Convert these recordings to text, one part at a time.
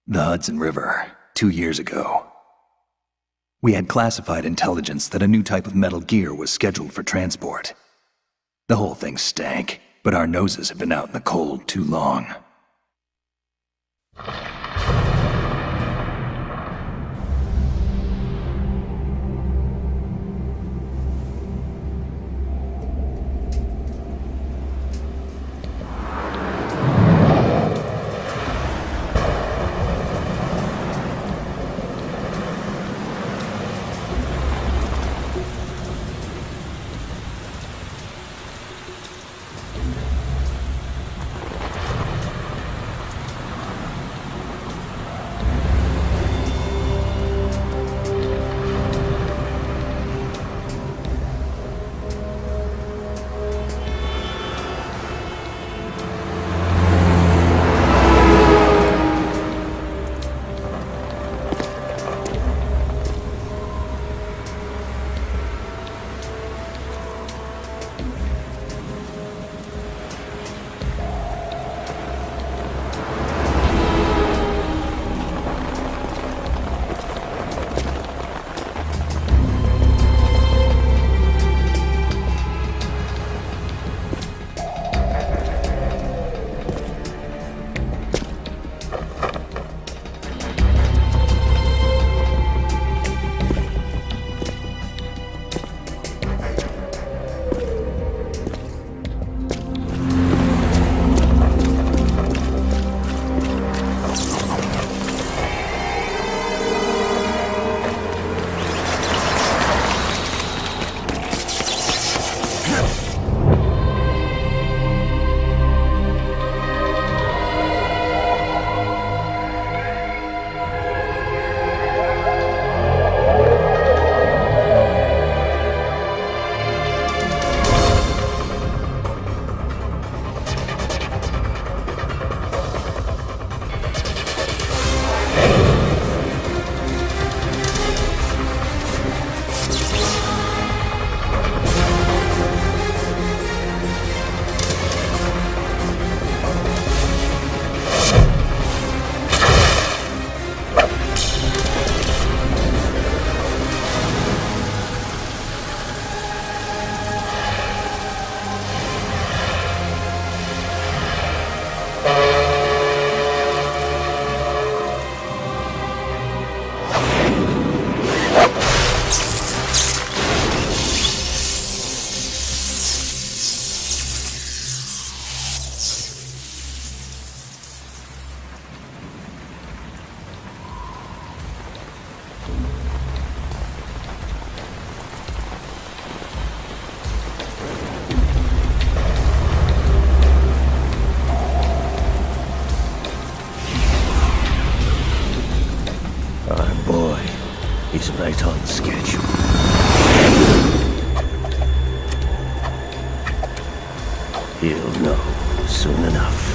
The Hudson River, 2 years ago. We had classified intelligence that a new type of metal gear was scheduled for transport. The whole thing stank, but our noses had been out in the cold too long. He's right on schedule. He'll know soon enough.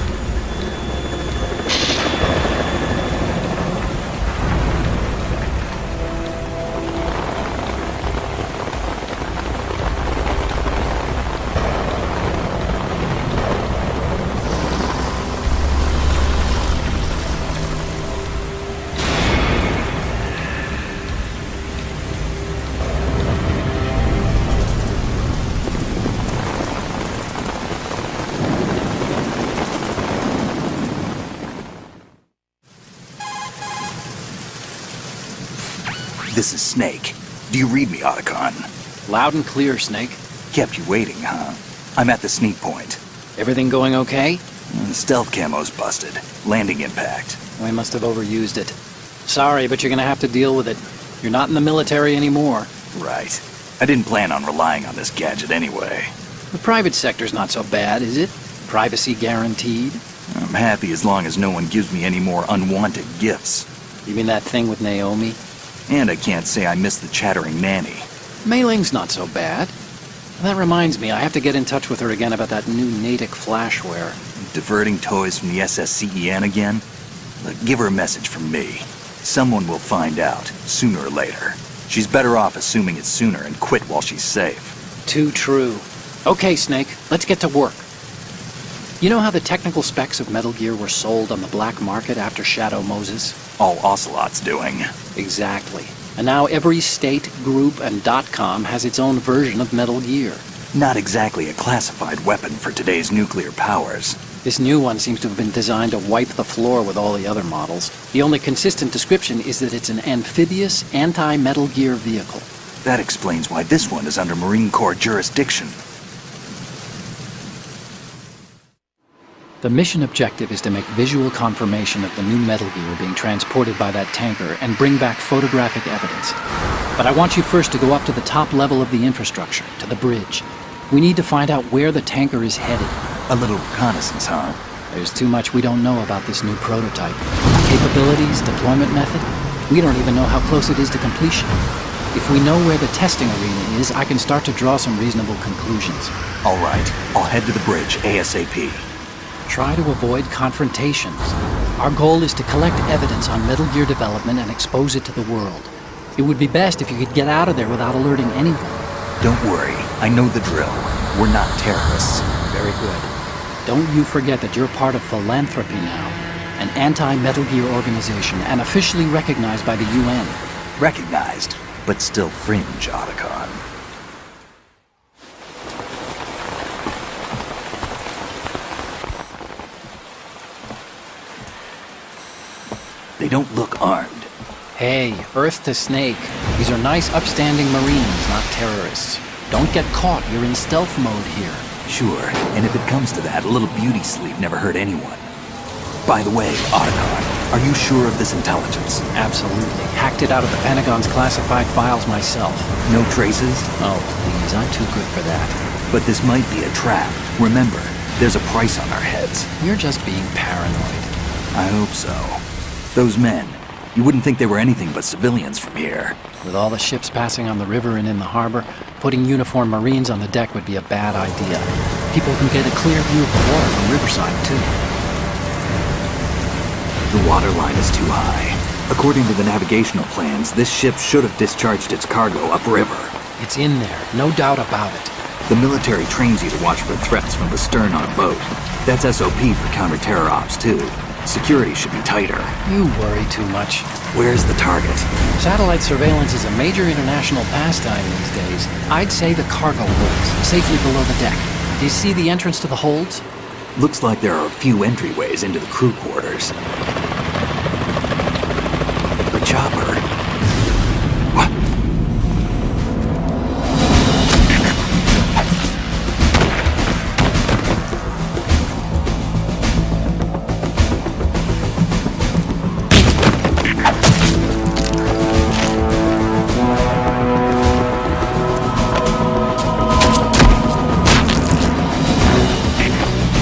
This is Snake. Do you read me, Otacon? Loud and clear, Snake. Kept you waiting, huh? I'm at the sneak point. Everything going okay? Stealth camo's busted. Landing impact. We must have overused it. Sorry, but you're gonna have to deal with it. You're not in the military anymore. Right. I didn't plan on relying on this gadget anyway. The private sector's not so bad, is it? Privacy guaranteed? I'm happy as long as no one gives me any more unwanted gifts. You mean that thing with Naomi? And I can't say I miss the chattering nanny. Mei Ling's not so bad. That reminds me, I have to get in touch with her again about that new Natick flashware. Diverting toys from the SSCEN again? Look, give her a message from me. Someone will find out, sooner or later. She's better off assuming it's sooner and quit while she's safe. Too true. Okay, Snake, let's get to work. You know how the technical specs of Metal Gear were sold on the black market after Shadow Moses? All Ocelot's doing. Exactly. And now every state, group, and .com has its own version of Metal Gear. Not exactly a classified weapon for today's nuclear powers. This new one seems to have been designed to wipe the floor with all the other models. The only consistent description is that it's an amphibious, anti-Metal Gear vehicle. That explains why this one is under Marine Corps jurisdiction. The mission objective is to make visual confirmation of the new Metal Gear being transported by that tanker and bring back photographic evidence. But I want you first to go up to the top level of the infrastructure, to the bridge. We need to find out where the tanker is headed. A little reconnaissance, huh? There's too much we don't know about this new prototype. Capabilities, deployment method. We don't even know how close it is to completion. If we know where the testing arena is, I can start to draw some reasonable conclusions. All right, I'll head to the bridge ASAP. Try to avoid confrontations. Our goal is to collect evidence on Metal Gear development and expose it to the world. It would be best if you could get out of there without alerting anyone. Don't worry, I know the drill. We're not terrorists. Very good. Don't you forget that you're part of Philanthropy now, an anti-Metal Gear organization and officially recognized by the UN. Recognized, but still fringe, Otacon. They don't look armed. Hey, Earth to Snake. These are nice, upstanding Marines, not terrorists. Don't get caught. You're in stealth mode here. Sure, and if it comes to that, a little beauty sleep never hurt anyone. By the way, Otacon, are you sure of this intelligence? Absolutely. Hacked it out of the Pentagon's classified files myself. No traces? Oh, please, I'm too good for that. But this might be a trap. Remember, there's a price on our heads. You're just being paranoid. I hope so. Those men, you wouldn't think they were anything but civilians from here. With all the ships passing on the river and in the harbor, putting uniformed Marines on the deck would be a bad idea. People can get a clear view of the water from Riverside, too. The water line is too high. According to the navigational plans, this ship should have discharged its cargo upriver. It's in there, no doubt about it. The military trains you to watch for threats from the stern on a boat. That's SOP for counter-terror ops, too. Security should be tighter. You worry too much. Where's the target? Satellite surveillance is a major international pastime these days. I'd say the cargo holds, safely below the deck. Do you see the entrance to the holds? Looks like there are a few entryways into the crew quarters. The chopper. What?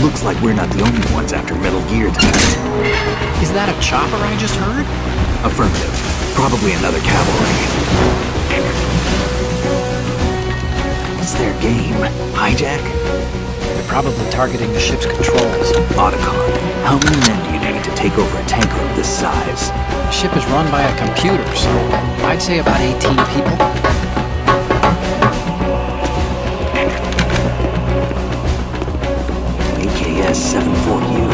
Looks like we're not the only ones after Metal Gear tonight. Is that a chopper I just heard? Affirmative. Probably another cavalry. What's their game? Hijack? They're probably targeting the ship's controls. Otacon, how many men do you need to take over a tanker of this size? The ship is run by a computer, so I'd say about 18 people. AKS 74U.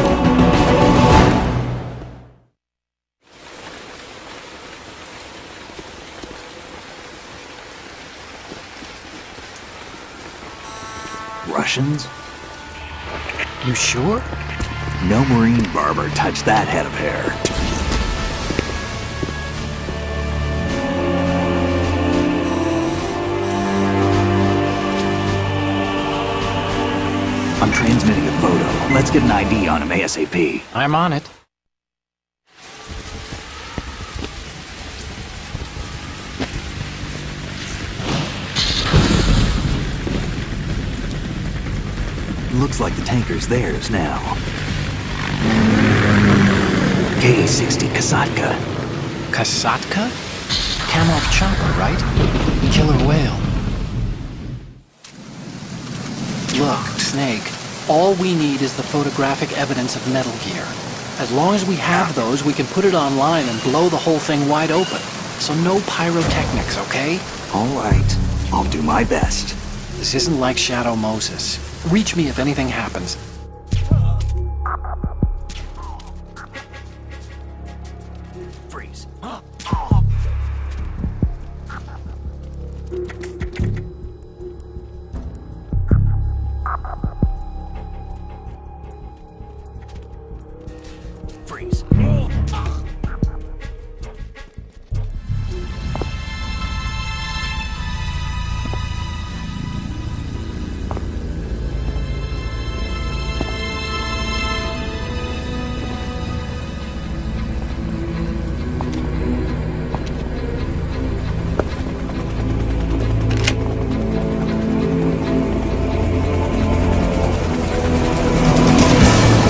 Russians? You sure? No Marine barber touched that head of hair. I'm transmitting a photo. Let's get an ID on him ASAP. I'm on it. Looks like the tanker's theirs now. Ka-60 Kasatka. Kasatka? Kamov chopper, right? Killer whale. Look, Snake, all we need is the photographic evidence of Metal Gear. As long as we have those, we can put it online and blow the whole thing wide open. So no pyrotechnics, okay? All right. I'll do my best. This isn't like Shadow Moses. Reach me if anything happens. Freeze. Freeze.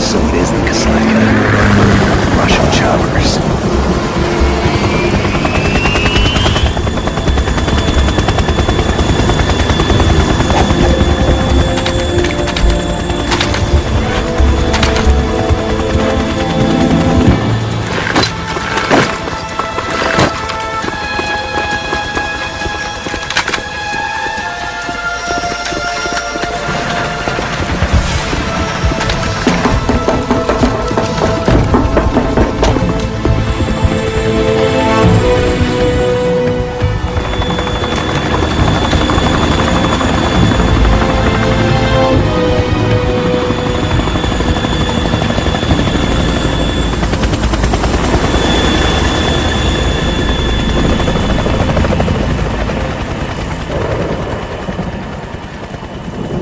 So it is the Kasaika. Russian choppers.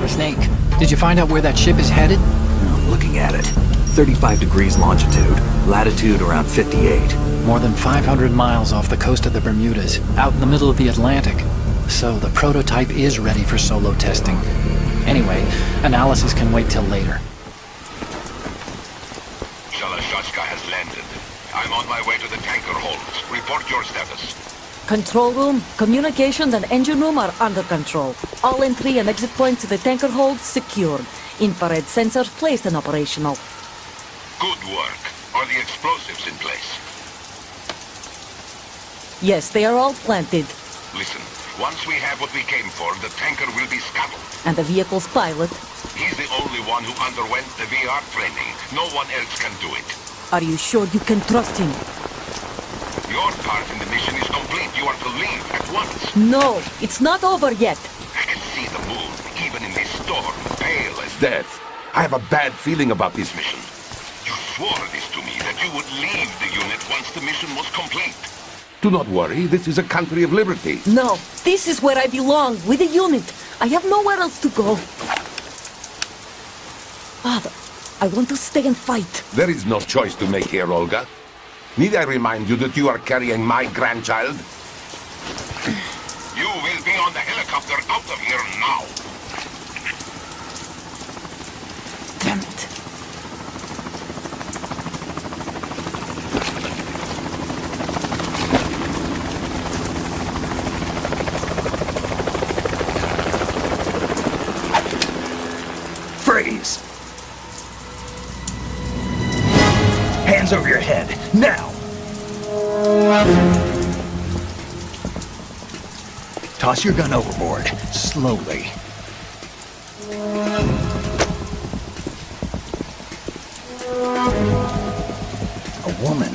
Snake, did you find out where that ship is headed? I'm looking at it. 35 degrees longitude, latitude around 58. More than 500 miles off the coast of the Bermudas, out in the middle of the Atlantic. So the prototype is ready for solo testing. Anyway, analysis can wait till later. Shalashashka has landed. I'm on my way to the tanker holds. Report your status. Control room, communications and engine room are under control. All entry and exit points to the tanker hold secured. Infrared sensors placed and operational. Good work. Are the explosives in place? Yes, they are all planted. Listen, once we have what we came for, the tanker will be scuttled. And the vehicle's pilot. He's the only one who underwent the VR training. No one else can do it. Are you sure you can trust him? Your part in the mission is complete. You are to leave at once. No, it's not over yet. I can see the moon, even in this storm, pale as Death. I have a bad feeling about this mission. you swore this to me, that you would leave the unit once the mission was complete. Do not worry, this is a country of liberty. No, this is where I belong, with the unit. I have nowhere else to go. Father, I want to stay and fight. There is no choice to make here, Olga. Need I remind you that you are carrying my grandchild? You will be on the helicopter out of here now. Damn it. Freeze! Hands over your head, now! Toss your gun overboard, slowly. A woman.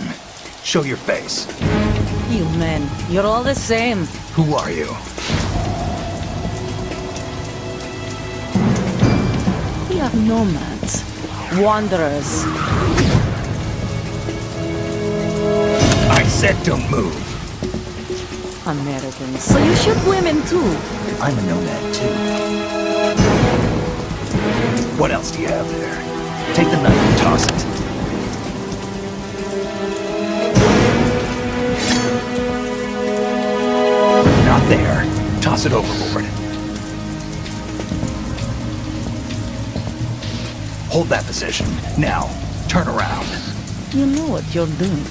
Show your face. You men, you're all the same. Who are you? We are nomads, wanderers. I said don't move. Americans. So you shoot women too. I'm a nomad too. What else do you have there? Take the knife and toss it. Not there. Toss it overboard. Hold that position. Now, turn around. You know what you're doing.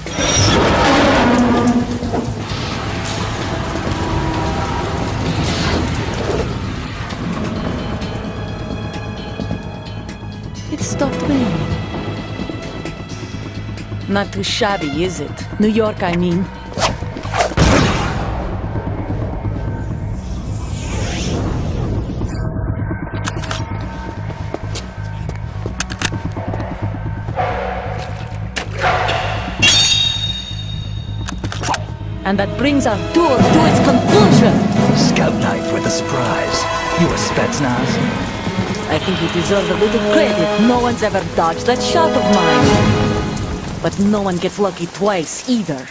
It stopped raining. Not too shabby, is it? New York, I mean. And that brings our tour to its conclusion. Scout knife with a surprise. You a Spetsnaz? I think you deserve a little credit. No one's ever dodged that shot of mine. But no one gets lucky twice, either.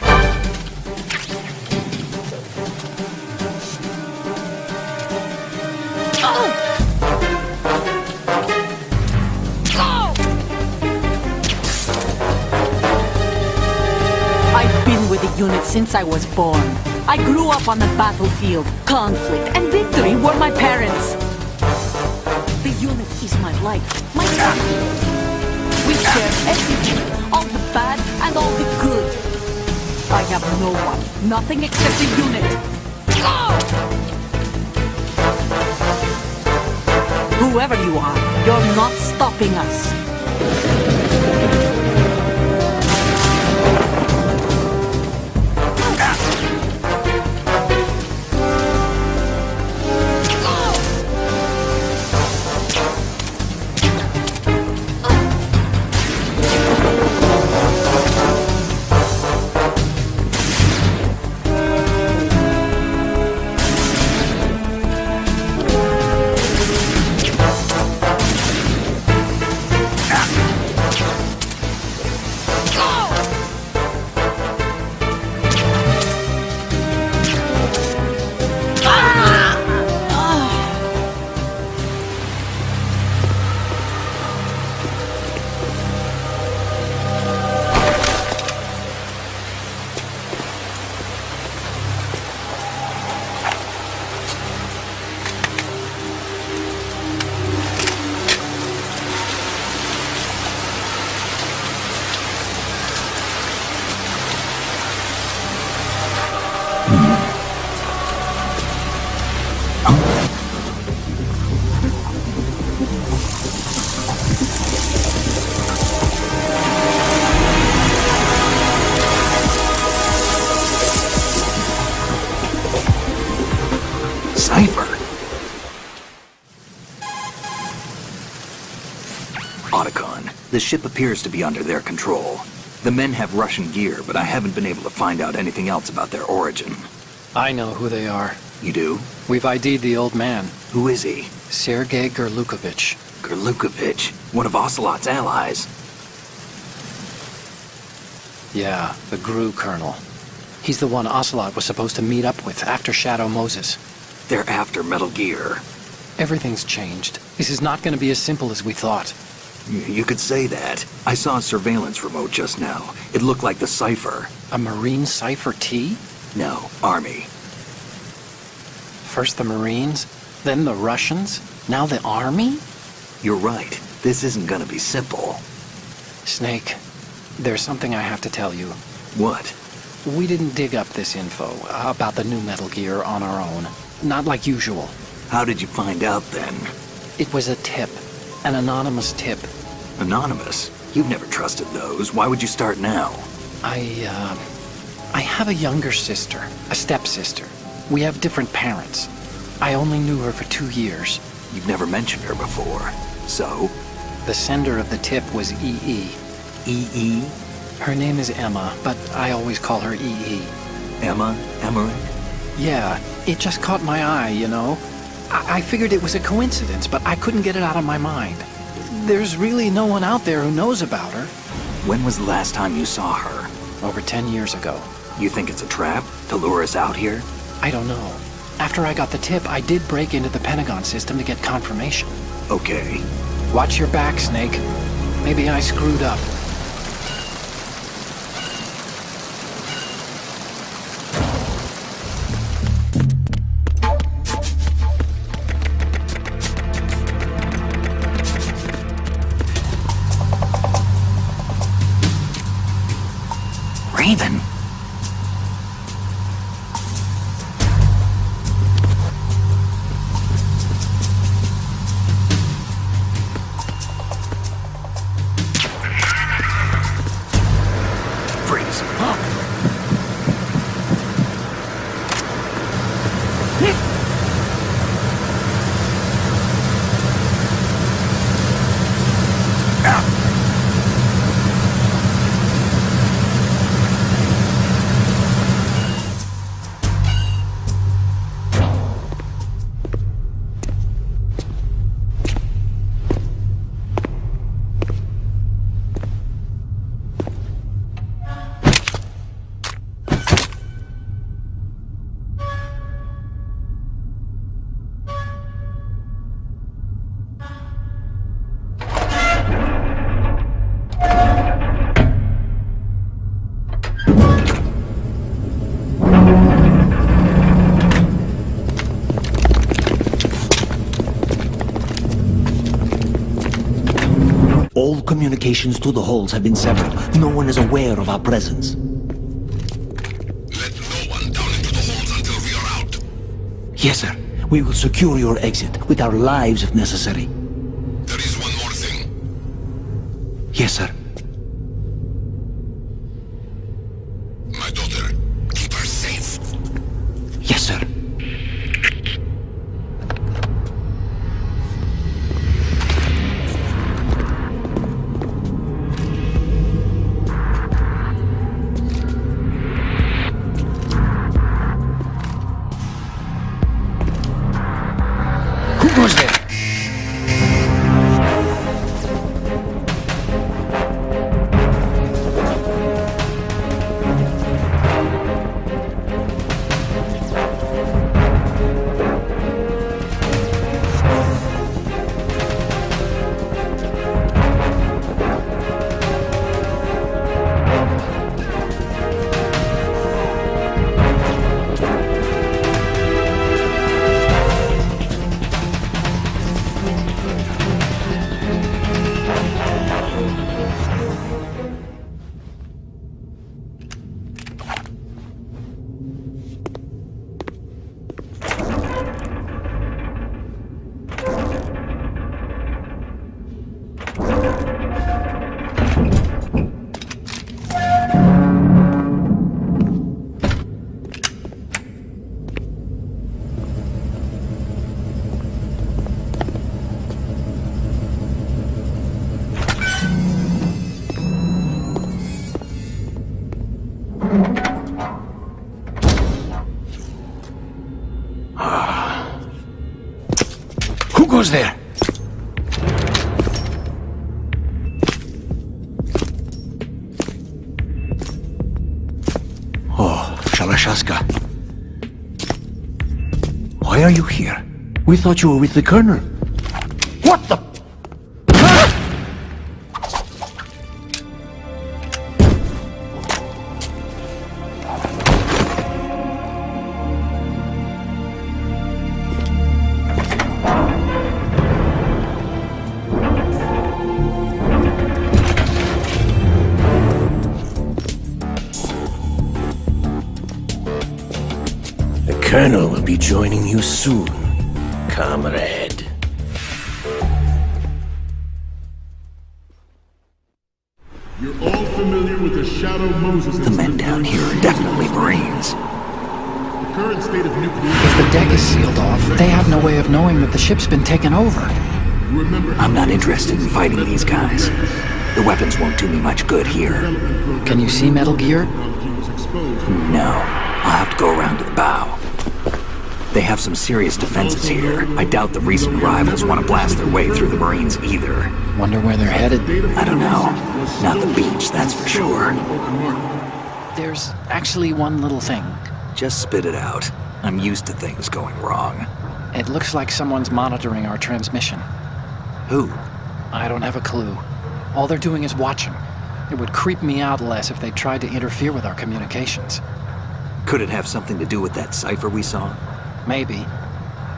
I've been with the unit since I was born. I grew up on the battlefield. Conflict and victory were my parents. The unit is my life, my family. We share everything, all the bad and all the good. I have no one, nothing except the unit. Whoever you are, you're not stopping us. The ship appears to be under their control. The men have Russian gear, but I haven't been able to find out anything else about their origin. I know who they are. You do? We've ID'd the old man. Who is he? Sergei Gerlukovich. Gerlukovich, one of Ocelot's allies. Yeah, the GRU colonel. He's the one Ocelot was supposed to meet up with after Shadow Moses. They're after Metal Gear. Everything's changed. This is not going to be as simple as we thought. You could say that. I saw a surveillance remote just now. It looked like the Cypher. A Marine Cypher T? No, Army. First the Marines, then the Russians, now the Army? You're right. This isn't gonna be simple. Snake, there's something I have to tell you. What? We didn't dig up this info about the new Metal Gear on our own. Not like usual. How did you find out then? It was a tip. An anonymous tip. Anonymous? You've never trusted those. Why would you start now? I have a younger sister, a stepsister. We have different parents. I only knew her for 2 years. You've never mentioned her before. So? The sender of the tip was EE. EE? Her name is Emma, but I always call her EE. Emma? Emmerich? Yeah, it just caught my eye, you know? I figured it was a coincidence, but I couldn't get it out of my mind. There's really no one out there who knows about her. When was the last time you saw her? Over 10 years ago. You think it's a trap? To lure us out here? I don't know. After I got the tip, I did break into the Pentagon system to get confirmation. Okay. Watch your back, Snake. Maybe I screwed up. Raven? Freeze. communications to the halls have been severed. No one is aware of our presence. Let no one down into the halls until we are out. Yes, sir. We will secure your exit, with our lives if necessary. There is one more thing. Yes, sir. My daughter, keep her safe. Yes, sir. Who goes there? Who goes there? Oh, Shalashaska. Why are you here? We thought you were with the Colonel. What the... The Colonel will be joining you soon, comrade. You're all familiar with the Shadow Moses. The men down here are definitely Marines. The current state of nuclear... If the deck is sealed off, they have no way of knowing that the ship's been taken over. Remember, I'm not interested in fighting these guys. The weapons won't do me much good here. Can you see Metal Gear? No, I'll have to go around to the bow. They have some serious defenses here. I doubt the recent rivals want to blast their way through the Marines either. Wonder where they're headed. I don't know. Not the beach, that's for sure. There's actually one little thing. Just spit it out. I'm used to things going wrong. It looks like someone's monitoring our transmission. Who? I don't have a clue. All they're doing is watching. It would creep me out less if they tried to interfere with our communications. Could it have something to do with that cipher we saw? Maybe.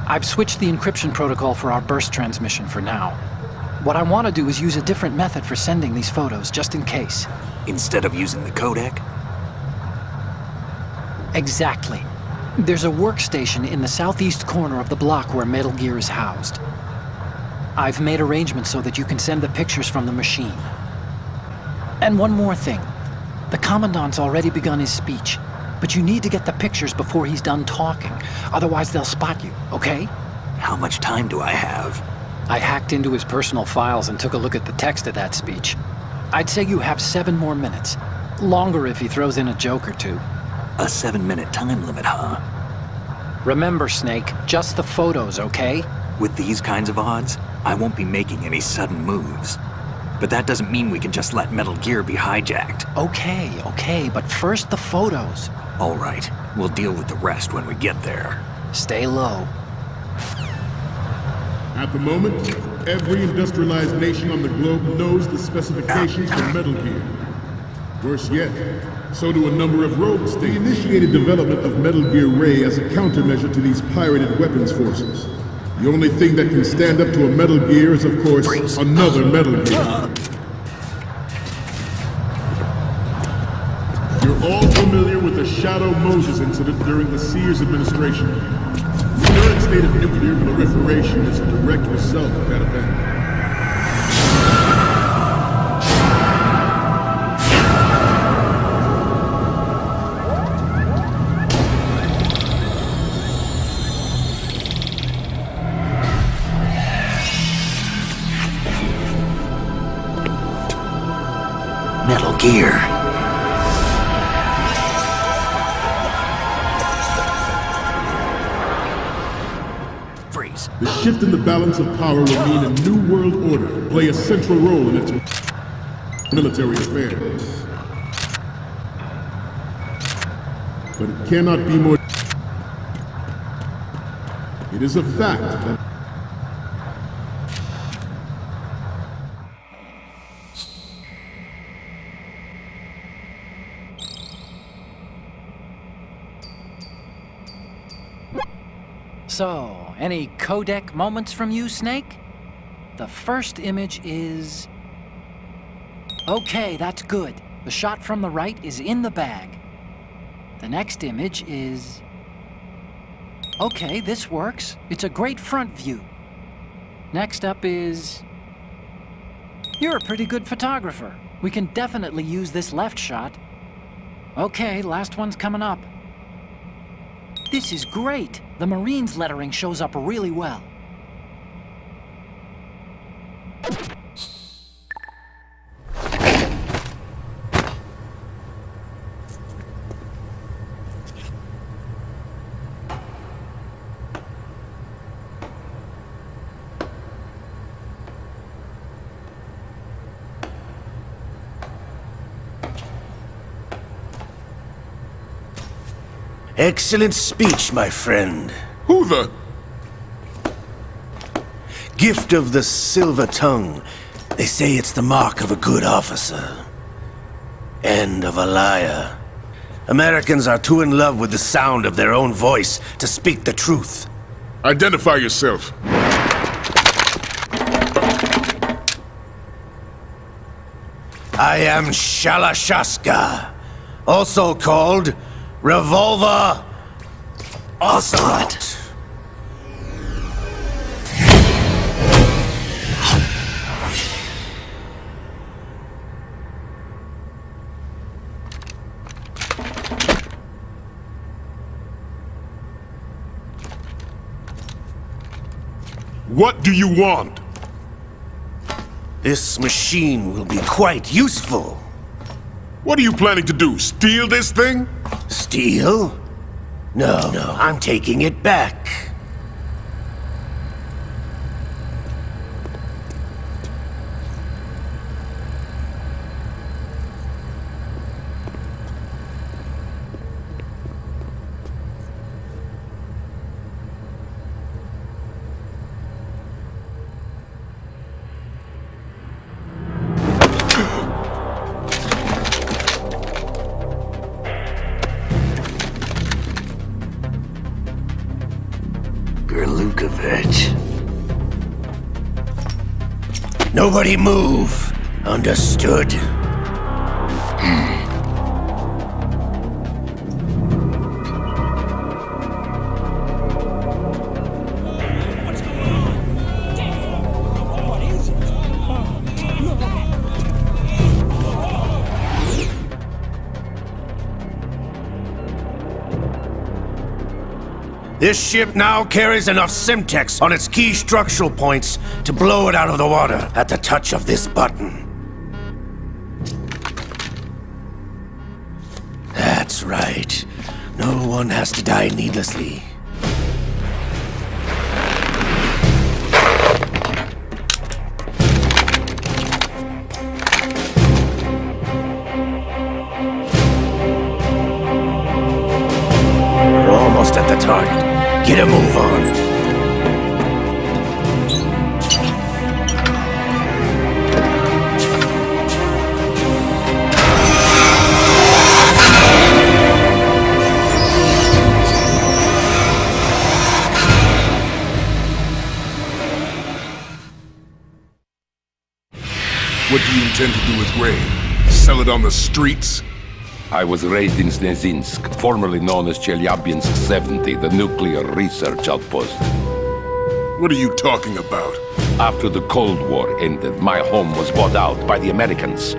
I've switched the encryption protocol for our burst transmission for now. What I want to do is use a different method for sending these photos, just in case. Instead of using the codec? Exactly. There's a workstation in the southeast corner of the block where Metal Gear is housed. I've made arrangements so that you can send the pictures from the machine. And one more thing. The Commandant's already begun his speech, but you need to get the pictures before he's done talking. Otherwise they'll spot you, okay? How much time do I have? I hacked into his personal files and took a look at the text of that speech. I'd say you have 7 more minutes. Longer if he throws in a joke or two. A 7-minute time limit, huh? Remember, Snake, just the photos, okay? With these kinds of odds, I won't be making any sudden moves. But that doesn't mean we can just let Metal Gear be hijacked. Okay, but first the photos. All right, we'll deal with the rest when we get there. Stay low. At the moment, every industrialized nation on the globe knows the specifications for Metal Gear. Worse yet, so do a number of rogue states. We initiated development of Metal Gear Ray as a countermeasure to these pirated weapons forces. The only thing that can stand up to a Metal Gear is, of course, another Metal Gear. Shadow Moses incident during the Sears administration. The current state of nuclear proliferation is a direct result of that event. Metal Gear. Freeze. The shift in the balance of power will mean a new world order play a central role in its military affairs. But it cannot be more. It is a fact that So, any codec moments from you, Snake? The first image is... Okay, that's good. The shot from the right is in the bag. The next image is... Okay, this works. It's a great front view. Next up is... You're a pretty good photographer. We can definitely use this left shot. Okay, last one's coming up. This is great! The Marines lettering shows up really well. Excellent speech, my friend. Who the... Gift of the silver tongue. They say it's the mark of a good officer. And of a liar. Americans are too in love with the sound of their own voice to speak the truth. Identify yourself. I am Shalashaska, also called Revolver Ocelot. What do you want? This machine will be quite useful. What are you planning to do? Steal this thing? Steal? No, I'm taking it back. Nobody move. Understood? This ship now carries enough Simtex on its key structural points to blow it out of the water at the touch of this button. That's right. No one has to die needlessly. We're almost at the target. Get a move on. What do you intend to do with Ray? Sell it on the streets? I was raised in Snezinsk, formerly known as Chelyabinsk 70, the nuclear research outpost. What are you talking about? After the Cold War ended, my home was bought out by the Americans.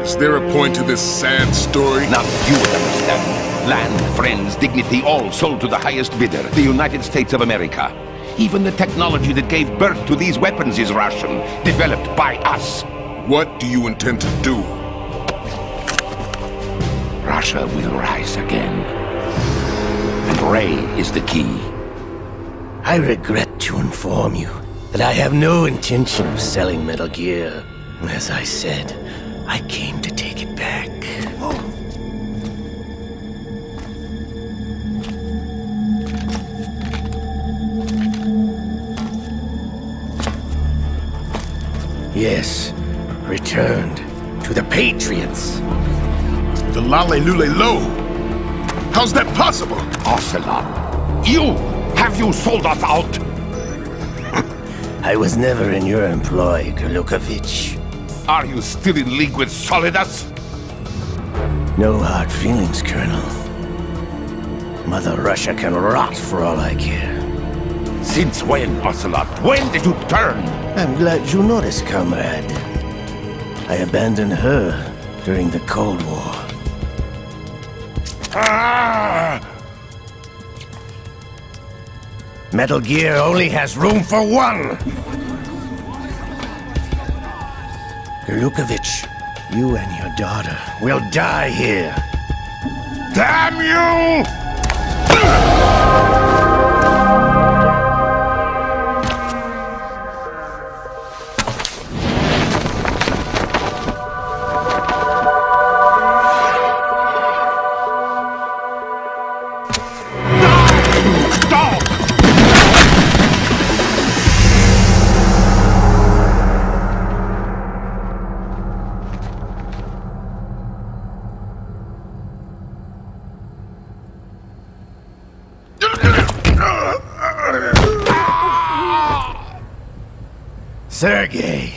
Is there a point to this sad story? Now you would understand. Land, friends, dignity, all sold to the highest bidder, the United States of America. Even the technology that gave birth to these weapons is Russian, developed by us. What do you intend to do? Russia will rise again. And Ray is the key. I regret to inform you that I have no intention of selling Metal Gear. As I said, I came to take it back. Yes, returned to the Patriots. The Lale Lule Lo? How's that possible? Ocelot, have you sold us out? I was never in your employ, Golukovich. Are you still in league with Solidus? No hard feelings, Colonel. Mother Russia can rot for all I care. Since when, Ocelot? When did you turn? I'm glad you noticed, comrade. I abandoned her during the Cold War. Metal Gear only has room for one! Golukovich, you and your daughter will die here. Damn you! Sergei,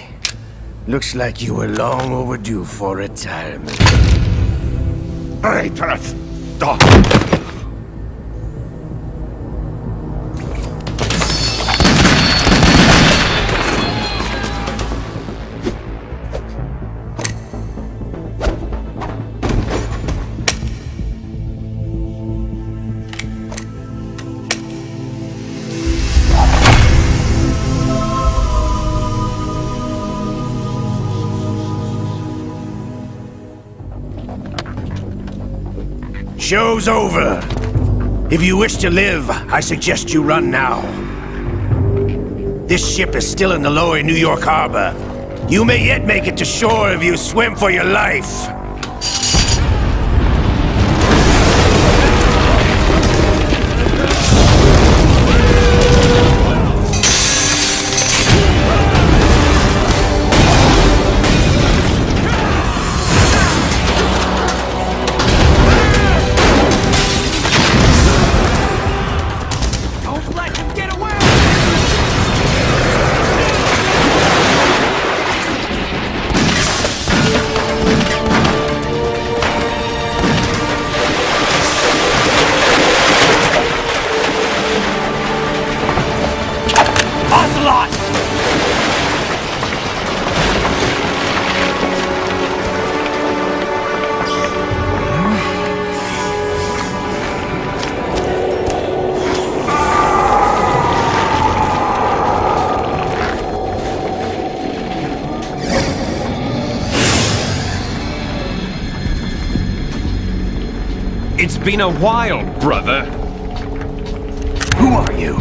looks like you were long overdue for retirement. Traitorous dog! Show's over. If you wish to live, I suggest you run now. This ship is still in the lower New York harbor. You may yet make it to shore if you swim for your life. It's been a while, brother. Who are you?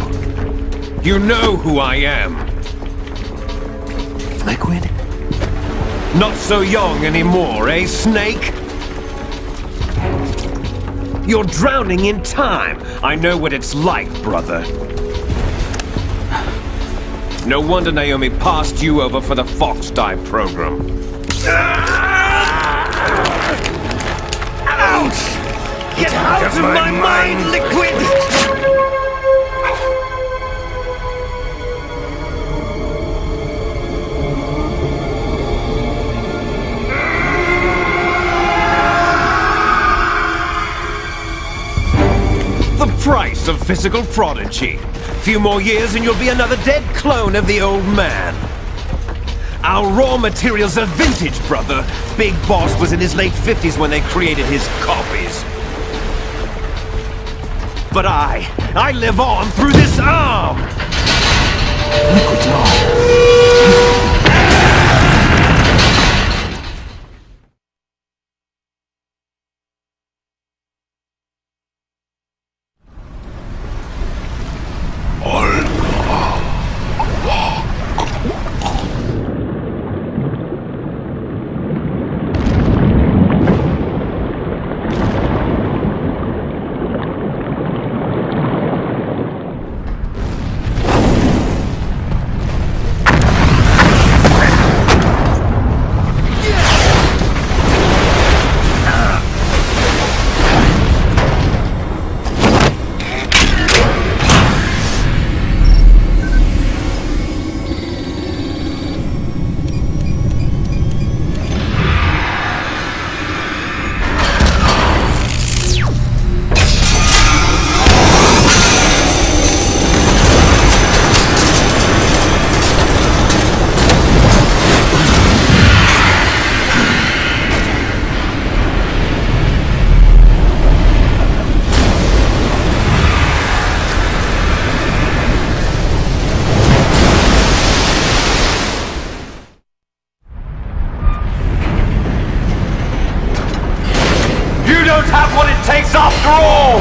You know who I am. Liquid? Not so young anymore, eh, Snake? You're drowning in time. I know what it's like, brother. No wonder Naomi passed you over for the Fox Die program. Ouch! Get out of my mind, Liquid! boasts of physical prodigy. Few more years and you'll be another dead clone of the old man. Our raw materials are vintage, brother. Big Boss was in his late 50s when they created his copies. But I live on through this arm! Takes after all!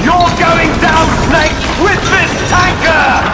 You're going down, Snake, with this tanker!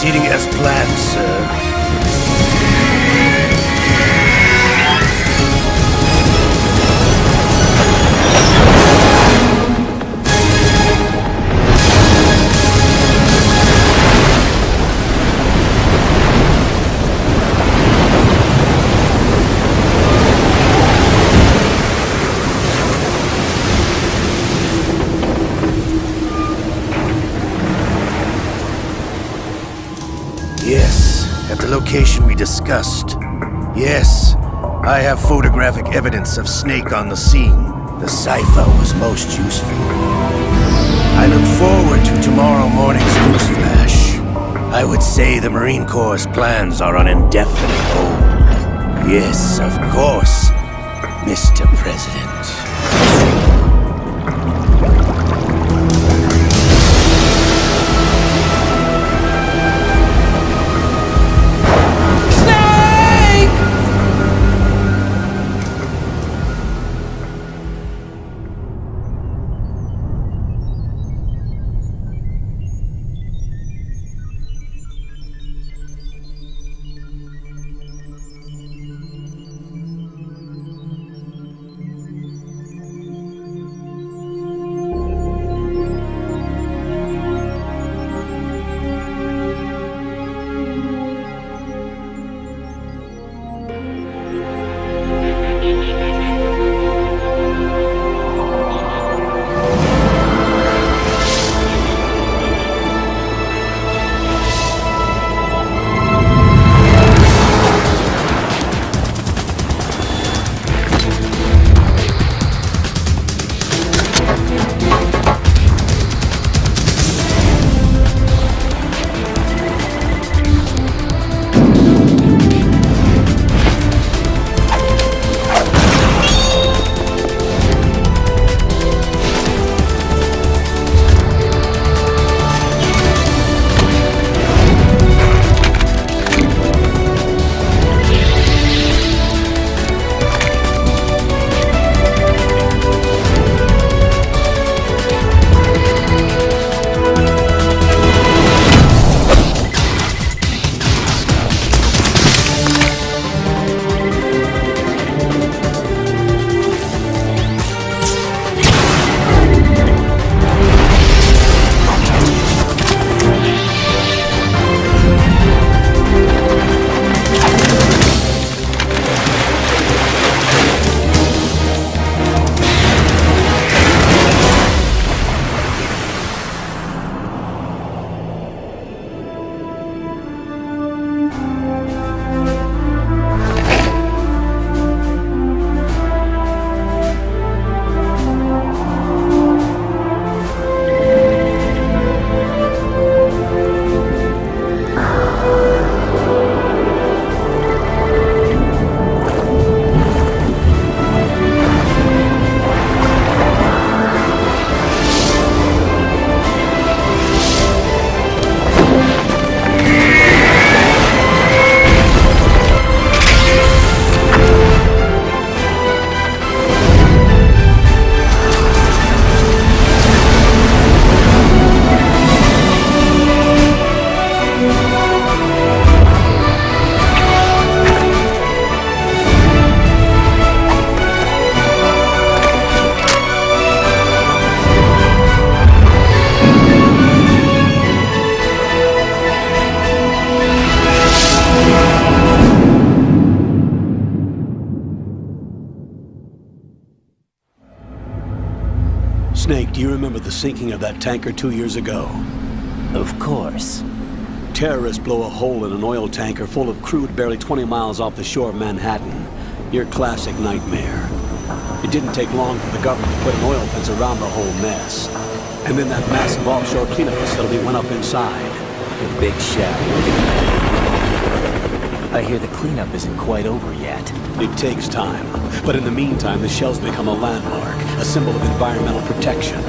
proceeding as planned, sir. Yes, at the location we discussed. Yes, I have photographic evidence of Snake on the scene. The cipher was most useful. I look forward to tomorrow morning's news flash. I would say the Marine Corps' plans are on indefinite hold. Yes, of course, Mr. President. Snake, do you remember the sinking of that tanker 2 years ago? Of course. Terrorists blow a hole in an oil tanker full of crude barely 20 miles off the shore of Manhattan. Your classic nightmare. It didn't take long for the government to put an oil fence around the whole mess. And then that massive offshore cleanup facility went up inside. The big shell. I hear the cleanup isn't quite over yet. It takes time. But in the meantime, the shell's become a landmark, a symbol of environmental protection.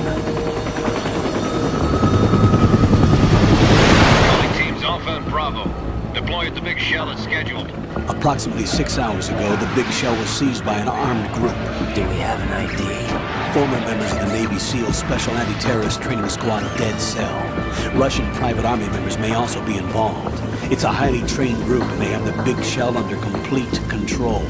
Calling teams Alpha and Bravo. Deploy at the big shell as scheduled. Approximately 6 hours ago, the big shell was seized by an armed group. Do we have an ID? Former members of the Navy SEAL Special Anti-Terrorist Training Squad Dead Cell. Russian private army members may also be involved. It's a highly trained group, and they have the big shell under complete control.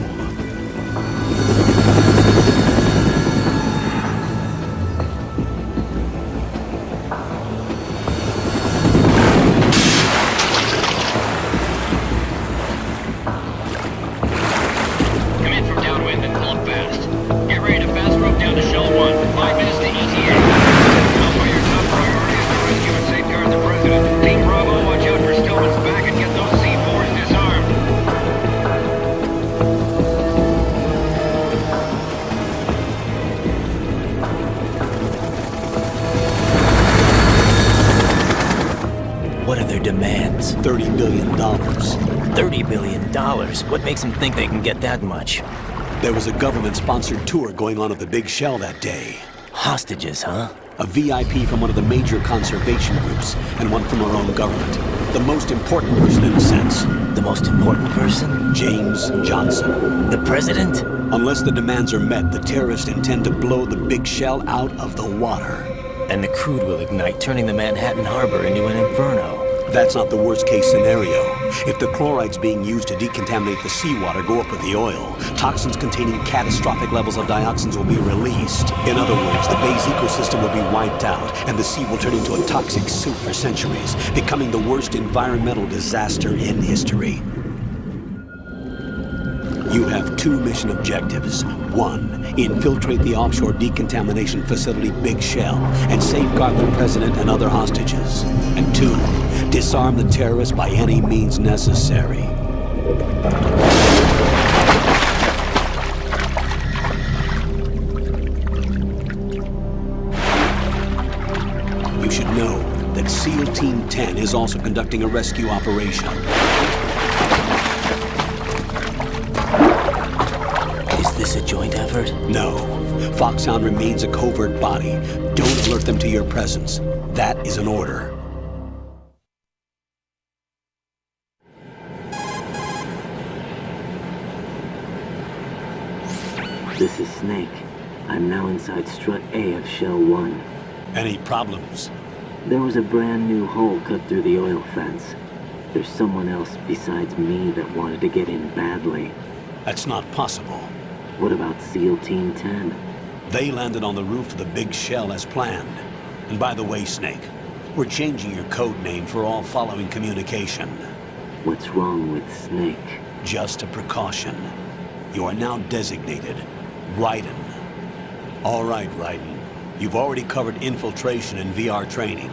Come in from downwind and pull up fast. Get ready to fast rope down to Shell 1. 5 minutes to ETA. Alpha, your top priority is to rescue and safeguard the President. Team Bravo, watch out for Stillman's back and get those C4s disarmed. What are their demands? $30 billion. $30 billion? What makes them think they can get that much? There was a government-sponsored tour going on of the big shell that day. Hostages, huh? A VIP from one of the major conservation groups, and one from our own government. The most important person in a sense. The most important person? James Johnson. The president? Unless the demands are met, the terrorists intend to blow the big shell out of the water. And the crude will ignite, turning the Manhattan Harbor into an inferno. That's not the worst-case scenario. If the chlorides being used to decontaminate the seawater go up with the oil, toxins containing catastrophic levels of dioxins will be released. In other words, the bay's ecosystem will be wiped out, and the sea will turn into a toxic soup for centuries, becoming the worst environmental disaster in history. You have 2 mission objectives. 1, infiltrate the offshore decontamination facility Big Shell and safeguard the president and other hostages. And 2, disarm the terrorists by any means necessary. You should know that SEAL Team 10 is also conducting a rescue operation. Is this a joint effort? No. Foxhound remains a covert body. Don't alert them to your presence. That is an order. This is Snake. I'm now inside Strut A of Shell 1. Any problems? There was a brand new hole cut through the oil fence. There's someone else besides me that wanted to get in badly. That's not possible. What about SEAL Team 10? They landed on the roof of the Big Shell as planned. And by the way, Snake, we're changing your code name for all following communication. What's wrong with Snake? Just a precaution. You are now designated Raiden. All right, Raiden. You've already covered infiltration and VR training.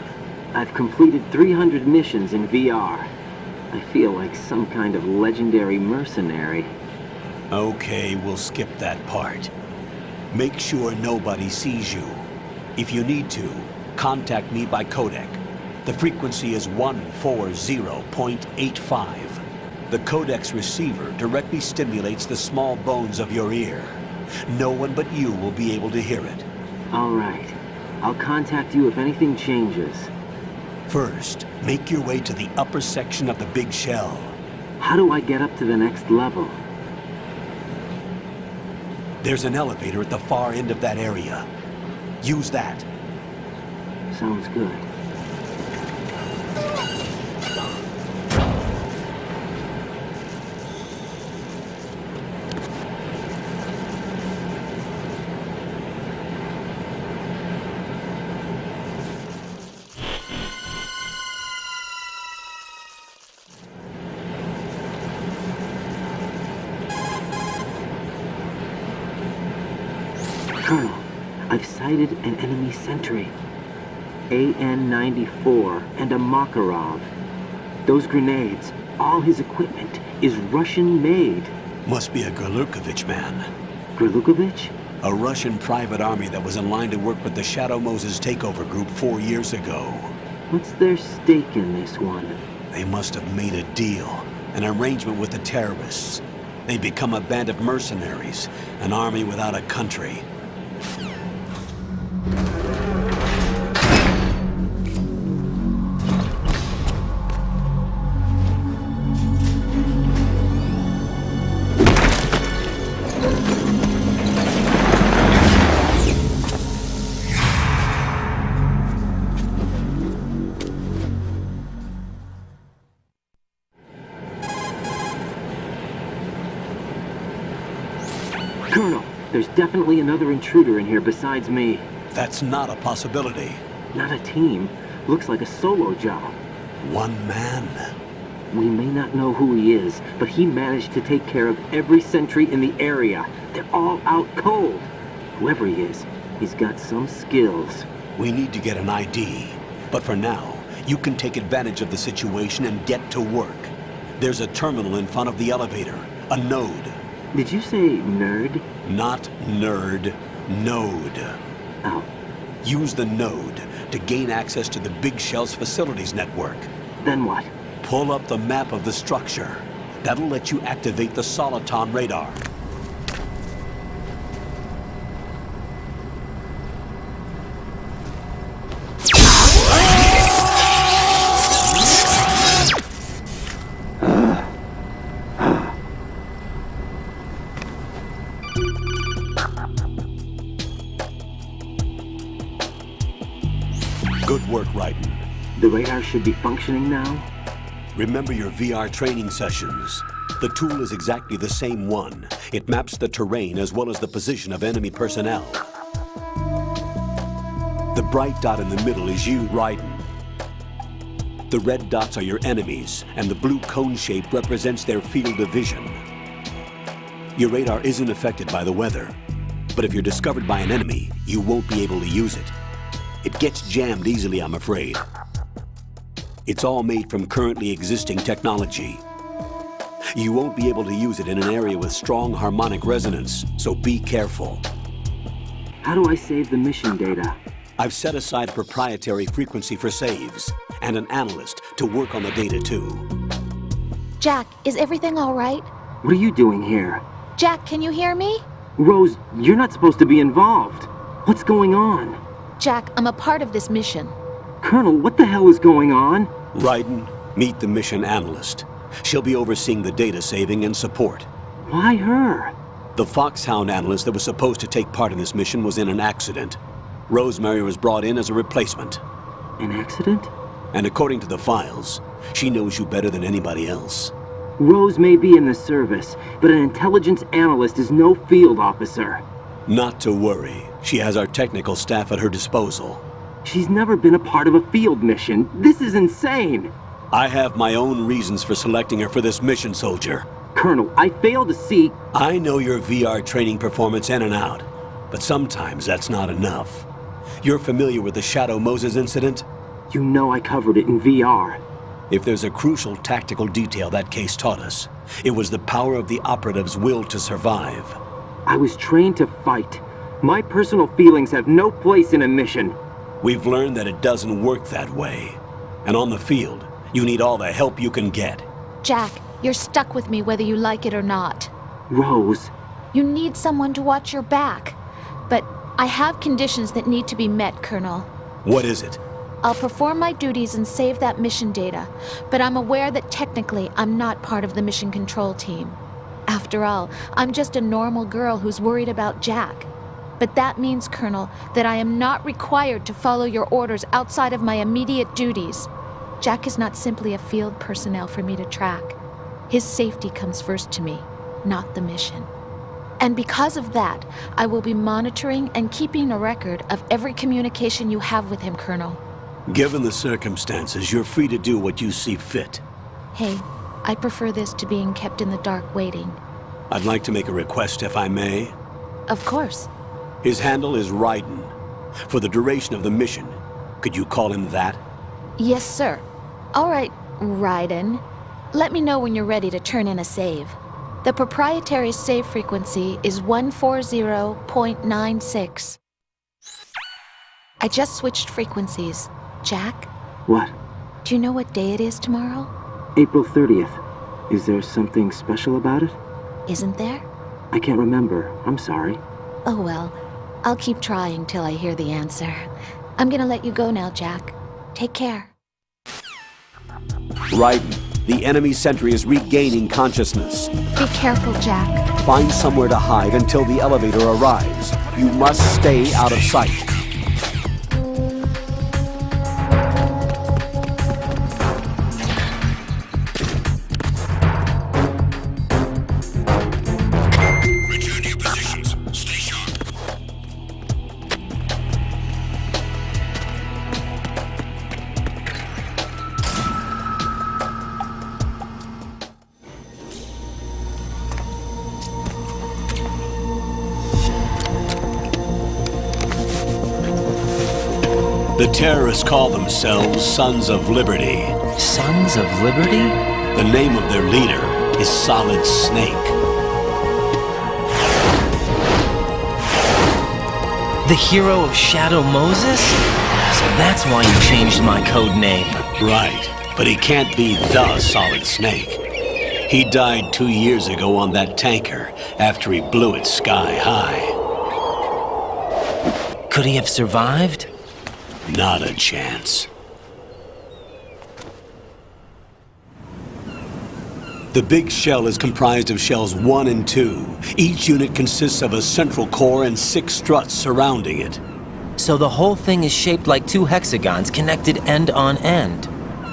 I've completed 300 missions in VR. I feel like some kind of legendary mercenary. Okay, we'll skip that part. Make sure nobody sees you. If you need to, contact me by codec. The frequency is 140.85. The codec's receiver directly stimulates the small bones of your ear. No one but you will be able to hear it. All right. I'll contact you if anything changes. First, make your way to the upper section of the Big Shell. How do I get up to the next level? There's an elevator at the far end of that area. Use that. Sounds good. Colonel, I've sighted an enemy sentry. AN-94 and a Makarov. Those grenades, all his equipment, is Russian-made. Must be a Gerlukovich man. Gerlukovich? A Russian private army that was in line to work with the Shadow Moses takeover group 4 years ago. What's their stake in this one? They must have made a deal, an arrangement with the terrorists. They become a band of mercenaries, an army without a country. Colonel, there's definitely another intruder in here besides me. That's not a possibility. Not a team. Looks like a solo job. One man. We may not know who he is, but he managed to take care of every sentry in the area. They're all out cold. Whoever he is, he's got some skills. We need to get an ID. But for now, you can take advantage of the situation and get to work. There's a terminal in front of the elevator. A node. Did you say nerd? Not nerd. Node. Oh. Use the node to gain access to the Big Shell's facilities network. Then what? Pull up the map of the structure. That'll let you activate the Soliton radar. Good work, Raiden. The radar should be functioning now? Remember your VR training sessions. The tool is exactly the same one. It maps the terrain as well as the position of enemy personnel. The bright dot in the middle is you, Raiden. The red dots are your enemies, and the blue cone shape represents their field of vision. Your radar isn't affected by the weather, but if you're discovered by an enemy, you won't be able to use it. It gets jammed easily, I'm afraid. It's all made from currently existing technology. You won't be able to use it in an area with strong harmonic resonance, so be careful. How do I save the mission data? I've set aside a proprietary frequency for saves, and an analyst to work on the data too. Jack, is everything all right? What are you doing here? Jack, can you hear me? Rose, you're not supposed to be involved. What's going on? Jack, I'm a part of this mission. Colonel, what the hell is going on? Raiden, meet the mission analyst. She'll be overseeing the data saving and support. Why her? The Foxhound analyst that was supposed to take part in this mission was in an accident. Rosemary was brought in as a replacement. An accident? And according to the files, she knows you better than anybody else. Rose may be in the service, but an intelligence analyst is no field officer. Not to worry. She has our technical staff at her disposal. She's never been a part of a field mission. This is insane. I have my own reasons for selecting her for this mission, soldier. Colonel, I fail to see... I know your VR training performance in and out, but sometimes that's not enough. You're familiar with the Shadow Moses incident? You know I covered it in VR. If there's a crucial tactical detail that case taught us, it was the power of the operative's will to survive. I was trained to fight. My personal feelings have no place in a mission. We've learned that it doesn't work that way. And on the field, you need all the help you can get. Jack, you're stuck with me whether you like it or not. Rose. You need someone to watch your back. But I have conditions that need to be met, Colonel. What is it? I'll perform my duties and save that mission data, but I'm aware that technically I'm not part of the mission control team. After all, I'm just a normal girl who's worried about Jack. But that means, Colonel, that I am not required to follow your orders outside of my immediate duties. Jack is not simply a field personnel for me to track. His safety comes first to me, not the mission. And because of that, I will be monitoring and keeping a record of every communication you have with him, Colonel. Given the circumstances, you're free to do what you see fit. Hey, I prefer this to being kept in the dark waiting. I'd like to make a request, if I may. Of course. His handle is Raiden. For the duration of the mission, could you call him that? Yes, sir. All right, Raiden. Let me know when you're ready to turn in a save. The proprietary save frequency is 140.96. I just switched frequencies. Jack? What? Do you know what day it is tomorrow? April 30th. Is there something special about it? Isn't there? I can't remember. I'm sorry. Oh well. I'll keep trying till I hear the answer. I'm gonna let you go now, Jack. Take care. Raiden, the enemy sentry is regaining consciousness. Be careful, Jack. Find somewhere to hide until the elevator arrives. You must stay out of sight. Return to your positions. The terrorists call themselves Sons of Liberty. Sons of Liberty? The name of their leader is Solid Snake. The hero of Shadow Moses? So that's why you changed my code name. Right, but he can't be the Solid Snake. He died 2 years ago on that tanker after he blew it sky high. Could he have survived? Not a chance. The big shell is comprised of shells 1 and 2. Each unit consists of a central core and 6 struts surrounding it. So the whole thing is shaped like 2 hexagons connected end on end.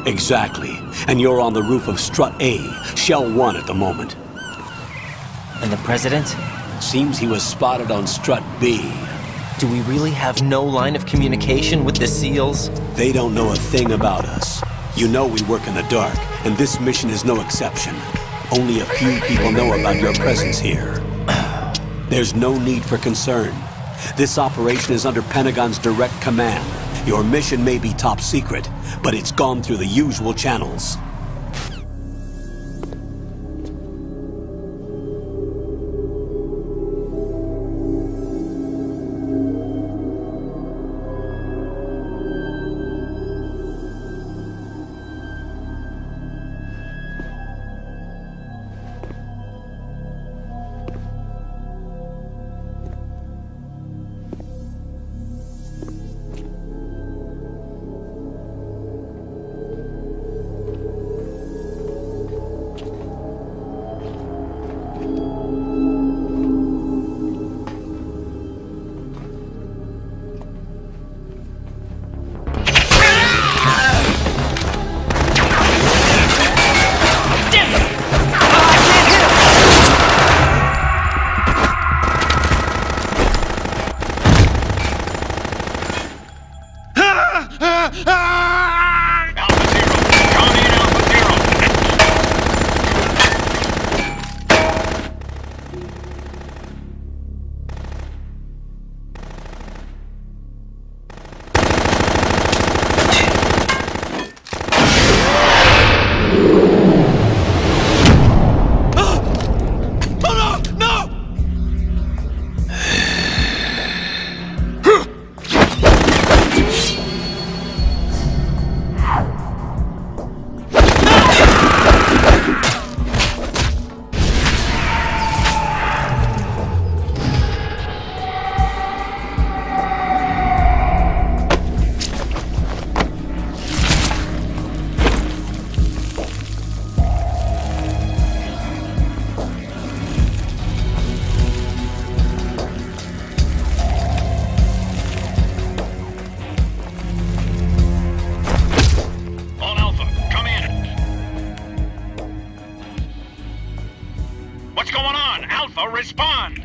Exactly. And you're on the roof of Strut A, Shell 1 at the moment. And the President? Seems he was spotted on Strut B. Do we really have no line of communication with the SEALs? They don't know a thing about us. You know we work in the dark, and this mission is no exception. Only a few people know about your presence here. There's no need for concern. This operation is under Pentagon's direct command. Your mission may be top secret, but it's gone through the usual channels. Respond!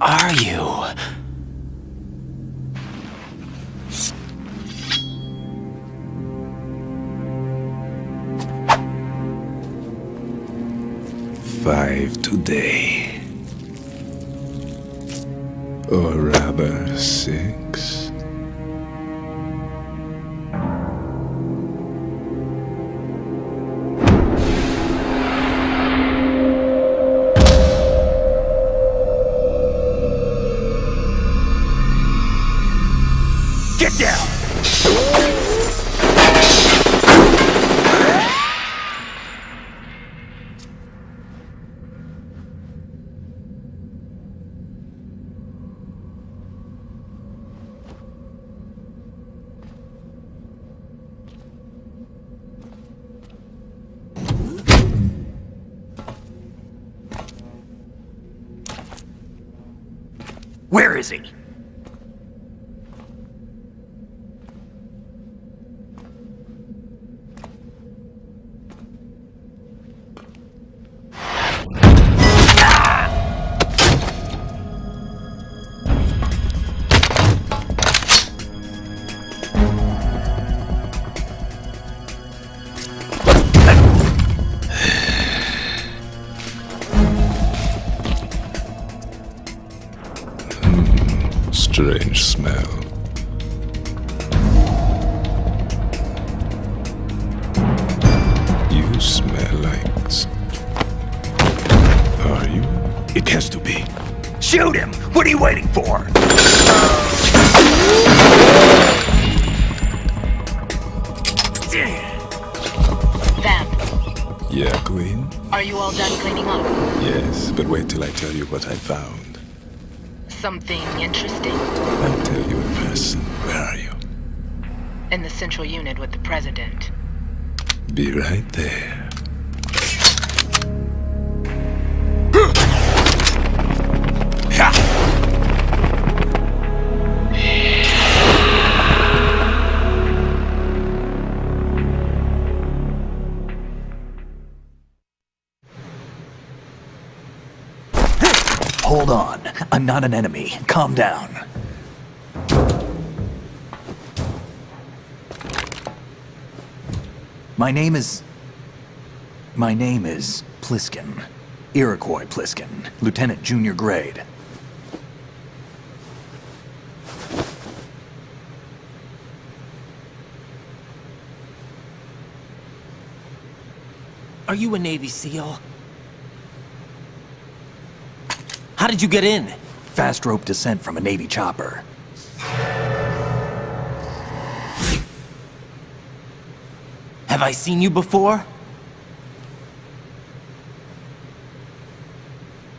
Are you? Five today. Or rather, 6. Get down! Where is he? Strange smell. You smell like... Are you? It has to be. Shoot him! What are you waiting for? Vamp, Yeah, Queen? are you all done cleaning up? Yes, but wait till I tell you what I found. Something interesting? I'll tell you in person. Where are you? In the central unit with the president. Be right there. Hold on. I'm not an enemy. Calm down. My name is Pliskin. Iroquois Pliskin. Lieutenant Junior Grade. Are you a Navy SEAL? How did you get in? Fast rope descent from a Navy chopper. Have I seen you before?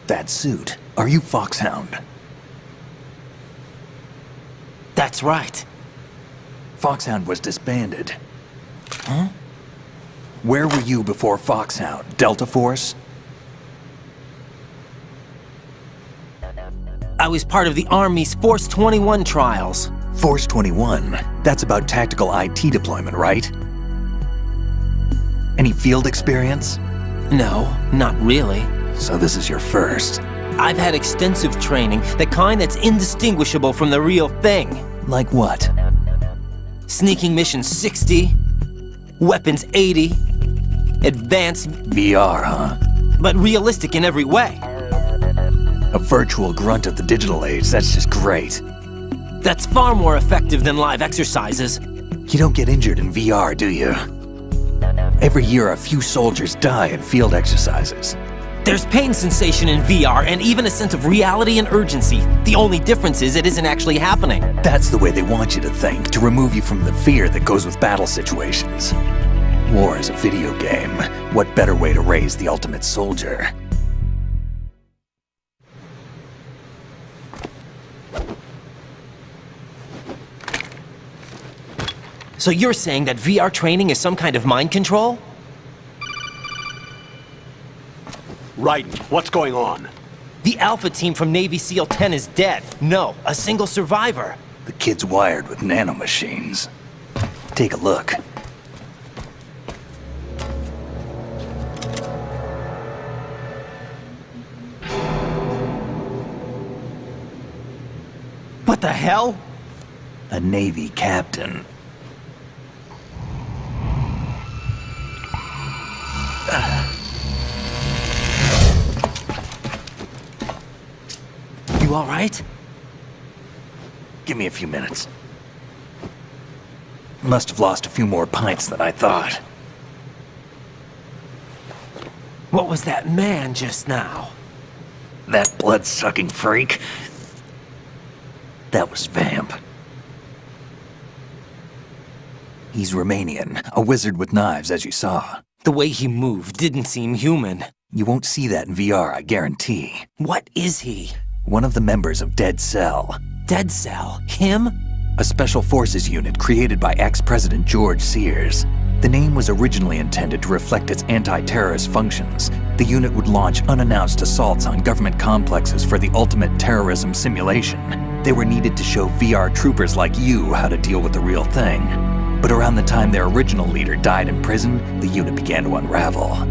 That suit. Are you Foxhound? That's right. Foxhound was disbanded. Huh? Where were you before Foxhound? Delta Force? I was part of the Army's Force 21 trials. Force 21? That's about tactical IT deployment, right? Any field experience? No, not really. So this is your first. I've had extensive training, the kind that's indistinguishable from the real thing. Like what? Sneaking mission 60, weapons 80, advanced... VR, huh? But realistic in every way. A virtual grunt of the digital age, that's just great. That's far more effective than live exercises. You don't get injured in VR, do you? Every year a few soldiers die in field exercises. There's pain sensation in VR and even a sense of reality and urgency. The only difference is it isn't actually happening. That's the way they want you to think, to remove you from the fear that goes with battle situations. War is a video game. What better way to raise the ultimate soldier? So you're saying that VR training is some kind of mind control? Right. What's going on? The Alpha team from Navy SEAL 10 is dead. No, a single survivor. The kid's wired with nanomachines. Take a look. What the hell? A Navy captain. You all right? Give me a few minutes. Must have lost a few more pints than I thought. What was that man just now? That blood-sucking freak? That was Vamp. He's Romanian, a wizard with knives, as you saw. The way he moved didn't seem human. You won't see that in VR, I guarantee. What is he? One of the members of Dead Cell. Dead Cell? Him? A special forces unit created by ex-President George Sears. The name was originally intended to reflect its anti-terrorist functions. The unit would launch unannounced assaults on government complexes for the ultimate terrorism simulation. They were needed to show VR troopers like you how to deal with the real thing. But around the time their original leader died in prison, the unit began to unravel.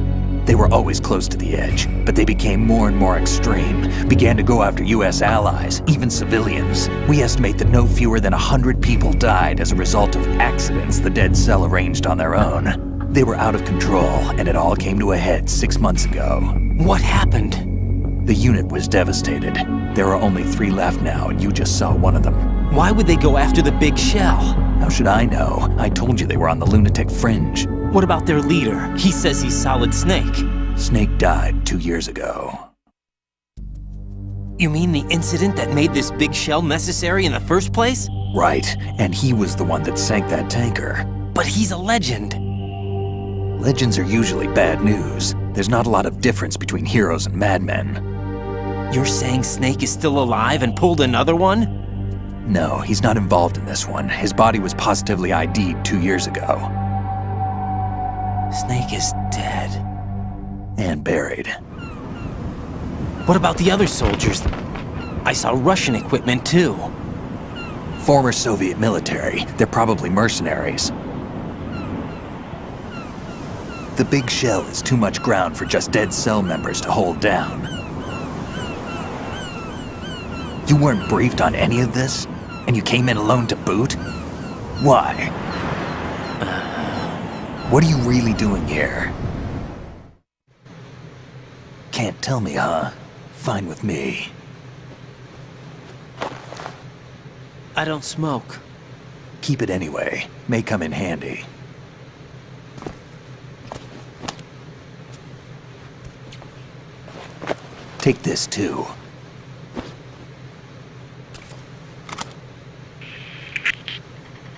They were always close to the edge, but they became more and more extreme, began to go after US allies, even civilians. We estimate that no fewer than 100 people died as a result of accidents the Dead Cell arranged on their own. They were out of control, and it all came to a head 6 months ago. What happened? The unit was devastated. There are only 3 left now, and you just saw one of them. Why would they go after the big shell? How should I know? I told you they were on the lunatic fringe. What about their leader? He says he's Solid Snake. Snake died 2 years ago. You mean the incident that made this big shell necessary in the first place? Right, and he was the one that sank that tanker. But he's a legend. Legends are usually bad news. There's not a lot of difference between heroes and madmen. You're saying Snake is still alive and pulled another one? No, he's not involved in this one. His body was positively ID'd 2 years ago. Snake is dead. And buried. What about the other soldiers? I saw Russian equipment too. Former Soviet military. They're probably mercenaries. The big shell is too much ground for just Dead Cell members to hold down. You weren't briefed on any of this? And you came in alone to boot? Why? What are you really doing here? Can't tell me, huh? Fine with me. I don't smoke. Keep it anyway. May come in handy. Take this too.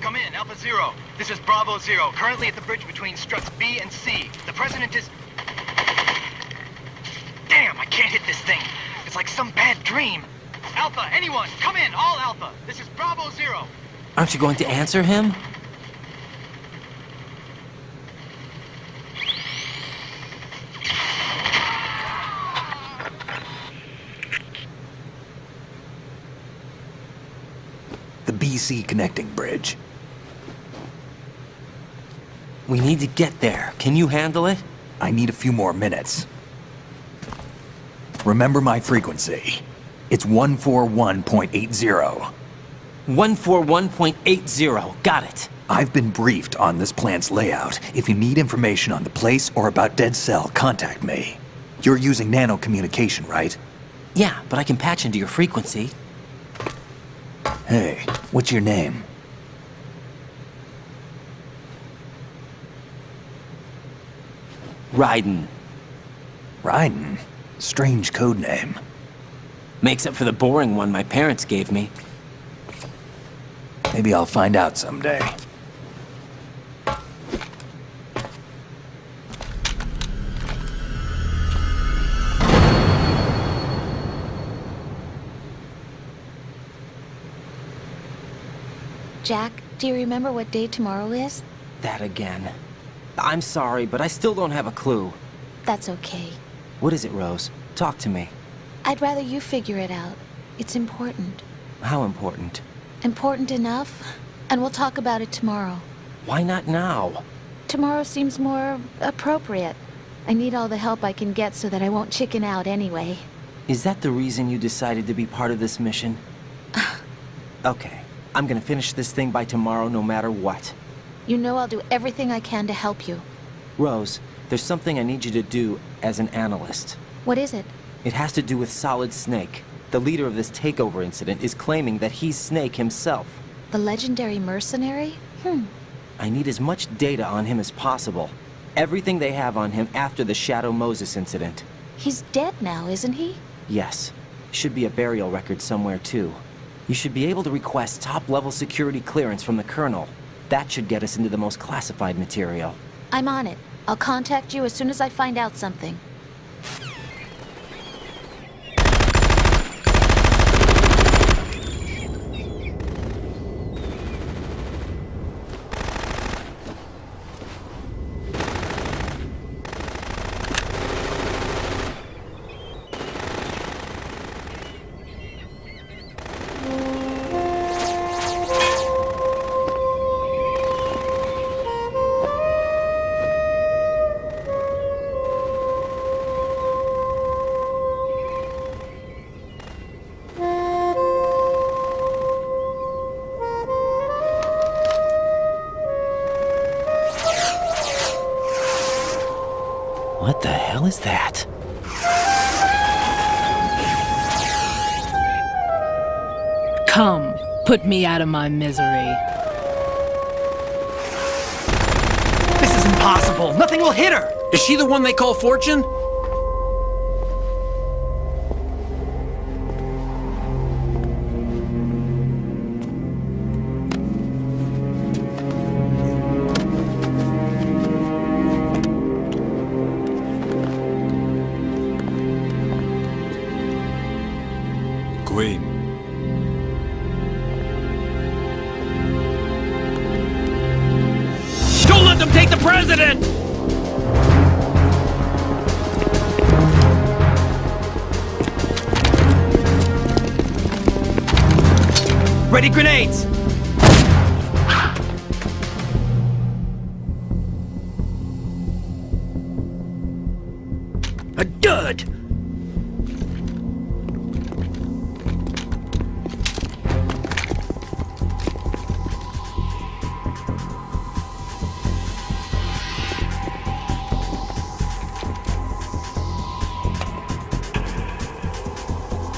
Come in, Alpha Zero. This is Bravo Zero, currently at the bridge between struts B and C. The President is... Damn, I can't hit this thing. It's like some bad dream. Alpha, anyone, come in, all Alpha. This is Bravo Zero. Aren't you going to answer him? The BC connecting bridge. We need to get there. Can you handle it? I need a few more minutes. Remember my frequency. It's 141.80. 141.80. Got it. I've been briefed on this plant's layout. If you need information on the place or about Dead Cell, contact me. You're using nano communication, right? Yeah, but I can patch into your frequency. Hey, what's your name? Raiden. Raiden? Strange code name. Makes up for the boring one my parents gave me. Maybe I'll find out someday. Jack, do you remember what day tomorrow is? That again. I'm sorry, but I still don't have a clue. That's okay. What is it, Rose? Talk to me. I'd rather you figure it out. It's important. How important? Important enough, and we'll talk about it tomorrow. Why not now? Tomorrow seems more appropriate. I need all the help I can get so that I won't chicken out anyway. Is that the reason you decided to be part of this mission? Okay, I'm gonna finish this thing by tomorrow no matter what. You know I'll do everything I can to help you. Rose, there's something I need you to do as an analyst. What is it? It has to do with Solid Snake. The leader of this takeover incident is claiming that he's Snake himself. The legendary mercenary? I need as much data on him as possible. Everything they have on him after the Shadow Moses incident. He's dead now, isn't he? Yes. Should be a burial record somewhere too. You should be able to request top-level security clearance from the Colonel. That should get us into the most classified material. I'm on it. I'll contact you as soon as I find out something. is that? Come, put me out of my misery. This is impossible! Nothing will hit her! Is she the one they call Fortune? Queen. Don't let them take the president! Ready grenades! A dud!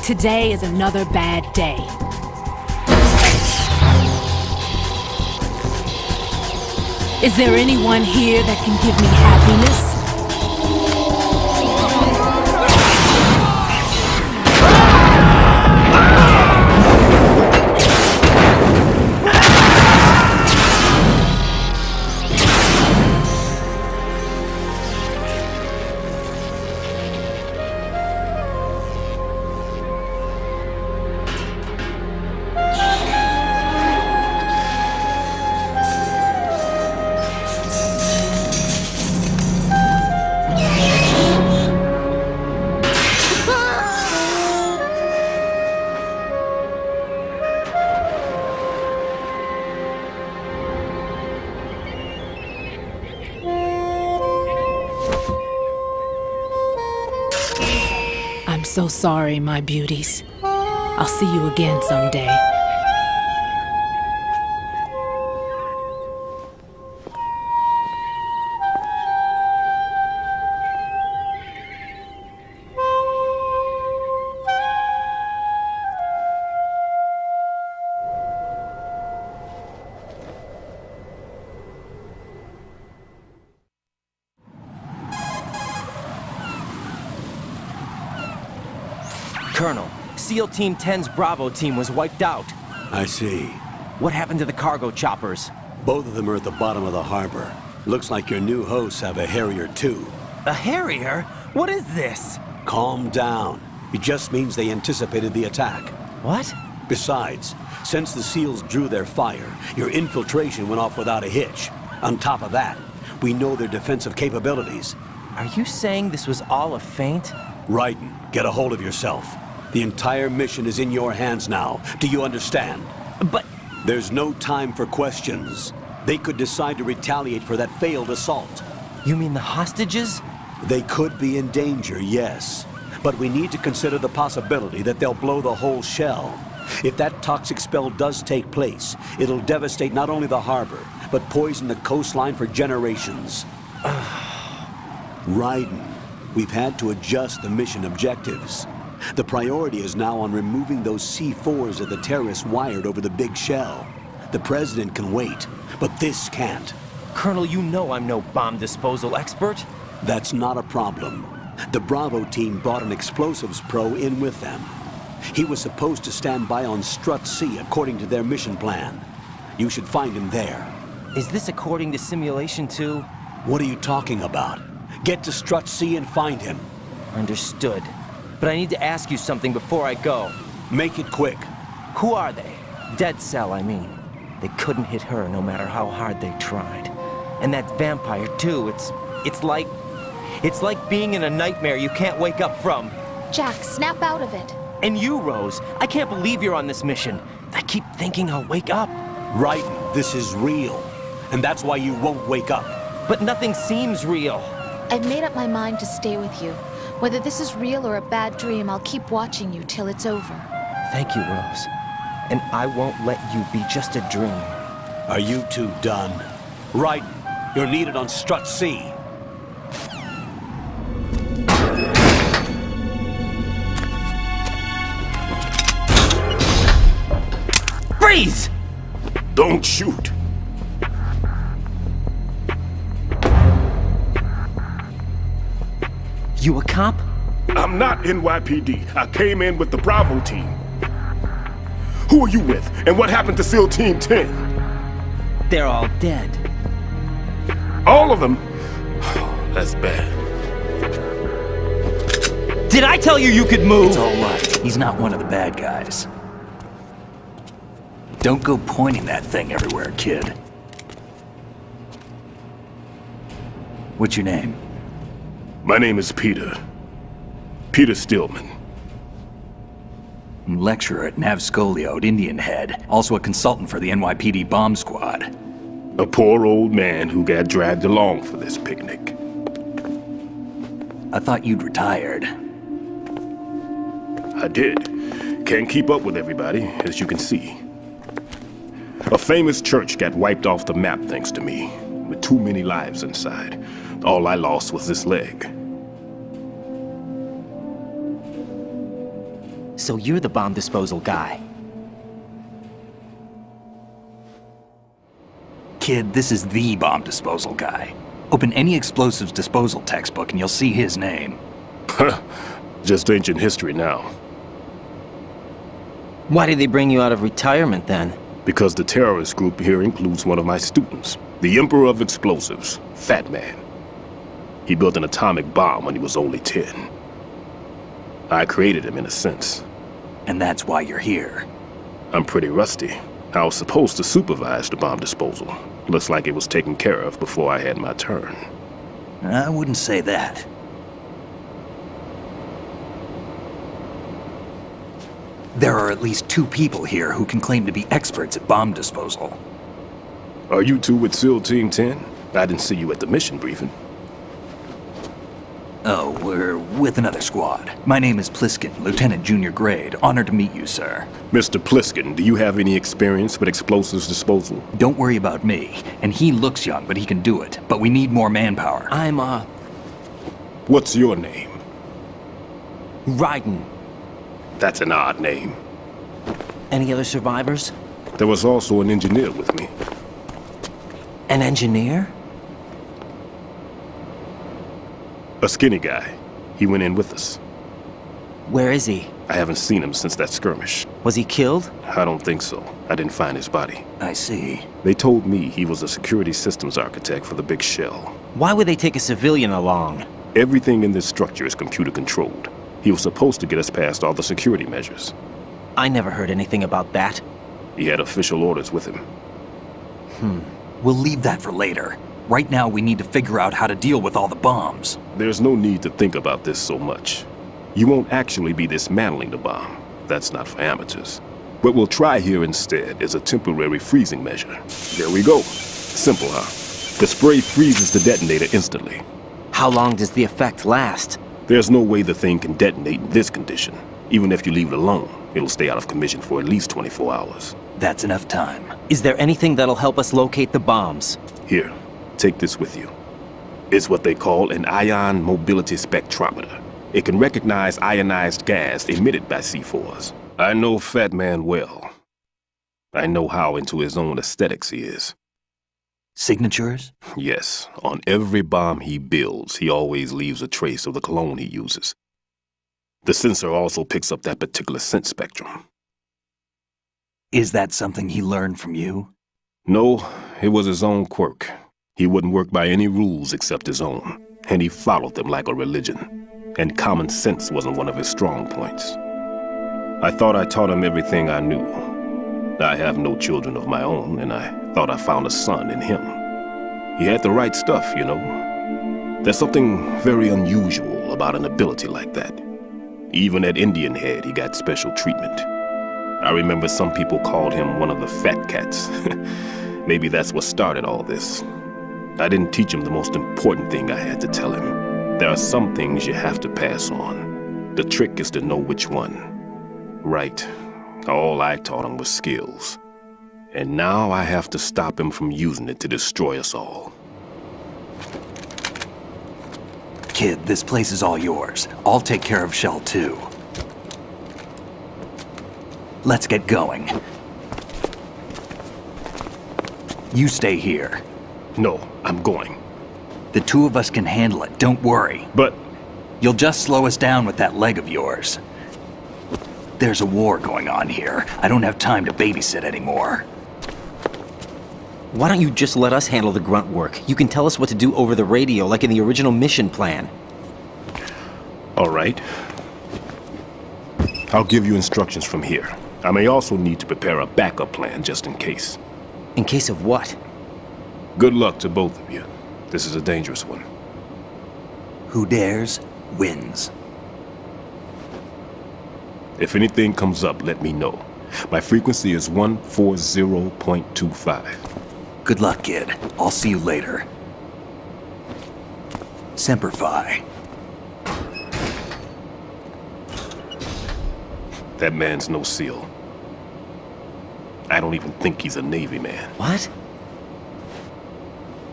Today is another bad day. Is there anyone here that can give me happiness? I'm so sorry, my beauties. I'll see you again someday. Colonel, SEAL Team 10's Bravo team was wiped out. I see. What happened to the cargo choppers? Both of them are at the bottom of the harbor. Looks like your new hosts have a Harrier too. A Harrier? What is this? Calm down. It just means they anticipated the attack. What? Besides, since the SEALs drew their fire, your infiltration went off without a hitch. On top of that, we know their defensive capabilities. Are you saying this was all a feint? Raiden, get a hold of yourself. The entire mission is in your hands now. Do you understand? But... There's no time for questions. They could decide to retaliate for that failed assault. You mean the hostages? They could be in danger, yes. But we need to consider the possibility that they'll blow the whole shell. If that toxic spell does take place, it'll devastate not only the harbor, but poison the coastline for generations. Raiden, we've had to adjust the mission objectives. The priority is now on removing those C4s that the terrorists wired over the big shell. The president can wait, but this can't. Colonel, you know I'm no bomb disposal expert. That's not a problem. The Bravo team brought an explosives pro in with them. He was supposed to stand by on Strut C according to their mission plan. You should find him there. Is this according to Simulation 2? What are you talking about? Get to Strut C and find him. Understood. But I need to ask you something before I go. Make it quick. Who are they? Dead Cell, I mean. They couldn't hit her no matter how hard they tried. And that vampire, too, it's like being in a nightmare you can't wake up from. Jack, snap out of it. And you, Rose, I can't believe you're on this mission. I keep thinking I'll wake up. Raiden, this is real. And that's why you won't wake up. But nothing seems real. I've made up my mind to stay with you. Whether this is real or a bad dream, I'll keep watching you till it's over. Thank you, Rose. And I won't let you be just a dream. Are you two done? Raiden, you're needed on Strut C. Freeze! Don't shoot. You a cop? I'm not NYPD. I came in with the Bravo team. Who are you with? And what happened to SEAL Team 10? They're all dead. All of them? That's bad. Did I tell you you could move? It's all right. He's not one of the bad guys. Don't go pointing that thing everywhere, kid. What's your name? My name is Peter. Peter Stillman. Lecturer at Navscolio at Indian Head. Also a consultant for the NYPD bomb squad. A poor old man who got dragged along for this picnic. I thought you'd retired. I did. Can't keep up with everybody, as you can see. A famous church got wiped off the map thanks to me, with too many lives inside. All I lost was this leg. So you're the bomb disposal guy. Kid, this is the bomb disposal guy. Open any explosives disposal textbook and you'll see his name. Just ancient history now. Why did they bring you out of retirement then? Because the terrorist group here includes one of my students, the Emperor of Explosives, Fat Man. He built an atomic bomb when he was only 10. I created him in a sense. And that's why you're here. I'm pretty rusty. I was supposed to supervise the bomb disposal. Looks like it was taken care of before I had my turn. I wouldn't say that. There are at least 2 people here who can claim to be experts at bomb disposal. Are you two with SEAL Team 10? I didn't see you at the mission briefing. Oh, we're with another squad. My name is Pliskin, Lieutenant Junior Grade. Honored to meet you, sir. Mr. Pliskin, do you have any experience with explosives disposal? Don't worry about me. And he looks young, but he can do it. But we need more manpower. I'm, What's your name? Raiden. That's an odd name. Any other survivors? There was also an engineer with me. An engineer? A skinny guy. He went in with us. Where is he? I haven't seen him since that skirmish. Was he killed? I don't think so. I didn't find his body. I see. They told me he was a security systems architect for the big shell. Why would they take a civilian along? Everything in this structure is computer controlled. He was supposed to get us past all the security measures. I never heard anything about that. He had official orders with him. We'll leave that for later. Right now, we need to figure out how to deal with all the bombs. There's no need to think about this so much. You won't actually be dismantling the bomb. That's not for amateurs. What we'll try here instead is a temporary freezing measure. There we go. Simple, huh? The spray freezes the detonator instantly. How long does the effect last? There's no way the thing can detonate in this condition. Even if you leave it alone, it'll stay out of commission for at least 24 hours. That's enough time. Is there anything that'll help us locate the bombs? Here, take this with you. It's what they call an ion mobility spectrometer. It can recognize ionized gas emitted by C4s. I know Fat Man well. I know how into his own aesthetics he is. Signatures? Yes, on every bomb he builds, he always leaves a trace of the cologne he uses. The sensor also picks up that particular scent spectrum. Is that something he learned from you? No, it was his own quirk. He wouldn't work by any rules except his own, and he followed them like a religion. And common sense wasn't one of his strong points. I thought I taught him everything I knew. I have no children of my own, and I thought I found a son in him. He had the right stuff, you know. There's something very unusual about an ability like that. Even at Indian Head, he got special treatment. I remember some people called him one of the fat cats. Maybe that's what started all this. I didn't teach him the most important thing I had to tell him. There are some things you have to pass on. The trick is to know which one. Right. All I taught him was skills. And now I have to stop him from using it to destroy us all. Kid, this place is all yours. I'll take care of Shell 2. Let's get going. You stay here. No, I'm going. The two of us can handle it, don't worry. But... You'll just slow us down with that leg of yours. There's a war going on here. I don't have time to babysit anymore. Why don't you just let us handle the grunt work? You can tell us what to do over the radio, like in the original mission plan. All right. I'll give you instructions from here. I may also need to prepare a backup plan just in case. In case of what? Good luck to both of you. This is a dangerous one. Who dares, wins. If anything comes up, let me know. My frequency is 140.25. Good luck, kid. I'll see you later. Semper Fi. That man's no SEAL. I don't even think he's a Navy man. What?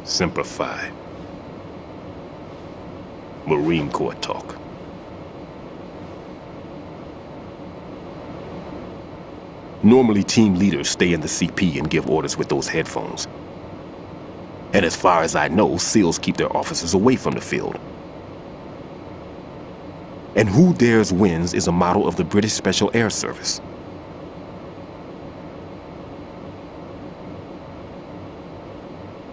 Semper Fi. Marine Corps talk. Normally, team leaders stay in the CP and give orders with those headphones. And as far as I know, SEALs keep their officers away from the field. And Who Dares Wins is a model of the British Special Air Service.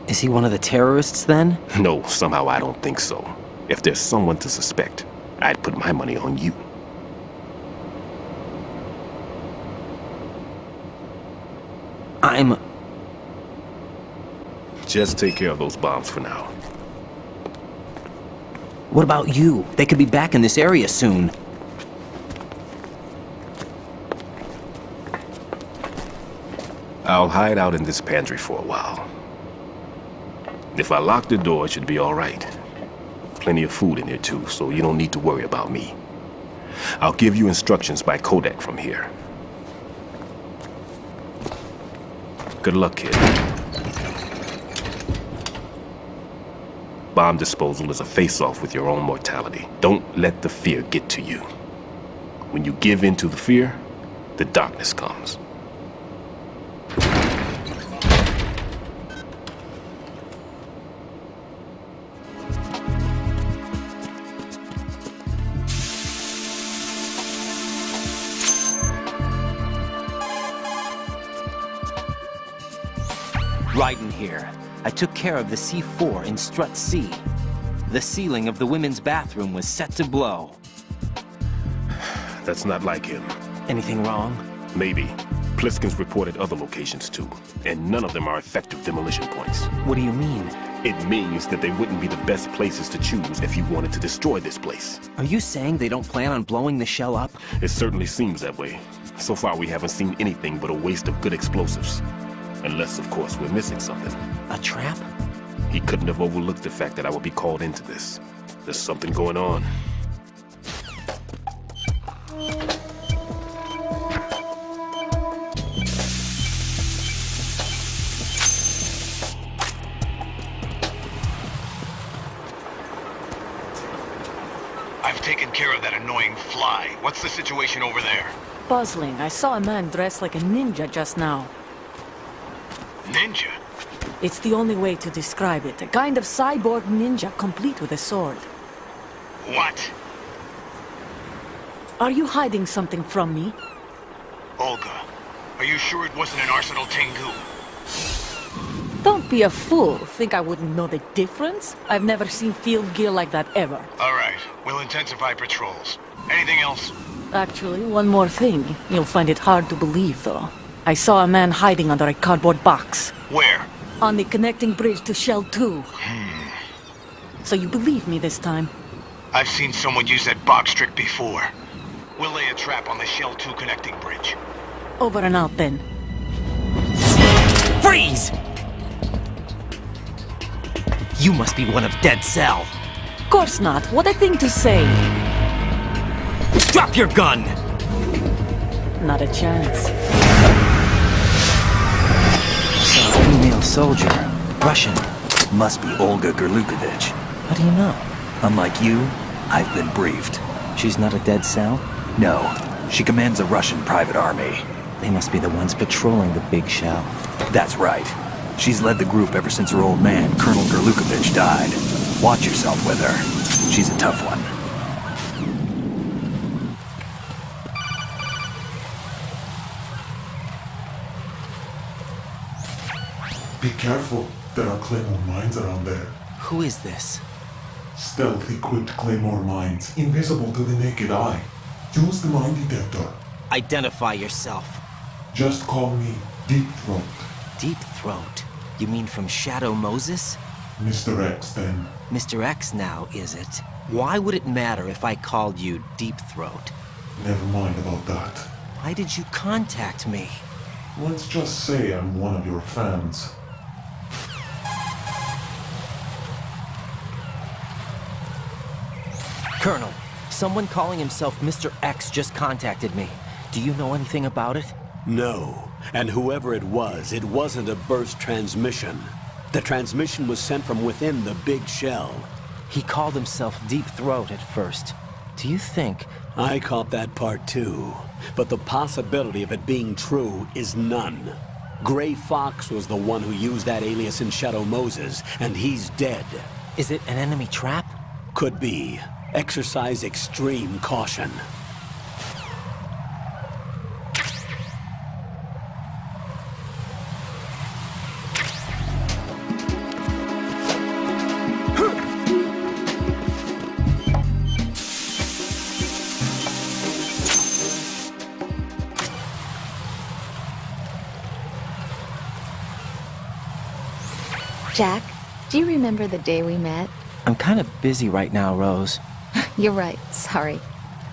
Is he one of the terrorists, then? No, somehow I don't think so. If there's someone to suspect, I'd put my money on you. Just take care of those bombs for now. What about you? They could be back in this area soon. I'll hide out in this pantry for a while. If I lock the door, it should be all right. Plenty of food in there too, so you don't need to worry about me. I'll give you instructions by Kodak from here. Good luck, kid. Bomb disposal is a face-off with your own mortality. Don't let the fear get to you. When you give in to the fear, the darkness comes. Raiden here. I took care of the C4 in Strut C. The ceiling of the women's bathroom was set to blow. That's not like him. Anything wrong? Maybe. Pliskin's reported other locations too, and none of them are effective demolition points. What do you mean? It means that they wouldn't be the best places to choose if you wanted to destroy this place. Are you saying they don't plan on blowing the shell up? It certainly seems that way. So far we haven't seen anything but a waste of good explosives. Unless, of course, we're missing something. A trap? He couldn't have overlooked the fact that I would be called into this. There's something going on. I've taken care of that annoying fly. What's the situation over there? Puzzling. I saw a man dressed like a ninja just now. Ninja? It's the only way to describe it. A kind of cyborg ninja complete with a sword. What? Are you hiding something from me? Olga, are you sure it wasn't an Arsenal Tengu? Don't be a fool. Think I wouldn't know the difference? I've never seen field gear like that ever. All right, we'll intensify patrols. Anything else? Actually, one more thing. You'll find it hard to believe, though. I saw a man hiding under a cardboard box. Where? On the connecting bridge to Shell 2. So you believe me this time? I've seen someone use that box trick before. We'll lay a trap on the Shell 2 connecting bridge. Over and out, then. Freeze! You must be one of Dead Cell. Of course not. What a thing to say. Drop your gun! Not a chance. Female soldier. Russian. Must be Olga Gerlukovich. How do you know? Unlike you, I've been briefed. She's not a Dead Cell? No. She commands a Russian private army. They must be the ones patrolling the big shell. That's right. She's led the group ever since her old man, Colonel Gerlukovich, died. Watch yourself with her. She's a tough one. Be careful. There are Claymore mines around there. Who is this? Stealth-equipped Claymore mines, invisible to the naked eye. Use the mine detector. Identify yourself. Just call me Deep Throat. Deep Throat? You mean from Shadow Moses? Mr. X, then. Mr. X now, is it? Why would it matter if I called you Deep Throat? Never mind about that. Why did you contact me? Let's just say I'm one of your fans. Colonel, someone calling himself Mr. X just contacted me. Do you know anything about it? No. And whoever it wasn't a burst transmission. The transmission was sent from within the big shell. He called himself Deep Throat at first. Do you think... I caught that part too. But the possibility of it being true is none. Gray Fox was the one who used that alias in Shadow Moses, and he's dead. Is it an enemy trap? Could be. Exercise extreme caution. Jack, do you remember the day we met? I'm kind of busy right now, Rose. You're right, sorry.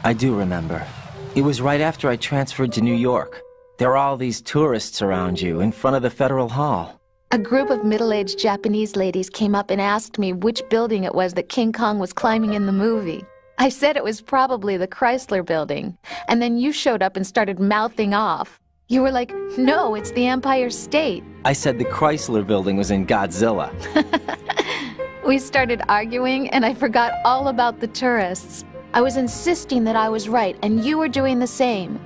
I do remember. It was right after I transferred to New York. There are all these tourists around you, in front of the Federal Hall. A group of middle-aged Japanese ladies came up and asked me which building it was that King Kong was climbing in the movie. I said it was probably the Chrysler Building, and then you showed up and started mouthing off. You were like, no, it's the Empire State. I said the Chrysler Building was in Godzilla. We started arguing, and I forgot all about the tourists. I was insisting that I was right, and you were doing the same.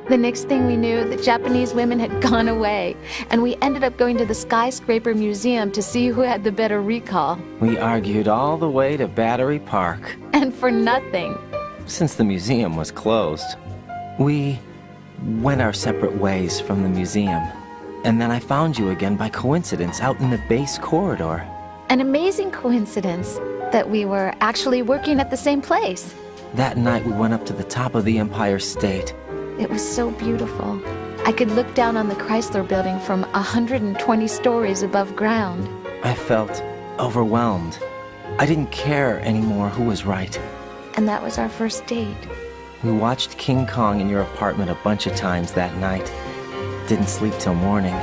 The next thing we knew, the Japanese women had gone away, and we ended up going to the Skyscraper Museum to see who had the better recall. We argued all the way to Battery Park. And for nothing. Since the museum was closed. We went our separate ways from the museum. And then I found you again by coincidence out in the base corridor. An amazing coincidence that we were actually working at the same place. That night we went up to the top of the Empire State. It was so beautiful. I could look down on the Chrysler Building from 120 stories above ground. I felt overwhelmed. I didn't care anymore who was right. And that was our first date. We watched King Kong in your apartment a bunch of times that night. Didn't sleep till morning.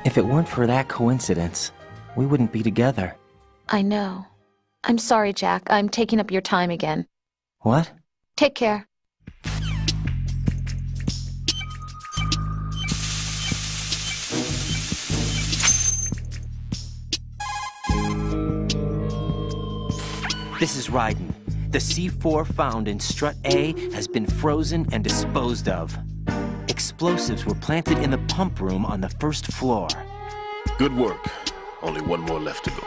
If it weren't for that coincidence, we wouldn't be together. I know. I'm sorry, Jack. I'm taking up your time again. What? Take care. This is Raiden. The C4 found in Strut A has been frozen and disposed of. Explosives were planted in the pump room on the first floor. Good work. Only one more left to go.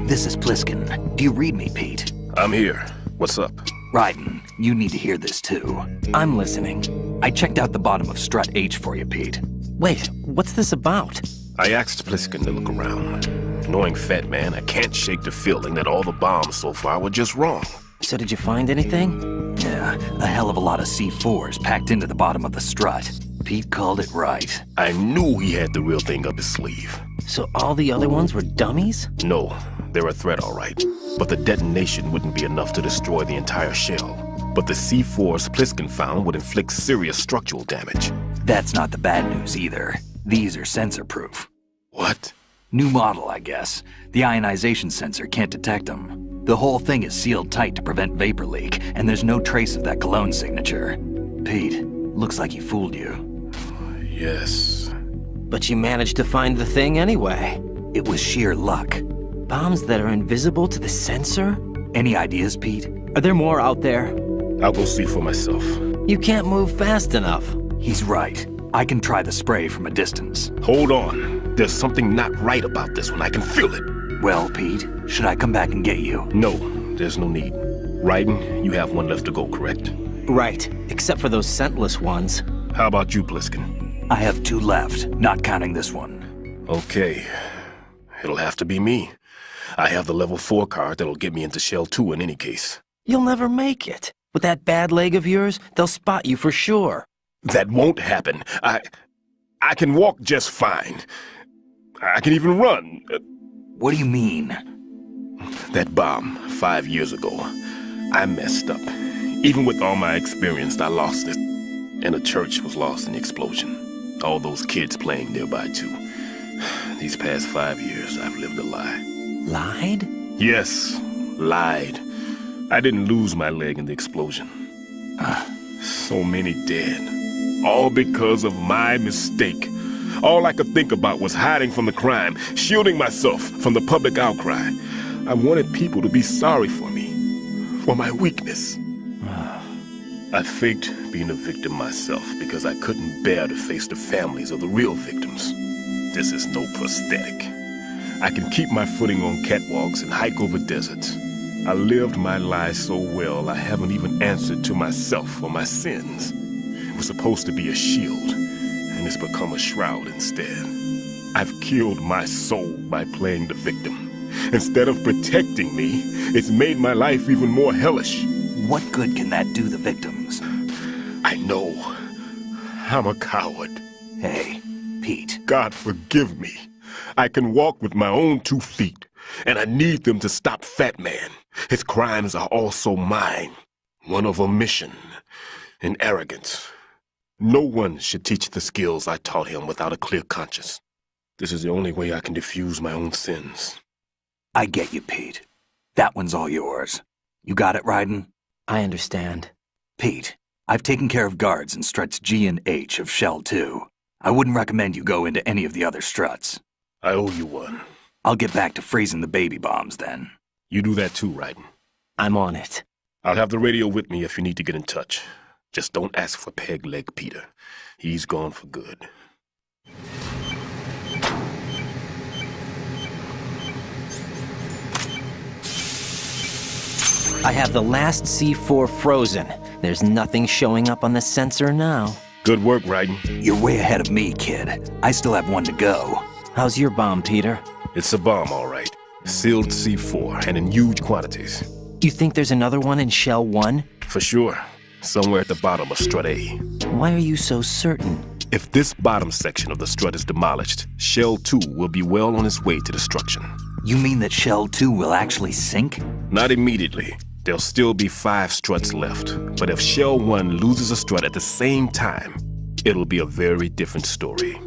This is Pliskin. Do you read me, Pete? I'm here. What's up? Raiden, you need to hear this too. I'm listening. I checked out the bottom of Strut H for you, Pete. Wait, what's this about? I asked Pliskin to look around. Knowing Fat Man, I can't shake the feeling that all the bombs so far were just wrong. So did you find anything? Yeah, a hell of a lot of C4s packed into the bottom of the strut. Pete called it right. I knew he had the real thing up his sleeve. So all the other ones were dummies? No, they're a threat, all right. But the detonation wouldn't be enough to destroy the entire shell. But the C4s Pliskin found would inflict serious structural damage. That's not the bad news either. These are sensor-proof. What? New model, I guess. The ionization sensor can't detect them. The whole thing is sealed tight to prevent vapor leak, and there's no trace of that cologne signature. Pete, looks like he fooled you. Yes. But you managed to find the thing anyway. It was sheer luck. Bombs that are invisible to the sensor? Any ideas, Pete? Are there more out there? I'll go see for myself. You can't move fast enough. He's right. I can try the spray from a distance. Hold on. There's something not right about this one. I can feel it. Well, Pete, should I come back and get you? No, there's no need. Raiden, you have one left to go, correct? Right, except for those scentless ones. How about you, Pliskin? I have 2 left, not counting this one. Okay. It'll have to be me. I have the level 4 card that'll get me into Shell 2 in any case. You'll never make it. With that bad leg of yours, they'll spot you for sure. That won't happen. I can walk just fine. I can even run. What do you mean? That bomb 5 years ago. I messed up. Even with all my experience, I lost it. And the church was lost in the explosion. All those kids playing nearby, too. These past 5 years, I've lived a lie. Lied? Yes, lied. I didn't lose my leg in the explosion. So many dead. All because of my mistake. All I could think about was hiding from the crime, shielding myself from the public outcry. I wanted people to be sorry for me, for my weakness. I faked being a victim myself because I couldn't bear to face the families of the real victims. This is no prosthetic. I can keep my footing on catwalks and hike over deserts. I lived my lie so well I haven't even answered to myself for my sins. It was supposed to be a shield, and it's become a shroud instead. I've killed my soul by playing the victim. Instead of protecting me, it's made my life even more hellish. What good can that do the victims? I know. I'm a coward. Hey, Pete. God forgive me. I can walk with my own 2 feet, and I need them to stop Fat Man. His crimes are also mine. One of omission and arrogance. No one should teach the skills I taught him without a clear conscience. This is the only way I can diffuse my own sins. I get you, Pete. That one's all yours. You got it, Raiden? I understand. Pete, I've taken care of guards in struts G and H of Shell 2. I wouldn't recommend you go into any of the other struts. I owe you one. I'll get back to freezing the baby bombs then. You do that too, Raiden. I'm on it. I'll have the radio with me if you need to get in touch. Just don't ask for Peg Leg Peter. He's gone for good. I have the last C4 frozen. There's nothing showing up on the sensor now. Good work, Raiden. You're way ahead of me, kid. I still have 1 to go. How's your bomb, Peter? It's a bomb, all right. Sealed C4, and in huge quantities. You think there's another one in Shell 1? For sure. Somewhere at the bottom of Strut A. Why are you so certain? If this bottom section of the strut is demolished, Shell 2 will be well on its way to destruction. You mean that Shell 2 will actually sink? Not immediately. There'll still be 5 struts left. But if Shell 1 loses a strut at the same time, it'll be a very different story.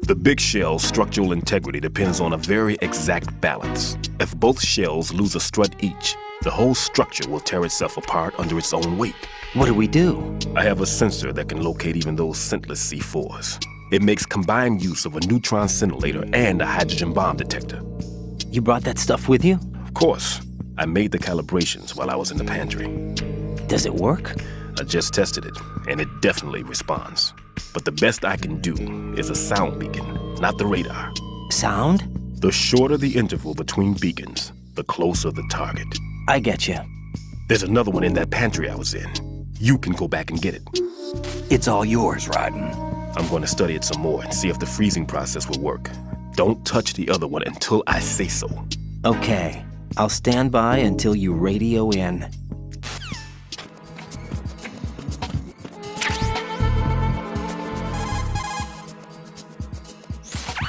The big shell's structural integrity depends on a very exact balance. If both shells lose a strut each, the whole structure will tear itself apart under its own weight. What do we do? I have a sensor that can locate even those scentless C4s. It makes combined use of a neutron scintillator and a hydrogen bomb detector. You brought that stuff with you? Of course. I made the calibrations while I was in the pantry. Does it work? I just tested it, and it definitely responds. But the best I can do is a sound beacon, not the radar. Sound? The shorter the interval between beacons, the closer the target. I get you. There's another one in that pantry I was in. You can go back and get it. It's all yours, Raiden. I'm going to study it some more and see if the freezing process will work. Don't touch the other one until I say so. Okay. I'll stand by until you radio in.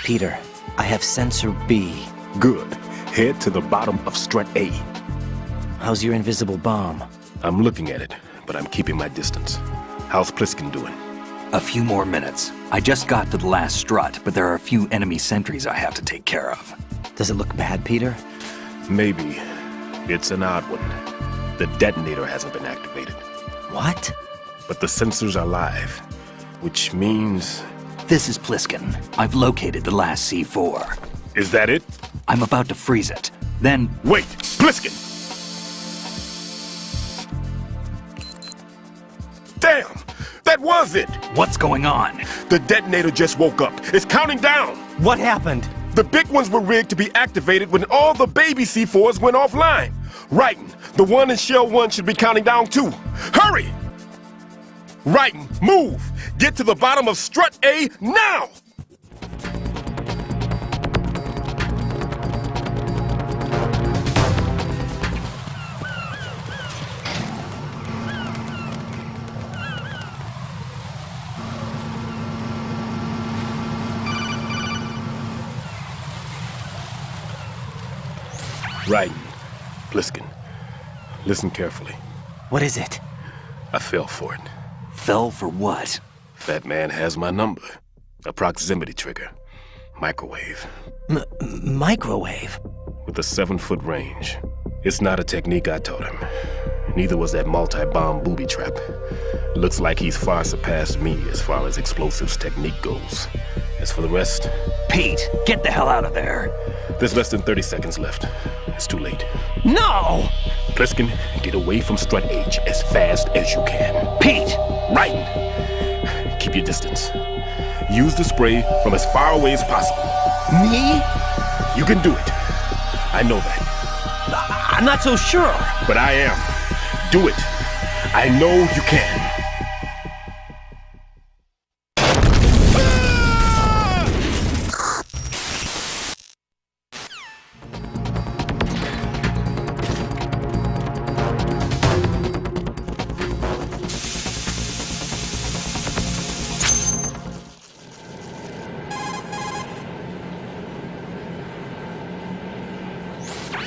Peter, I have sensor B. Good. Head to the bottom of strut A. How's your invisible bomb? I'm looking at it, but I'm keeping my distance. How's Pliskin doing? A few more minutes. I just got to the last strut, but there are a few enemy sentries I have to take care of. Does it look bad, Peter? Maybe. It's an odd one. The detonator hasn't been activated. What? But the sensors are live, which means... This is Pliskin. I've located the last C4. Is that it? I'm about to freeze it. Then... Wait! Pliskin! Damn! That was it! What's going on? The detonator just woke up. It's counting down! What happened? The big ones were rigged to be activated when all the baby C4s went offline. Writing, the one in Shell 1 should be counting down too. Hurry! Writing, move! Get to the bottom of strut A now! Right. Pliskin, listen carefully. What is it? I fell for it. Fell for what? Fat man has my number. A proximity trigger. Microwave. Microwave? With a 7-foot range. It's not a technique I taught him. Neither was that multi-bomb booby trap. Looks like he's far surpassed me as far as explosives technique goes. As for the rest... Pete, get the hell out of there! There's less than 30 seconds left. It's too late. No! Pliskin, get away from strut H as fast as you can. Pete! Right! Keep your distance. Use the spray from as far away as possible. Me? You can do it. I know that. I'm not so sure. But I am. Do it. I know you can.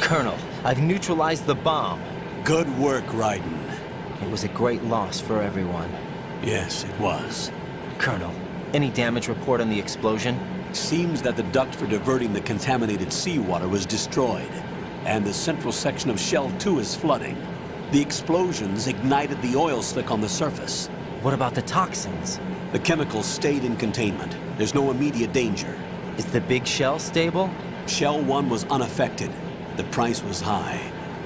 Colonel, I've neutralized the bomb. Good work, Raiden. It was a great loss for everyone. Yes, it was. Colonel, any damage report on the explosion? Seems that the duct for diverting the contaminated seawater was destroyed, and the central section of Shell 2 is flooding. The explosions ignited the oil slick on the surface. What about the toxins? The chemicals stayed in containment. There's no immediate danger. Is the big shell stable? Shell 1 was unaffected. The price was high,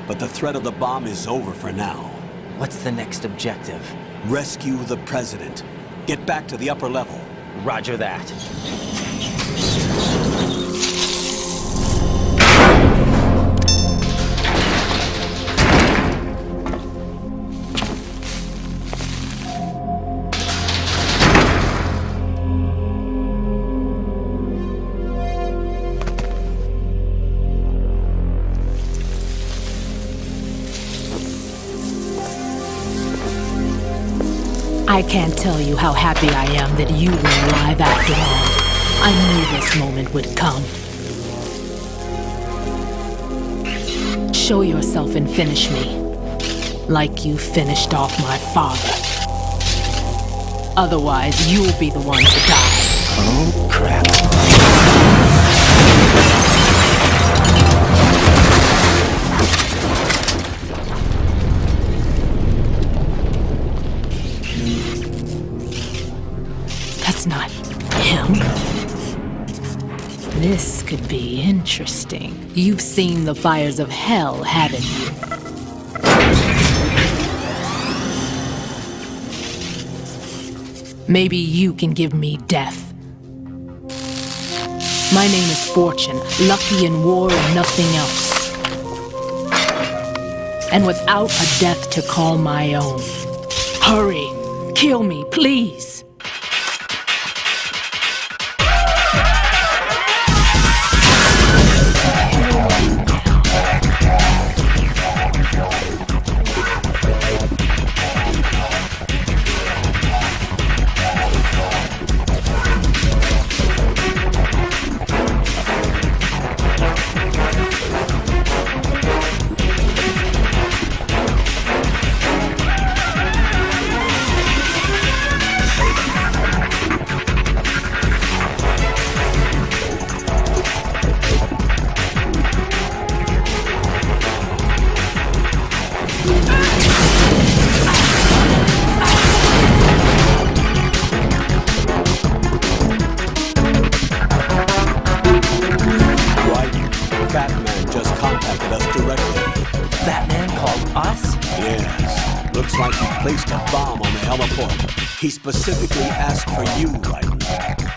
but the threat of the bomb is over for now. What's the next objective? Rescue the President. Get back to the upper level. Roger that. I can't tell you how happy I am that you were alive after all. I knew this moment would come. Show yourself and finish me, like you finished off my father. Otherwise, you'll be the one to die. Oh, crap. That's not him. This could be interesting. You've seen the fires of hell, haven't you? Maybe you can give me death. My name is Fortune, lucky in war and nothing else. And without a death to call my own. Hurry, kill me, please. bomb on the heliport. He specifically asked for you, Raiden.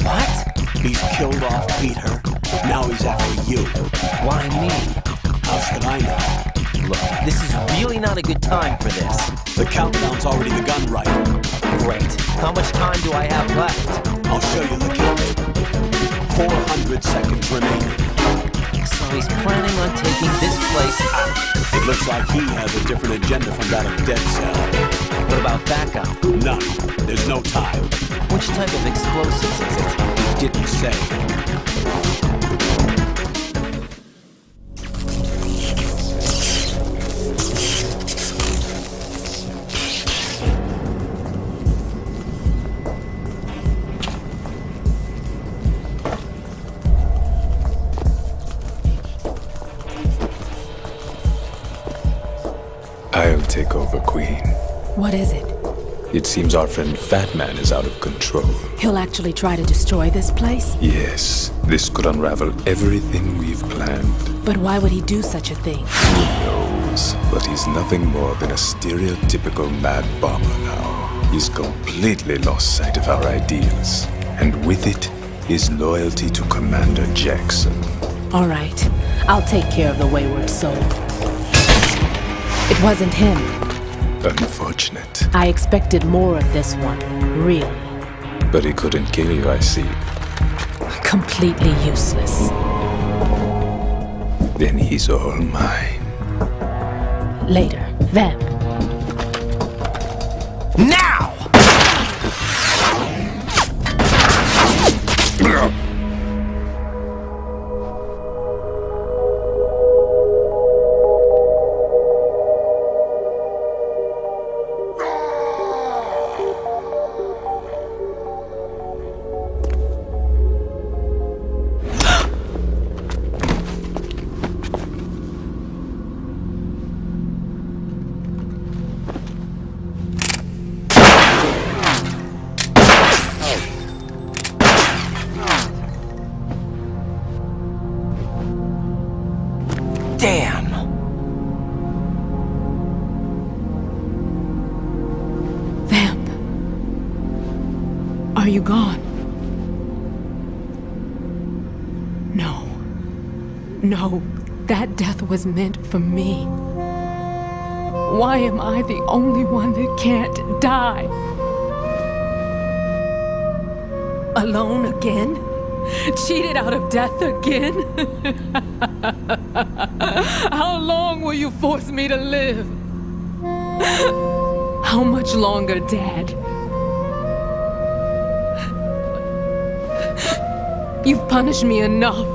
What? He's killed off Peter. Now he's after you. Why me? How should I know? Look, this is really not a good time for this. The countdown's already begun, Raiden. Great. How much time do I have left? I'll show you the count. 400 seconds remaining. So he's planning on taking this place out. It looks like he has a different agenda from that of Dead Cell. What about backup? None. There's no time. Which type of explosives is it? He didn't say. I'll take over, Queen. What is it? It seems our friend Fat Man is out of control. He'll actually try to destroy this place? Yes, this could unravel everything we've planned. But why would he do such a thing? Who knows? But he's nothing more than a stereotypical mad bomber now. He's completely lost sight of our ideals. And with it, his loyalty to Commander Jackson. All right, I'll take care of the wayward soul. It wasn't him. Unfortunate. I expected more of this one, really. But he couldn't kill you, I see. Completely useless. Then he's all mine. Later, then. Now! Damn! Vamp. Are you gone? No. No, that death was meant for me. Why am I the only one that can't die? Alone again? Cheated out of death again? How long will you force me to live? How much longer, Dad? You've punished me enough.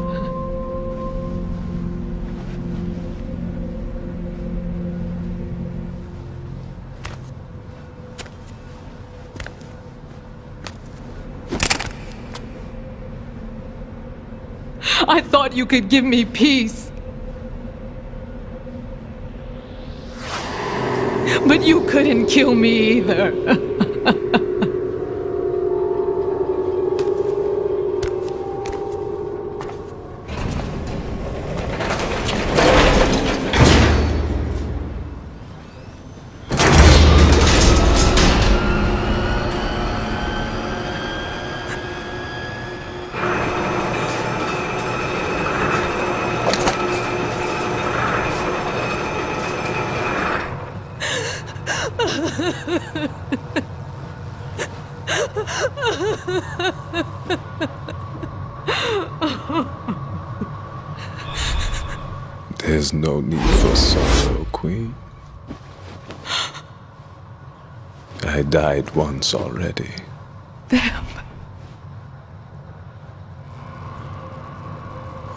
I thought you could give me peace. But you couldn't kill me either. There's no need for sorrow, Queen. I died once already. Vamp.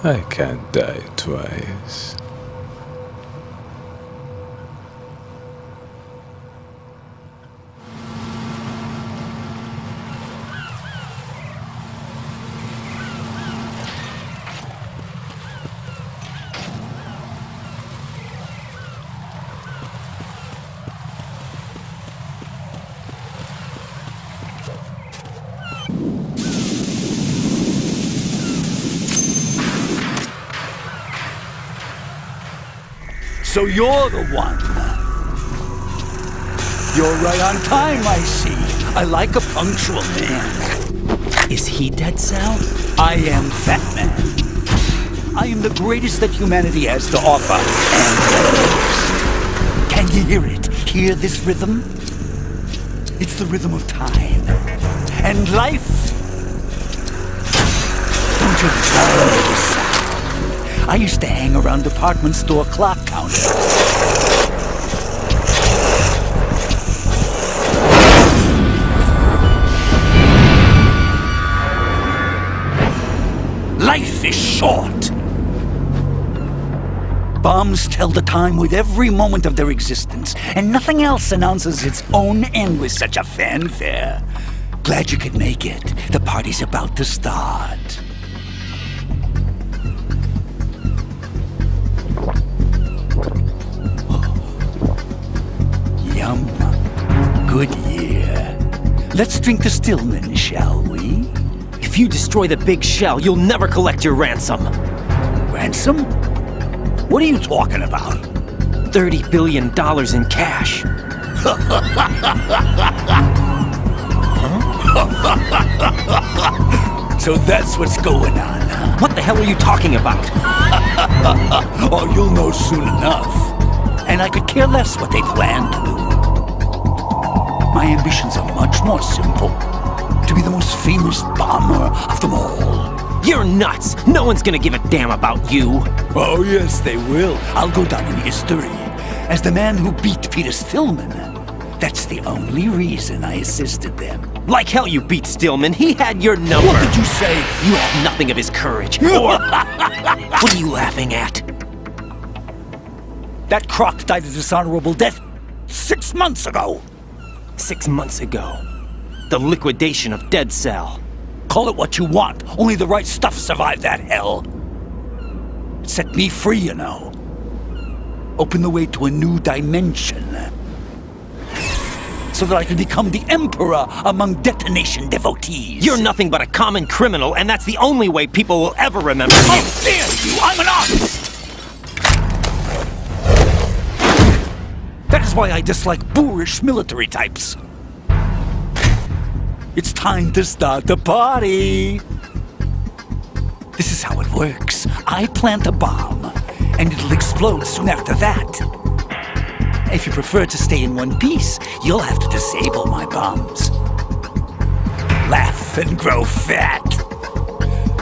I can't die twice. So you're the one. You're right on time, I see. I like a punctual man. Is he Dead Cell? I am Fat Man. I am the greatest that humanity has to offer, and the most. Can you hear it? Hear this rhythm? It's the rhythm of time and life. Don't you love this sound? I used to hang around department store clock counters. Life is short. Bombs tell the time with every moment of their existence, and nothing else announces its own end with such a fanfare. Glad you could make it. The party's about to start. Yum. Good year. Let's drink to Stillman, shall we? If you destroy the big shell, you'll never collect your ransom. Ransom? What are you talking about? $30 billion in cash. So that's what's going on, huh? What the hell are you talking about? Oh, you'll know soon enough. And I could care less what they plan to do. My ambitions are much more simple. To be the most famous bomber of them all. You're nuts! No one's gonna give a damn about you! Oh yes, they will. I'll go down in history as the man who beat Peter Stillman. That's the only reason I assisted them. Like hell you beat Stillman. He had your number. What did you say? You have nothing of his courage. Or... What are you laughing at? That croc died a dishonorable death 6 months ago. 6 months ago. The liquidation of Dead Cell. Call it what you want. Only the right stuff survived that hell. Set me free, you know. Open the way to a new dimension. So that I can become the emperor among detonation devotees. You're nothing but a common criminal, and that's the only way people will ever remember you. How dare you! I'm an artist! That is why I dislike boorish military types. It's time to start the party. This is how it works. I plant a bomb, and it'll explode soon after that. If you prefer to stay in one piece, you'll have to disable my bombs. Laugh and grow fat.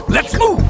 Let's move!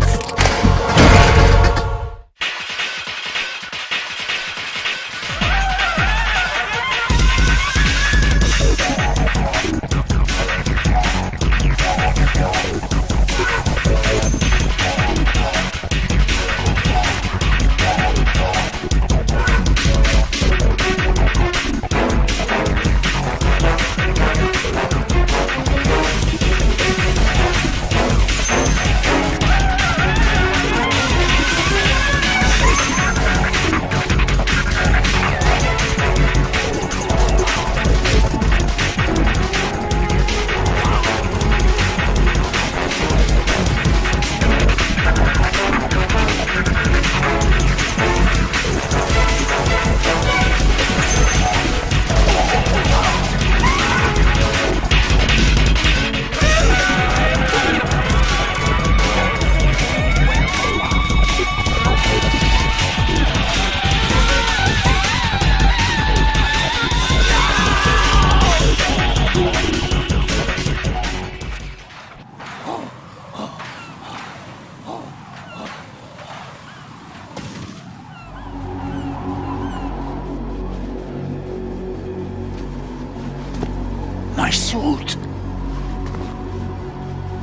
My suit.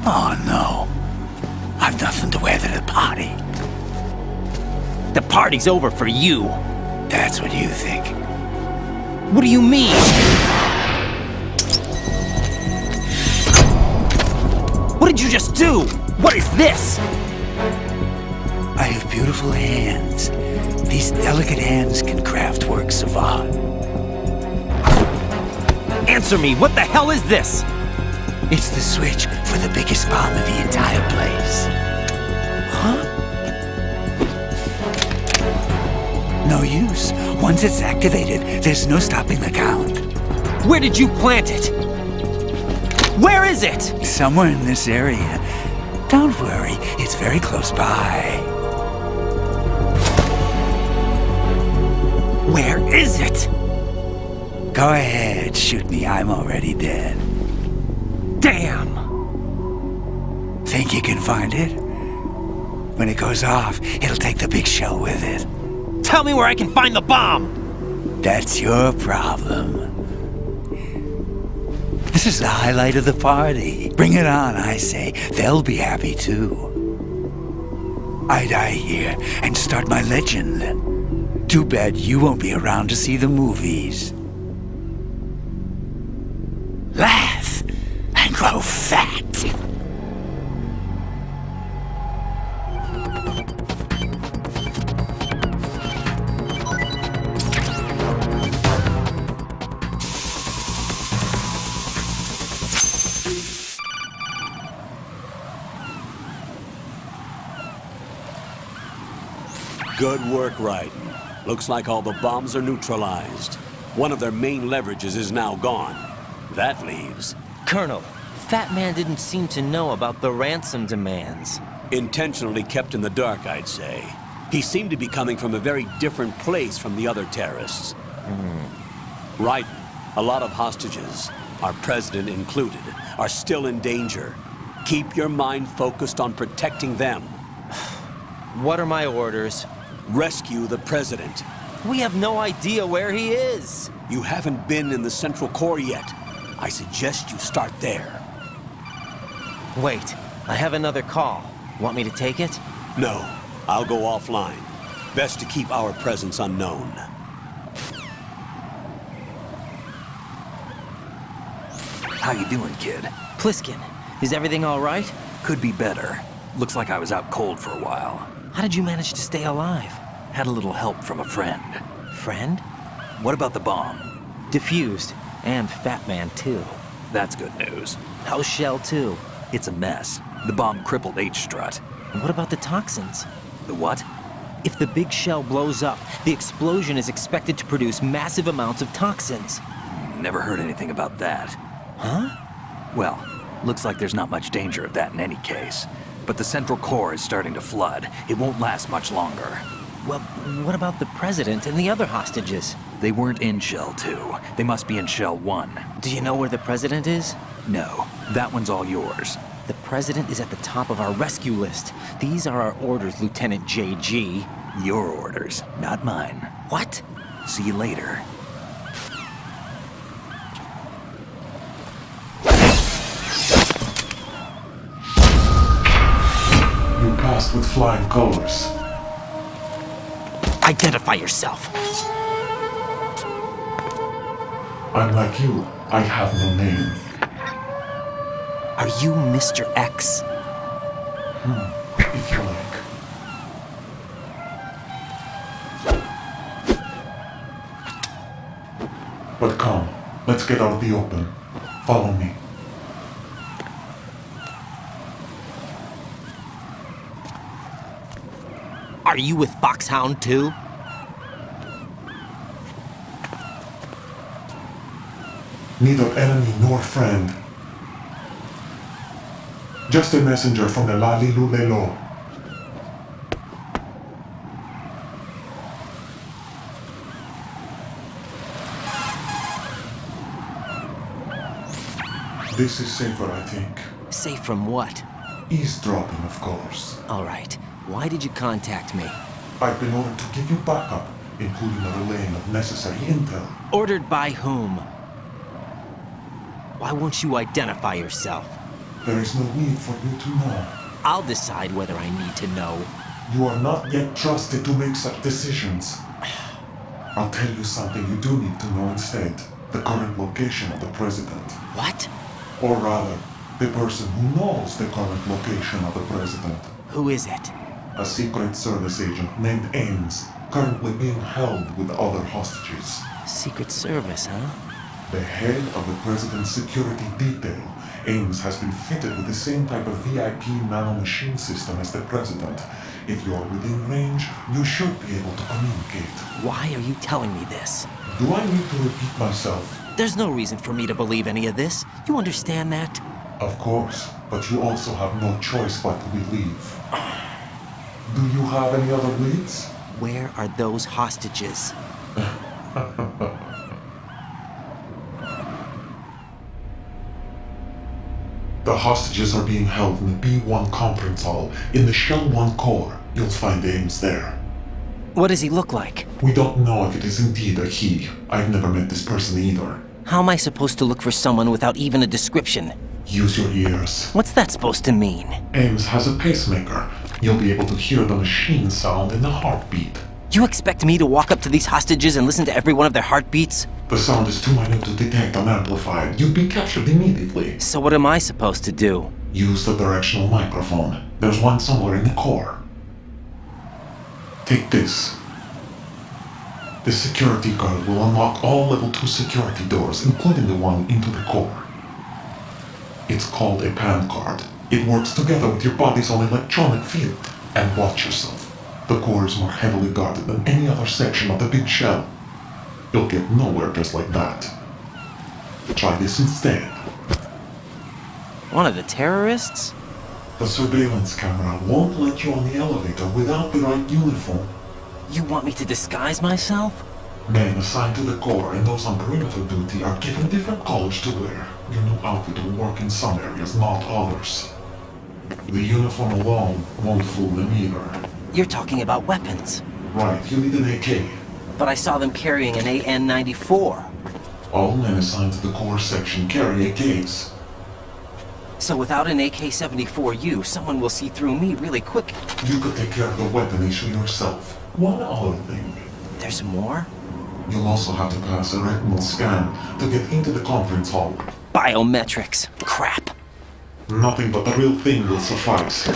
Oh no. I've nothing to wear to the party. The party's over for you. That's what you think. What do you mean? What did you just do? What is this? I have beautiful hands. These delicate hands can craft works of art. Answer me, what the hell is this? It's the switch for the biggest bomb in the entire place. Huh? No use. Once it's activated, there's no stopping the count. Where did you plant it? Where is it? Somewhere in this area. Don't worry, it's very close by. Where is it? Go ahead, shoot me. I'm already dead. Damn! Think you can find it? When it goes off, it'll take the big shell with it. Tell me where I can find the bomb! That's your problem. This is the highlight of the party. Bring it on, I say. They'll be happy too. I die here and start my legend. Too bad you won't be around to see the movies. Laugh and grow fat. Good work, Raiden. Looks like all the bombs are neutralized. One of their main leverages is now gone. That leaves... Colonel, Fat Man didn't seem to know about the ransom demands. Intentionally kept in the dark, I'd say. He seemed to be coming from a very different place from the other terrorists. Raiden, a lot of hostages, our president included, are still in danger. Keep your mind focused on protecting them. What are my orders? Rescue the president. We have no idea where he is. You haven't been in the Central Core yet. I suggest you start there. Wait, I have another call. Want me to take it? No, I'll go offline. Best to keep our presence unknown. How you doing, kid? Pliskin, is everything all right? Could be better. Looks like I was out cold for a while. How did you manage to stay alive? Had a little help from a friend. Friend? What about the bomb? Diffused. And Fat Man, too. That's good news. How's Shell 2? It's a mess. The bomb crippled H-Strut. And what about the toxins? The what? If the big shell blows up, the explosion is expected to produce massive amounts of toxins. Never heard anything about that. Huh? Well, looks like there's not much danger of that in any case. But the Central Core is starting to flood. It won't last much longer. Well, what about the President and the other hostages? They weren't in Shell 2. They must be in Shell 1. Do you know where the President is? No. That one's all yours. The President is at the top of our rescue list. These are our orders, Lieutenant JG. Your orders, not mine. What? See you later. You passed with flying colors. Identify yourself. I'm like you. I have no name. Are you Mr. X? If you like. But come, let's get out of the open. Follow me. Are you with Foxhound too? Neither enemy nor friend. Just a messenger from the Lalilulelo. This is safer, I think. Safe from what? Eavesdropping, of course. All right. Why did you contact me? I've been ordered to give you backup, including the relaying of necessary intel. Ordered by whom? Why won't you identify yourself? There is no need for you to know. I'll decide whether I need to know. You are not yet trusted to make such decisions. I'll tell you something you do need to know instead. The current location of the president. What? Or rather, the person who knows the current location of the president. Who is it? A Secret Service agent named Ames, currently being held with other hostages. Secret Service, huh? The head of the president's security detail, Ames has been fitted with the same type of VIP nanomachine system as the president. If you're within range, you should be able to communicate. Why are you telling me this? Do I need to repeat myself? There's no reason for me to believe any of this. You understand that? Of course, but you also have no choice but to believe. Do you have any other leads? Where are those hostages? The hostages are being held in the B1 conference hall in the Shell 1 core. You'll find Ames there. What does he look like? We don't know if it is indeed a he. I've never met this person either. How am I supposed to look for someone without even a description? Use your ears. What's that supposed to mean? Ames has a pacemaker. You'll be able to hear the machine sound in the heartbeat. You expect me to walk up to these hostages and listen to every one of their heartbeats? The sound is too minute to detect unamplified. You'd be captured immediately. So what am I supposed to do? Use the directional microphone. There's one somewhere in the core. Take this. The security guard will unlock all level 2 security doors, including the one into the core. It's called a PAN card. It works together with your body's own electronic field. And watch yourself. The core is more heavily guarded than any other section of the big shell. You'll get nowhere just like that. Try this instead. One of the terrorists? The surveillance camera won't let you on the elevator without the right uniform. You want me to disguise myself? Men assigned to the core and those on perimeter duty are given different colors to wear. Your new outfit will work in some areas, not others. The uniform alone won't fool them either. You're talking about weapons. Right, you need an AK. But I saw them carrying an AN-94. All men assigned to the core section carry AKs. So without an AK-74U, someone will see through me really quick. You could take care of the weapon issue yourself. One other thing. There's more? You'll also have to pass a retinal scan to get into the conference hall. Biometrics. Crap. Nothing but the real thing will suffice.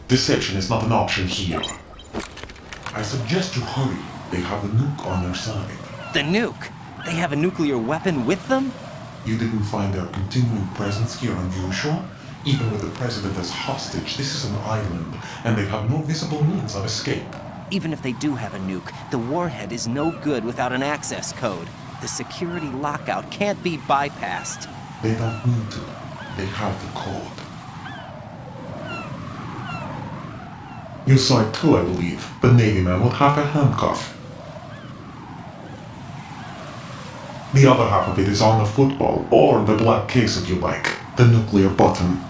Deception is not an option here. I suggest you hurry. They have the nuke on their side. The nuke? They have a nuclear weapon with them? You didn't find their continuing presence here unusual? Even with the president as hostage, this is an island, and they have no visible means of escape. Even if they do have a nuke, the warhead is no good without an access code. The security lockout can't be bypassed. They don't need to. They have the code. You saw it too, I believe. The Navy man with half a handcuff. The other half of it is on the football, or the black case if you like. The nuclear button.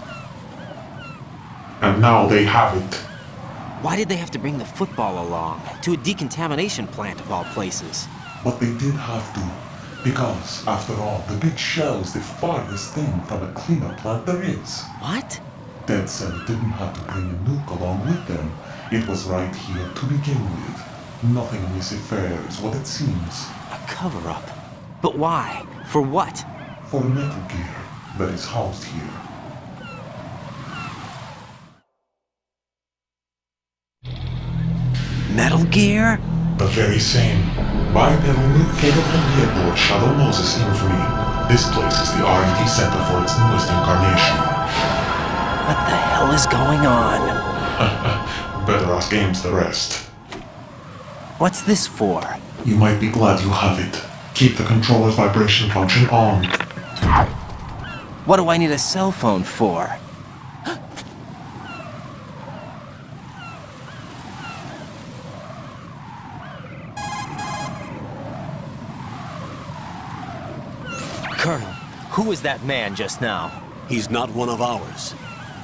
And now they have it. Why did they have to bring the football along? To a decontamination plant of all places. But they did have to. Because, after all, the big shell is the farthest thing from a cleanup plant there is. What? Dead Cell didn't have to bring a nuke along with them. It was right here to begin with. Nothing in this affair is what it seems. A cover-up? But why? For what? For Metal Gear that is housed here. Metal Gear? The very same. Bipedal nuke cable from the airport Shadow Moses infamy. This place is the R&D center for its newest incarnation. What the hell is going on? Better ask Ames the rest. What's this for? You might be glad you have it. Keep the controller's vibration function on. What do I need a cell phone for? Colonel, who was that man just now? He's not one of ours.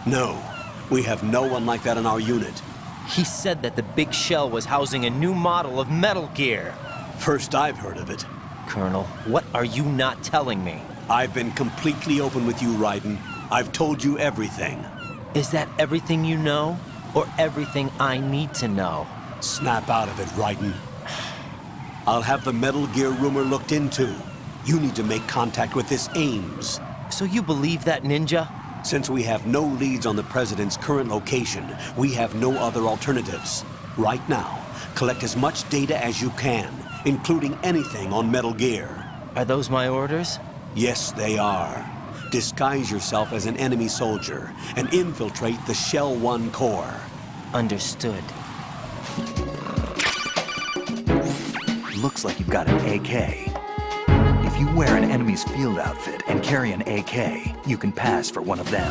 No, we have no one like that in our unit. He said that the big shell was housing a new model of Metal Gear. First I've heard of it. Colonel, what are you not telling me? I've been completely open with you, Raiden. I've told you everything. Is that everything you know? Or everything I need to know? Snap out of it, Raiden. I'll have the Metal Gear rumor looked into. You need to make contact with this Ames. So you believe that ninja? Since we have no leads on the President's current location, we have no other alternatives. Right now, collect as much data as you can, including anything on Metal Gear. Are those my orders? Yes, they are. Disguise yourself as an enemy soldier and infiltrate the Shell 1 core. Understood. Looks like you've got an AK. If If you wear an enemy's field outfit and carry an AK, you can pass for one of them.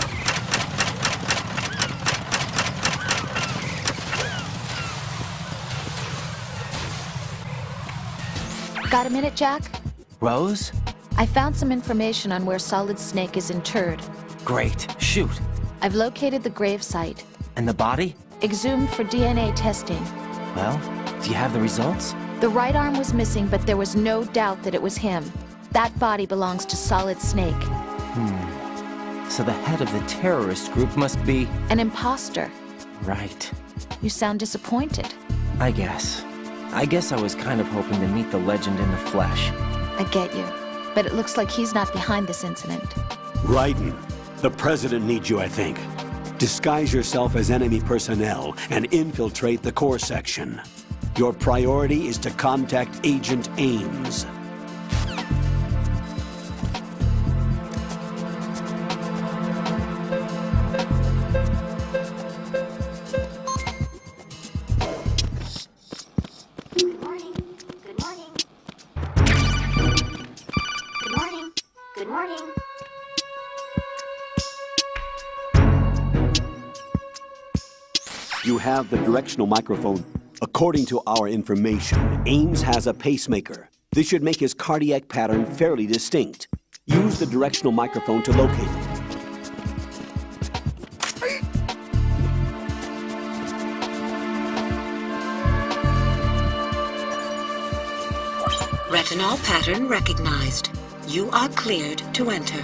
Got a minute, Jack? Rose? I found some information on where Solid Snake is interred. Great. Shoot. I've located the grave site. And the body? Exhumed for DNA testing. Well, do you have the results? The right arm was missing, but there was no doubt that it was him. That body belongs to Solid Snake. So the head of the terrorist group must be... An imposter. Right. You sound disappointed. I guess I was kind of hoping to meet the legend in the flesh. I get you. But it looks like he's not behind this incident. Raiden, the president needs you, I think. Disguise yourself as enemy personnel and infiltrate the core section. Your priority is to contact Agent Ames. You have the directional microphone. According to our information, Ames has a pacemaker. This should make his cardiac pattern fairly distinct. Use the directional microphone to locate it. Retinol pattern recognized. You are cleared to enter.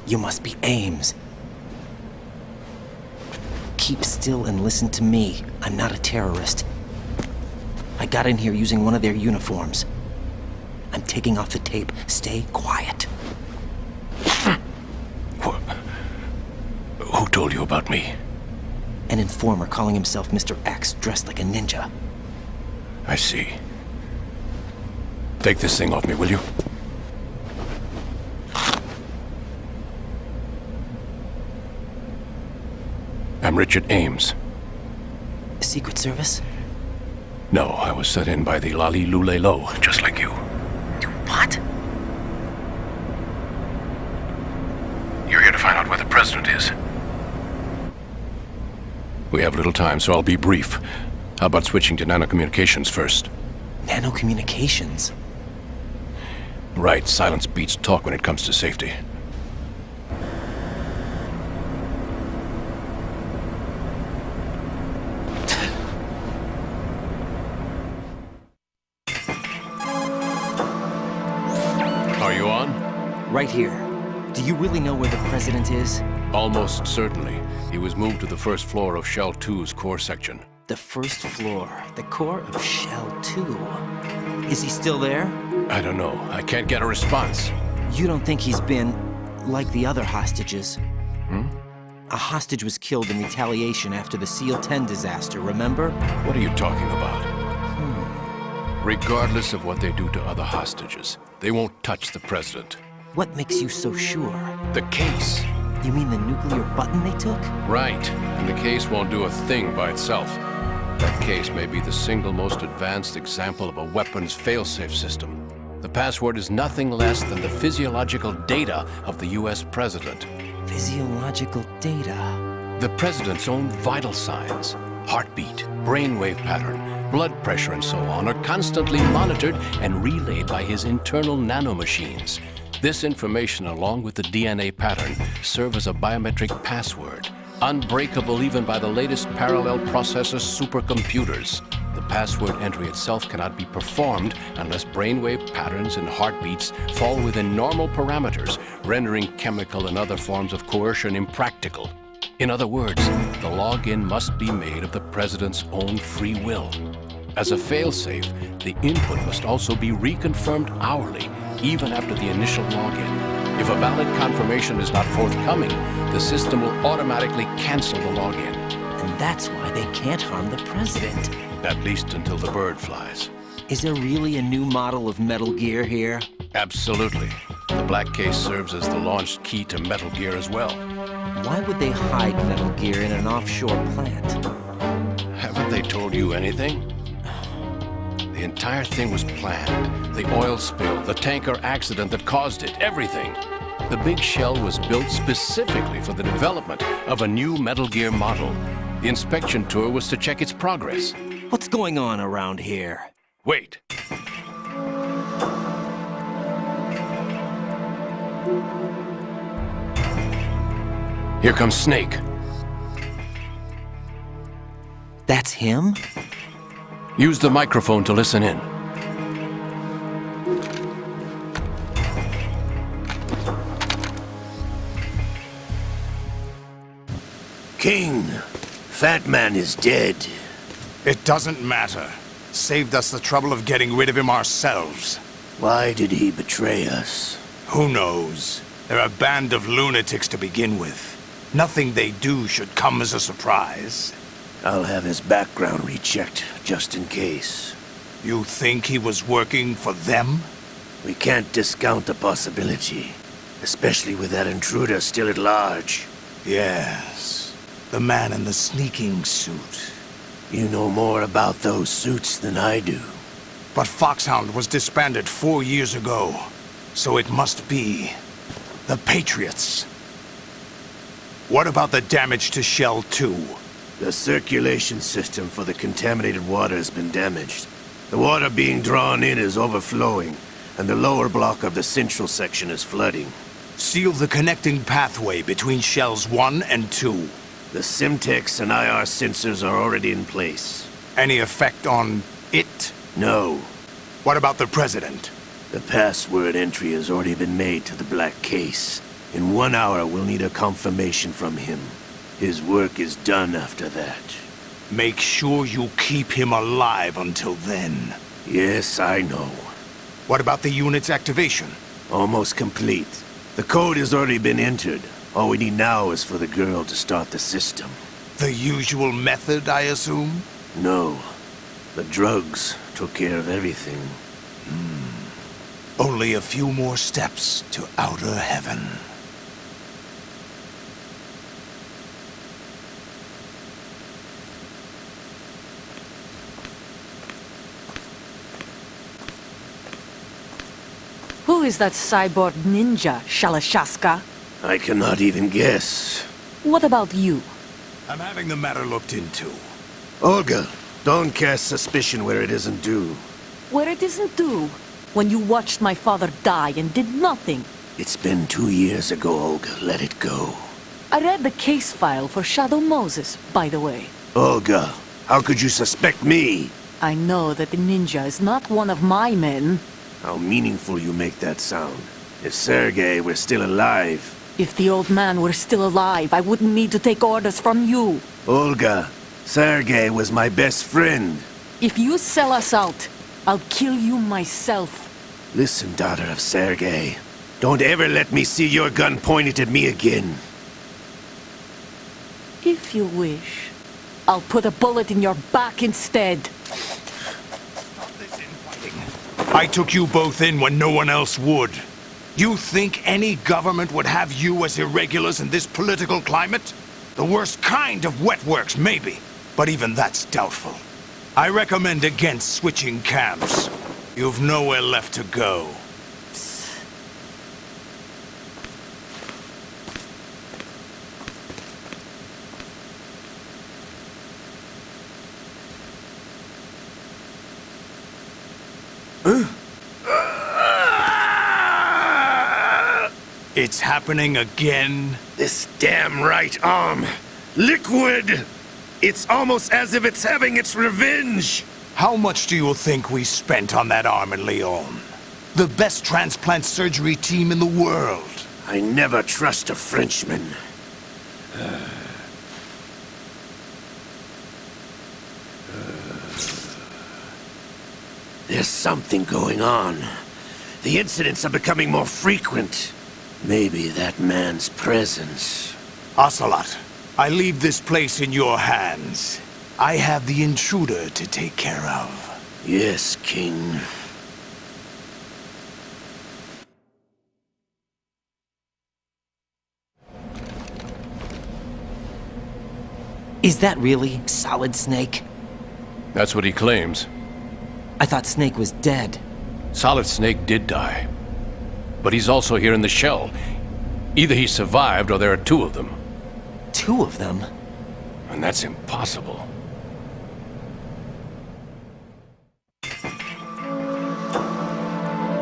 You must be Ames. Keep still and listen to me. I'm not a terrorist. I got in here using one of their uniforms. I'm taking off the tape. Stay quiet. Who told you about me? An informer calling himself Mr. X, dressed like a ninja. I see. Take this thing off me, will you? I'm Richard Ames. Secret Service? No, I was sent in by the Lali Lule Lo, just like you. What? You're here to find out where the president is. We have little time, so I'll be brief. How about switching to nanocommunications first? Nanocommunications? Right, silence beats talk when it comes to safety. Are you on? Right here. Do you really know where the president is? Almost certainly. He was moved to the first floor of Shell 2's core section. The first floor. The core of Shell 2. Is he still there? I don't know. I can't get a response. You don't think he's been like the other hostages? Hmm? A hostage was killed in retaliation after the SEAL 10 disaster, remember? What are you talking about? Regardless of what they do to other hostages, they won't touch the president. What makes you so sure? The case. You mean the nuclear button they took? Right. And the case won't do a thing by itself. That case may be the single most advanced example of a weapons failsafe system. The password is nothing less than the physiological data of the US president. Physiological data? The president's own vital signs, heartbeat, brainwave pattern, blood pressure and so on are constantly monitored and relayed by his internal nanomachines. This information, along with the DNA pattern, serve as a biometric password, unbreakable even by the latest parallel processor supercomputers. The password entry itself cannot be performed unless brainwave patterns and heartbeats fall within normal parameters, rendering chemical and other forms of coercion impractical. In other words, the login must be made of the president's own free will. As a failsafe, the input must also be reconfirmed hourly, even after the initial login. If a valid confirmation is not forthcoming, the system will automatically cancel the login. And that's why they can't harm the president. At least until the bird flies. Is there really a new model of Metal Gear here? Absolutely. The black case serves as the launch key to Metal Gear as well. Why would they hide Metal Gear in an offshore plant? Haven't they told you anything? The entire thing was planned. The oil spill, the tanker accident that caused it, everything. The big shell was built specifically for the development of a new Metal Gear model. The inspection tour was to check its progress. What's going on around here? Wait. Here comes Snake. That's him? Use the microphone to listen in. King, Fat Man is dead. It doesn't matter. Saved us the trouble of getting rid of him ourselves. Why did he betray us? Who knows? They're a band of lunatics to begin with. Nothing they do should come as a surprise. I'll have his background rechecked, just in case. You think he was working for them? We can't discount the possibility, especially with that intruder still at large. Yes, the man in the sneaking suit. You know more about those suits than I do. But Foxhound was disbanded 4 years ago, so it must be the Patriots. What about the damage to Shell 2? The circulation system for the contaminated water has been damaged. The water being drawn in is overflowing, and the lower block of the central section is flooding. Seal the connecting pathway between Shells 1 and 2. The Simtex and IR sensors are already in place. Any effect on it? No. What about the President? The password entry has already been made to the black case. In 1 hour, we'll need a confirmation from him. His work is done after that. Make sure you keep him alive until then. Yes, I know. What about the unit's activation? Almost complete. The code has already been entered. All we need now is for the girl to start the system. The usual method, I assume? No. The drugs took care of everything. Only a few more steps to outer heaven. Who is that cyborg ninja, Shalashaska? I cannot even guess. What about you? I'm having the matter looked into. Olga, don't cast suspicion where it isn't due. Where it isn't due? When you watched my father die and did nothing. It's been 2 years ago, Olga. Let it go. I read the case file for Shadow Moses, by the way. Olga, how could you suspect me? I know that the ninja is not one of my men. How meaningful you make that sound. If Sergei were still alive... If the old man were still alive, I wouldn't need to take orders from you. Olga, Sergei was my best friend. If you sell us out, I'll kill you myself. Listen, daughter of Sergei. Don't ever let me see your gun pointed at me again. If you wish, I'll put a bullet in your back instead. I took you both in when no one else would. You think any government would have you as irregulars in this political climate? The worst kind of wet works, maybe. But even that's doubtful. I recommend against switching camps. You've nowhere left to go. It's happening again? This damn right arm. Liquid! It's almost as if it's having its revenge! How much do you think we spent on that arm in Lyon? The best transplant surgery team in the world. I never trust a Frenchman. There's something going on. The incidents are becoming more frequent. Maybe that man's presence. Ocelot, I leave this place in your hands. I have the intruder to take care of. Yes, King. Is that really Solid Snake? That's what he claims. I thought Snake was dead. Solid Snake did die. But he's also here in the shell. Either he survived or there are two of them. Two of them? And that's impossible.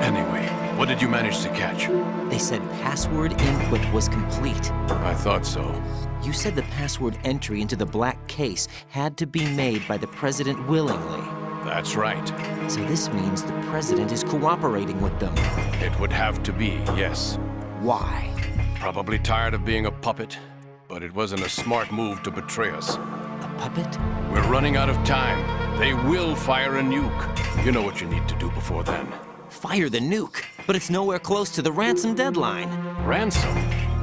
Anyway, what did you manage to catch? They said password input was complete. I thought so. You said the password entry into the black case had to be made by the President willingly. That's right. So this means the President is cooperating with them. It would have to be, yes. Why? Probably tired of being a puppet, but it wasn't a smart move to betray us. A puppet? We're running out of time. They will fire a nuke. You know what you need to do before then. Fire the nuke, but it's nowhere close to the ransom deadline. Ransom?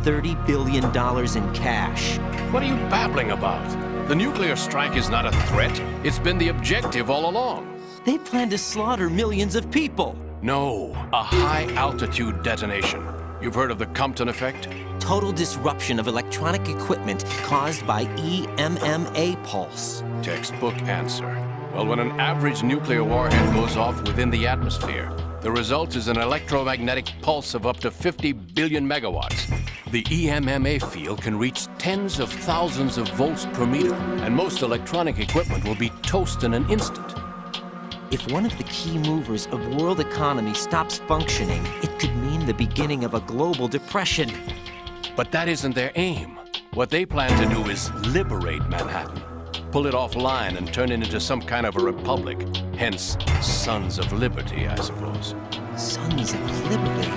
$30 billion in cash. What are you babbling about? The nuclear strike is not a threat. It's been the objective all along. They plan to slaughter millions of people. No, a high-altitude detonation. You've heard of the Compton effect? Total disruption of electronic equipment caused by EMMA pulse. Textbook answer. Well, when an average nuclear warhead goes off within the atmosphere, the result is an electromagnetic pulse of up to 50 billion megawatts. The EMMA field can reach tens of thousands of volts per meter, and most electronic equipment will be toast in an instant. If one of the key movers of world economy stops functioning, it could mean the beginning of a global depression. But that isn't their aim. What they plan to do is liberate Manhattan. Pull it offline and turn it into some kind of a republic. Hence, Sons of Liberty, I suppose. Sons of Liberty?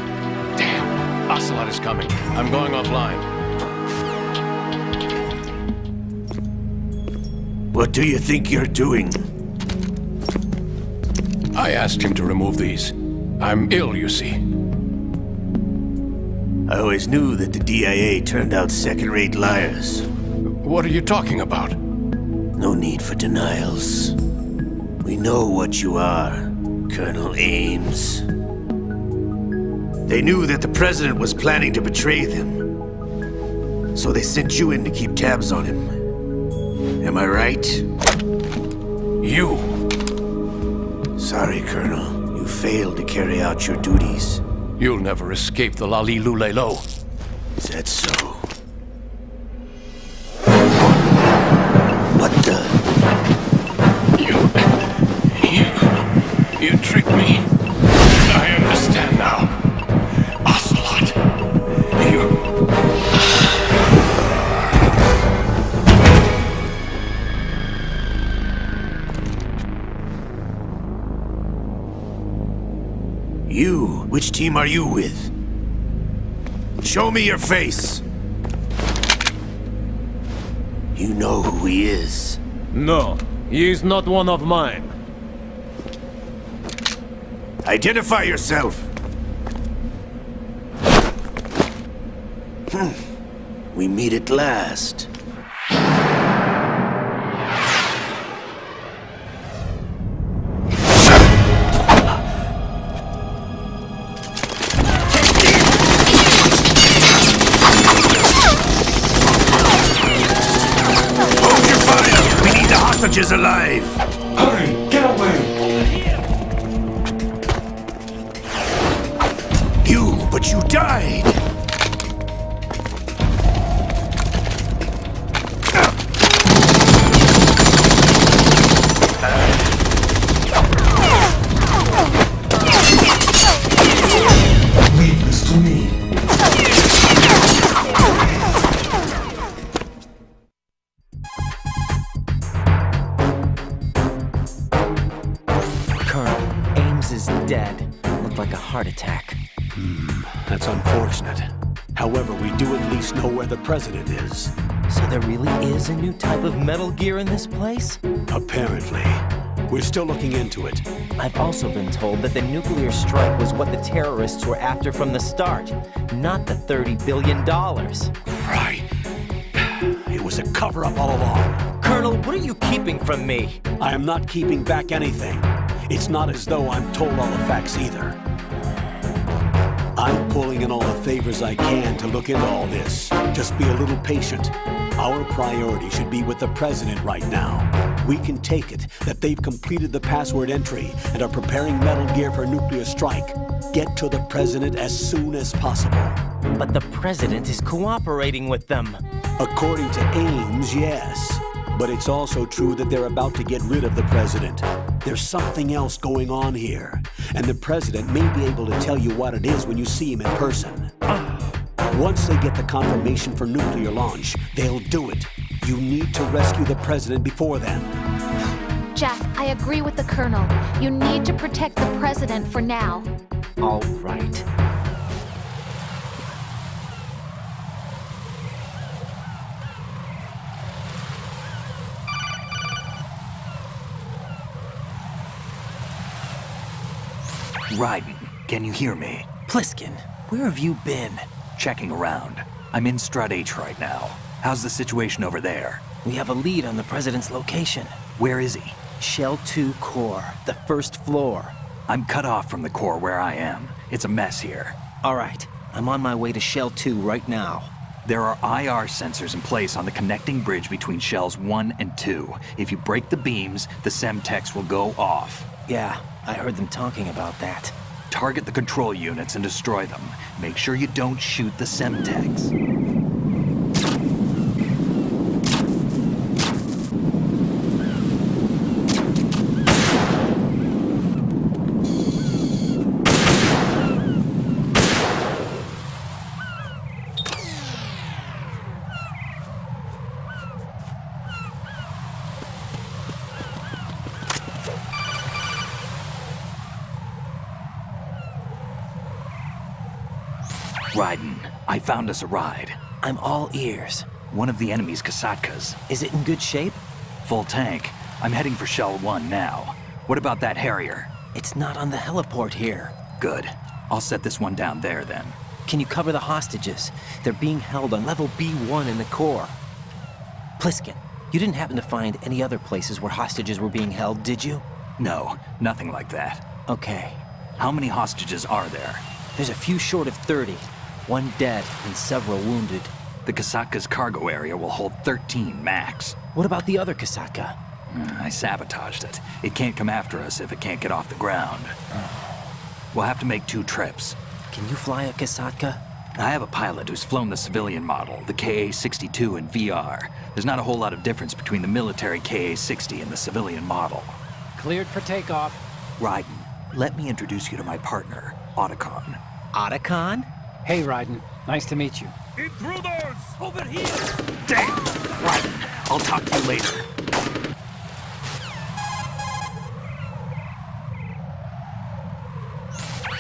Damn! Ocelot is coming. I'm going offline. What do you think you're doing? I asked him to remove these. I'm ill, you see. I always knew that the DIA turned out second-rate liars. What are you talking about? No need for denials. We know what you are, Colonel Ames. They knew that the President was planning to betray them. So they sent you in to keep tabs on him. Am I right? You! Sorry, Colonel. You failed to carry out your duties. You'll never escape the Lalilulelo. Is that so? What the? You tricked me. I understand now. Ocelot. You? Which team are you with? Show me your face. You know who he is. No, he is not one of mine. Identify yourself. We meet at last. Is alive! Hurry! Get away! But you died! Leave this to me. Dead. Looked like a heart attack. That's unfortunate. However, we do at least know where the President is. So there really is a new type of Metal Gear in this place? Apparently. We're still looking into it. I've also been told that the nuclear strike was what the terrorists were after from the start, not the $30 billion. Right. It was a cover-up all along. Colonel, what are you keeping from me? I am not keeping back anything. It's not as though I'm told all the facts either. I'm pulling in all the favors I can to look into all this. Just be a little patient. Our priority should be with the President right now. We can take it that they've completed the password entry and are preparing Metal Gear for nuclear strike. Get to the President as soon as possible. But the President is cooperating with them. According to Ames, yes. But it's also true that they're about to get rid of the President. There's something else going on here, and the President may be able to tell you what it is when you see him in person. Once they get the confirmation for nuclear launch, they'll do it. You need to rescue the President before then. Jack, I agree with the Colonel. You need to protect the President for now. All right. Raiden, can you hear me? Pliskin, where have you been? Checking around. I'm in Strut H right now. How's the situation over there? We have a lead on the President's location. Where is he? Shell 2 core, the first floor. I'm cut off from the core where I am. It's a mess here. All right, I'm on my way to Shell 2 right now. There are IR sensors in place on the connecting bridge between Shells 1 and 2. If you break the beams, the Semtex will go off. Yeah, I heard them talking about that. Target the control units and destroy them. Make sure you don't shoot the Semtex. Raiden, I found us a ride. I'm all ears. One of the enemy's Kasatkas. Is it in good shape? Full tank. I'm heading for Shell 1 now. What about that Harrier? It's not on the heliport here. Good. I'll set this one down there then. Can you cover the hostages? They're being held on level B1 in the core. Pliskin, you didn't happen to find any other places where hostages were being held, did you? No, nothing like that. Okay. How many hostages are there? There's a few short of 30. One dead and several wounded. The Kasatka's cargo area will hold 13 max. What about the other Kasatka? I sabotaged it. It can't come after us if it can't get off the ground. We'll have to make 2 trips. Can you fly a Kasatka? I have a pilot who's flown the civilian model, the KA-62 in VR. There's not a whole lot of difference between the military KA-60 and the civilian model. Cleared for takeoff. Raiden, let me introduce you to my partner, Otacon. Otacon? Hey, Raiden. Nice to meet you. Intruders! Over here! Damn! Raiden, I'll talk to you later.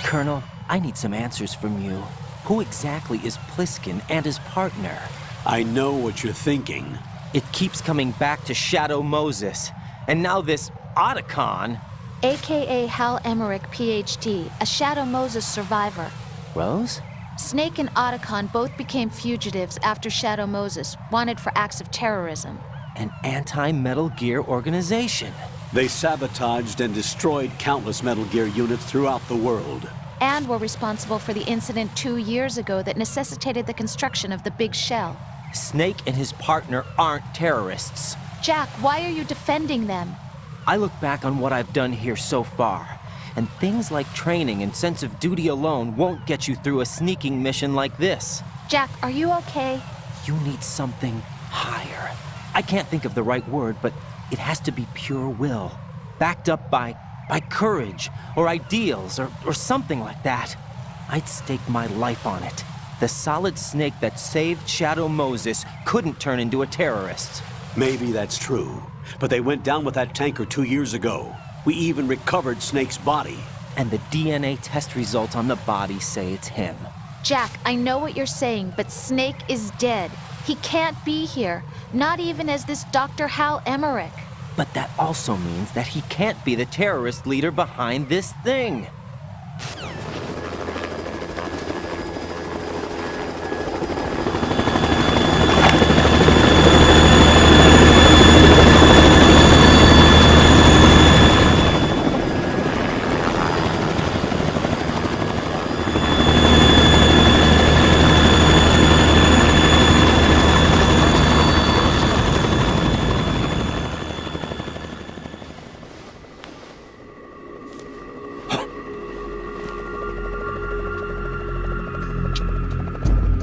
Colonel, I need some answers from you. Who exactly is Pliskin and his partner? I know what you're thinking. It keeps coming back to Shadow Moses. And now this Otacon. AKA Hal Emmerich, PhD, a Shadow Moses survivor. Rose? Snake and Otacon both became fugitives after Shadow Moses, wanted for acts of terrorism. An anti-Metal Gear organization. They sabotaged and destroyed countless Metal Gear units throughout the world. And were responsible for the incident 2 years ago that necessitated the construction of the Big Shell. Snake and his partner aren't terrorists. Jack, why are you defending them? I look back on what I've done here so far, and things like training and sense of duty alone won't get you through a sneaking mission like this. Jack, are you okay? You need something higher. I can't think of the right word, but it has to be pure will, backed up by courage or ideals or something like that. I'd stake my life on it. The solid snake that saved Shadow Moses couldn't turn into a terrorist. Maybe that's true, but they went down with that tanker 2 years ago. We even recovered Snake's body. And the DNA test results on the body say it's him. Jack, I know what you're saying, but Snake is dead. He can't be here, not even as this Dr. Hal Emmerich. But that also means that he can't be the terrorist leader behind this thing.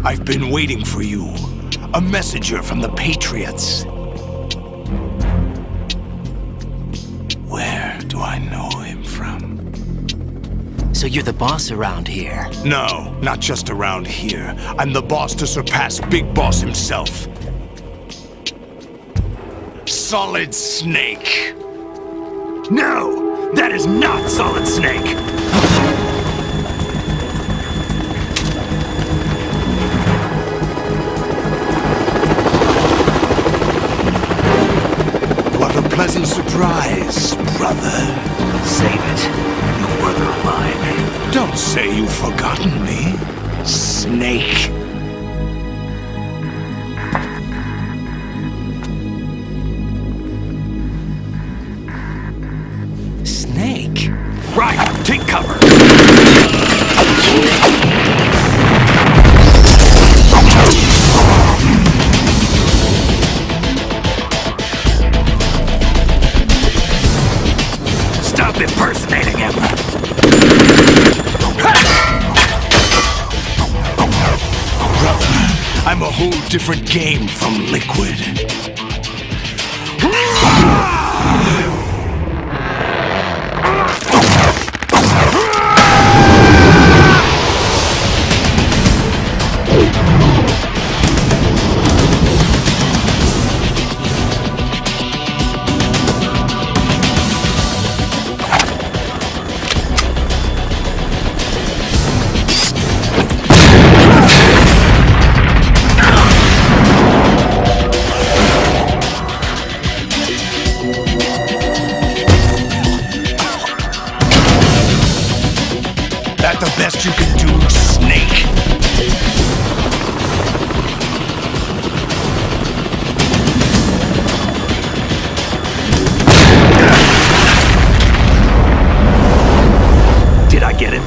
I've been waiting for you. A messenger from the Patriots. Where do I know him from? So you're the boss around here? No, not just around here. I'm the boss to surpass Big Boss himself. Solid Snake. No, that is not Solid Snake. Pleasant surprise, brother. Save it. You brother of mine. Don't say you've forgotten me, Snake. Snake? Right, take cover. Stop impersonating him! Brother, I'm a whole different game from Liquid. That the best you can do, Snake? Did I get it?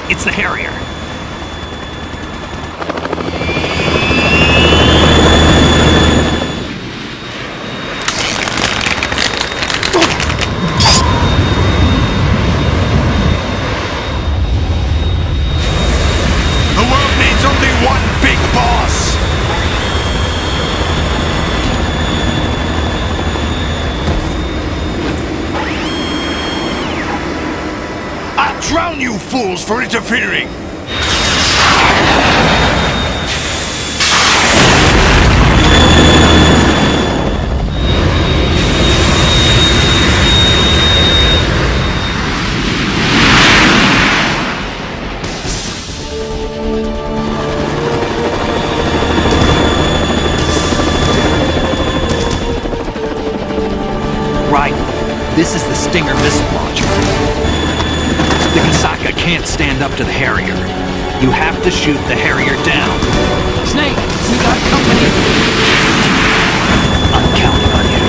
It's the Harrier. The world needs only one big boss. I'll drown you fools for interfering! Right. This is the Stinger missile launcher. The Kasaka can't stand up to the Harrier. You have to shoot the Harrier down. Snake, we got company. I'm counting on you.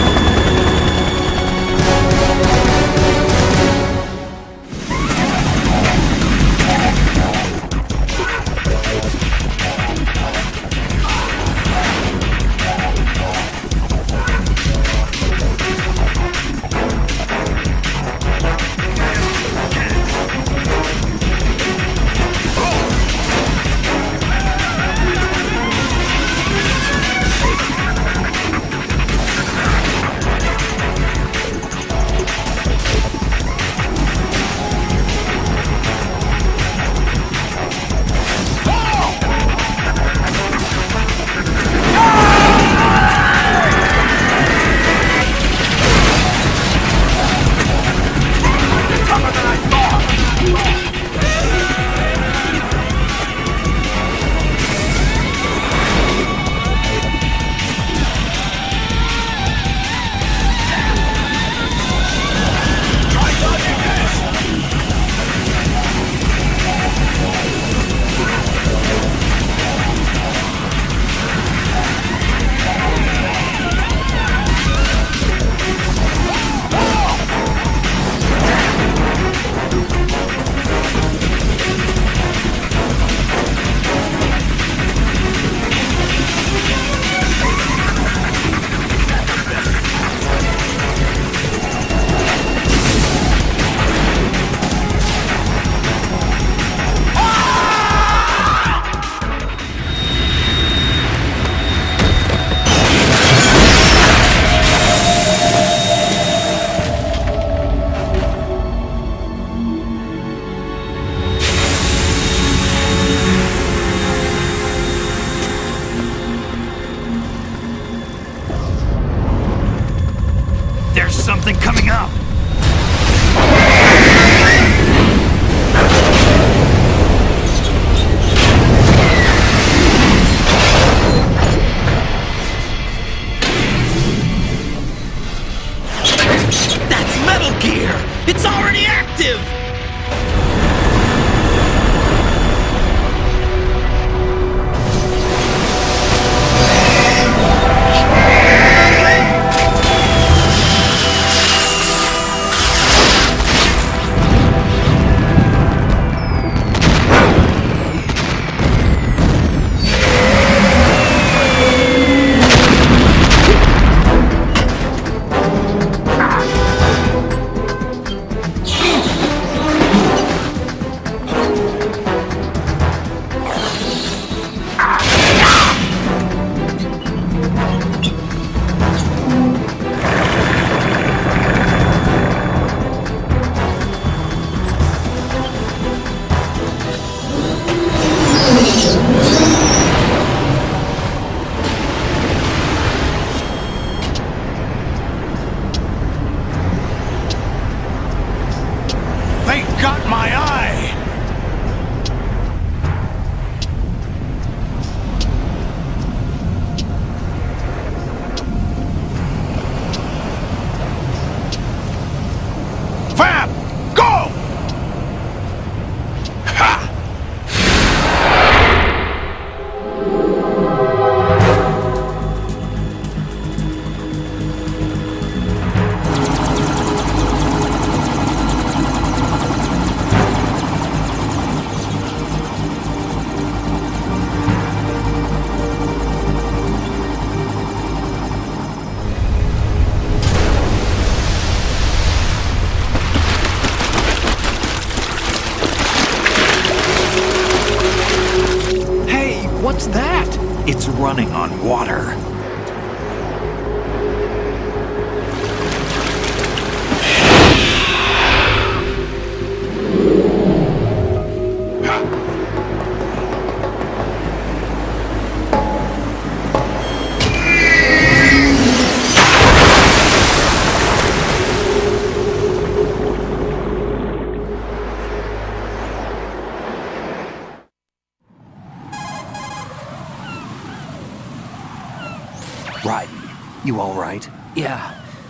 got my eye! Fab! Go! Ha! What's that? It's running on water. You all right? Yeah.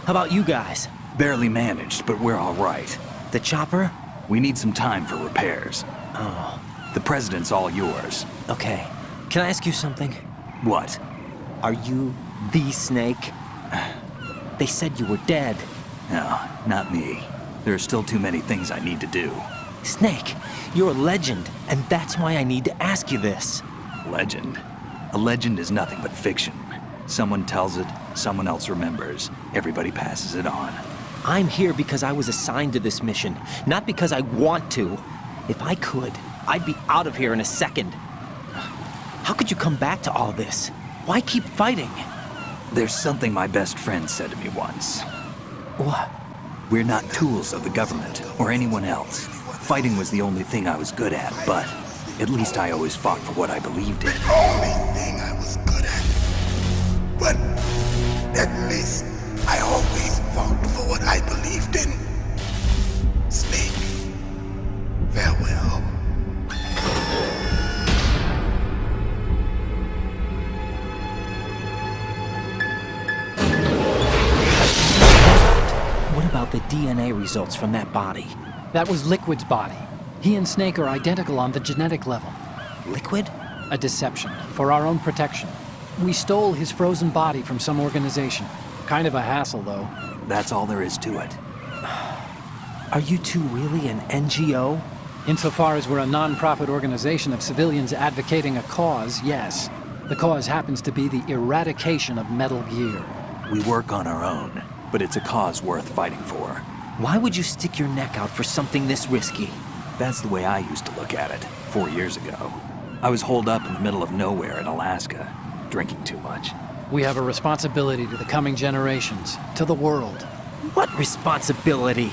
How about you guys? Barely managed, but we're all right. The chopper? We need some time for repairs. Oh. The president's all yours. Okay. Can I ask you something? What? Are you the Snake? They said you were dead. No, not me. There are still too many things I need to do. Snake, you're a legend, and that's why I need to ask you this. Legend? A legend is nothing but fiction. Someone tells it, someone else remembers. Everybody passes it on. I'm here because I was assigned to this mission, not because I want to. If I could, I'd be out of here in a second. How could you come back to all this? Why keep fighting? There's something my best friend said to me once. What? We're not tools of the government or anyone else. Fighting was the only thing I was good at, but at least I always fought for what I believed in. The only thing I was good at. But at least I always fought for what I believed in. Snake, farewell. What about the DNA results from that body? That was Liquid's body. He and Snake are identical on the genetic level. Liquid? A deception, for our own protection. We stole his frozen body from some organization. Kind of a hassle, though. That's all there is to it. Are you two really an NGO? Insofar as we're a non-profit organization of civilians advocating a cause, yes. The cause happens to be the eradication of Metal Gear. We work on our own, but it's a cause worth fighting for. Why would you stick your neck out for something this risky? That's the way I used to look at it, 4 years ago. I was holed up in the middle of nowhere in Alaska, drinking too much. We have a responsibility to the coming generations, to the world. What responsibility?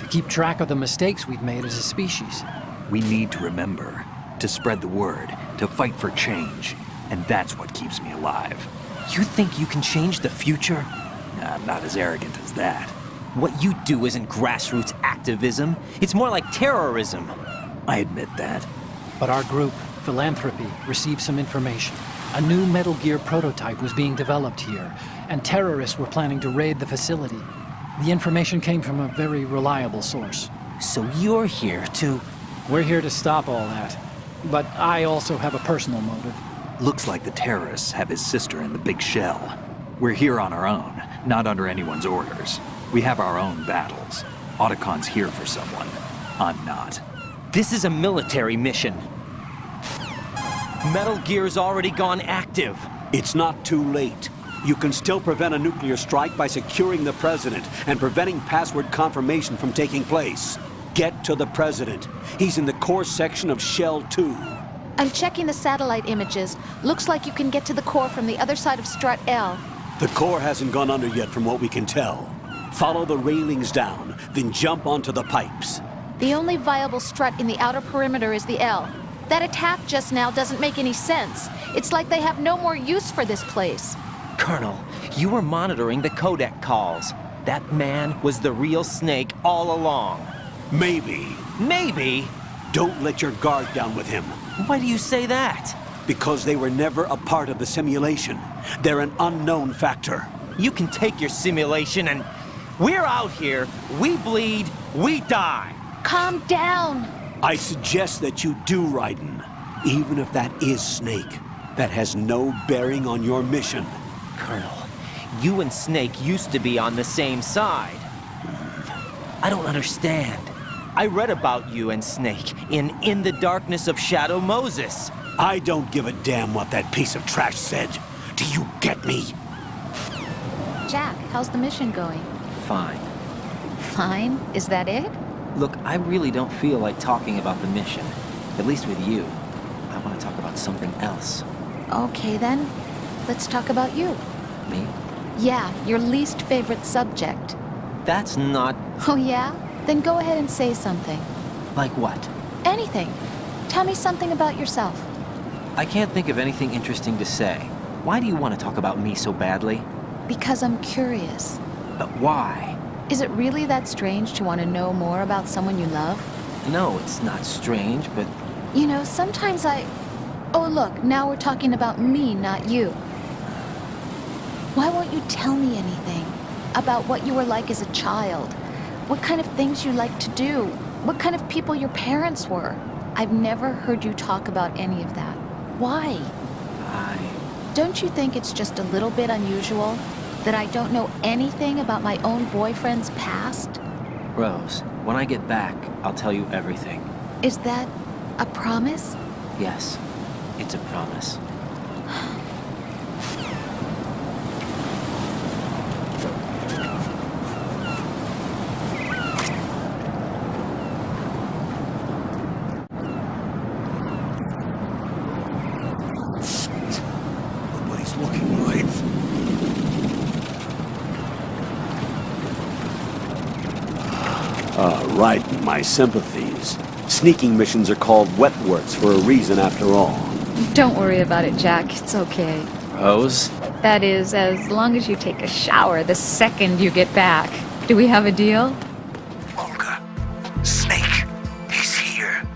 To keep track of the mistakes we've made as a species. We need to remember, to spread the word, to fight for change, and that's what keeps me alive. You think you can change the future? I'm not as arrogant as that. What you do isn't grassroots activism. It's more like terrorism. I admit that. But our group, Philanthropy, received some information. A new Metal Gear prototype was being developed here, and terrorists were planning to raid the facility. The information came from a very reliable source. So you're here to... We're here to stop all that. But I also have a personal motive. Looks like the terrorists have his sister in the big shell. We're here on our own, not under anyone's orders. We have our own battles. Otacon's here for someone. I'm not. This is a military mission. Metal Gear's already gone active. It's not too late. You can still prevent a nuclear strike by securing the president and preventing password confirmation from taking place. Get to the president. He's in the core section of Shell 2. I'm checking the satellite images. Looks like you can get to the core from the other side of Strut L. The core hasn't gone under yet from what we can tell. Follow the railings down, then jump onto the pipes. The only viable strut in the outer perimeter is the L. That attack just now doesn't make any sense. It's like they have no more use for this place. Colonel, you were monitoring the codec calls. That man was the real Snake all along. Maybe. Maybe? Don't let your guard down with him. Why do you say that? Because they were never a part of the simulation. They're an unknown factor. You can take your simulation and... We're out here, we bleed, we die. Calm down. I suggest that you do, Raiden. Even if that is Snake. That has no bearing on your mission. Colonel, you and Snake used to be on the same side. I don't understand. I read about you and Snake in the Darkness of Shadow Moses. I don't give a damn what that piece of trash said. Do you get me? Jack, how's the mission going? Fine. Fine? Is that it? Look, I really don't feel like talking about the mission. At least with you. I want to talk about something else. Okay then. Let's talk about you. Me? Yeah, your least favorite subject. That's not... Oh yeah? Then go ahead and say something. Like what? Anything. Tell me something about yourself. I can't think of anything interesting to say. Why do you want to talk about me so badly? Because I'm curious. But why? Is it really that strange to want to know more about someone you love? No, it's not strange, but... You know, sometimes Oh look, now we're talking about me, not you. Why won't you tell me anything? About what you were like as a child? What kind of things you liked to do? What kind of people your parents were? I've never heard you talk about any of that. Why? Don't you think it's just a little bit unusual that I don't know anything about my own boyfriend's past? Rose, when I get back, I'll tell you everything. Is that a promise? Yes, it's a promise. Nobody's looking right. Raiden, my sympathies. Sneaking missions are called wet works for a reason after all. Don't worry about it, Jack. It's okay. Rose? That is, as long as you take a shower the second you get back. Do we have a deal? Olga. Snake. He's here.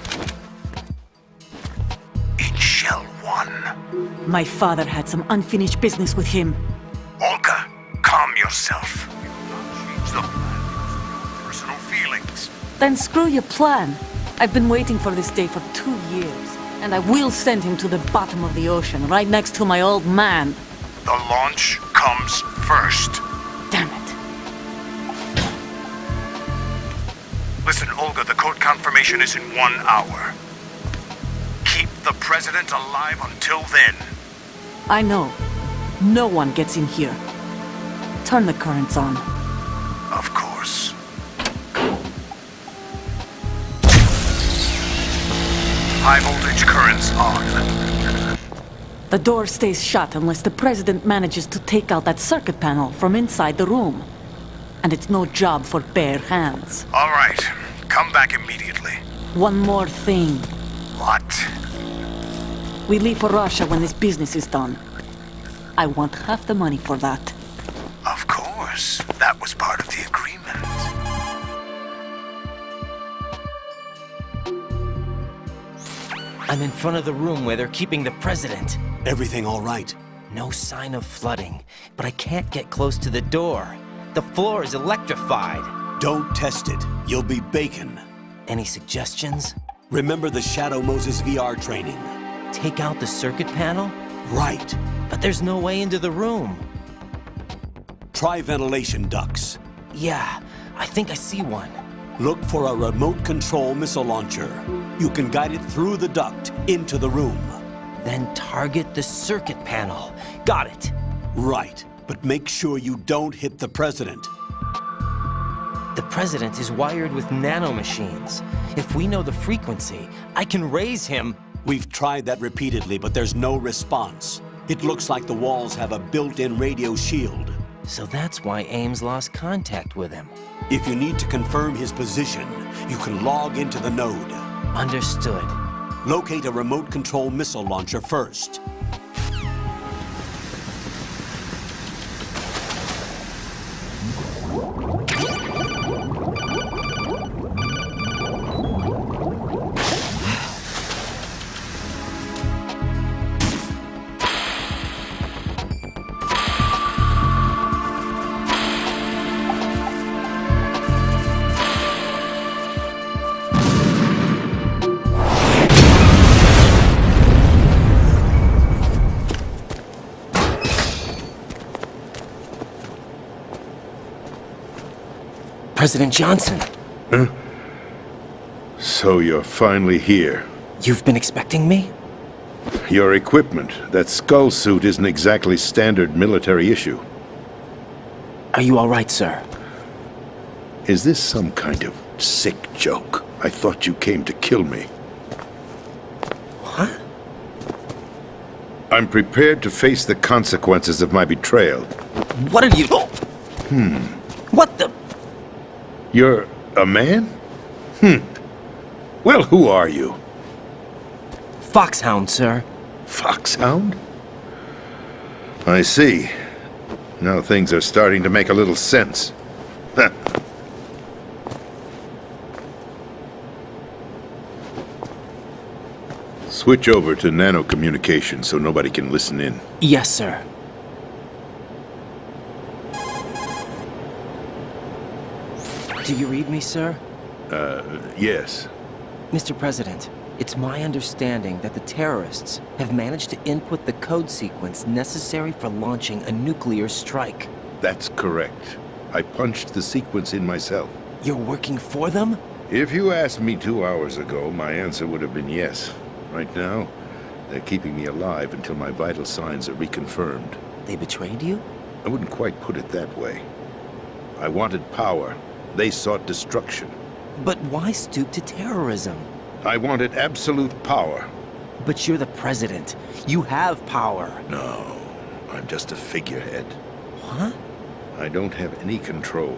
In Shell 1. My father had some unfinished business with him. Olga, calm yourself. Change the plan. Personal feelings. Then screw your plan. I've been waiting for this day for 2 years, and I will send him to the bottom of the ocean, right next to my old man. The launch comes first. Damn it. Listen, Olga, the code confirmation is in 1 hour. Keep the president alive until then. I know. No one gets in here. Turn the currents on. Of course. High voltage currents on. The door stays shut unless the president manages to take out that circuit panel from inside the room. And it's no job for bare hands. All right. Come back immediately. One more thing. What? We leave for Russia when this business is done. I want half the money for that. Of course. That was part of the agreement. I'm in front of the room where they're keeping the president. Everything all right? No sign of flooding, but I can't get close to the door. The floor is electrified. Don't test it. You'll be bacon. Any suggestions? Remember the Shadow Moses VR training. Take out the circuit panel? Right. But there's no way into the room. Try ventilation ducts. Yeah, I think I see one. Look for a remote control missile launcher. You can guide it through the duct into the room. Then target the circuit panel. Got it. Right, but make sure you don't hit the president. The president is wired with nanomachines. If we know the frequency, I can raise him. We've tried that repeatedly, but there's no response. It looks like the walls have a built-in radio shield. So that's why Ames lost contact with him. If you need to confirm his position, you can log into the node. Understood. Locate a remote control missile launcher first. President Johnson. Huh? So you're finally here. You've been expecting me? Your equipment, that skull suit, isn't exactly standard military issue. Are you all right, sir? Is this some kind of sick joke? I thought you came to kill me. What? I'm prepared to face the consequences of my betrayal. What are you... What the... You're a man? Well, who are you? Foxhound, sir. Foxhound? I see. Now things are starting to make a little sense. Switch over to nano-communication so nobody can listen in. Yes, sir. Do you read me, sir? Yes. Mr. President, it's my understanding that the terrorists have managed to input the code sequence necessary for launching a nuclear strike. That's correct. I punched the sequence in myself. You're working for them? If you asked me 2 hours ago, my answer would have been yes. Right now, they're keeping me alive until my vital signs are reconfirmed. They betrayed you? I wouldn't quite put it that way. I wanted power. They sought destruction. But why stoop to terrorism? I wanted absolute power. But you're the president. You have power. No, I'm just a figurehead. What? I don't have any control.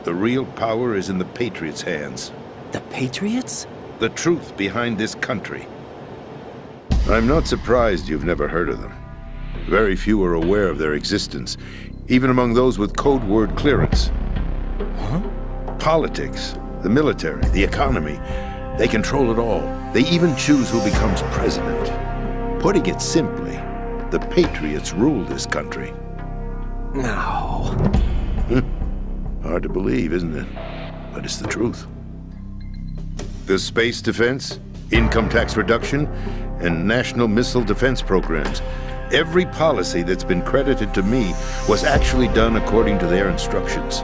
The real power is in the Patriots' hands. The Patriots? The truth behind this country. I'm not surprised you've never heard of them. Very few are aware of their existence, even among those with code word clearance. Huh? Politics, the military, the economy, they control it all. They even choose who becomes president. Putting it simply, the Patriots rule this country. No. Hard to believe, isn't it? But it's the truth. The space defense, income tax reduction, and national missile defense programs. Every policy that's been credited to me was actually done according to their instructions.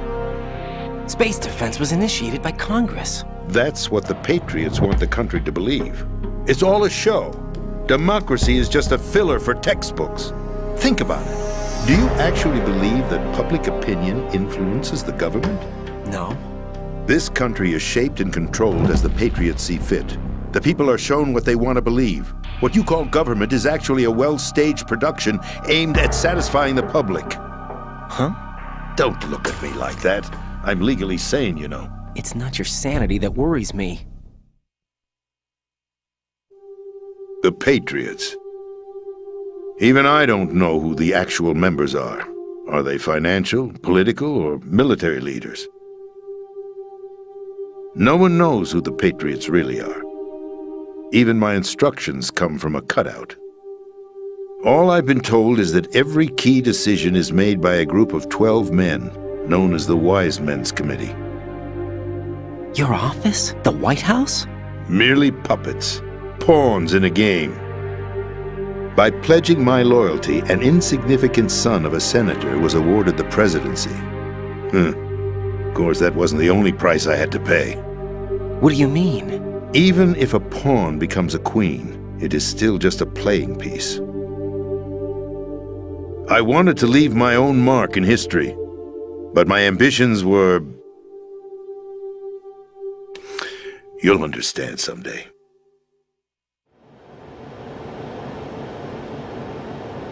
Space defense was initiated by Congress. That's what the Patriots want the country to believe. It's all a show. Democracy is just a filler for textbooks. Think about it. Do you actually believe that public opinion influences the government? No. This country is shaped and controlled as the Patriots see fit. The people are shown what they want to believe. What you call government is actually a well-staged production aimed at satisfying the public. Huh? Don't look at me like that. I'm legally sane, you know. It's not your sanity that worries me. The Patriots. Even I don't know who the actual members are. Are they financial, political, or military leaders? No one knows who the Patriots really are. Even my instructions come from a cutout. All I've been told is that every key decision is made by a group of 12 men, known as the Wise Men's Committee. Your office? The White House? Merely puppets, pawns in a game. By pledging my loyalty, an insignificant son of a senator was awarded the presidency. Of course, that wasn't the only price I had to pay. What do you mean? Even if a pawn becomes a queen, it is still just a playing piece. I wanted to leave my own mark in history, but my ambitions were... You'll understand someday.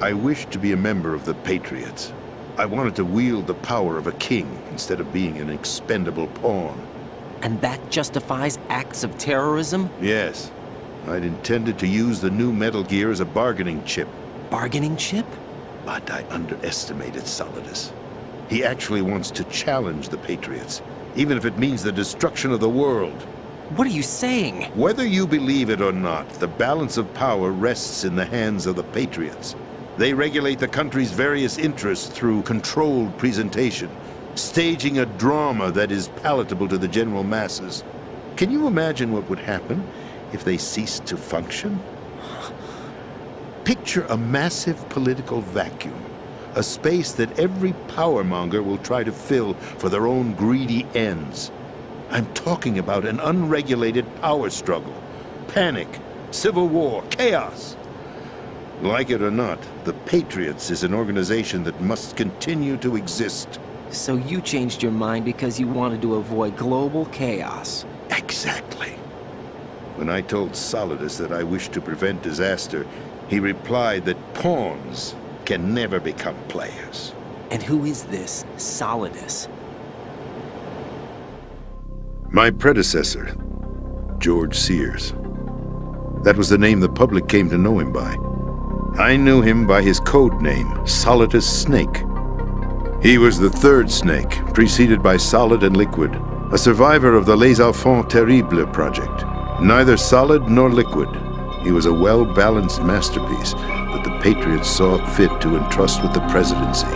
I wished to be a member of the Patriots. I wanted to wield the power of a king instead of being an expendable pawn. And that justifies acts of terrorism? Yes. I'd intended to use the new Metal Gear as a bargaining chip. Bargaining chip? But I underestimated Solidus. He actually wants to challenge the Patriots, even if it means the destruction of the world. What are you saying? Whether you believe it or not, the balance of power rests in the hands of the Patriots. They regulate the country's various interests through controlled presentation, staging a drama that is palatable to the general masses. Can you imagine what would happen if they ceased to function? Picture a massive political vacuum, A space that every powermonger will try to fill for their own greedy ends. I'm talking about an unregulated power struggle. Panic, civil war, chaos. Like it or not, the Patriots is an organization that must continue to exist. So you changed your mind because you wanted to avoid global chaos. Exactly. When I told Solidus that I wished to prevent disaster, he replied that pawns can never become players. And who is this Solidus? My predecessor, George Sears. That was the name the public came to know him by. I knew him by his code name, Solidus Snake. He was the third snake, preceded by Solid and Liquid, a survivor of the Les Enfants Terribles project. Neither solid nor liquid, he was a well-balanced masterpiece that the Patriots saw fit to entrust with the presidency.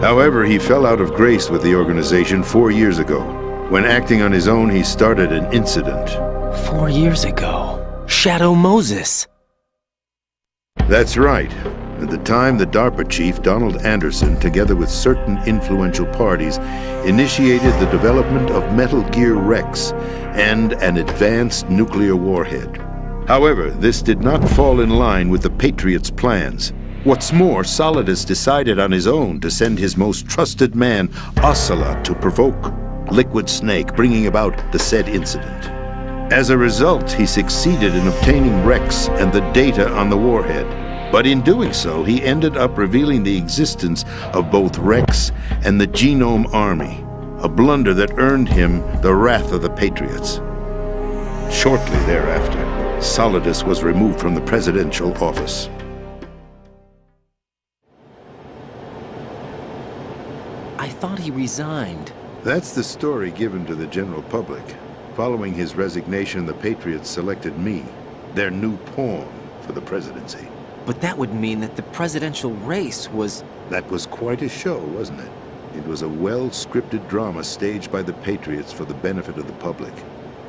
However, he fell out of grace with the organization 4 years ago. When acting on his own, he started an incident. 4 years ago? Shadow Moses! That's right. At the time, the DARPA chief, Donald Anderson, together with certain influential parties, initiated the development of Metal Gear Rex and an advanced nuclear warhead. However, this did not fall in line with the Patriots' plans. What's more, Solidus decided on his own to send his most trusted man, Ocelot, to provoke Liquid Snake, bringing about the said incident. As a result, he succeeded in obtaining Rex and the data on the warhead. But in doing so, he ended up revealing the existence of both Rex and the Genome Army, a blunder that earned him the wrath of the Patriots. Shortly thereafter, Solidus was removed from the presidential office. I thought he resigned. That's the story given to the general public. Following his resignation, the Patriots selected me, their new pawn, for the presidency. But that would mean that the presidential race was... That was quite a show, wasn't it? It was a well-scripted drama staged by the Patriots for the benefit of the public.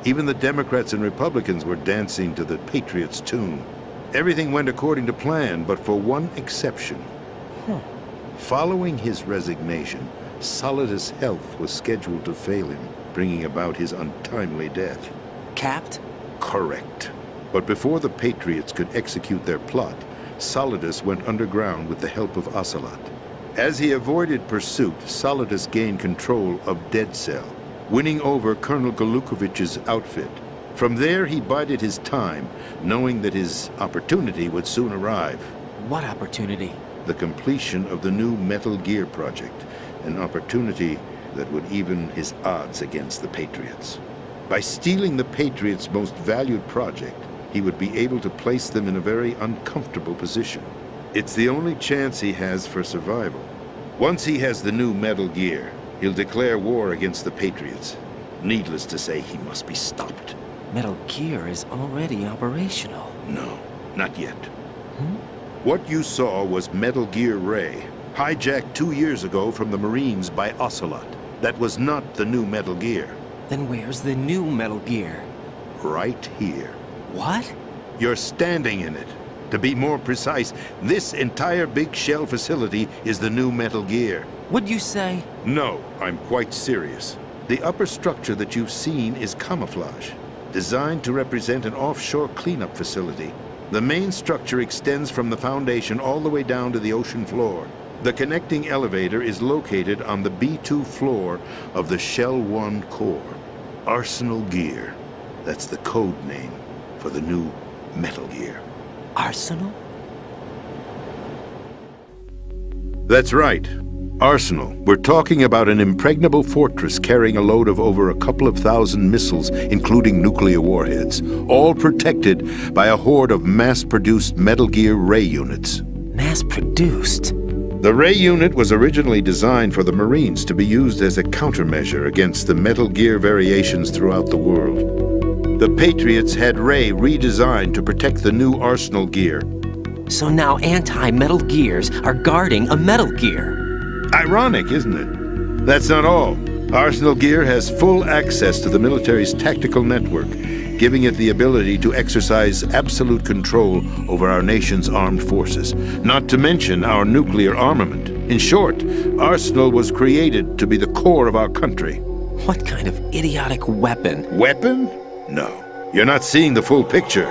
Even the Democrats and Republicans were dancing to the Patriots' tune. Everything went according to plan, but for one exception. Following his resignation, Solidus' health was scheduled to fail him, bringing about his untimely death. Capped? Correct. But before the Patriots could execute their plot, Solidus went underground with the help of Ocelot. As he avoided pursuit, Solidus gained control of Dead Cell, winning over Colonel Galukovich's outfit. From there, he bided his time, knowing that his opportunity would soon arrive. What opportunity? The completion of the new Metal Gear project, an opportunity that would even his odds against the Patriots. By stealing the Patriots' most valued project, he would be able to place them in a very uncomfortable position. It's the only chance he has for survival. Once he has the new Metal Gear, he'll declare war against the Patriots. Needless to say, he must be stopped. Metal Gear is already operational. No, not yet. What you saw was Metal Gear Ray, hijacked 2 years ago from the Marines by Ocelot. That was not the new Metal Gear. Then where's the new Metal Gear? Right here. What? You're standing in it. To be more precise, this entire big shell facility is the new Metal Gear. What'd you say? No, I'm quite serious. The upper structure that you've seen is camouflage, designed to represent an offshore cleanup facility. The main structure extends from the foundation all the way down to the ocean floor. The connecting elevator is located on the B2 floor of the Shell 1 core. Arsenal Gear. That's the code name for the new Metal Gear. Arsenal? That's right. Arsenal. We're talking about an impregnable fortress carrying a load of over a couple of thousand missiles, including nuclear warheads, all protected by a horde of mass-produced Metal Gear Ray units. Mass-produced? The Ray unit was originally designed for the Marines to be used as a countermeasure against the Metal Gear variations throughout the world. The Patriots had Ray redesigned to protect the new Arsenal Gear. So now anti-Metal Gears are guarding a Metal Gear. Ironic, isn't it? That's not all. Arsenal Gear has full access to the military's tactical network, giving it the ability to exercise absolute control over our nation's armed forces, not to mention our nuclear armament. In short, Arsenal was created to be the core of our country. What kind of idiotic weapon? Weapon? No. You're not seeing the full picture.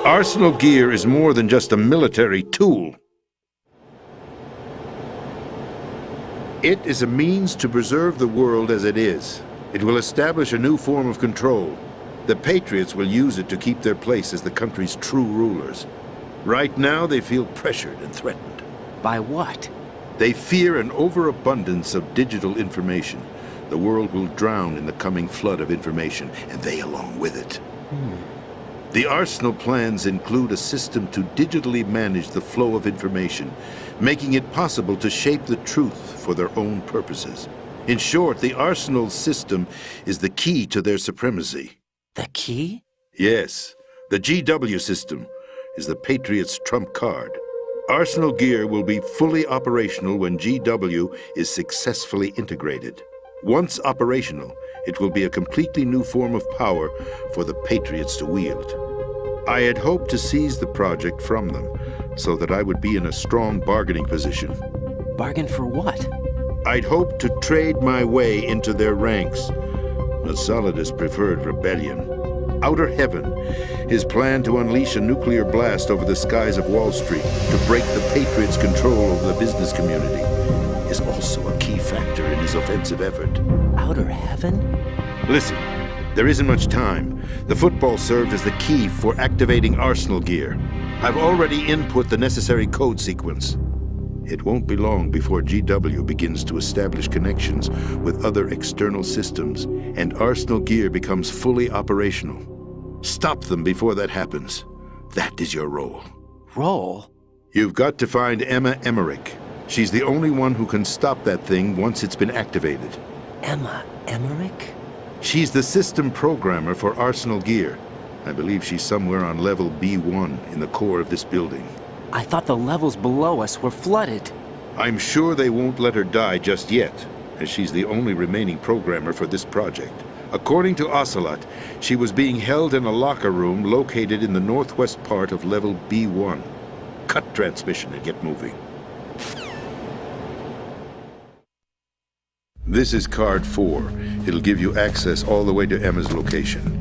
Arsenal gear is more than just a military tool. It is a means to preserve the world as it is. It will establish a new form of control. The Patriots will use it to keep their place as the country's true rulers. Right now, they feel pressured and threatened. By what? They fear an overabundance of digital information. The world will drown in the coming flood of information, and they along with it. The Arsenal plans include a system to digitally manage the flow of information, making it possible to shape the truth for their own purposes. In short, the Arsenal system is the key to their supremacy. The key? Yes. The GW system is the Patriots' trump card. Arsenal gear will be fully operational when GW is successfully integrated. Once operational, it will be a completely new form of power for the Patriots to wield. I had hoped to seize the project from them, so that I would be in a strong bargaining position. Bargain for what? I'd hoped to trade my way into their ranks, but Solidus preferred rebellion. Outer Heaven, his plan to unleash a nuclear blast over the skies of Wall Street to break the Patriots' control over the business community, is also a key factor in his offensive effort. Outer Heaven? Listen, there isn't much time. The football served as the key for activating Arsenal gear. I've already input the necessary code sequence. It won't be long before GW begins to establish connections with other external systems, and Arsenal gear becomes fully operational. Stop them before that happens. That is your role. Role? You've got to find Emma Emmerich. She's the only one who can stop that thing once it's been activated. Emma Emmerich? She's the system programmer for Arsenal gear. I believe she's somewhere on level B1 in the core of this building. I thought the levels below us were flooded. I'm sure they won't let her die just yet, as she's the only remaining programmer for this project. According to Ocelot, she was being held in a locker room located in the northwest part of level B1. Cut transmission and get moving. This is card 4. It'll give you access all the way to Emma's location.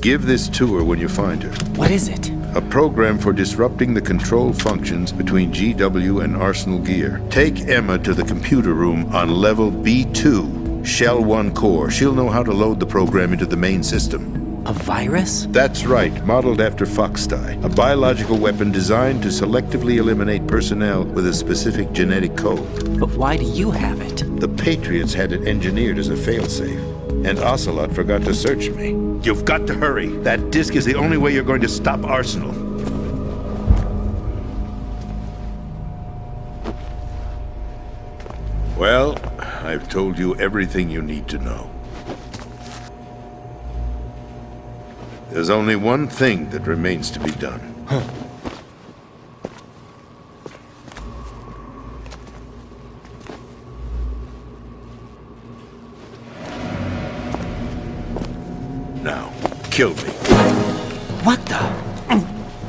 Give this to her when you find her. What is it? A program for disrupting the control functions between GW and Arsenal gear. Take Emma to the computer room on level B2, Shell 1 core. She'll know how to load the program into the main system. A virus? That's right, modeled after Foxdie. A biological weapon designed to selectively eliminate personnel with a specific genetic code. But why do you have it? The Patriots had it engineered as a failsafe, and Ocelot forgot to search me. You've got to hurry. That disk is the only way you're going to stop Arsenal. Well, I've told you everything you need to know. There's only one thing that remains to be done. Now, kill me. What the?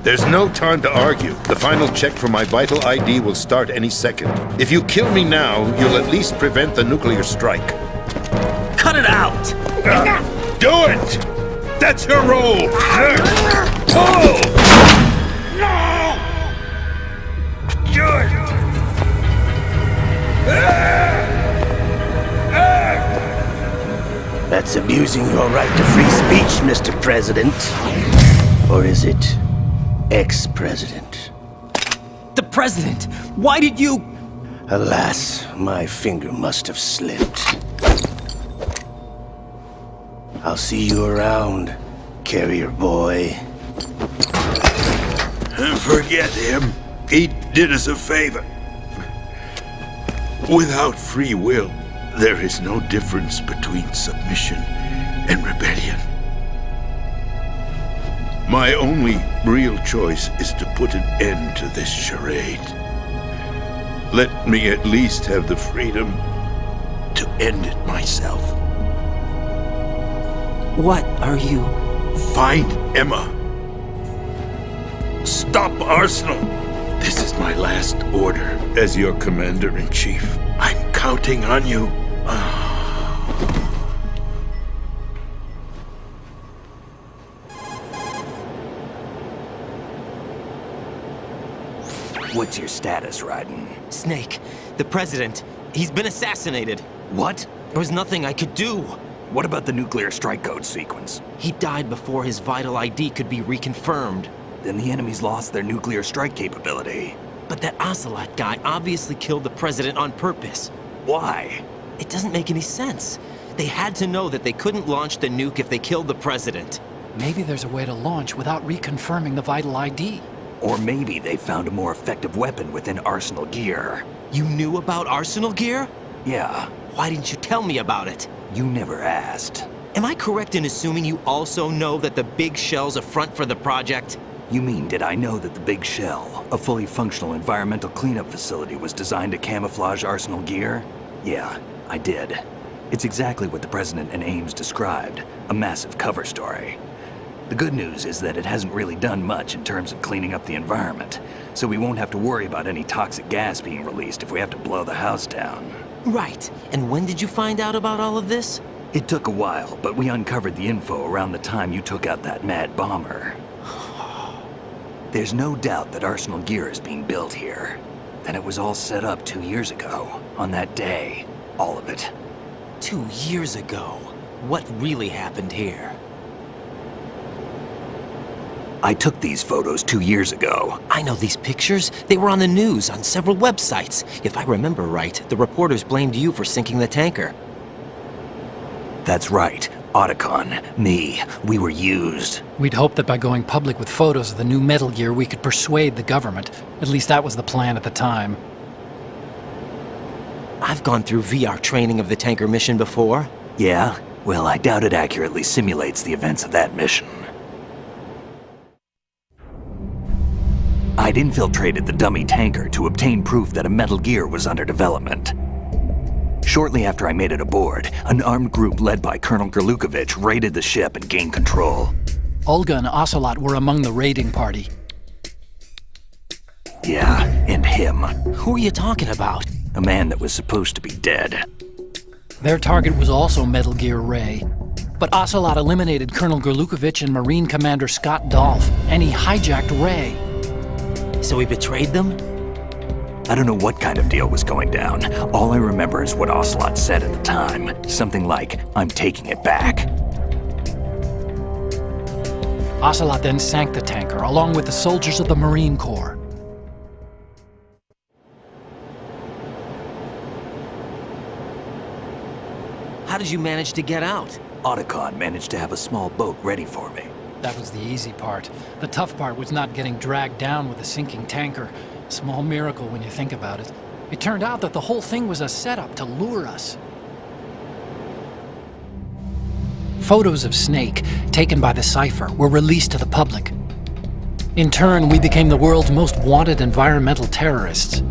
There's no time to argue. The final check for my vital ID will start any second. If you kill me now, you'll at least prevent the nuclear strike. Cut it out! Do it! That's your role! Oh! No! Do it! That's abusing your right to free speech, Mr. President. Or is it ex-president? The president! Why did you... Alas, my finger must have slipped. I'll see you around, carrier boy. Forget him. He did us a favor. Without free will, there is no difference between submission and rebellion. My only real choice is to put an end to this charade. Let me at least have the freedom to end it myself. What are you... Find Emma. Stop Arsenal. This is my last order as your commander-in-chief. I'm counting on you. What's your status, Raiden? Snake, the president, he's been assassinated. What? There was nothing I could do. What about the nuclear strike code sequence? He died before his vital ID could be reconfirmed. Then the enemy's lost their nuclear strike capability. But that Ocelot guy obviously killed the president on purpose. Why? It doesn't make any sense. They had to know that they couldn't launch the nuke if they killed the president. Maybe there's a way to launch without reconfirming the vital ID. Or maybe they found a more effective weapon within Arsenal gear. You knew about Arsenal gear? Yeah. Why didn't you tell me about it? You never asked. Am I correct in assuming you also know that the Big Shell's a front for the project? You mean, did I know that the Big Shell, a fully functional environmental cleanup facility, was designed to camouflage Arsenal gear? Yeah, I did. It's exactly what the President and Ames described, a massive cover story. The good news is that it hasn't really done much in terms of cleaning up the environment, so we won't have to worry about any toxic gas being released if we have to blow the house down. Right. And when did you find out about all of this? It took a while, but we uncovered the info around the time you took out that mad bomber. There's no doubt that Arsenal gear is being built here. Then it was all set up 2 years ago, on that day. All of it. 2 years ago? What really happened here? I took these photos 2 years ago. I know these pictures. They were on the news, on several websites. If I remember right, the reporters blamed you for sinking the tanker. That's right. Otacon, me, we were used. We'd hoped that by going public with photos of the new Metal Gear, we could persuade the government. At least that was the plan at the time. I've gone through VR training of the tanker mission before. Yeah? Well, I doubt it accurately simulates the events of that mission. I'd infiltrated the dummy tanker to obtain proof that a Metal Gear was under development. Shortly after I made it aboard, an armed group led by Colonel Gerlukovich raided the ship and gained control. Olga and Ocelot were among the raiding party. Yeah, and him. Who are you talking about? A man that was supposed to be dead. Their target was also Metal Gear Ray. But Ocelot eliminated Colonel Gerlukovich and Marine Commander Scott Dolph, and he hijacked Ray. So he betrayed them? I don't know what kind of deal was going down. All I remember is what Ocelot said at the time. Something like, "I'm taking it back." Ocelot then sank the tanker, along with the soldiers of the Marine Corps. How did you manage to get out? Otacon managed to have a small boat ready for me. That was the easy part. The tough part was not getting dragged down with a sinking tanker. A small miracle when you think about it. It turned out that the whole thing was a setup to lure us. Photos of Snake, taken by the Cypher, were released to the public. In turn, we became the world's most wanted environmental terrorists.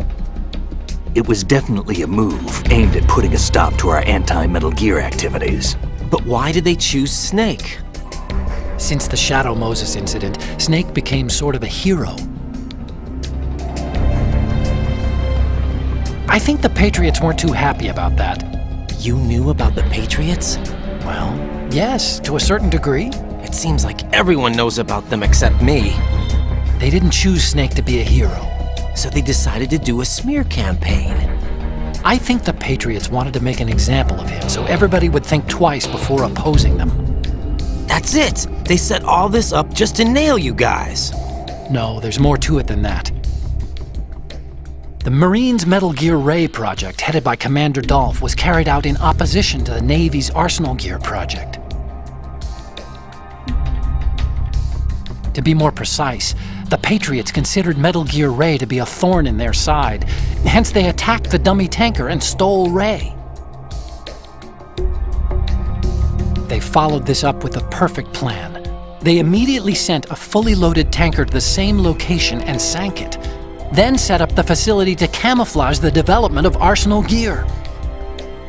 It was definitely a move aimed at putting a stop to our anti-Metal Gear activities. But why did they choose Snake? Since the Shadow Moses incident, Snake became sort of a hero. I think the Patriots weren't too happy about that. You knew about the Patriots? Well, yes, to a certain degree. It seems like everyone knows about them except me. They didn't choose Snake to be a hero. So they decided to do a smear campaign. I think the Patriots wanted to make an example of him so everybody would think twice before opposing them. That's it! They set all this up just to nail you guys. No, there's more to it than that. The Marines' Metal Gear Ray project, headed by Commander Dolph, was carried out in opposition to the Navy's Arsenal Gear project. To be more precise, the Patriots considered Metal Gear Ray to be a thorn in their side. Hence, they attacked the dummy tanker and stole Ray. They followed this up with a perfect plan. They immediately sent a fully loaded tanker to the same location and sank it. Then set up the facility to camouflage the development of Arsenal Gear.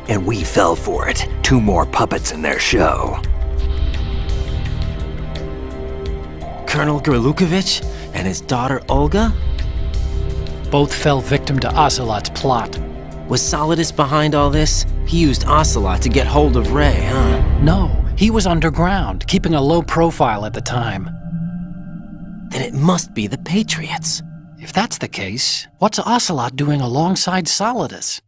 And we fell for it. 2 more puppets in their show. Colonel Gerlukovich and his daughter Olga? Both fell victim to Ocelot's plot. Was Solidus behind all this? He used Ocelot to get hold of Ray, huh? No, he was underground, keeping a low profile at the time. Then it must be the Patriots. If that's the case, what's Ocelot doing alongside Solidus?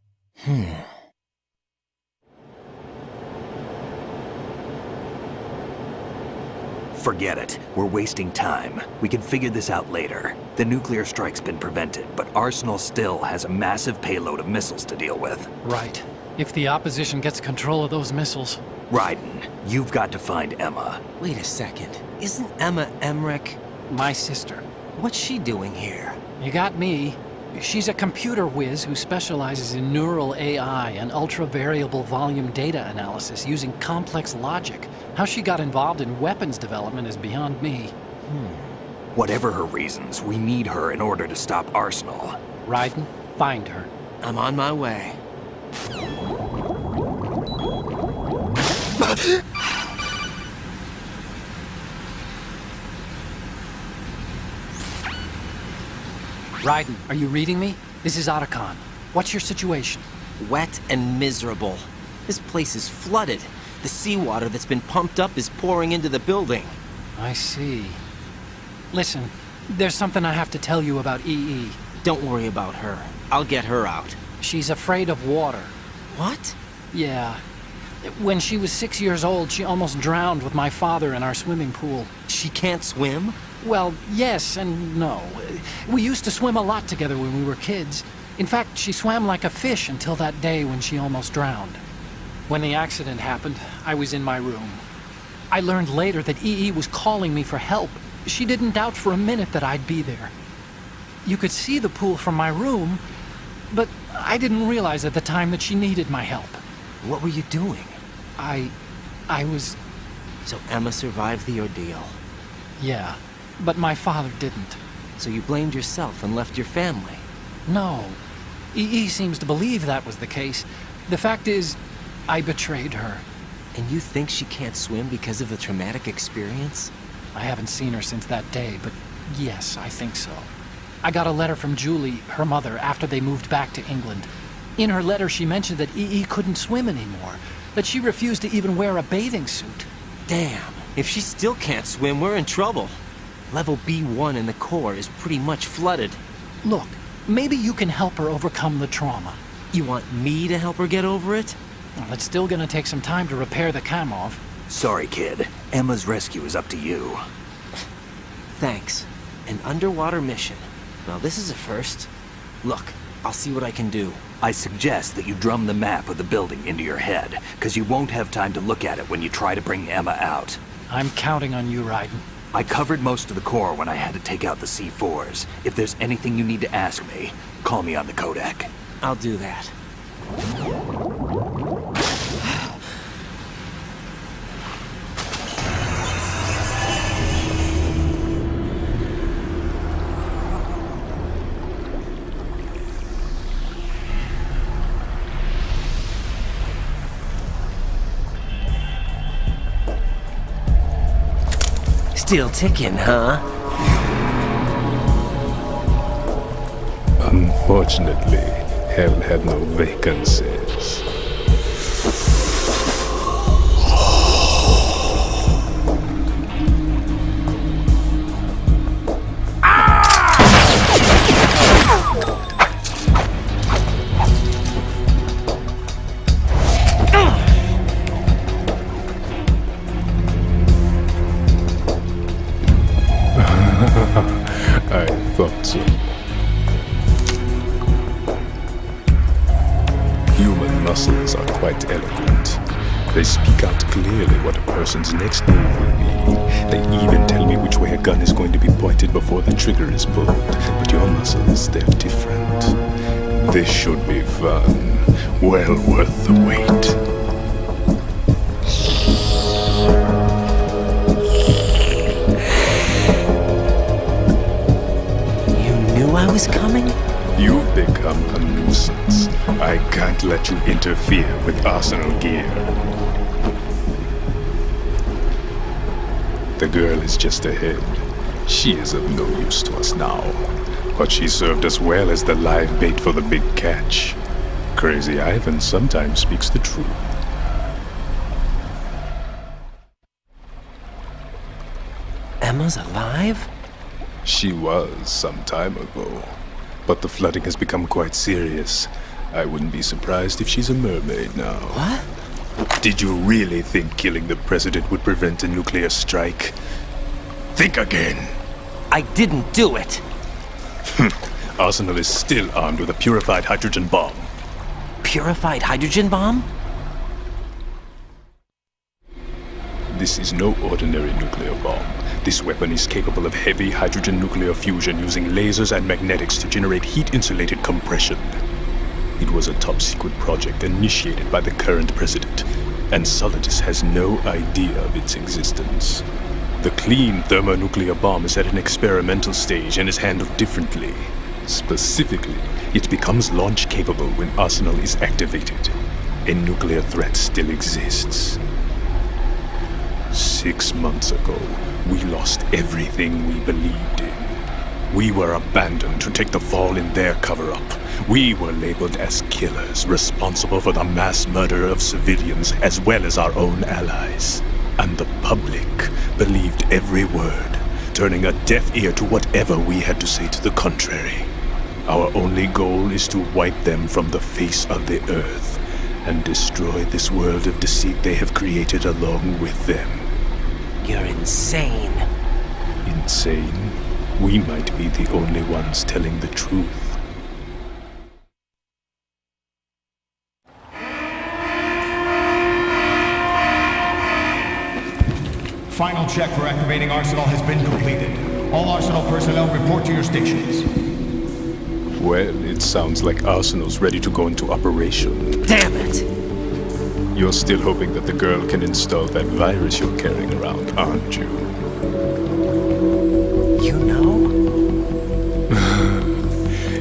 Forget it. We're wasting time. We can figure this out later. The nuclear strike's been prevented, but Arsenal still has a massive payload of missiles to deal with. Right. If the opposition gets control of those missiles... Raiden, you've got to find Emma. Wait a second. Isn't Emma Emmerich... my sister? What's she doing here? You got me. She's a computer whiz who specializes in neural AI and ultra-variable volume data analysis using complex logic. How she got involved in weapons development is beyond me. Whatever her reasons, we need her in order to stop Arsenal. Raiden, find her. I'm on my way. Raiden, are you reading me? This is Otacon. What's your situation? Wet and miserable. This place is flooded. The seawater that's been pumped up is pouring into the building. I see. Listen, there's something I have to tell you about EE. Don't worry about her. I'll get her out. She's afraid of water. What? Yeah. When she was 6 years old, she almost drowned with my father in our swimming pool. She can't swim? Well, yes and no. We used to swim a lot together when we were kids. In fact, she swam like a fish until that day when she almost drowned. When the accident happened, I was in my room. I learned later that EE was calling me for help. She didn't doubt for a minute that I'd be there. You could see the pool from my room, but I didn't realize at the time that she needed my help. What were you doing? I was... So Emma survived the ordeal? Yeah, but my father didn't. So you blamed yourself and left your family? No. EE seems to believe that was the case. The fact is, I betrayed her. And you think she can't swim because of the traumatic experience? I haven't seen her since that day, but yes, I think so. I got a letter from Julie, her mother, after they moved back to England. In her letter, she mentioned that EE couldn't swim anymore, that she refused to even wear a bathing suit. Damn, if she still can't swim, we're in trouble. Level B1 in the core is pretty much flooded. Look, maybe you can help her overcome the trauma. You want me to help her get over it? Well, it's still gonna take some time to repair the Kamov. Sorry, kid. Emma's rescue is up to you. Thanks. An underwater mission. Well, this is a first. Look, I'll see what I can do. I suggest that you drum the map of the building into your head, because you won't have time to look at it when you try to bring Emma out. I'm counting on you, Raiden. I covered most of the core when I had to take out the C4s. If there's anything you need to ask me, call me on the codec. I'll do that. Still ticking, huh? Unfortunately, hell had no vacancies. I thought so. Human muscles are quite eloquent. They speak out clearly what a person's next move will be. They even tell me which way a gun is going to be pointed before the trigger is pulled. But your muscles, they're different. This should be fun. Well worth the wait. I was coming? You've become a nuisance. I can't let you interfere with Arsenal gear. The girl is just ahead. She is of no use to us now, but she served us well as the live bait for the big catch. Crazy Ivan sometimes speaks the truth. Emma's alive? She was some time ago, but the flooding has become quite serious. I wouldn't be surprised if she's a mermaid now. What? Did you really think killing the president would prevent a nuclear strike? Think again. I didn't do it. Arsenal is still armed with a purified hydrogen bomb. Purified hydrogen bomb? This is no ordinary nuclear bomb. This weapon is capable of heavy hydrogen nuclear fusion using lasers and magnetics to generate heat-insulated compression. It was a top-secret project initiated by the current president, and Solidus has no idea of its existence. The clean thermonuclear bomb is at an experimental stage and is handled differently. Specifically, it becomes launch-capable when Arsenal is activated. A nuclear threat still exists. 6 months ago, we lost everything we believed in. We were abandoned to take the fall in their cover-up. We were labeled as killers, responsible for the mass murder of civilians as well as our own allies. And the public believed every word, turning a deaf ear to whatever we had to say to the contrary. Our only goal is to wipe them from the face of the earth and destroy this world of deceit they have created along with them. You're insane. Insane? We might be the only ones telling the truth. Final check for activating Arsenal has been completed. All Arsenal personnel report to your stations. Well, it sounds like Arsenal's ready to go into operation. Damn it! You're still hoping that the girl can install that virus you're carrying around, aren't you? You know?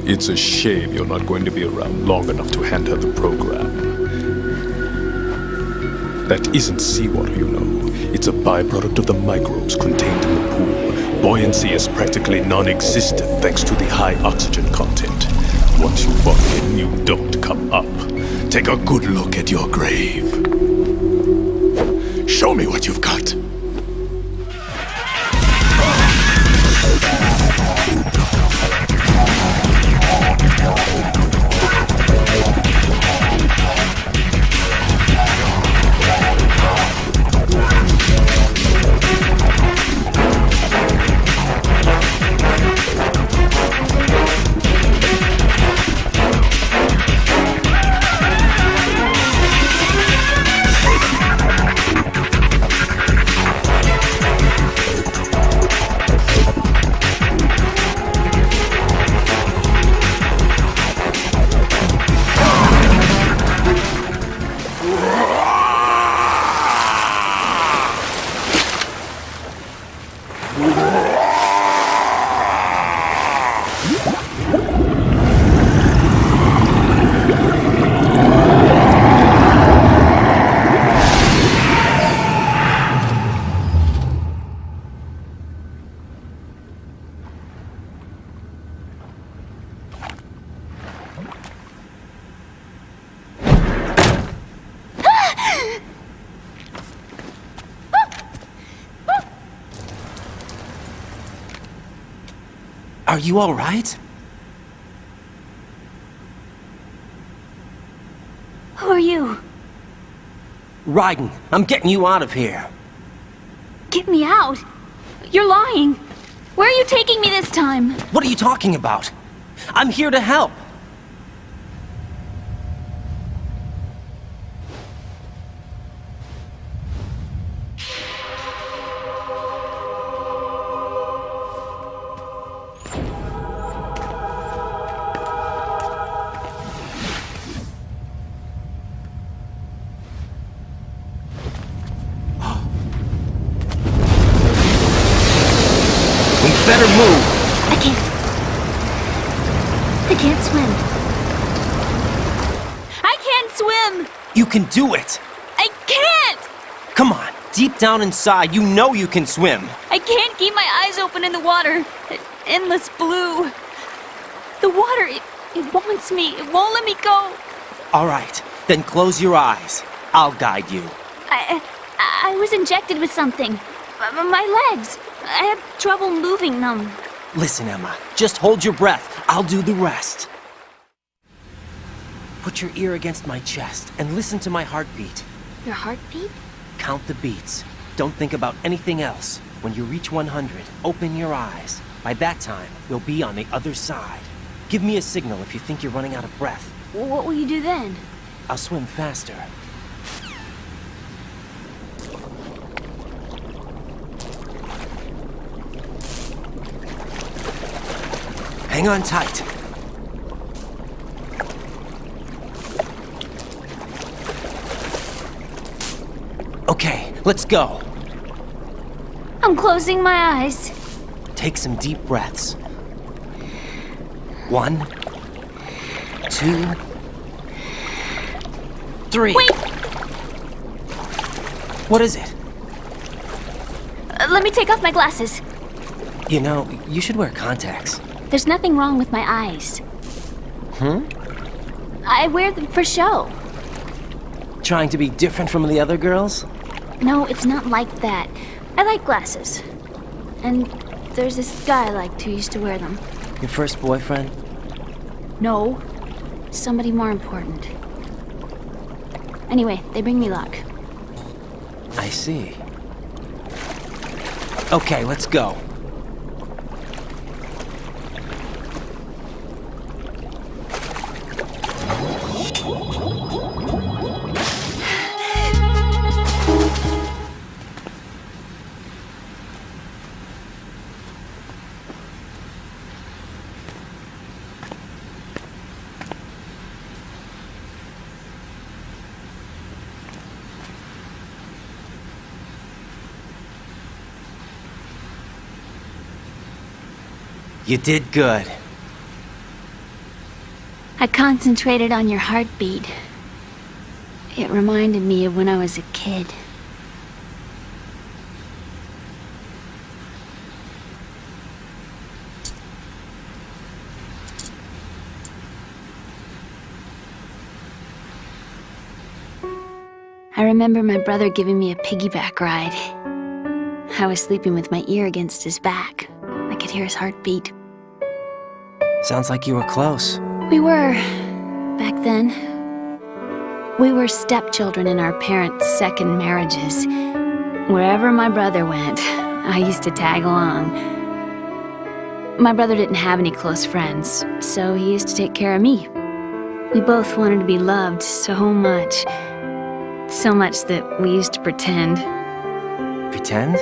It's a shame you're not going to be around long enough to hand her the program. That isn't seawater, you know. It's a byproduct of the microbes contained in the pool. Buoyancy is practically non-existent thanks to the high oxygen content. Once you fall in, you don't come up. Take a good look at your grave. Show me what you've got. Are you all right? Who are you? Raiden, I'm getting you out of here. Get me out? You're lying. Where are you taking me this time? What are you talking about? I'm here to help. Better move! I can't swim. I can't swim! You can do it! I can't! Come on, Deep down inside, you know you can swim. I can't keep my eyes open in the water. Endless blue. The water, it wants me. It won't let me go. All right, then close your eyes. I'll guide you. I was injected with something. My legs. I have trouble moving them. Listen, Emma, just hold your breath. I'll do the rest. Put your ear against my chest and listen to my heartbeat. Your heartbeat? Count the beats. Don't think about anything else. When you reach 100, open your eyes. By that time, we'll be on the other side. Give me a signal if you think you're running out of breath. What will you do then? I'll swim faster. Hang on tight. Okay, let's go. I'm closing my eyes. Take some deep breaths. 1, 2, 3. Wait! What is it? Let me take off my glasses. You know, you should wear contacts. There's nothing wrong with my eyes. I wear them for show. Trying to be different from the other girls? No, it's not like that. I like glasses. And there's this guy I liked who used to wear them. Your first boyfriend? No. Somebody more important. Anyway, they bring me luck. I see. Okay, let's go. You did good. I concentrated on your heartbeat. It reminded me of when I was a kid. I remember my brother giving me a piggyback ride. I was sleeping with my ear against his back. I could hear his heartbeat. Sounds like you were close. We were, back then. We were stepchildren in our parents' second marriages. Wherever my brother went, I used to tag along. My brother didn't have any close friends, so he used to take care of me. We both wanted to be loved so much. So much that we used to pretend. Pretend?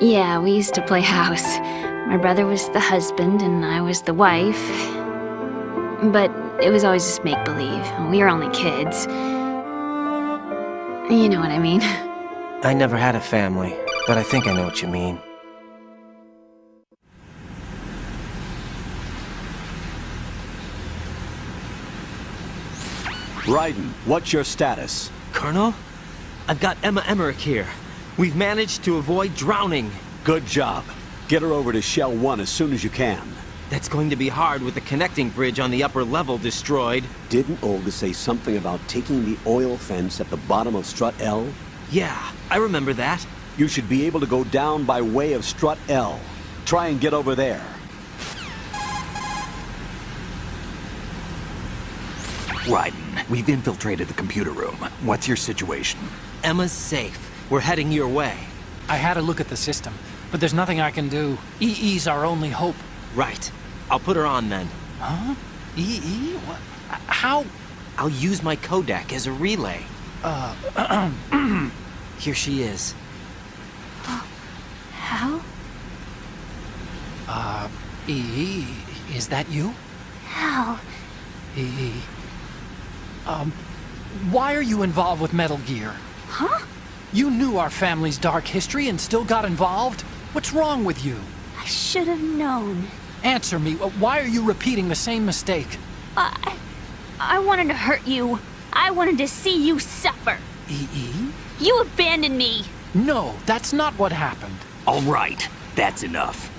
Yeah, we used to play house. My brother was the husband and I was the wife. But it was always just make-believe. We were only kids. You know what I mean. I never had a family, but I think I know what you mean. Raiden, what's your status? Colonel, I've got Emma Emmerich here. We've managed to avoid drowning. Good job. Get her over to Shell 1 as soon as you can. That's going to be hard with the connecting bridge on the upper level destroyed. Didn't Olga say something about taking the oil fence at the bottom of Strut L? Yeah, I remember that. You should be able to go down by way of Strut L. Try and get over there. Raiden, we've infiltrated the computer room. What's your situation? Emma's safe. We're heading your way. I had a look at the system, but there's nothing I can do. EE's our only hope. Right. I'll put her on then. Huh? EE? What? How? I'll use my Kodak as a relay. Here she is. How? EE, is that you? How? EE. Why are you involved with Metal Gear? Huh? You knew our family's dark history and still got involved? What's wrong with you? I should have known. Answer me. Why are you repeating the same mistake? I wanted to hurt you. I wanted to see you suffer. EE? You abandoned me. No, that's not what happened. All right, that's enough.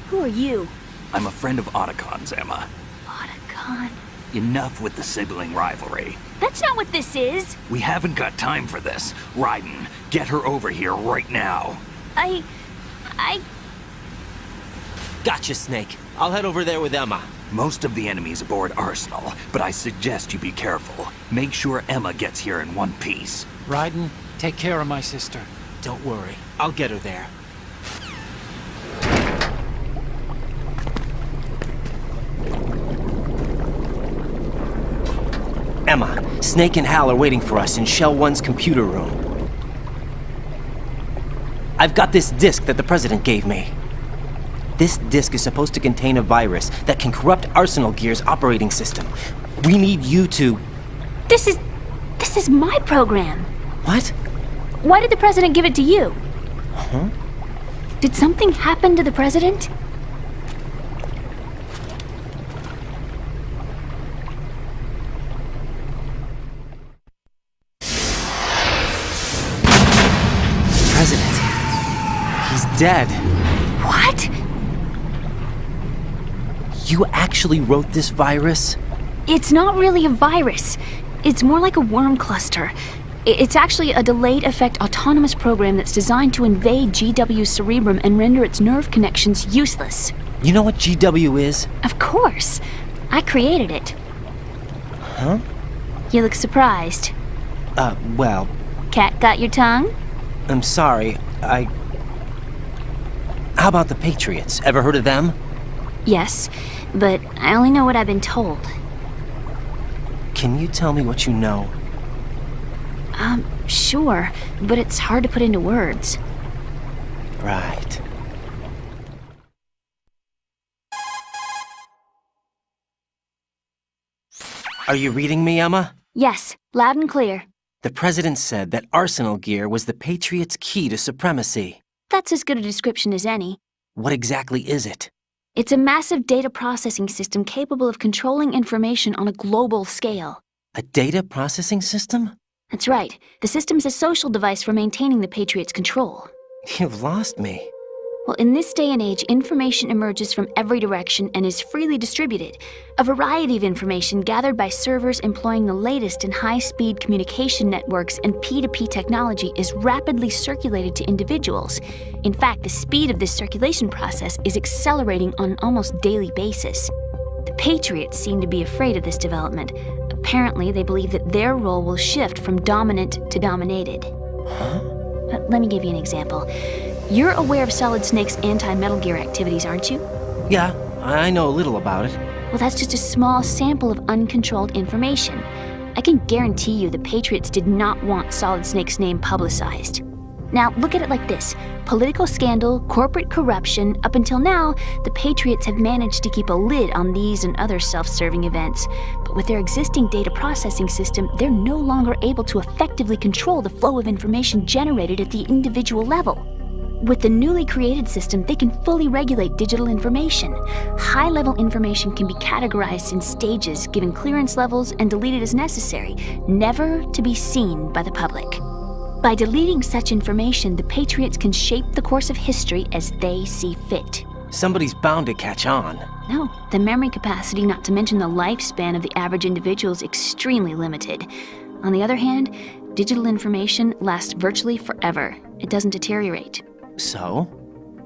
Who are you? I'm a friend of Otacon's, Emma. Otacon? Enough with the sibling rivalry. That's not what this is. We haven't got time for this. Raiden, get her over here right now. I... Gotcha, Snake. I'll head over there with Emma. Most of the enemy's aboard Arsenal, but I suggest you be careful. Make sure Emma gets here in one piece. Raiden, take care of my sister. Don't worry. I'll get her there. Emma, Snake and Hal are waiting for us in Shell 1's computer room. I've got this disk that the President gave me. This disk is supposed to contain a virus that can corrupt Arsenal Gear's operating system. We need you to... This is my program. What? Why did the President give it to you? Huh? Did something happen to the President? President. He's dead. What? You actually wrote this virus? It's not really a virus. It's more like a worm cluster. It's actually a delayed effect autonomous program that's designed to invade GW's cerebrum and render its nerve connections useless. You know what GW is? Of course. I created it. Huh? You look surprised. Well... Cat got your tongue? I'm sorry, How about the Patriots? Ever heard of them? Yes, but I only know what I've been told. Can you tell me what you know? Sure, but it's hard to put into words. Right. Are you reading me, Emma? Yes, loud and clear. The President said that Arsenal Gear was the Patriots' key to supremacy. That's as good a description as any. What exactly is it? It's a massive data processing system capable of controlling information on a global scale. A data processing system? That's right. The system is a social device for maintaining the Patriots' control. You've lost me. Well, in this day and age, information emerges from every direction and is freely distributed. A variety of information gathered by servers employing the latest in high-speed communication networks and P2P technology is rapidly circulated to individuals. In fact, the speed of this circulation process is accelerating on an almost daily basis. The Patriots seem to be afraid of this development. Apparently, they believe that their role will shift from dominant to dominated. Huh? Let me give you an example. You're aware of Solid Snake's anti-Metal Gear activities, aren't you? Yeah, I know a little about it. Well, that's just a small sample of uncontrolled information. I can guarantee you the Patriots did not want Solid Snake's name publicized. Now, look at it like this. Political scandal, corporate corruption, up until now, the Patriots have managed to keep a lid on these and other self-serving events. But with their existing data processing system, they're no longer able to effectively control the flow of information generated at the individual level. With the newly created system, they can fully regulate digital information. High-level information can be categorized in stages, given clearance levels, and deleted as necessary, never to be seen by the public. By deleting such information, the Patriots can shape the course of history as they see fit. Somebody's bound to catch on. No, the memory capacity, not to mention the lifespan of the average individual, is extremely limited. On the other hand, digital information lasts virtually forever. It doesn't deteriorate. So?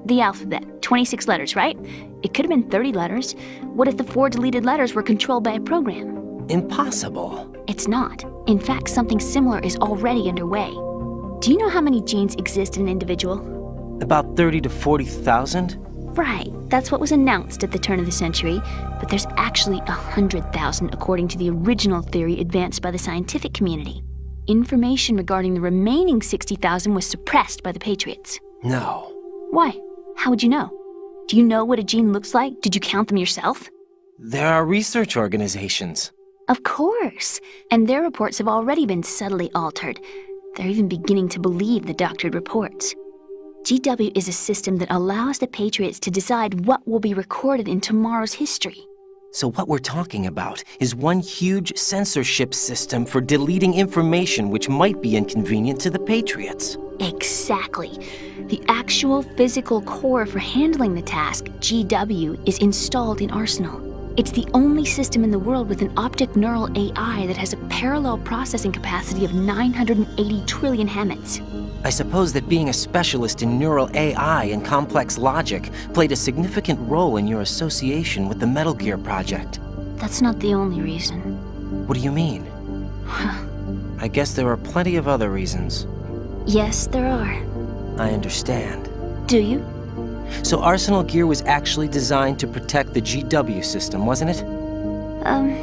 The alphabet, 26 letters, right? It could have been 30 letters. What if the 4 deleted letters were controlled by a program? Impossible. It's not. In fact, something similar is already underway. Do you know how many genes exist in an individual? About 30 to 40,000? Right, that's what was announced at the turn of the century, but there's actually 100,000 according to the original theory advanced by the scientific community. Information regarding the remaining 60,000 was suppressed by the Patriots. No. Why? How would you know? Do you know what a gene looks like? Did you count them yourself? There are research organizations. Of course, and their reports have already been subtly altered. They're even beginning to believe the doctored reports. GW is a system that allows the Patriots to decide what will be recorded in tomorrow's history. So what we're talking about is one huge censorship system for deleting information which might be inconvenient to the Patriots. Exactly. The actual physical core for handling the task, GW, is installed in Arsenal. It's the only system in the world with an optic neural AI that has a parallel processing capacity of 980 trillion Hammets. I suppose that being a specialist in neural AI and complex logic played a significant role in your association with the Metal Gear project. That's not the only reason. What do you mean? I guess there are plenty of other reasons. Yes, there are. I understand. Do you? So Arsenal Gear was actually designed to protect the GW system, wasn't it?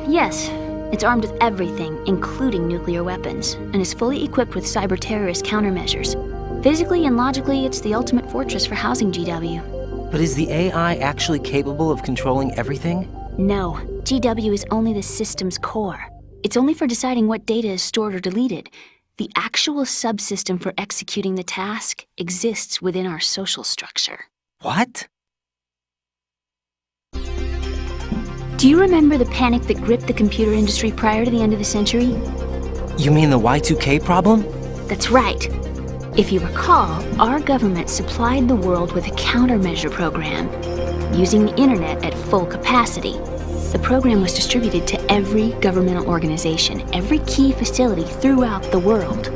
Yes. It's armed with everything, including nuclear weapons, and is fully equipped with cyber-terrorist countermeasures. Physically and logically, it's the ultimate fortress for housing GW. But is the AI actually capable of controlling everything? No. GW is only the system's core. It's only for deciding what data is stored or deleted. The actual subsystem for executing the task exists within our social structure. What? Do you remember the panic that gripped the computer industry prior to the end of the century? You mean the Y2K problem? That's right. If you recall, our government supplied the world with a countermeasure program, using the internet at full capacity. The program was distributed to every governmental organization, every key facility throughout the world.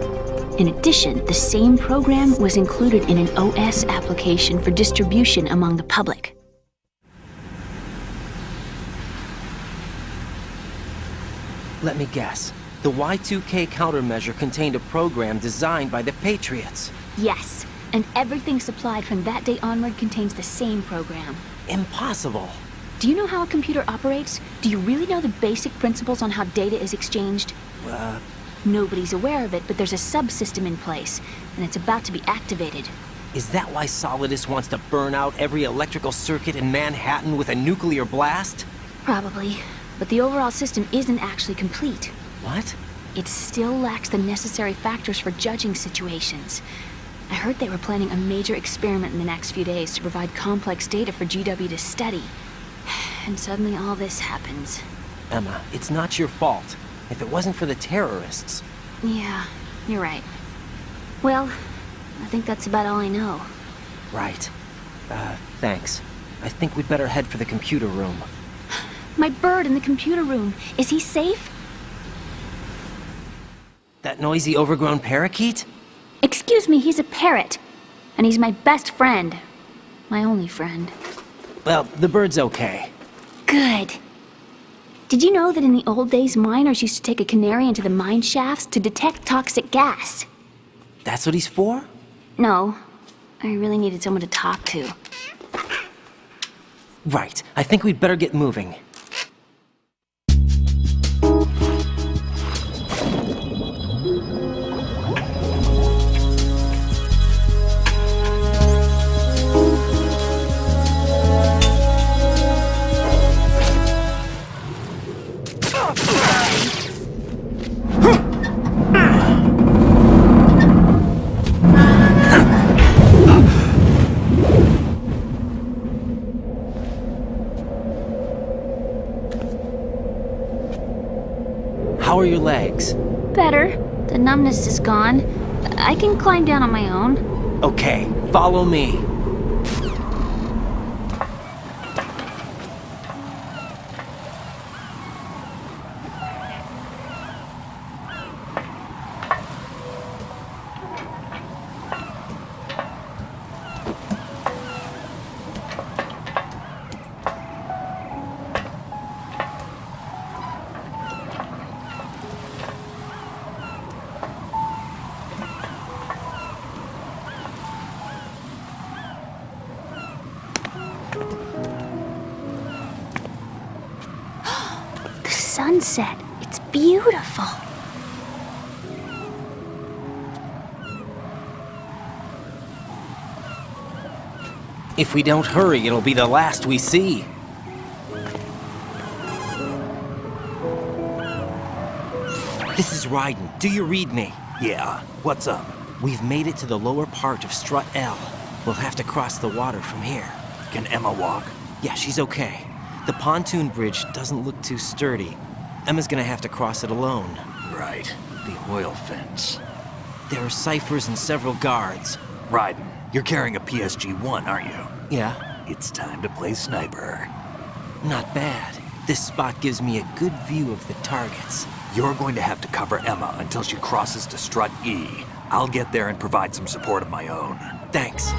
In addition, the same program was included in an OS application for distribution among the public. Let me guess. The Y2K countermeasure contained a program designed by the Patriots. Yes, and everything supplied from that day onward contains the same program. Impossible. Do you know how a computer operates? Do you really know the basic principles on how data is exchanged? Nobody's aware of it, but there's a subsystem in place, and it's about to be activated. Is that why Solidus wants to burn out every electrical circuit in Manhattan with a nuclear blast? Probably, but the overall system isn't actually complete. What? It still lacks the necessary factors for judging situations. I heard they were planning a major experiment in the next few days to provide complex data for GW to study. And suddenly all this happens. Emma, it's not your fault. If it wasn't for the terrorists... Yeah, you're right. Well, I think that's about all I know. Right. Thanks. I think we'd better head for the computer room. My bird in the computer room. Is he safe? That noisy, overgrown parakeet? Excuse me, he's a parrot. And he's my best friend. My only friend. Well, the bird's okay. Good. Did you know that in the old days, miners used to take a canary into the mine shafts to detect toxic gas? That's what he's for? No. I really needed someone to talk to. Right. I think we'd better get moving. How are your legs? Better. The numbness is gone. I can climb down on my own. Okay, follow me. Sunset. It's beautiful. If we don't hurry, it'll be the last we see. This is Raiden. Do you read me? Yeah. What's up? We've made it to the lower part of Strut L. We'll have to cross the water from here. Can Emma walk? Yeah, she's okay. The pontoon bridge doesn't look too sturdy. Emma's gonna have to cross it alone. Right. The oil fence. There are ciphers and several guards. Raiden, you're carrying a PSG-1, aren't you? Yeah. It's time to play sniper. Not bad. This spot gives me a good view of the targets. You're going to have to cover Emma until she crosses to strut E. I'll get there and provide some support of my own. Thanks.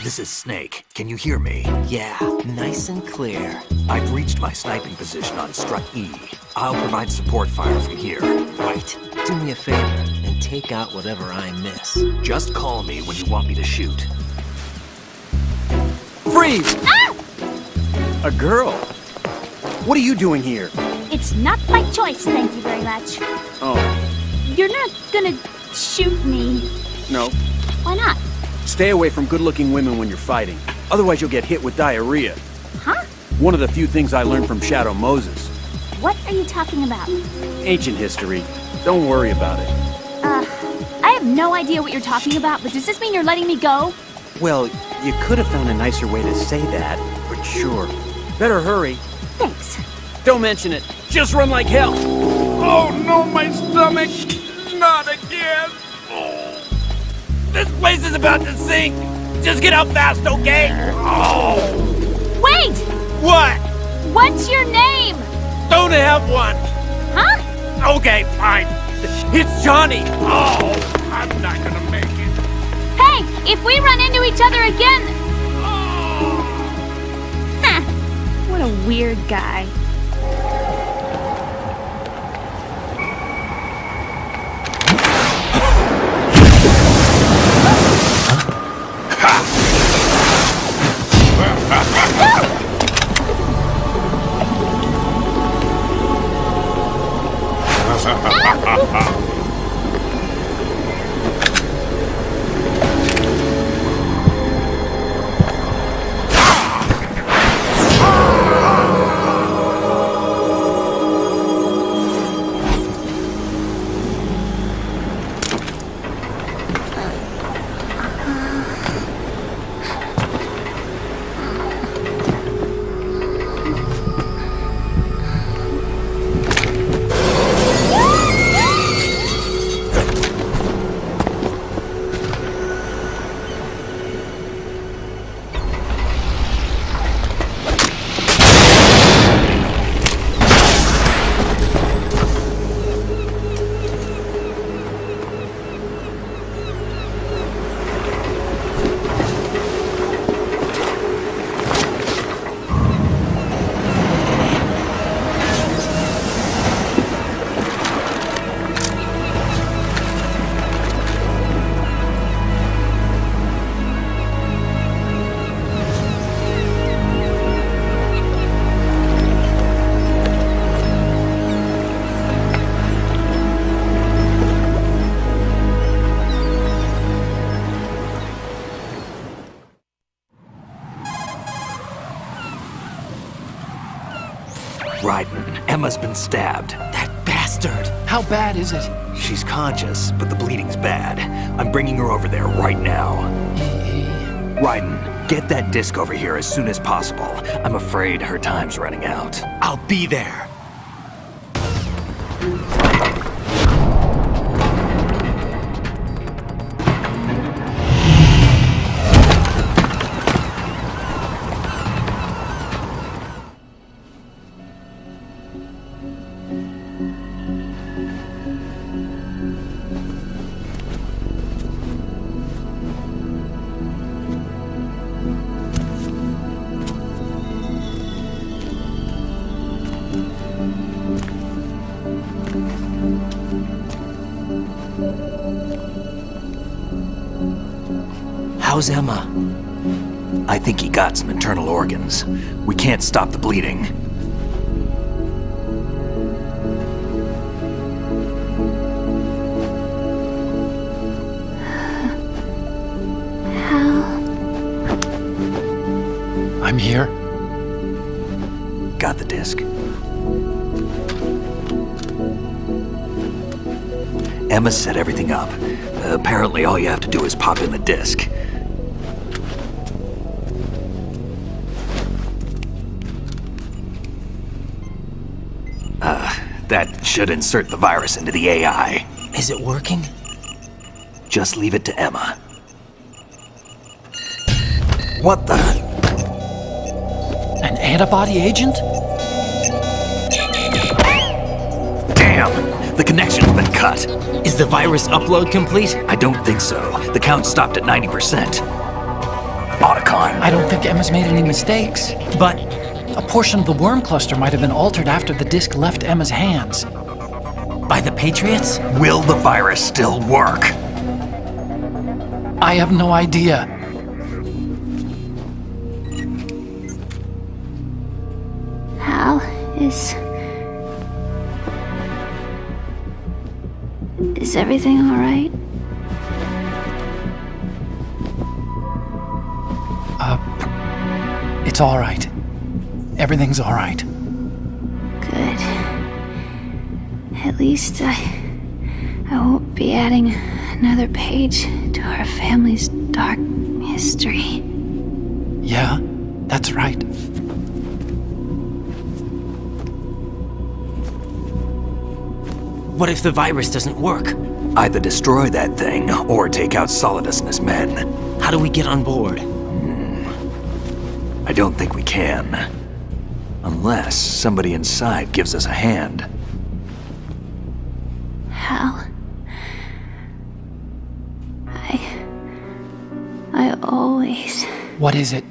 This is Snake. Can you hear me? Yeah, nice and clear. I've reached my sniping position on strut E. I'll provide support fire from here. Right. Do me a favor and take out whatever I miss. Just call me when you want me to shoot. Freeze! Ah! A girl? What are you doing here? It's not my choice, thank you very much. Oh, You're not gonna shoot me. no. Why not? Stay away from good-looking women when you're fighting. Otherwise you'll get hit with diarrhea. Huh? One of the few things I learned from Shadow Moses. What are you talking about? Ancient history. Don't worry about it. I have no idea what you're talking about, but does this mean you're letting me go? Well, you could have found a nicer way to say that, but sure. Better hurry. Thanks. Don't mention it. Just run like hell. Oh no, my stomach! Not again! This place is about to sink! Just get out fast, okay? Oh! Wait! What? What's your name? Don't have one! Huh? Okay, fine. It's Johnny! Oh! I'm not gonna make it. Hey! If we run into each other again... Huh. What a weird guy. Raiden, Emma's been stabbed. That bastard! How bad is it? She's conscious, but the bleeding's bad. I'm bringing her over there right now. Raiden, get that disc over here as soon as possible. I'm afraid her time's running out. I'll be there. How's Emma? I think he got some internal organs. We can't stop the bleeding. I'm here. Got the disc. Emma set everything up. Apparently all you have to do is pop in the disc. That should insert the virus into the AI. Is it working? Just leave it to Emma. What the? An antibody agent? Damn! The connection's been cut. Is the virus upload complete? I don't think so. The count stopped at 90%. Otacon. I don't think Emma's made any mistakes. But a portion of the worm cluster might have been altered after the disk left Emma's hands. By the Patriots? Will the virus still work? I have no idea. Hal, is everything all right? It's all right. Everything's all right. Good. At least I won't be adding another page to our family's dark history. Yeah, that's right. What if the virus doesn't work? Either destroy that thing, or take out Solidus and his men. How do we get on board? I don't think we can. Unless somebody inside gives us a hand. Hal, I always... What is it?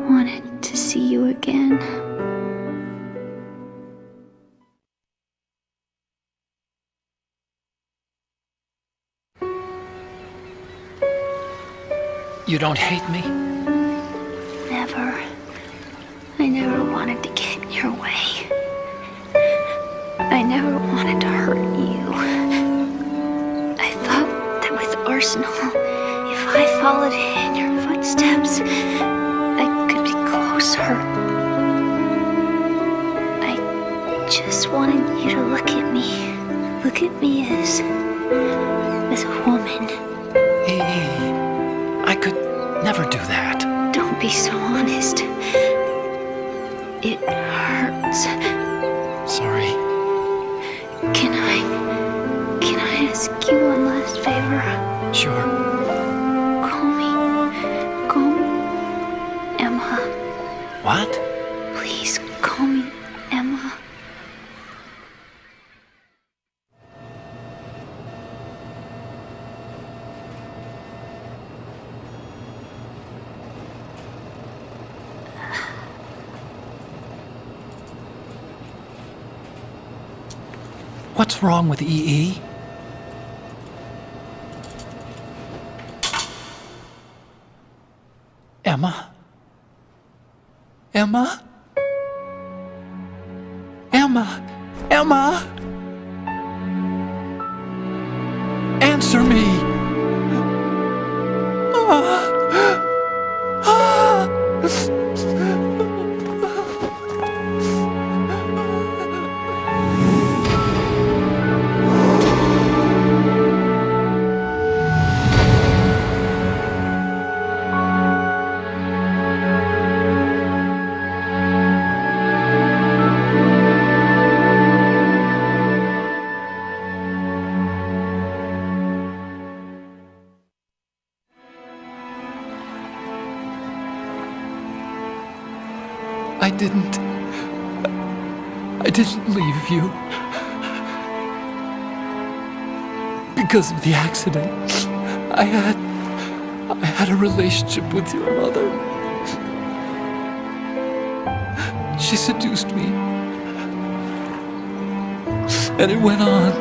wanted to see you again. You don't hate me? Never. I never wanted to get in your way. I never wanted to hurt you. I thought that with Arsenal, if I followed in your footsteps, I could be closer. I just wanted you to look at me. Look at me as a woman. I could never do that. Don't be so honest. It hurts. Sorry. Can I ask you one last favor? Sure. Call me Emma. What? Please call me Emma. What's wrong with EE? Emma? Emma? Emma? Emma? Answer me! I didn't leave you. Because of the accident, I had a relationship with your mother. She seduced me. And it went on.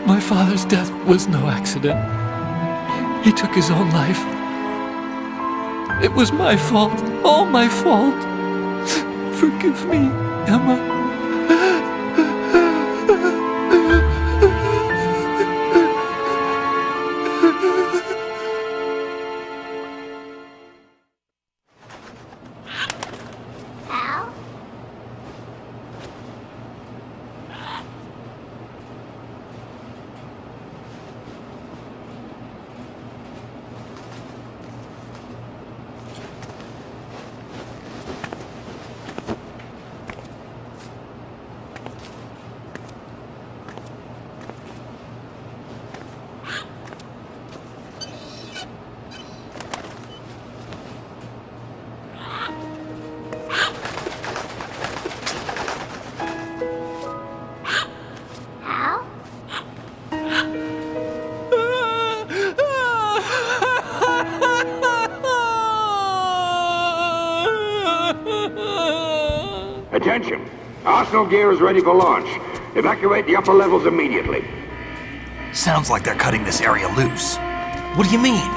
My father's death was no accident. He took his own life. It was my fault, all my fault. Forgive me, Emma. Attention! Arsenal gear is ready for launch. Evacuate the upper levels immediately. Sounds like they're cutting this area loose. What do you mean?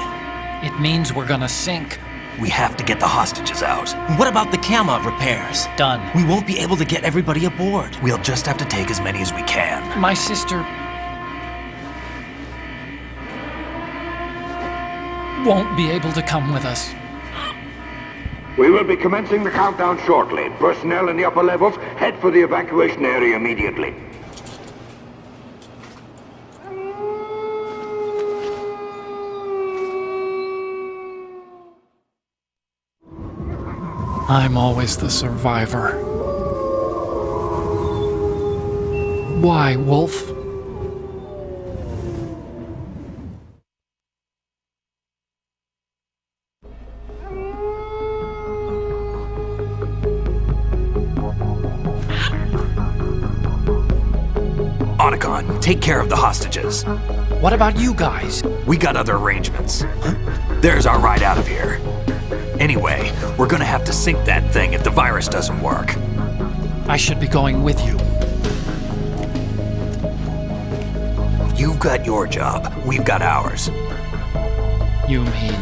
It means we're gonna sink. We have to get the hostages out. What about the camo repairs? Done. We won't be able to get everybody aboard. We'll just have to take as many as we can. My sister won't be able to come with us. We will be commencing the countdown shortly. Personnel in the upper levels, head for the evacuation area immediately. I'm always the survivor. Why, Wolf? Otacon, take care of the hostages. What about you guys? We got other arrangements. There's our ride out of here. Anyway, we're gonna have to sink that thing if the virus doesn't work. I should be going with you. You've got your job, we've got ours. You mean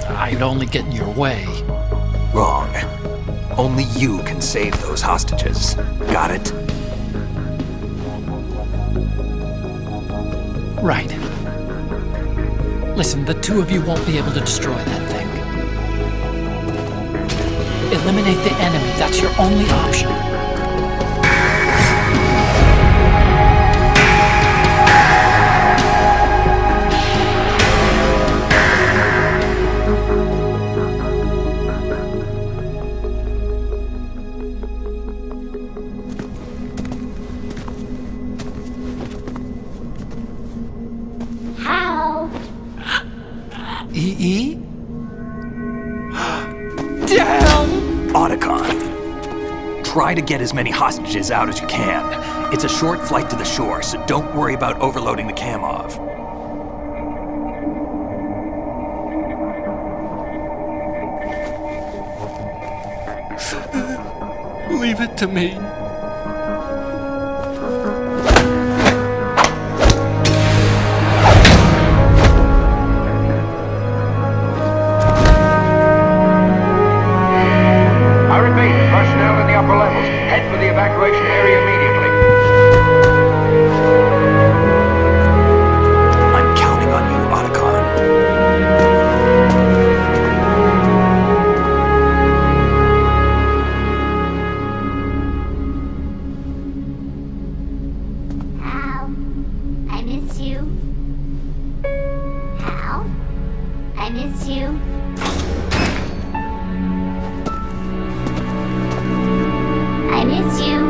I'd only get in your way? Wrong. Only you can save those hostages. Got it? Right. Listen, the two of you won't be able to destroy that thing. Eliminate the enemy. That's your only option. How? EE? Damn! Otacon, try to get as many hostages out as you can. It's a short flight to the shore, so don't worry about overloading the Kamov. Leave it to me. I repeat, personnel in the upper levels, head for the evacuation area immediately. I'm counting on you, Otacon. How? I miss you. How? I miss you. I miss you.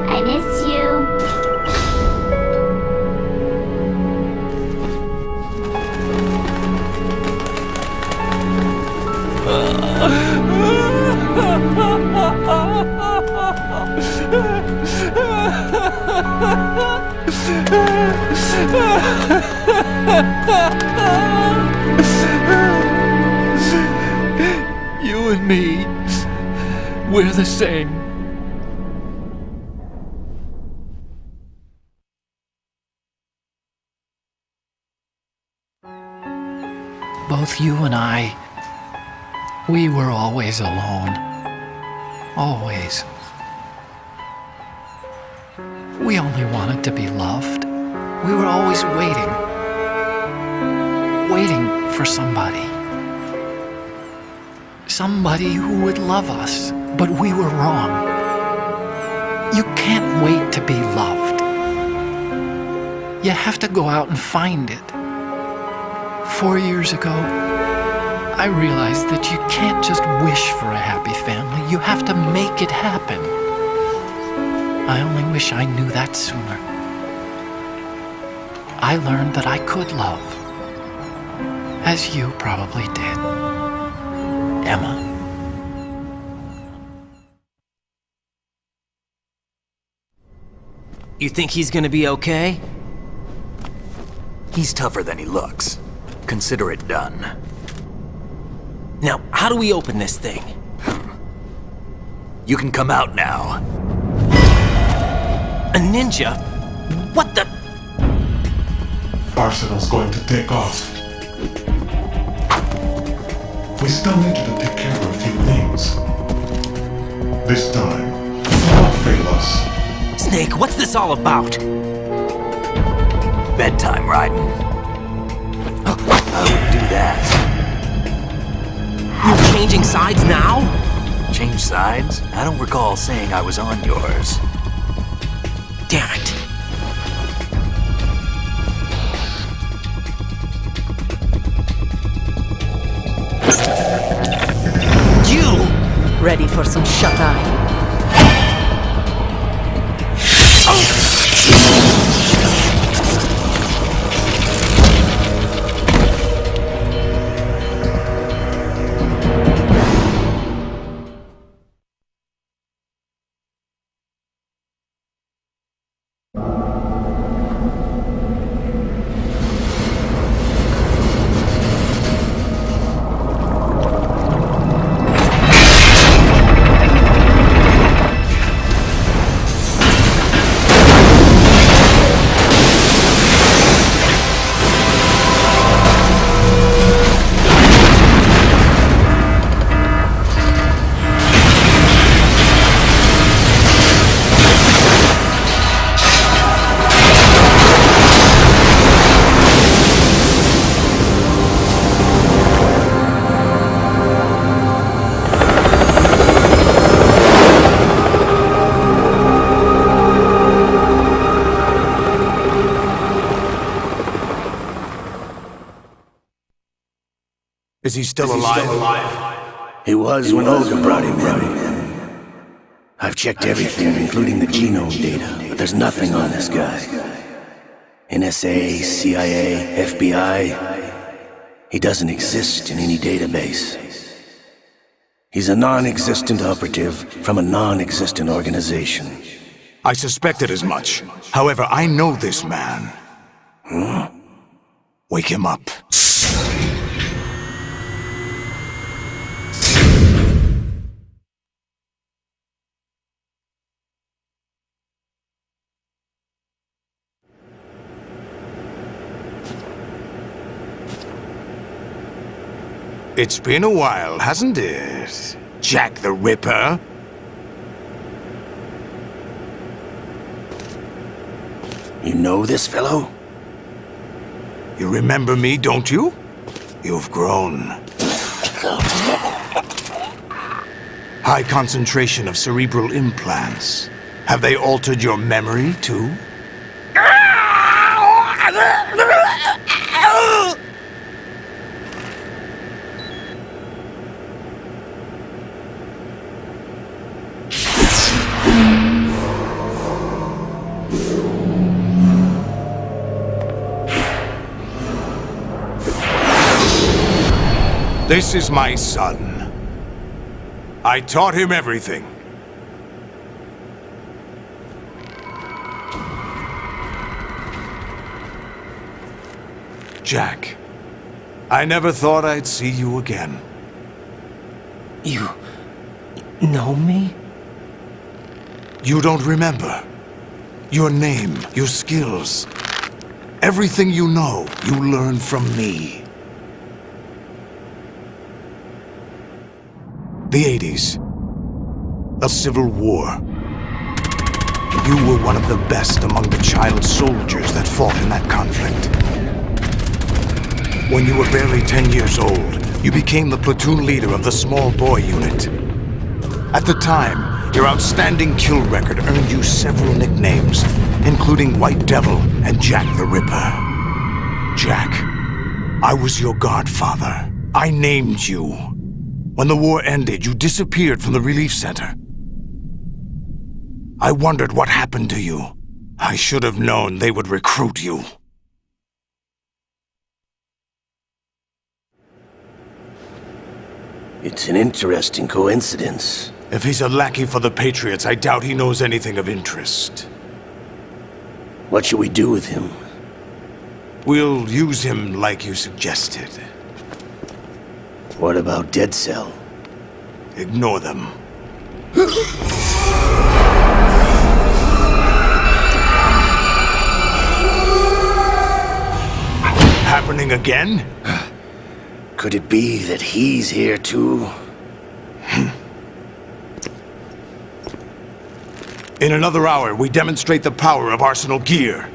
I miss you. You and me, we're the same. Both you and I, we were always alone. Always. We only wanted to be loved. We were always waiting. Waiting for somebody. Somebody who would love us, but we were wrong. You can't wait to be loved. You have to go out and find it. 4 years ago, I realized that you can't just wish for a happy family. You have to make it happen. I only wish I knew that sooner. I learned that I could love, as you probably did. Emma. You think he's gonna be okay? He's tougher than he looks. Consider it done. Now, how do we open this thing? You can come out now. A ninja? What the? Arsenal's going to take off. We still needed to take care of a few things. This time, do not fail us. Snake, what's this all about? Bedtime, Raiden. I wouldn't do that. You're changing sides now? Change sides? I don't recall saying I was on yours. Damn it. You! Ready for some shut-eye? Is he still alive? He was when Olga brought him in. I've checked everything, including the genome data, but there's nothing on this guy. NSA, CIA, FBI. He doesn't exist in any database. He's a non-existent operative from a non-existent organization. I suspected as much. However, I know this man. Wake him up. It's been a while, hasn't it? Jack the Ripper? You know this fellow? You remember me, don't you? You've grown. High concentration of cerebral implants. Have they altered your memory, too? This is my son. I taught him everything. Jack, I never thought I'd see you again. You know me? You don't remember. Your name, your skills. Everything you know, you learned from me. The 80s. A civil war. You were one of the best among the child soldiers that fought in that conflict. When you were barely 10 years old, you became the platoon leader of the small boy unit. At the time, your outstanding kill record earned you several nicknames, including White Devil and Jack the Ripper. Jack, I was your godfather. I named you. When the war ended, you disappeared from the relief center. I wondered what happened to you. I should have known they would recruit you. It's an interesting coincidence. If he's a lackey for the Patriots, I doubt he knows anything of interest. What should we do with him? We'll use him like you suggested. What about Dead Cell? Ignore them. Happening again? Could it be that he's here too? In another hour, we demonstrate the power of Arsenal gear.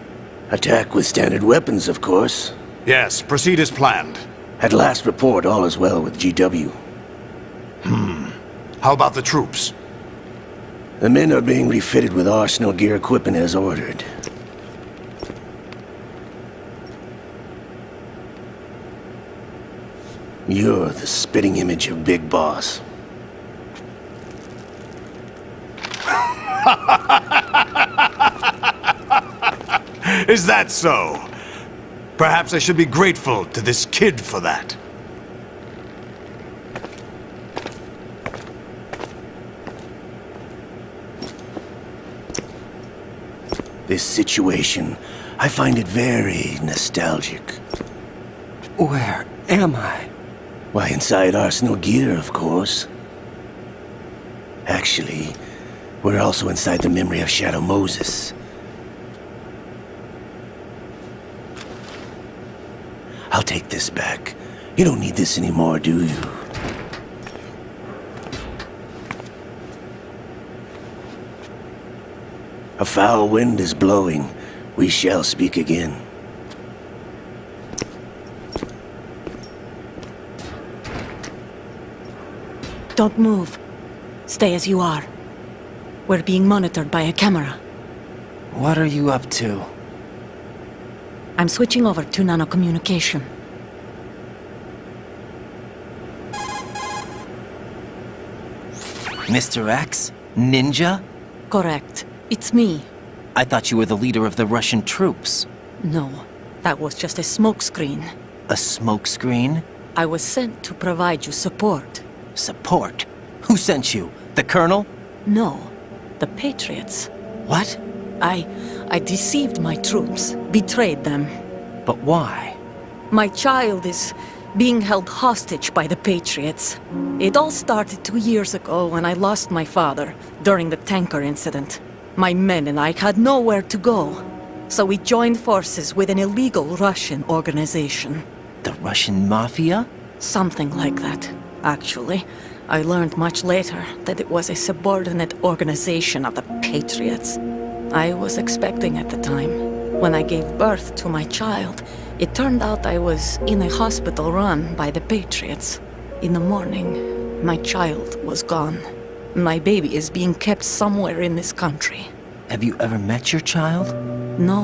Attack with standard weapons, of course. Yes, proceed as planned. At last report, all is well with GW. How about the troops? The men are being refitted with Arsenal gear equipment as ordered. You're the spitting image of Big Boss. Is that so? Perhaps I should be grateful to this kid for that. This situation, I find it very nostalgic. Where am I? Why, inside Arsenal gear, of course. Actually, we're also inside the memory of Shadow Moses. I'll take this back. You don't need this anymore, do you? A foul wind is blowing. We shall speak again. Don't move. Stay as you are. We're being monitored by a camera. What are you up to? I'm switching over to nanocommunication. Mr. X? Ninja? Correct. It's me. I thought you were the leader of the Russian troops. No, that was just a smokescreen. A smokescreen? I was sent to provide you support. Support? Who sent you? The Colonel? No, the Patriots. What? I deceived my troops, betrayed them. But why? My child is being held hostage by the Patriots. It all started 2 years ago when I lost my father during the tanker incident. My men and I had nowhere to go, so we joined forces with an illegal Russian organization. The Russian Mafia? Something like that, actually. I learned much later that it was a subordinate organization of the Patriots. I was expecting at the time. When I gave birth to my child, it turned out I was in a hospital run by the Patriots. In the morning, my child was gone. My baby is being kept somewhere in this country. Have you ever met your child? No.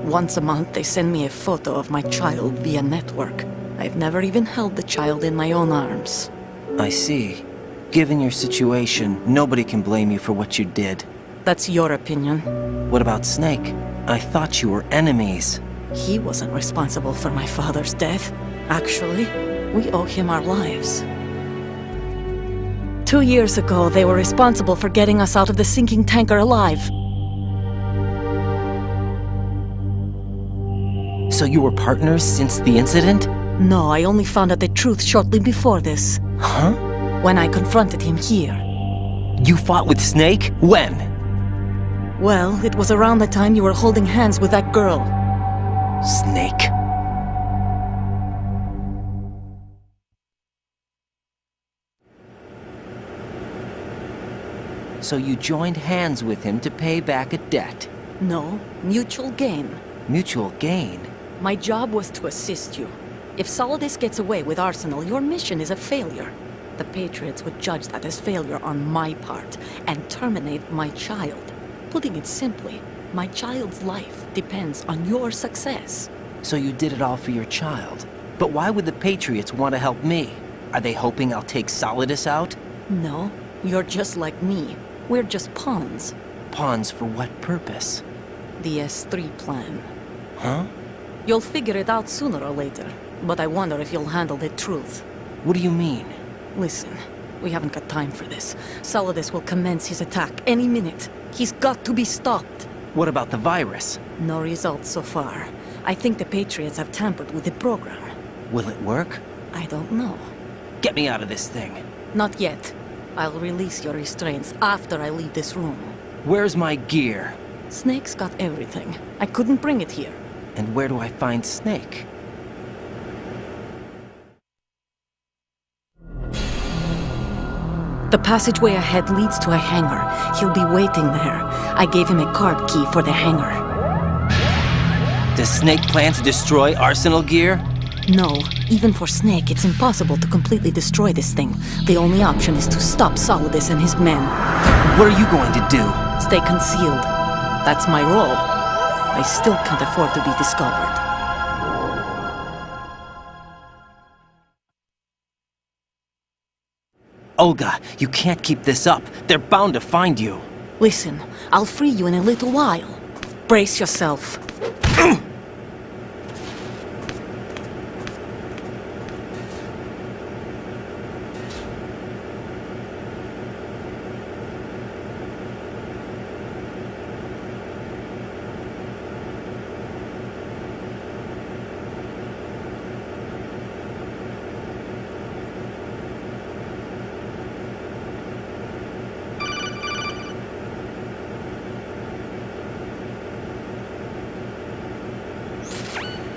Once a month they send me a photo of my child via network. I've never even held the child in my own arms. I see. Given your situation, nobody can blame you for what you did. That's your opinion. What about Snake? I thought you were enemies. He wasn't responsible for my father's death. Actually, we owe him our lives. 2 years ago, they were responsible for getting us out of the sinking tanker alive. So you were partners since the incident? No, I only found out the truth shortly before this. Huh? When I confronted him here. You fought with Snake? When? Well, it was around the time you were holding hands with that girl. Snake. So you joined hands with him to pay back a debt? No, mutual gain. Mutual gain? My job was to assist you. If Solidus gets away with Arsenal, your mission is a failure. The Patriots would judge that as failure on my part and terminate my child. Putting it simply, my child's life depends on your success. So you did it all for your child. But why would the Patriots want to help me? Are they hoping I'll take Solidus out? No, you're just like me. We're just pawns. Pawns for what purpose? The S3 plan. Huh? You'll figure it out sooner or later, but I wonder if you'll handle the truth. What do you mean? Listen, we haven't got time for this. Solidus will commence his attack any minute. He's got to be stopped. What about the virus? No results so far. I think the Patriots have tampered with the program. Will it work? I don't know. Get me out of this thing. Not yet. I'll release your restraints after I leave this room. Where's my gear? Snake's got everything. I couldn't bring it here. And where do I find Snake? The passageway ahead leads to a hangar. He'll be waiting there. I gave him a card key for the hangar. Does Snake plan to destroy Arsenal gear? No, even for Snake, it's impossible to completely destroy this thing. The only option is to stop Solidus and his men. What are you going to do? Stay concealed. That's my role. I still can't afford to be discovered. Olga, you can't keep this up. They're bound to find you. Listen, I'll free you in a little while. Brace yourself.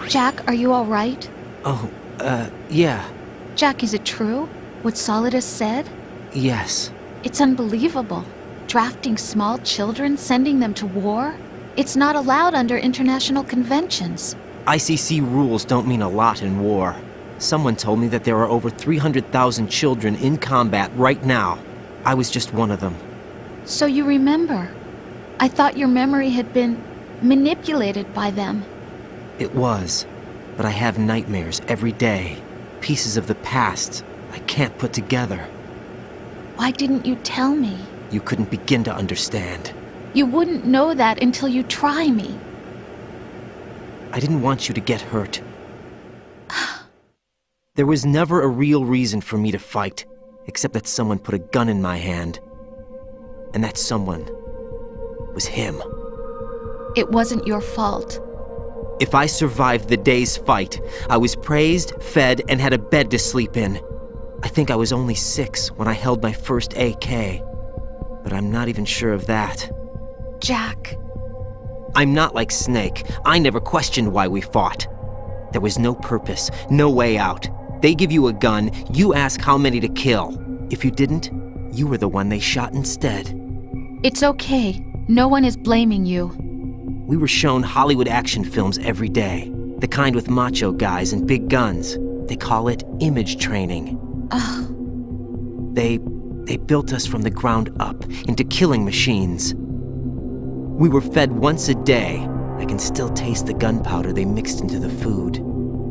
Jack, are you all right? Oh, yeah. Jack, is it true? What Solidus said? Yes. It's unbelievable. Drafting small children, sending them to war? It's not allowed under international conventions. ICC rules don't mean a lot in war. Someone told me that there are over 300,000 children in combat right now. I was just one of them. So you remember? I thought your memory had been manipulated by them. It was, but I have nightmares every day. Pieces of the past I can't put together. Why didn't you tell me? You couldn't begin to understand. You wouldn't know that until you try me. I didn't want you to get hurt. There was never a real reason for me to fight, except that someone put a gun in my hand. And that someone was him. It wasn't your fault. If I survived the day's fight, I was praised, fed, and had a bed to sleep in. I think I was only 6 when I held my first AK. But I'm not even sure of that. Jack. I'm not like Snake. I never questioned why we fought. There was no purpose, no way out. They give you a gun, you ask how many to kill. If you didn't, you were the one they shot instead. It's okay. No one is blaming you. We were shown Hollywood action films every day. The kind with macho guys and big guns. They call it image training. Ugh. They built us from the ground up into killing machines. We were fed once a day. I can still taste the gunpowder they mixed into the food.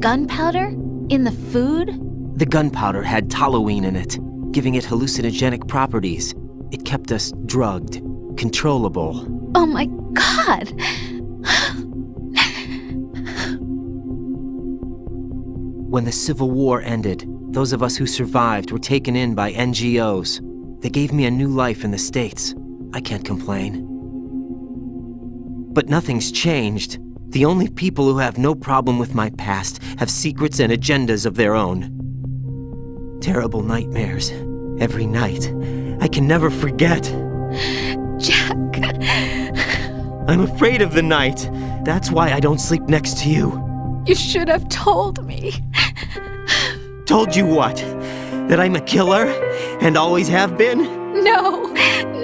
Gunpowder? In the food? The gunpowder had toluene in it, giving it hallucinogenic properties. It kept us drugged, controllable. Oh my God! When the Civil War ended, those of us who survived were taken in by NGOs. They gave me a new life in the States. I can't complain. But nothing's changed. The only people who have no problem with my past have secrets and agendas of their own. Terrible nightmares. Every night. I can never forget. Jack. I'm afraid of the night. That's why I don't sleep next to you. You should have told me. Told you what? That I'm a killer? And always have been? No,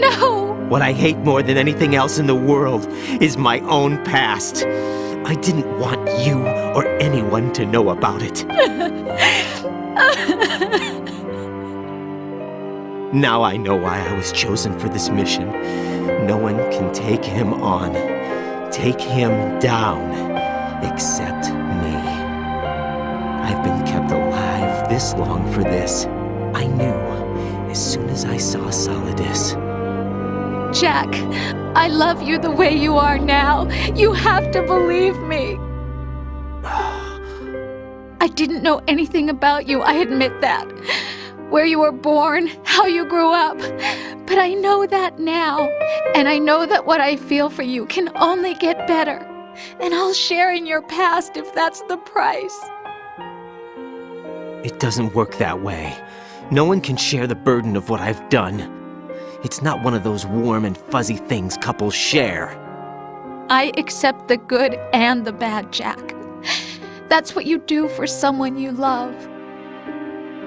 no. What I hate more than anything else in the world is my own past. I didn't want you or anyone to know about it. Now I know why I was chosen for this mission. No one can take him on, take him down, except me. I've been kept alive this long for this. I knew as soon as I saw Solidus. Jack, I love you the way you are now. You have to believe me. I didn't know anything about you, I admit that. Where you were born, how you grew up. But I know that now. And I know that what I feel for you can only get better. And I'll share in your past if that's the price. It doesn't work that way. No one can share the burden of what I've done. It's not one of those warm and fuzzy things couples share. I accept the good and the bad, Jack. That's what you do for someone you love.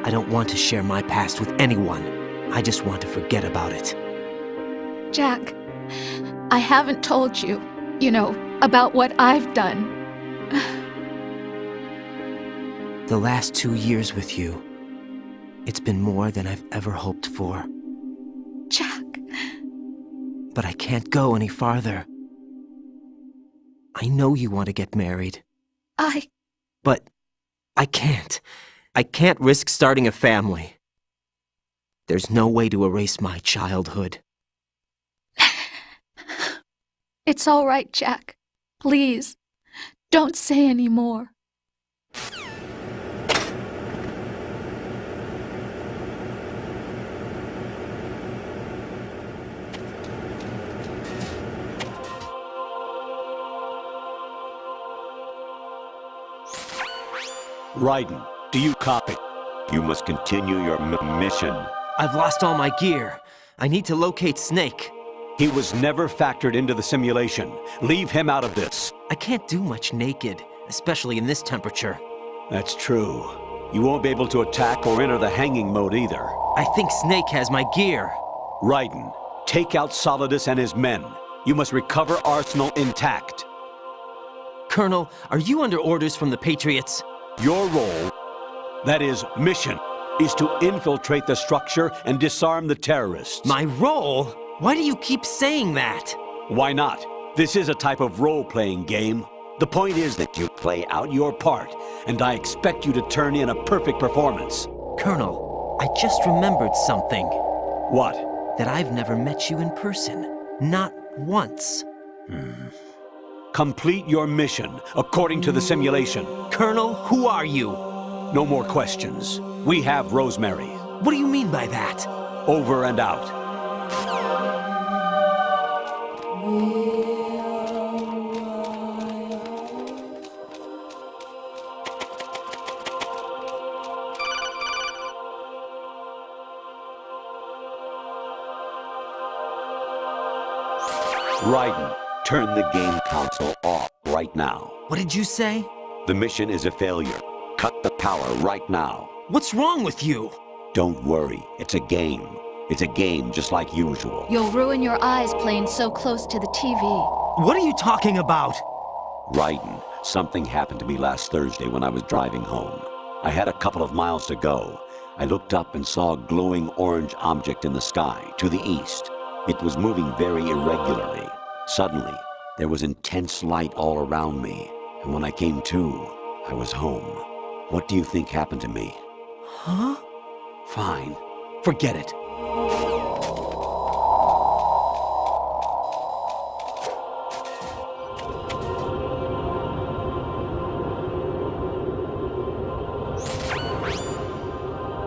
I don't want to share my past with anyone. I just want to forget about it. Jack, I haven't told you, about what I've done. The last 2 years with you, it's been more than I've ever hoped for. Jack. But I can't go any farther. I know you want to get married. But I can't. I can't risk starting a family. There's no way to erase my childhood. It's all right, Jack. Please, don't say any more. Raiden, do you copy? You must continue your mission. I've lost all my gear. I need to locate Snake. He was never factored into the simulation. Leave him out of this. I can't do much naked, especially in this temperature. That's true. You won't be able to attack or enter the hanging mode either. I think Snake has my gear. Raiden, take out Solidus and his men. You must recover Arsenal intact. Colonel, are you under orders from the Patriots? Your role, that is, mission, is to infiltrate the structure and disarm the terrorists. My role? Why do you keep saying that? Why not? This is a type of role-playing game. The point is that you play out your part, and I expect you to turn in a perfect performance. Colonel, I just remembered something. What? That I've never met you in person. Not once. Complete your mission, according to the simulation. Colonel, who are you? No more questions. We have Rosemary. What do you mean by that? Over and out. Raiden, turn the game console off right now. What did you say? The mission is a failure. Cut the power right now. What's wrong with you? Don't worry, it's a game. It's a game just like usual. You'll ruin your eyes playing so close to the TV. What are you talking about? Raiden, something happened to me last Thursday when I was driving home. I had a couple of miles to go. I looked up and saw a glowing orange object in the sky, to the east. It was moving very irregularly. Suddenly, there was intense light all around me, and when I came to, I was home. What do you think happened to me? Huh? Fine. Forget it.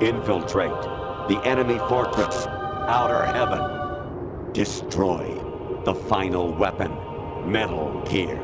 Infiltrate the enemy fortress, Outer Heaven. Destroy the final weapon, Metal Gear.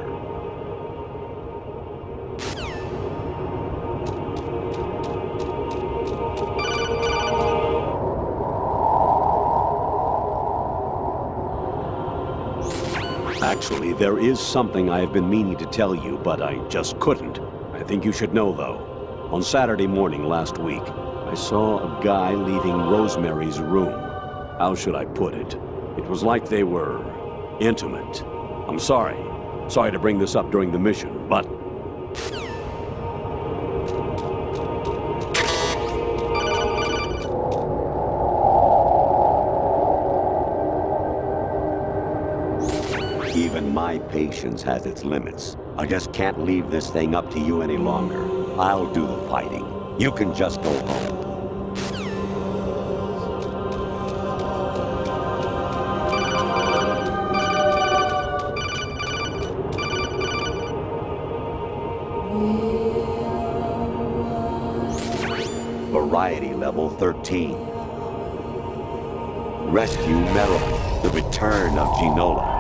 Actually, there is something I have been meaning to tell you, but I just couldn't. I think you should know, though. On Saturday morning last week, I saw a guy leaving Rosemary's room. How should I put it? It was like they were intimate. I'm sorry. Sorry to bring this up during the mission, but... Even my patience has its limits. I just can't leave this thing up to you any longer. I'll do the fighting. You can just go home. Variety level 13. Rescue Metal, the return of Ginola.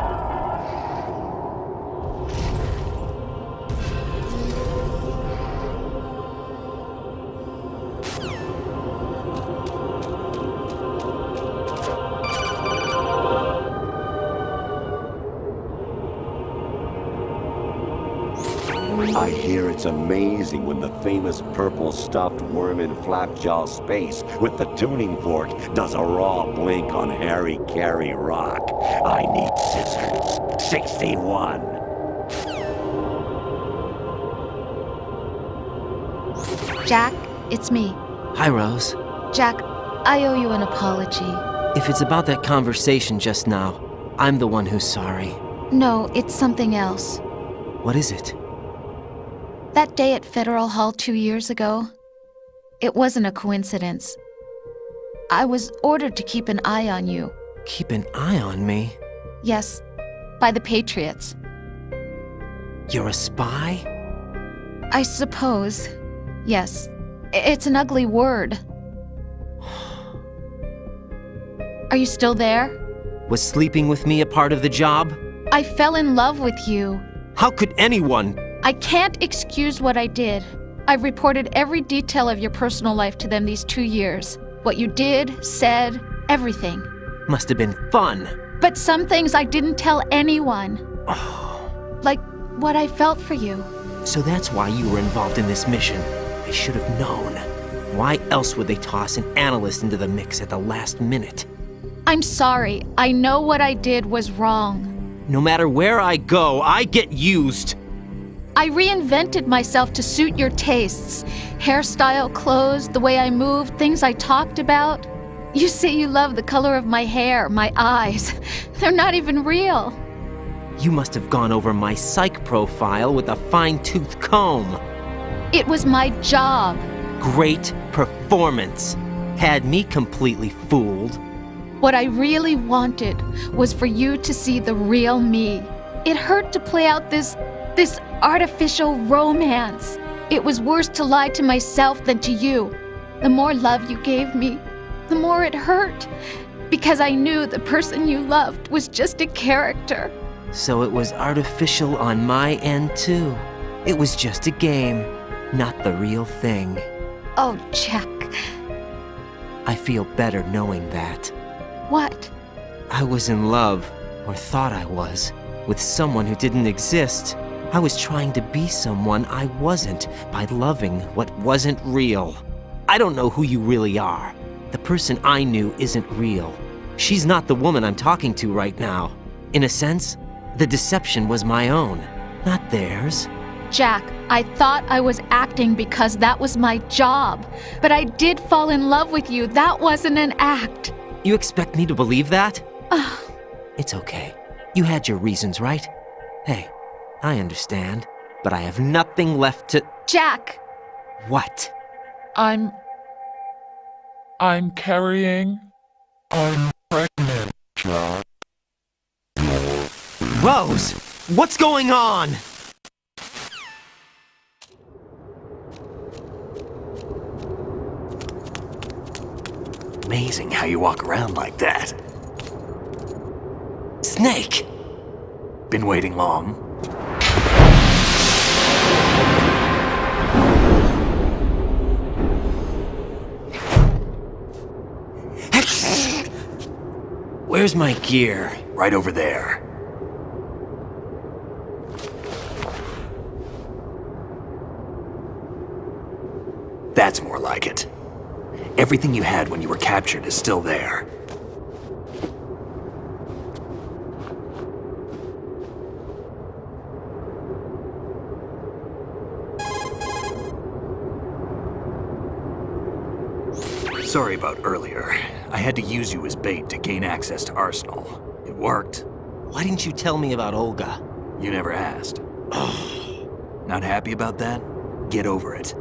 It's amazing when the famous purple stuffed worm in Flapjaw Space with the tuning fork does a raw blink on Harry Carey Rock. I need scissors. 61. Jack, it's me. Hi, Rose. Jack, I owe you an apology. If it's about that conversation just now, I'm the one who's sorry. No, it's something else. What is it? That day at Federal Hall 2 years ago, it wasn't a coincidence. I was ordered to keep an eye on you. Keep an eye on me? Yes, by the Patriots. You're a spy? I suppose. Yes. It's an ugly word. Are you still there? Was sleeping with me a part of the job? I fell in love with you. How could anyone? I can't excuse what I did. I've reported every detail of your personal life to them these 2 years. What you did, said, everything. Must have been fun. But some things I didn't tell anyone. Like what I felt for you. So that's why you were involved in this mission. I should have known. Why else would they toss an analyst into the mix at the last minute? I'm sorry. I know what I did was wrong. No matter where I go, I get used. I reinvented myself to suit your tastes. Hairstyle, clothes, the way I moved, things I talked about. You say you love the color of my hair, my eyes. They're not even real. You must have gone over my psych profile with a fine-tooth comb. It was my job. Great performance. Had me completely fooled. What I really wanted was for you to see the real me. It hurt to play out this artificial romance. It was worse to lie to myself than to you. The more love you gave me, the more it hurt. Because I knew the person you loved was just a character. So it was artificial on my end too. It was just a game, not the real thing. Oh, Jack. I feel better knowing that. What? I was in love, or thought I was, with someone who didn't exist. I was trying to be someone I wasn't by loving what wasn't real. I don't know who you really are. The person I knew isn't real. She's not the woman I'm talking to right now. In a sense, the deception was my own, not theirs. Jack, I thought I was acting because that was my job. But I did fall in love with you. That wasn't an act. You expect me to believe that? It's okay. You had your reasons, right? Hey, I understand, but I have nothing left to... Jack! What? I'm carrying... I'm pregnant, Jack. Rose! What's going on? Amazing how you walk around like that. Snake! Been waiting long? Where's my gear? Right over there. That's more like it. Everything you had when you were captured is still there. Sorry about earlier. I had to use you as bait to gain access to Arsenal. It worked. Why didn't you tell me about Olga? You never asked. Not happy about that? Get over it.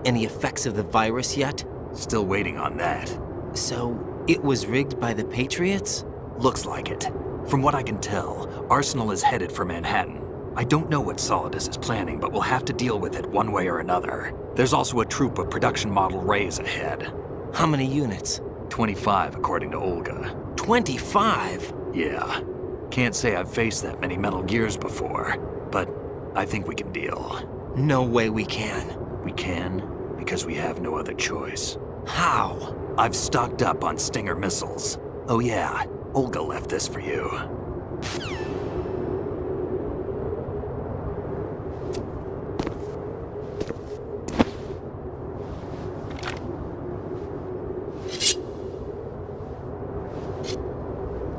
Any effects of the virus yet? Still waiting on that. So, it was rigged by the Patriots? Looks like it. From what I can tell, Arsenal is headed for Manhattan. I don't know what Solidus is planning, but we'll have to deal with it one way or another. There's also a troop of production model Rays ahead. How many units? 25, according to Olga. 25? Yeah. Can't say I've faced that many Metal Gears before, but I think we can deal. No way we can. We can, because we have no other choice. How? I've stocked up on Stinger missiles. Oh yeah, Olga left this for you.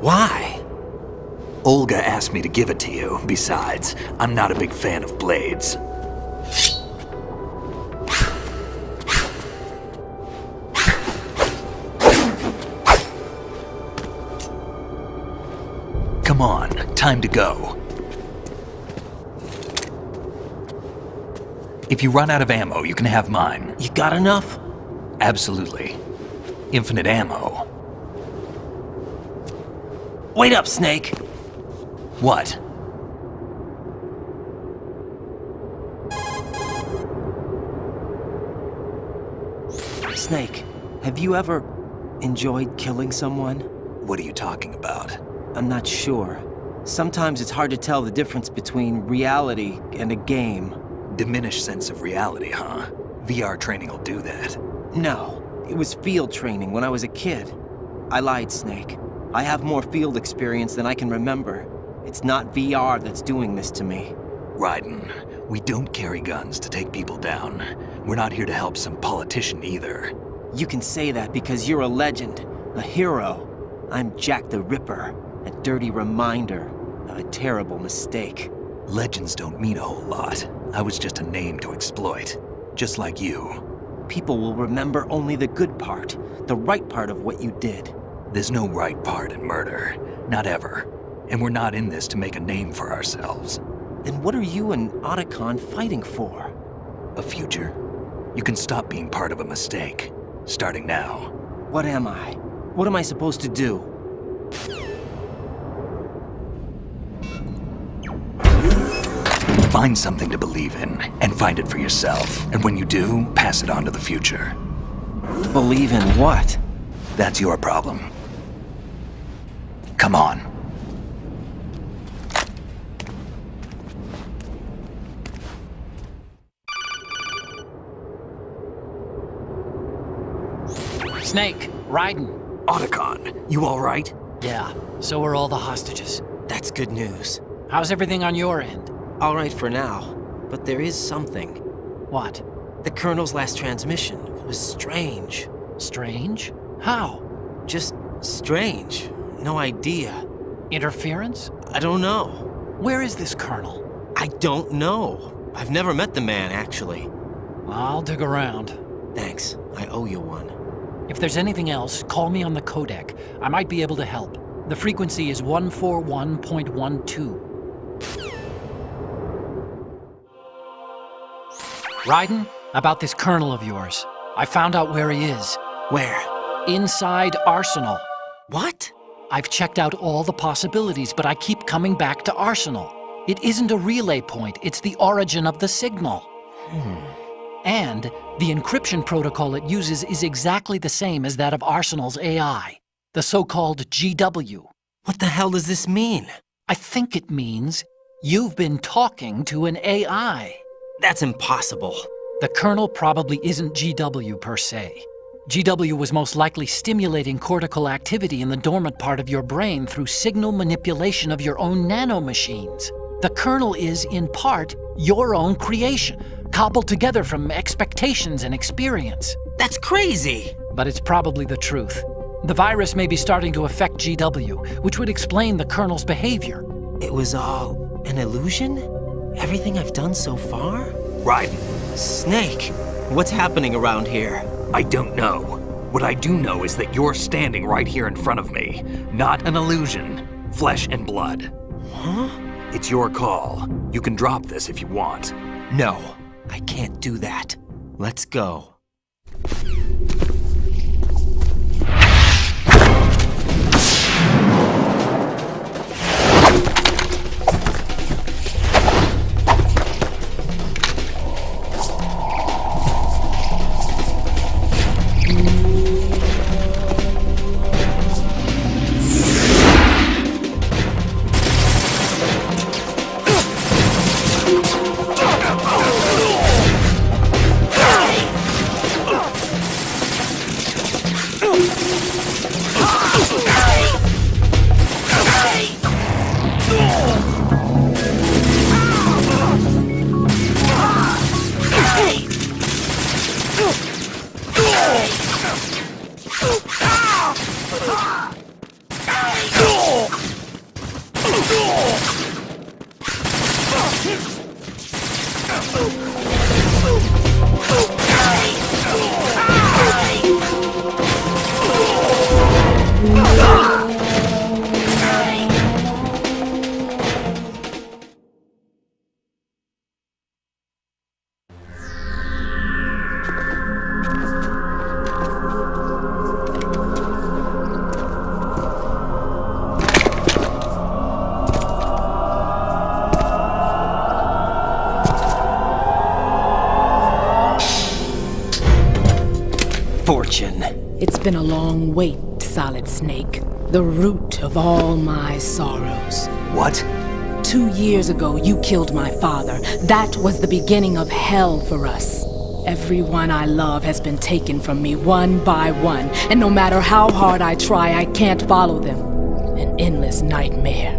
Why? Olga asked me to give it to you. Besides, I'm not a big fan of blades. Come on, time to go. If you run out of ammo, you can have mine. You got enough? Absolutely. Infinite ammo. Wait up, Snake. What? Snake, have you ever enjoyed killing someone? What are you talking about? I'm not sure. Sometimes it's hard to tell the difference between reality and a game. Diminished sense of reality, huh? VR training will do that. No, it was field training when I was a kid. I lied, Snake. I have more field experience than I can remember. It's not VR that's doing this to me. Raiden, we don't carry guns to take people down. We're not here to help some politician either. You can say that because you're a legend, a hero. I'm Jack the Ripper, a dirty reminder of a terrible mistake. Legends don't mean a whole lot. I was just a name to exploit, just like you. People will remember only the good part, the right part of what you did. There's no right part in murder, not ever. And we're not in this to make a name for ourselves. Then what are you and Otacon fighting for? A future. You can stop being part of a mistake, starting now. What am I? What am I supposed to do? Find something to believe in, and find it for yourself. And when you do, pass it on to the future. Believe in what? That's your problem. Come on. Snake, Raiden. Otacon, you all right? Yeah, so are all the hostages. That's good news. How's everything on your end? All right for now, but there is something. What? The Colonel's last transmission was strange. Strange? How? Just strange. No idea. Interference? I don't know. Where is this Colonel? I don't know. I've never met the man, actually. I'll dig around. Thanks. I owe you one. If there's anything else, call me on the codec. I might be able to help. The frequency is 141.12. Raiden, about this Colonel of yours. I found out where he is. Where? Inside Arsenal. What? I've checked out all the possibilities, but I keep coming back to Arsenal. It isn't a relay point, it's the origin of the signal. And the encryption protocol it uses is exactly the same as that of Arsenal's AI, the so-called GW. What the hell does this mean? I think it means you've been talking to an AI. That's impossible. The Colonel probably isn't GW per se. GW was most likely stimulating cortical activity in the dormant part of your brain through signal manipulation of your own nanomachines. The Colonel is, in part, your own creation, cobbled together from expectations and experience. That's crazy! But it's probably the truth. The virus may be starting to affect GW, which would explain the Colonel's behavior. It was all an illusion? Everything I've done so far? Raiden. Snake, what's happening around here? I don't know. What I do know is that you're standing right here in front of me. Not an illusion. Flesh and blood. Huh? It's your call. You can drop this if you want. No, I can't do that. Let's go. fortune. It's been a long wait, Solid Snake. The root of all my sorrows. What? 2 years ago, you killed my father. That was the beginning of hell for us. Everyone I love has been taken from me one by one, and no matter how hard I try, I can't follow them. An endless nightmare.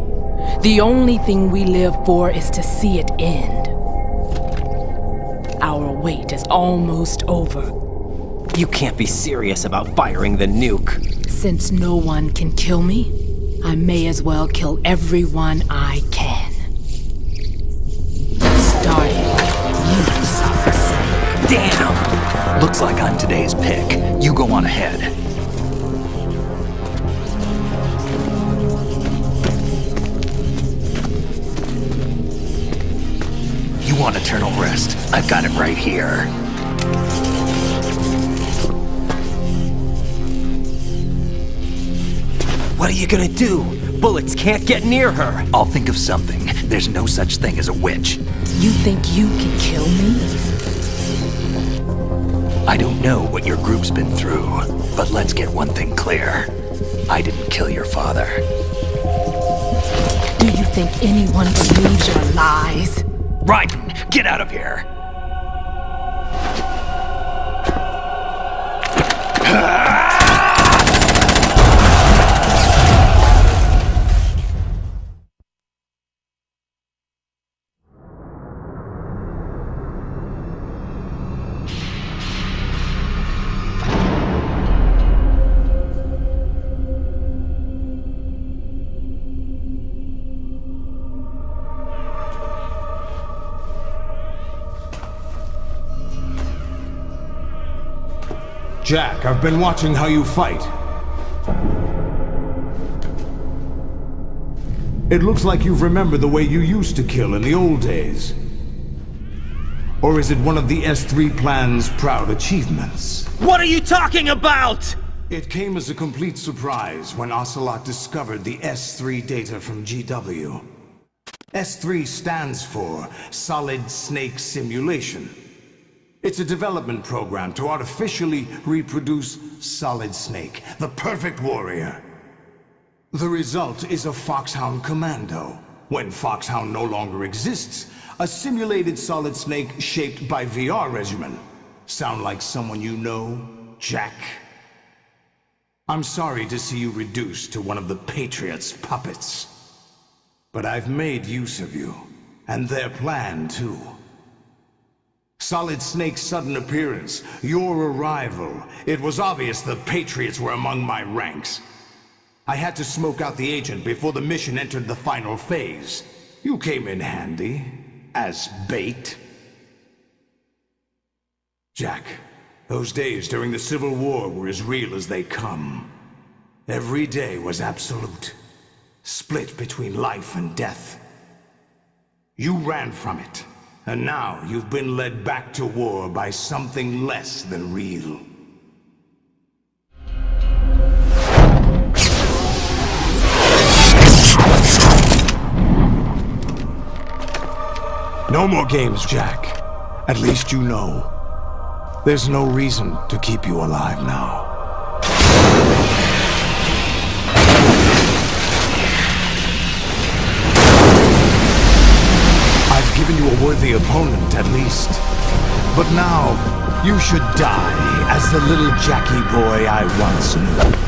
The only thing we live for is to see it end. Our wait is almost over. You can't be serious about firing the nuke. Since no one can kill me, I may as well kill everyone I can. Starting with you, Solid Snake. Damn! Looks like I'm today's pick. You go on ahead. You want eternal rest? I've got it right here. What are you gonna do? Bullets can't get near her. I'll think of something. There's no such thing as a witch. You think you can kill me? I don't know what your group's been through, but let's get one thing clear. I didn't kill your father. Do you think anyone believes your lies? Raiden, get out of here! Jack, I've been watching how you fight. It looks like you've remembered the way you used to kill in the old days. Or is it one of the S3 plan's proud achievements? What are you talking about? It came as a complete surprise when Ocelot discovered the S3 data from GW. S3 stands for Solid Snake Simulation. It's a development program to artificially reproduce Solid Snake, the perfect warrior. The result is a Foxhound Commando. When Foxhound no longer exists, a simulated Solid Snake shaped by VR regimen. Sound like someone you know, Jack? I'm sorry to see you reduced to one of the Patriots' puppets. But I've made use of you, and their plan too. Solid Snake's sudden appearance, your arrival. It was obvious the Patriots were among my ranks. I had to smoke out the agent before the mission entered the final phase. You came in handy, as bait. Jack, those days during the Civil War were as real as they come. Every day was absolute, split between life and death. You ran from it. And now you've been led back to war by something less than real. No more games, Jack. At least you know. There's no reason to keep you alive now. I've given you a worthy opponent, at least. But now, you should die as the little Jackie boy I once knew.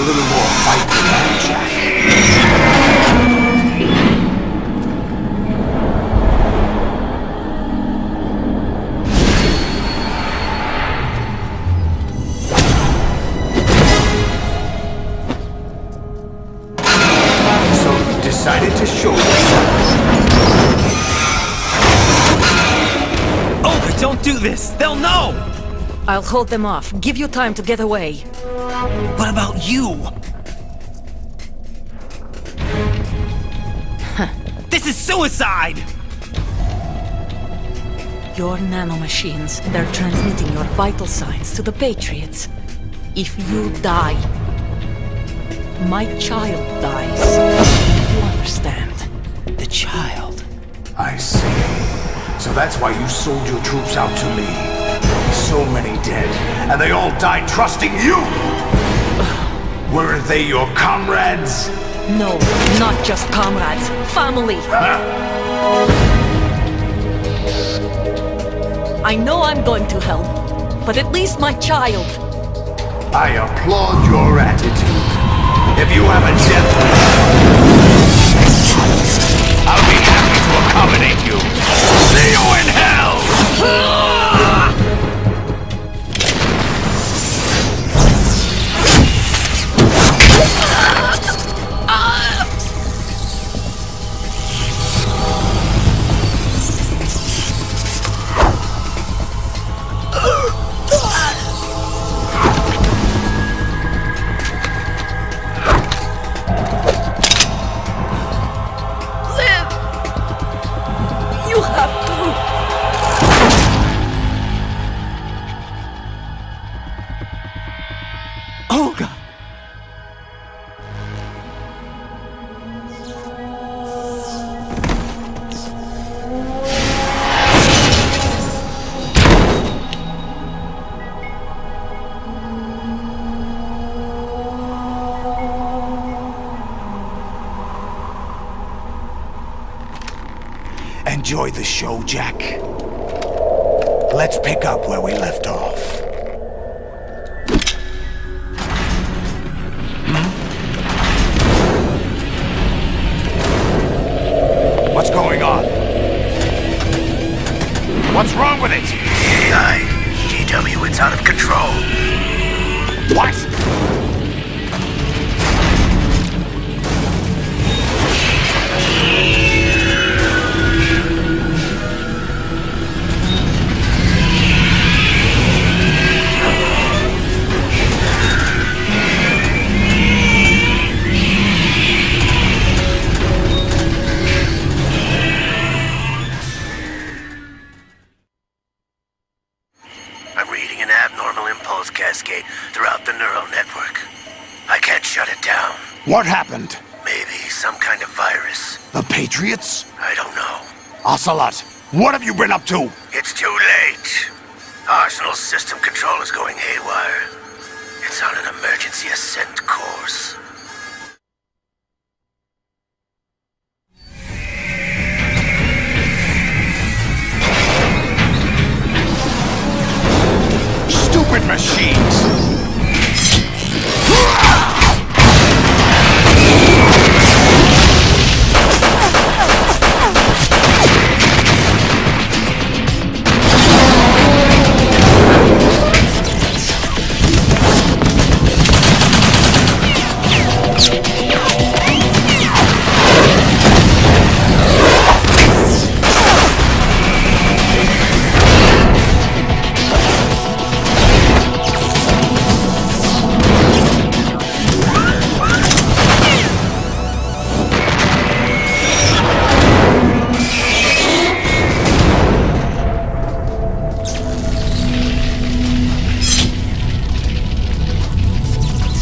little more fight than that, Jack. So you decided to show yourself. Oh, but don't do this! They'll know! I'll hold them off. Give you time to get away. What about you? This is suicide! Your nanomachines, they're transmitting your vital signs to the Patriots. If you die, my child dies. You understand? The child. I see. So that's why you sold your troops out to me. So many dead, and they all died trusting you! Weren't they your comrades? No, not just comrades. Family! I know I'm going to hell, but at least my child. I applaud your attitude. If you have a death wish, I'll be happy to accommodate you. See you in hell! Enjoy the show, Jack. Let's pick up where we left off. What's going on? What's wrong with it? AI, GW, it's out of control. What? Cascade throughout the neural network. I can't shut it down. What happened? Maybe some kind of virus. The Patriots? I don't know. Ocelot, what have you been up to? It's too late. Arsenal's system control is going haywire. It's on an emergency ascent course. Stupid machines!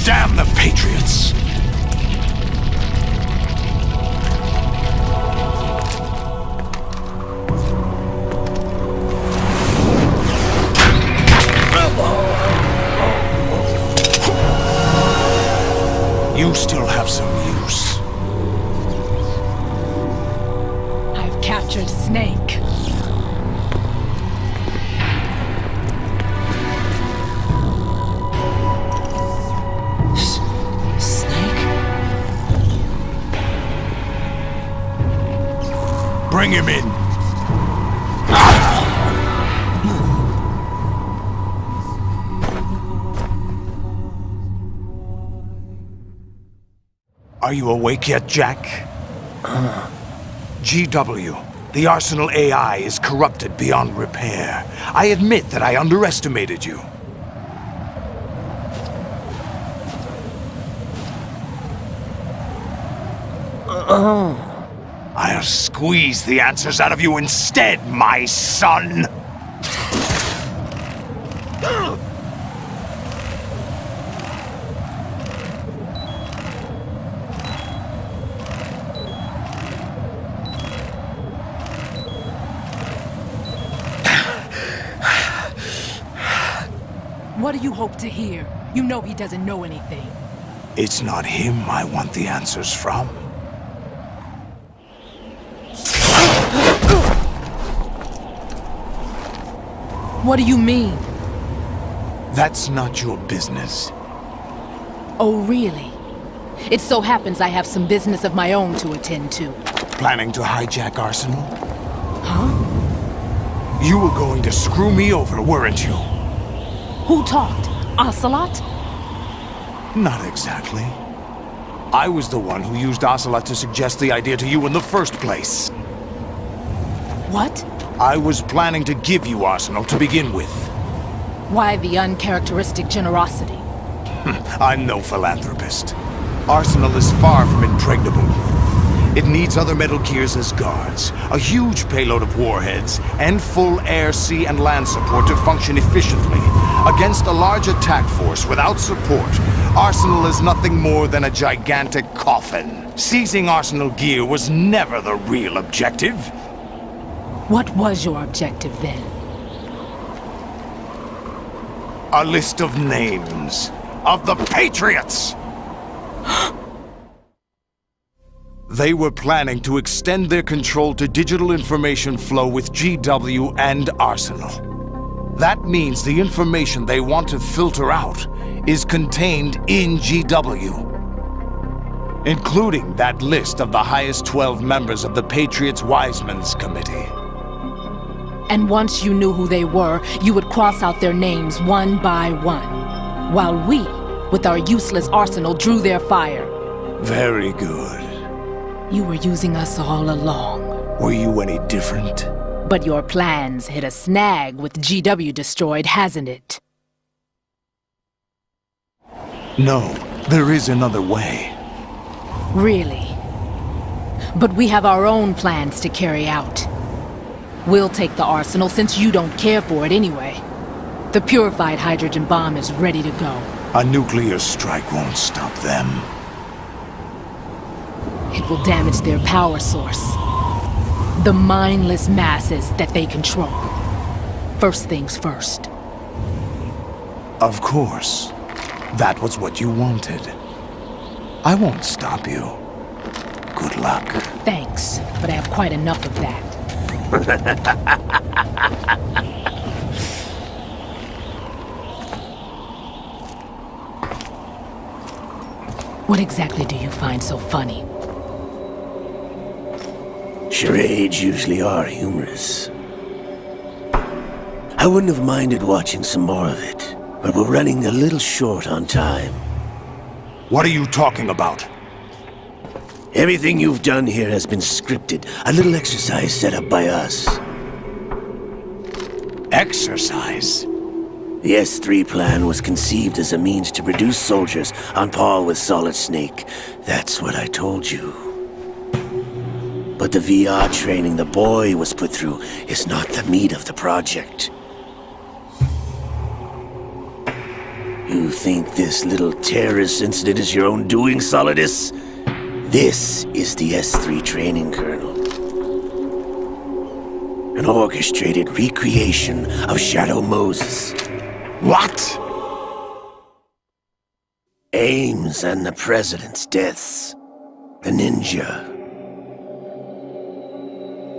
Damn the Patriots! You still have some use. I've captured Snake. Bring him in. Are you awake yet, Jack? GW, the Arsenal AI is corrupted beyond repair. I admit that I underestimated you. I'll squeeze the answers out of you instead, my son! What do you hope to hear? You know he doesn't know anything. It's not him I want the answers from. What do you mean? That's not your business. Oh, really? It so happens I have some business of my own to attend to. Planning to hijack Arsenal? Huh? You were going to screw me over, weren't you? Who talked? Ocelot? Not exactly. I was the one who used Ocelot to suggest the idea to you in the first place. What? I was planning to give you Arsenal to begin with. Why the uncharacteristic generosity? I'm no philanthropist. Arsenal is far from impregnable. It needs other Metal Gears as guards, a huge payload of warheads, and full air, sea, and land support to function efficiently. Against a large attack force without support, Arsenal is nothing more than a gigantic coffin. Seizing Arsenal gear was never the real objective. What was your objective then? A list of names of the Patriots! They were planning to extend their control to digital information flow with GW and Arsenal. That means the information they want to filter out is contained in GW, including that list of the highest 12 members of the Patriots Wiseman's Committee. And once you knew who they were, you would cross out their names one by one, while we, with our useless arsenal, drew their fire. Very good. You were using us all along. Were you any different? But your plans hit a snag with GW destroyed, hasn't it? No, there is another way. Really? But we have our own plans to carry out. We'll take the arsenal since you don't care for it anyway. The purified hydrogen bomb is ready to go. A nuclear strike won't stop them. It will damage their power source. The mindless masses that they control. First things first. Of course. That was what you wanted. I won't stop you. Good luck. Thanks, but I have quite enough of that. What exactly do you find so funny? Charades usually are humorous. I wouldn't have minded watching some more of it, but we're running a little short on time. What are you talking about? Everything you've done here has been scripted. A little exercise set up by us. Exercise? The S3 plan was conceived as a means to produce soldiers on par with Solid Snake. That's what I told you. But the VR training the boy was put through is not the meat of the project. You think this little terrorist incident is your own doing, Solidus? This is the S3 training kernel. An orchestrated recreation of Shadow Moses. What? Ames and the President's deaths. The ninja.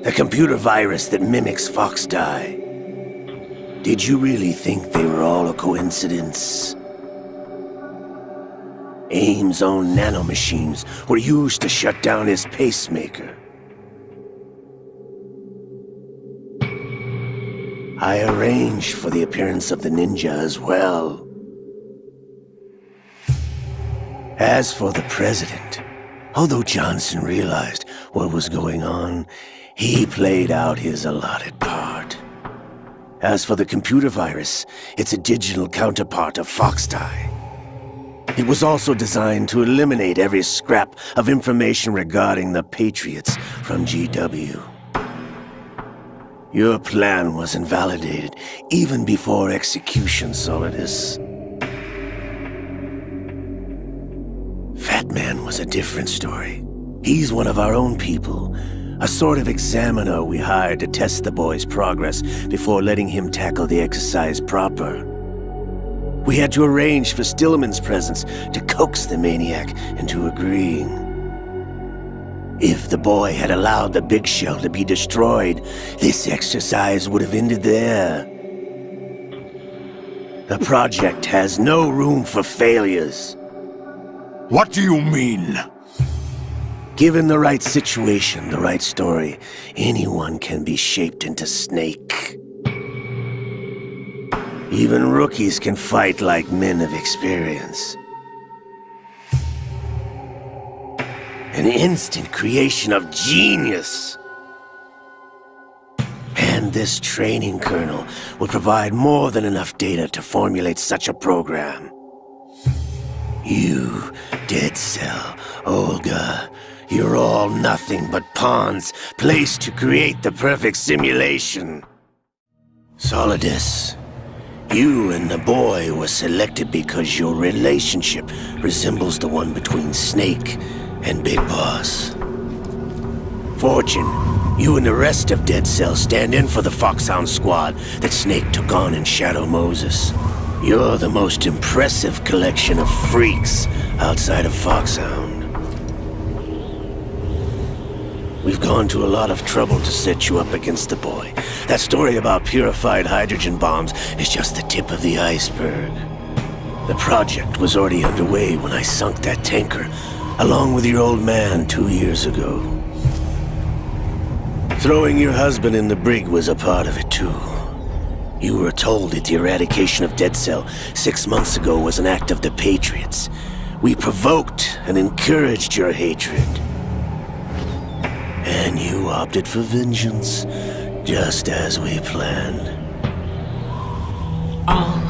The computer virus that mimics Foxdie. Did you really think they were all a coincidence? Ames' own nanomachines were used to shut down his pacemaker. I arranged for the appearance of the ninja as well. As for the president, although Johnson realized what was going on, he played out his allotted part. As for the computer virus, it's a digital counterpart of Foxtie. It was also designed to eliminate every scrap of information regarding the Patriots from GW. Your plan was invalidated even before execution, Solidus. Fat Man was a different story. He's one of our own people, a sort of examiner we hired to test the boy's progress before letting him tackle the exercise proper. We had to arrange for Stillman's presence to coax the maniac into agreeing. If the boy had allowed the big shell to be destroyed, this exercise would have ended there. The project has no room for failures. What do you mean? Given the right situation, the right story, anyone can be shaped into Snake. Even rookies can fight like men of experience. An instant creation of genius. And this training kernel will provide more than enough data to formulate such a program. You, Dead Cell, Olga, you're all nothing but pawns placed to create the perfect simulation. Solidus, you and the boy were selected because your relationship resembles the one between Snake and Big Boss. Fortune, you and the rest of Dead Cell stand in for the Foxhound squad that Snake took on in Shadow Moses. You're the most impressive collection of freaks outside of Foxhound. We've gone to a lot of trouble to set you up against the boy. That story about purified hydrogen bombs is just the tip of the iceberg. The project was already underway when I sunk that tanker, along with your old man 2 years ago. Throwing your husband in the brig was a part of it too. You were told that the eradication of Dead Cell 6 months ago was an act of the Patriots. We provoked and encouraged your hatred. And you opted for vengeance, just as we planned. All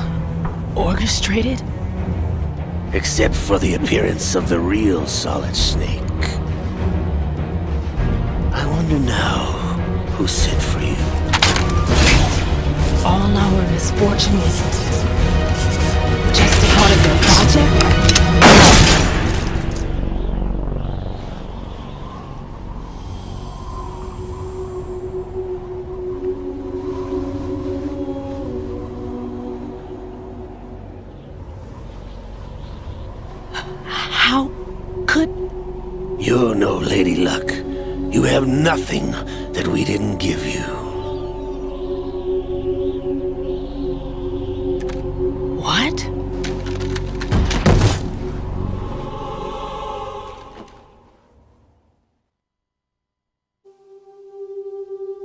orchestrated? Except for the appearance of the real Solid Snake. I wonder now who sent for you. All our misfortune was just a part of their project? How could... You're no Lady Luck. You have nothing that we didn't give you. What?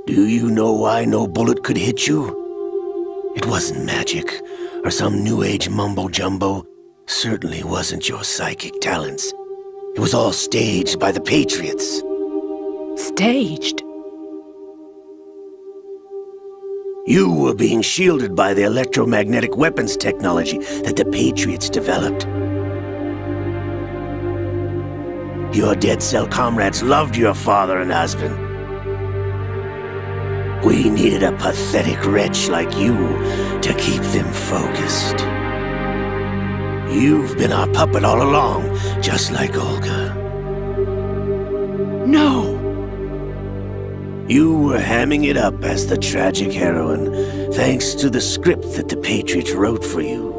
Do you know why no bullet could hit you? It wasn't magic, or some new age mumbo-jumbo. Certainly wasn't your psychic talents. It was all staged by the Patriots. Staged? You were being shielded by the electromagnetic weapons technology that the Patriots developed. Your Dead Cell comrades loved your father and husband. We needed a pathetic wretch like you to keep them focused. You've been our puppet all along, just like Olga. No! You were hamming it up as the tragic heroine, thanks to the script that the Patriots wrote for you.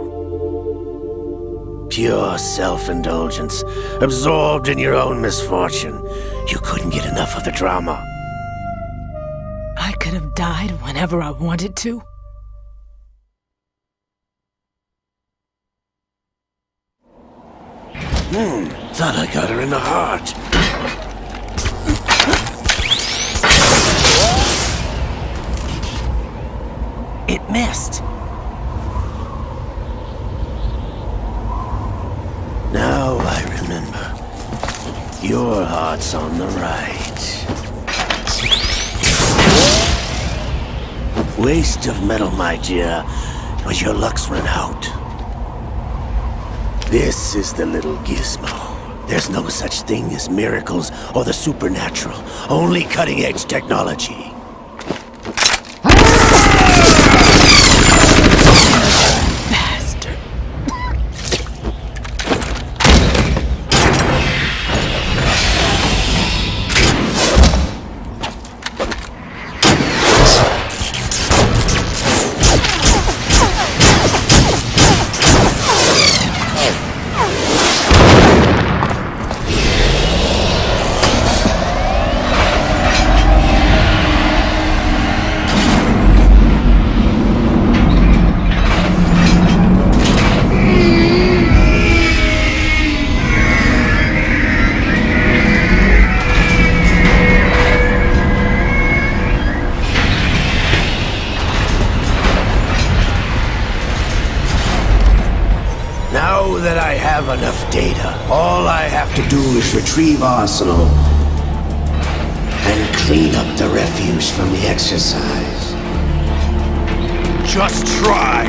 Pure self-indulgence, absorbed in your own misfortune. You couldn't get enough of the drama. I could have died whenever I wanted to. Thought I got her in the heart. It missed. Now I remember. Your heart's on the right. Waste of metal, my dear, as your luck's run out. This is the little gizmo. There's no such thing as miracles or the supernatural, only cutting-edge technology. Bastard. Now that I have enough data, all I have to do is retrieve Arsenal and clean up the refuse from the exercise. Just try.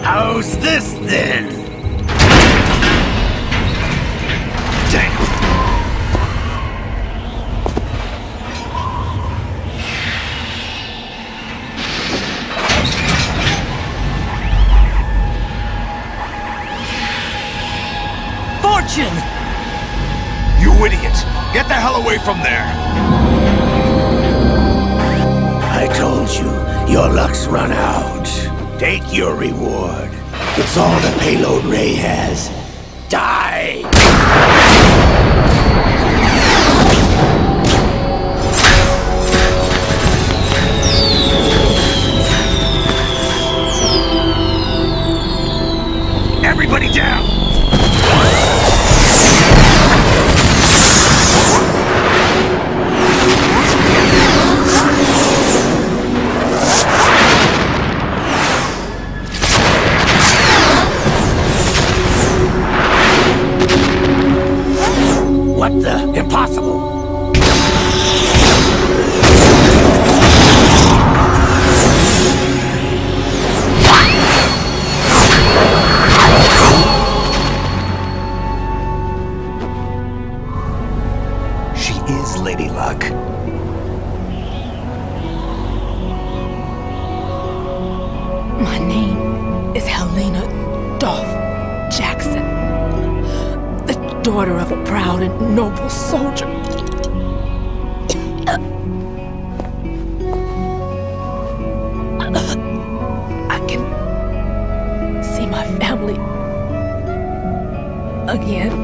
How's this then? Damn. Fortune! You idiot! Get the hell away from there! I told you, your luck's run out. Take your reward. It's all the payload Ray has. Die! Everybody down! What the? Impossible! She is Lady Luck. My name is Helena Dolph Jackson, the daughter of a proud and noble soldier. I can see my family again.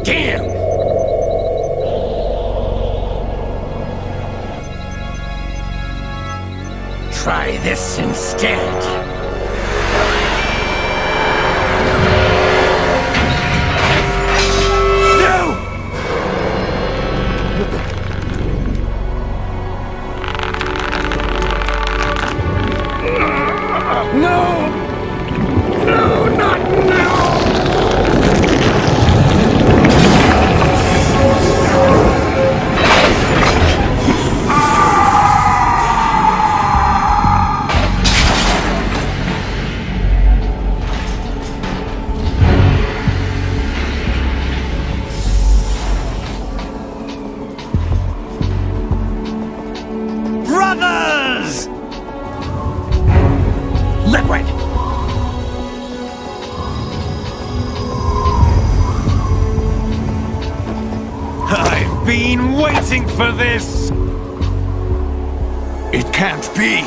Damn! Try this instead. Brothers! Liquid! I've been waiting for this! It can't be!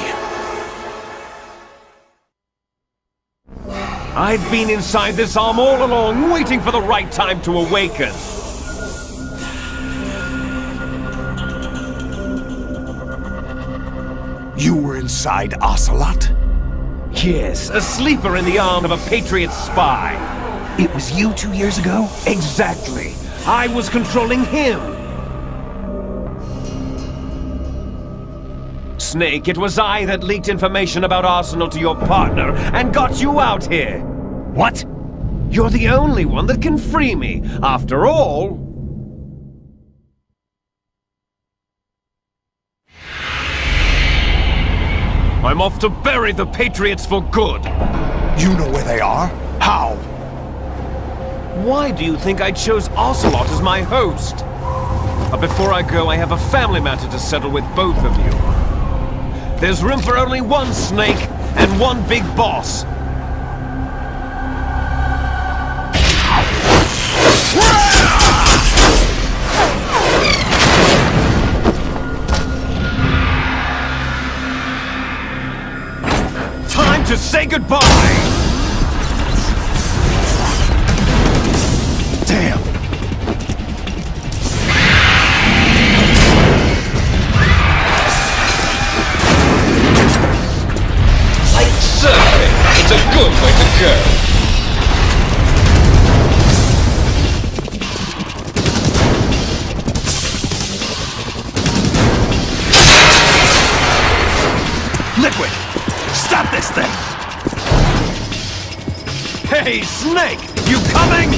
I've been inside this arm all along, waiting for the right time to awaken. You were inside Ocelot? Yes, a sleeper in the arm of a Patriot spy. It was you 2 years ago? Exactly. I was controlling him. Snake, it was I that leaked information about Arsenal to your partner and got you out here. What? You're the only one that can free me. After all... I'm off to bury the Patriots for good. You know where they are? How? Why do you think I chose Ocelot as my host? But before I go, I have a family matter to settle with both of you. There's room for only one Snake and one big boss. Time to say goodbye! Damn! Like surfing, it's a good way to go. Liquid! Stop this thing! Hey, Snake! You coming?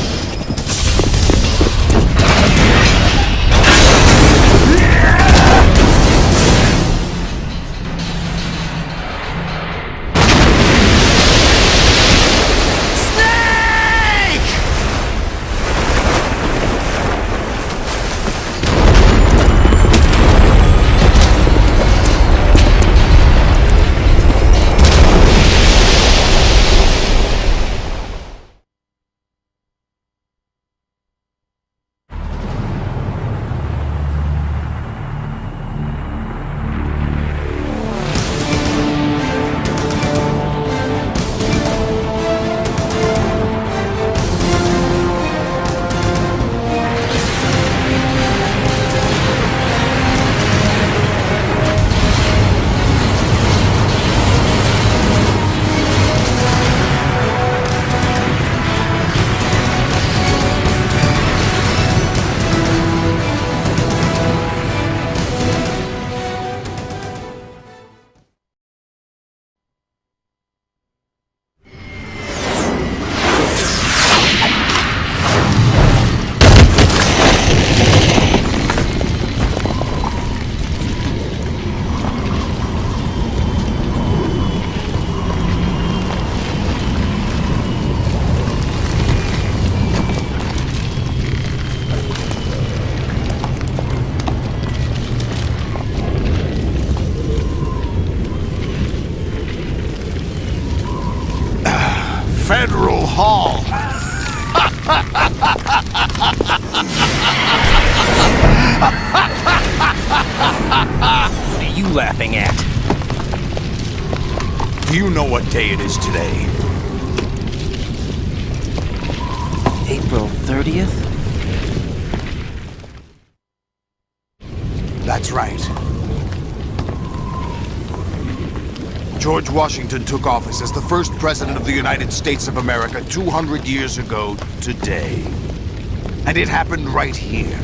Federal Hall. What are you laughing at? Do you know what day it is today? April 30th? That's right. George Washington took office as the first president of the United States of America 200 years ago today. And it happened right here.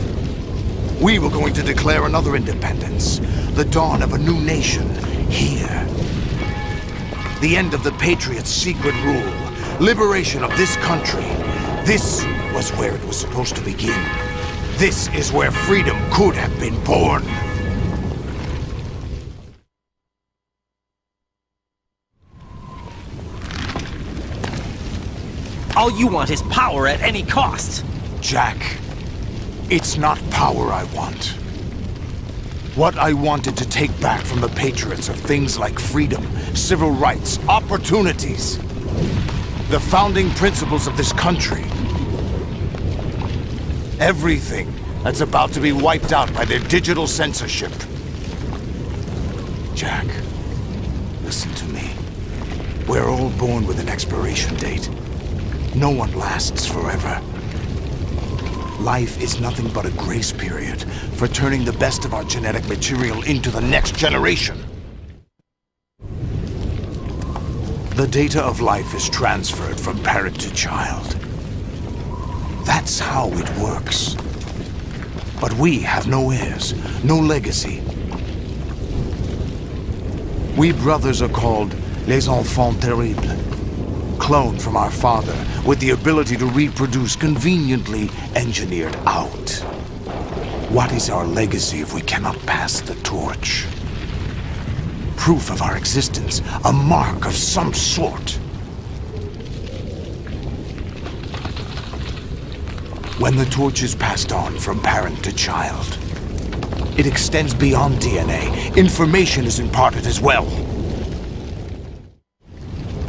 We were going to declare another independence, the dawn of a new nation, here. The end of the Patriots' secret rule, liberation of this country. This was where it was supposed to begin. This is where freedom could have been born. All you want is power at any cost. Jack, it's not power I want. What I wanted to take back from the Patriots are things like freedom, civil rights, opportunities. The founding principles of this country. Everything that's about to be wiped out by their digital censorship. Jack. Listen to me. We're all born with an expiration date. No one lasts forever. Life is nothing but a grace period for turning the best of our genetic material into the next generation. The data of life is transferred from parent to child. That's how it works. But we have no heirs, no legacy. We brothers are called les enfants terribles, cloned from our father with the ability to reproduce conveniently engineered out. What is our legacy if we cannot pass the torch? Proof of our existence, a mark of some sort. When the torch is passed on from parent to child, it extends beyond DNA. Information is imparted as well.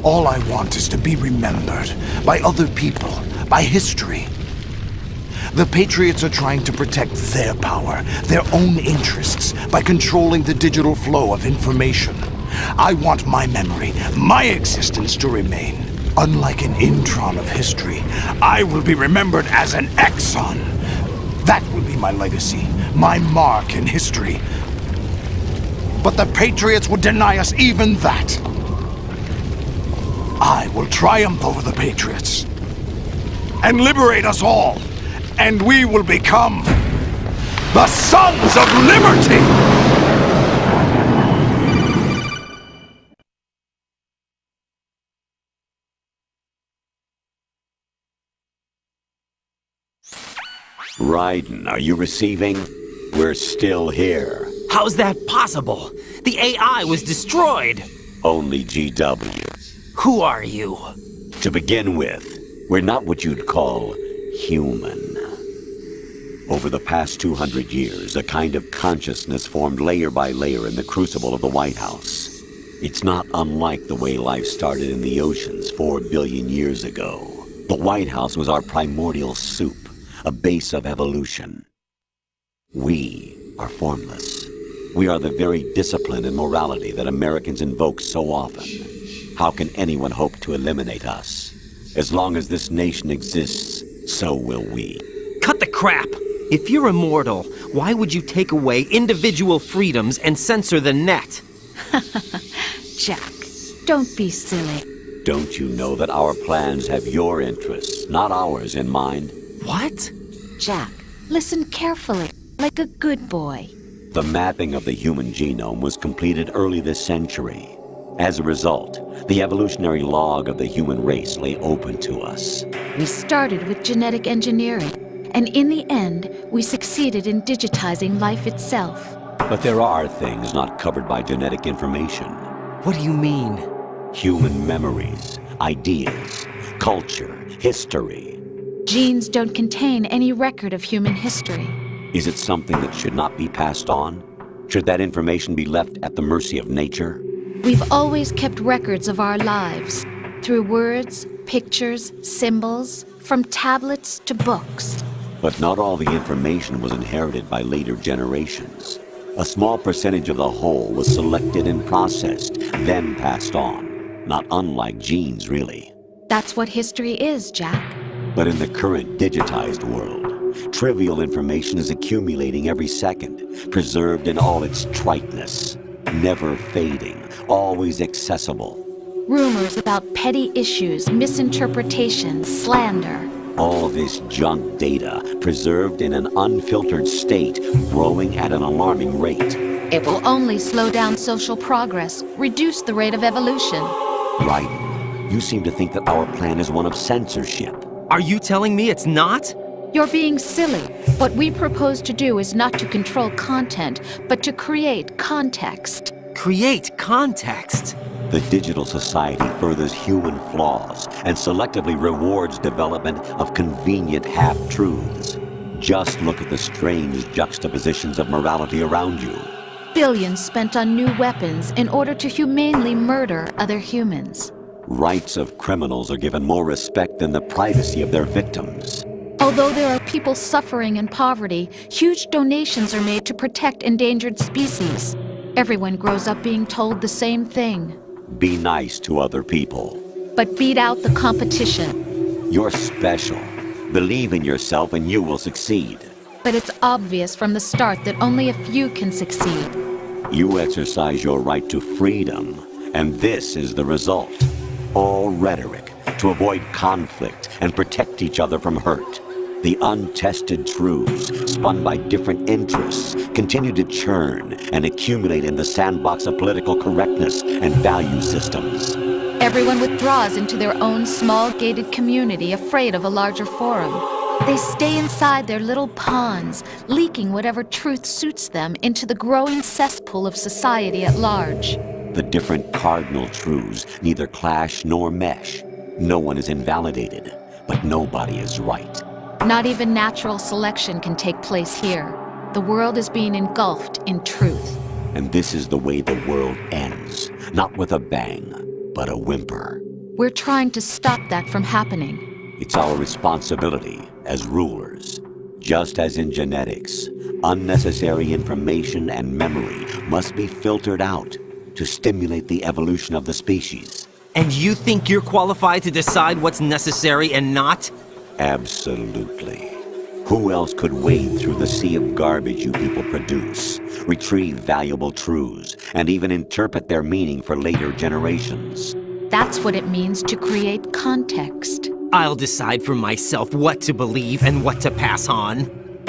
All I want is to be remembered by other people, by history. The Patriots are trying to protect their power, their own interests, by controlling the digital flow of information. I want my memory, my existence to remain. Unlike an intron of history, I will be remembered as an exon. That will be my legacy, my mark in history. But the Patriots would deny us even that. I will triumph over the Patriots and liberate us all. And we will become the Sons of Liberty! Raiden, are you receiving? We're still here. How's that possible? The AI was destroyed! Only GW. Who are you? To begin with, we're not what you'd call human. Over the past 200 years, a kind of consciousness formed layer by layer in the crucible of the White House. It's not unlike the way life started in the oceans 4 billion years ago. The White House was our primordial soup, a base of evolution. We are formless. We are the very discipline and morality that Americans invoke so often. How can anyone hope to eliminate us? As long as this nation exists, so will we. Cut the crap! If you're immortal, why would you take away individual freedoms and censor the net? Jack, don't be silly. Don't you know that our plans have your interests, not ours, in mind? What? Jack, listen carefully, like a good boy. The mapping of the human genome was completed early this century. As a result, the evolutionary log of the human race lay open to us. We started with genetic engineering. And in the end, we succeeded in digitizing life itself. But there are things not covered by genetic information. What do you mean? Human memories, ideas, culture, history. Genes don't contain any record of human history. Is it something that should not be passed on? Should that information be left at the mercy of nature? We've always kept records of our lives, through words, pictures, symbols, from tablets to books. But not all the information was inherited by later generations. A small percentage of the whole was selected and processed, then passed on. Not unlike genes, really. That's what history is, Jack. But in the current digitized world, trivial information is accumulating every second, preserved in all its triteness, never fading, always accessible. Rumors about petty issues, misinterpretations, slander. All this junk data, preserved in an unfiltered state, growing at an alarming rate. It will only slow down social progress, reduce the rate of evolution. Right. You seem to think that our plan is one of censorship. Are you telling me it's not? You're being silly. What we propose to do is not to control content, but to create context. Create context? The digital society furthers human flaws and selectively rewards development of convenient half-truths. Just look at the strange juxtapositions of morality around you. Billions spent on new weapons in order to humanely murder other humans. Rights of criminals are given more respect than the privacy of their victims. Although there are people suffering in poverty, huge donations are made to protect endangered species. Everyone grows up being told the same thing. Be nice to other people. But beat out the competition. You're special. Believe in yourself and you will succeed. But it's obvious from the start that only a few can succeed. You exercise your right to freedom, and this is the result. All rhetoric to avoid conflict and protect each other from hurt. The untested truths, spun by different interests, continue to churn and accumulate in the sandbox of political correctness and value systems. Everyone withdraws into their own small gated community, afraid of a larger forum. They stay inside their little ponds, leaking whatever truth suits them into the growing cesspool of society at large. The different cardinal truths neither clash nor mesh. No one is invalidated, but nobody is right. Not even natural selection can take place here. The world is being engulfed in truth. And this is the way the world ends. Not with a bang, but a whimper. We're trying to stop that from happening. It's our responsibility as rulers. Just as in genetics, unnecessary information and memory must be filtered out to stimulate the evolution of the species. And you think you're qualified to decide what's necessary and not? Absolutely. Who else could wade through the sea of garbage you people produce, retrieve valuable truths, and even interpret their meaning for later generations? That's what it means to create context. I'll decide for myself what to believe and what to pass on.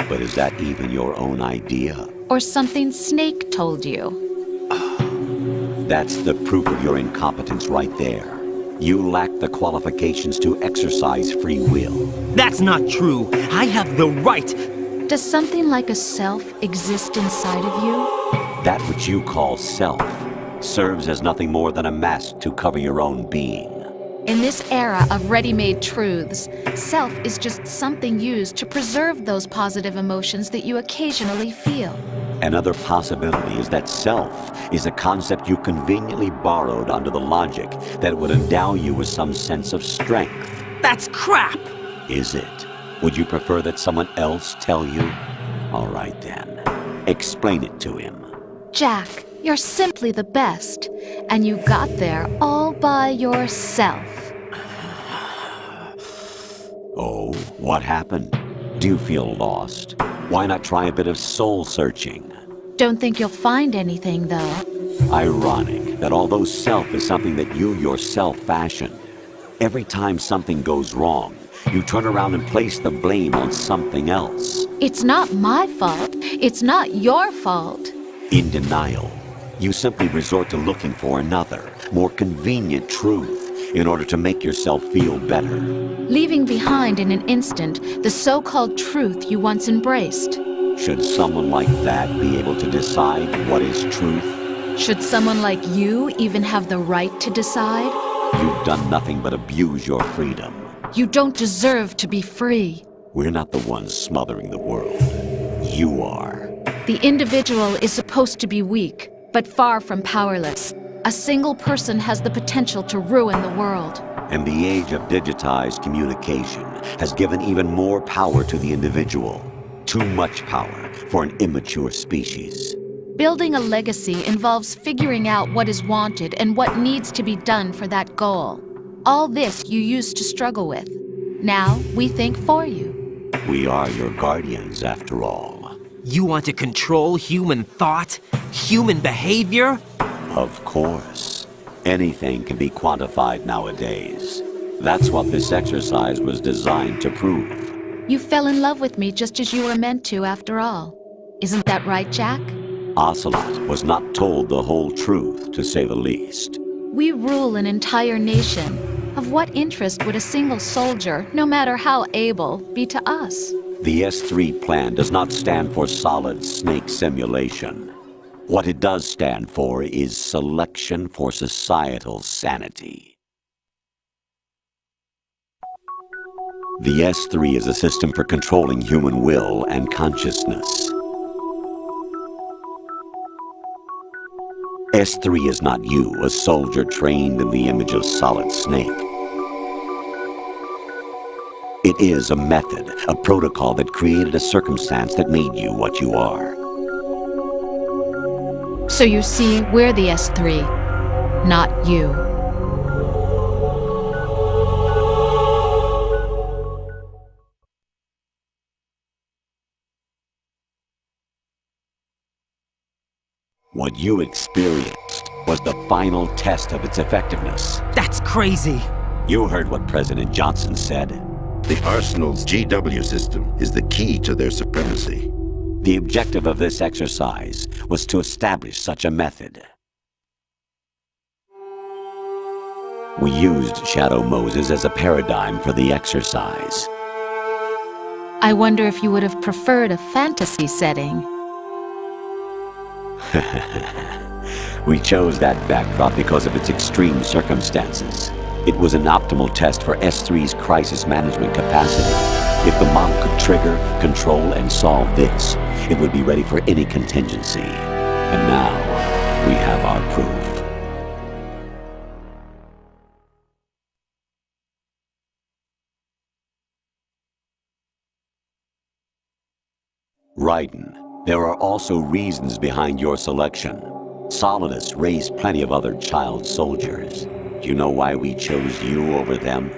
But is that even your own idea? Or something Snake told you? That's the proof of your incompetence right there. You lack the qualifications to exercise free will. That's not true. I have the right. Does something like a self exist inside of you? That which you call self serves as nothing more than a mask to cover your own being. In this era of ready-made truths, self is just something used to preserve those positive emotions that you occasionally feel. Another possibility is that self is a concept you conveniently borrowed under the logic that would endow you with some sense of strength. That's crap! Is it? Would you prefer that someone else tell you? All right then. Explain it to him. Jack, you're simply the best, and you got there all by yourself. Oh, what happened? Do you feel lost? Why not try a bit of soul-searching? Don't think you'll find anything, though. Ironic that although self is something that you yourself fashioned, every time something goes wrong, you turn around and place the blame on something else. It's not my fault. It's not your fault. In denial, you simply resort to looking for another, more convenient truth in order to make yourself feel better. Leaving behind in an instant the so-called truth you once embraced. Should someone like that be able to decide what is truth? Should someone like you even have the right to decide? You've done nothing but abuse your freedom. You don't deserve to be free. We're not the ones smothering the world. You are. The individual is supposed to be weak, but far from powerless. A single person has the potential to ruin the world. And the age of digitized communication has given even more power to the individual. Too much power for an immature species. Building a legacy involves figuring out what is wanted and what needs to be done for that goal. All this you used to struggle with. Now we think for you. We are your guardians, after all. You want to control human thought? Human behavior? Of course. Anything can be quantified nowadays. That's what this exercise was designed to prove. You fell in love with me just as you were meant to, after all. Isn't that right, Jack? Ocelot was not told the whole truth, to say the least. We rule an entire nation. Of what interest would a single soldier, no matter how able, be to us? The S3 plan does not stand for solid snake simulation. What it does stand for is selection for societal sanity. The S3 is a system for controlling human will and consciousness. S3 is not you, a soldier trained in the image of Solid Snake. It is a method, a protocol that created a circumstance that made you what you are. So you see, we're the S3, not you. What you experienced was the final test of its effectiveness. That's crazy. You heard what President Johnson said. The Arsenal's GW system is the key to their supremacy. The objective of this exercise was to establish such a method. We used Shadow Moses as a paradigm for the exercise. I wonder if you would have preferred a fantasy setting. We chose that backdrop because of its extreme circumstances. It was an optimal test for S3's crisis management capacity. If the model could trigger, control, and solve this, it would be ready for any contingency. And now, we have our proof. Raiden, there are also reasons behind your selection. Solidus raised plenty of other child soldiers. Do you know why we chose you over them?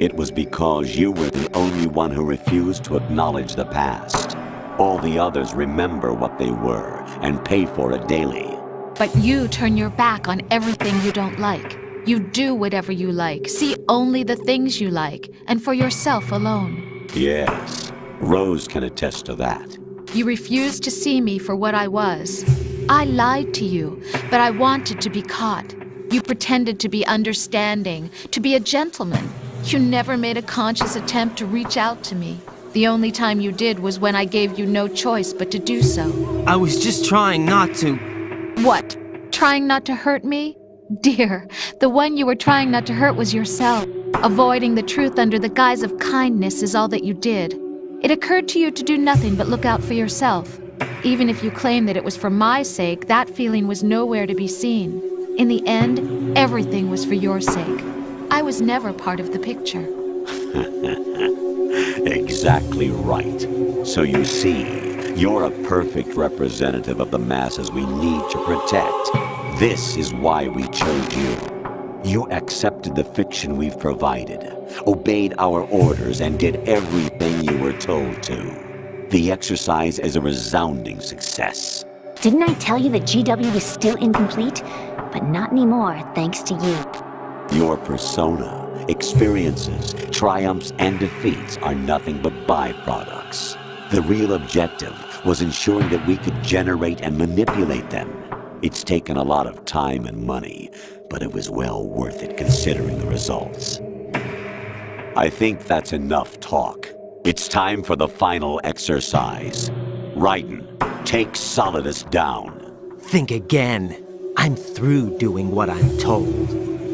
It was because you were the only one who refused to acknowledge the past. All the others remember what they were and pay for it daily. But you turn your back on everything you don't like. You do whatever you like, see only the things you like, and for yourself alone. Yes, Rose can attest to that. You refused to see me for what I was. I lied to you, but I wanted to be caught. You pretended to be understanding, to be a gentleman. You never made a conscious attempt to reach out to me. The only time you did was when I gave you no choice but to do so. I was just trying not to... What? Trying not to hurt me? Dear, the one you were trying not to hurt was yourself. Avoiding the truth under the guise of kindness is all that you did. It occurred to you to do nothing but look out for yourself. Even if you claim that it was for my sake, that feeling was nowhere to be seen. In the end, everything was for your sake. I was never part of the picture. Exactly right. So you see, you're a perfect representative of the masses we need to protect. This is why we chose you. You accepted the fiction we've provided, obeyed our orders, and did everything you were told to. The exercise is a resounding success. Didn't I tell you that GW was still incomplete? But not anymore, thanks to you. Your persona, experiences, triumphs, and defeats are nothing but byproducts. The real objective was ensuring that we could generate and manipulate them. It's taken a lot of time and money, but it was well worth it considering the results. I think that's enough talk. It's time for the final exercise. Raiden, take Solidus down. Think again. I'm through doing what I'm told.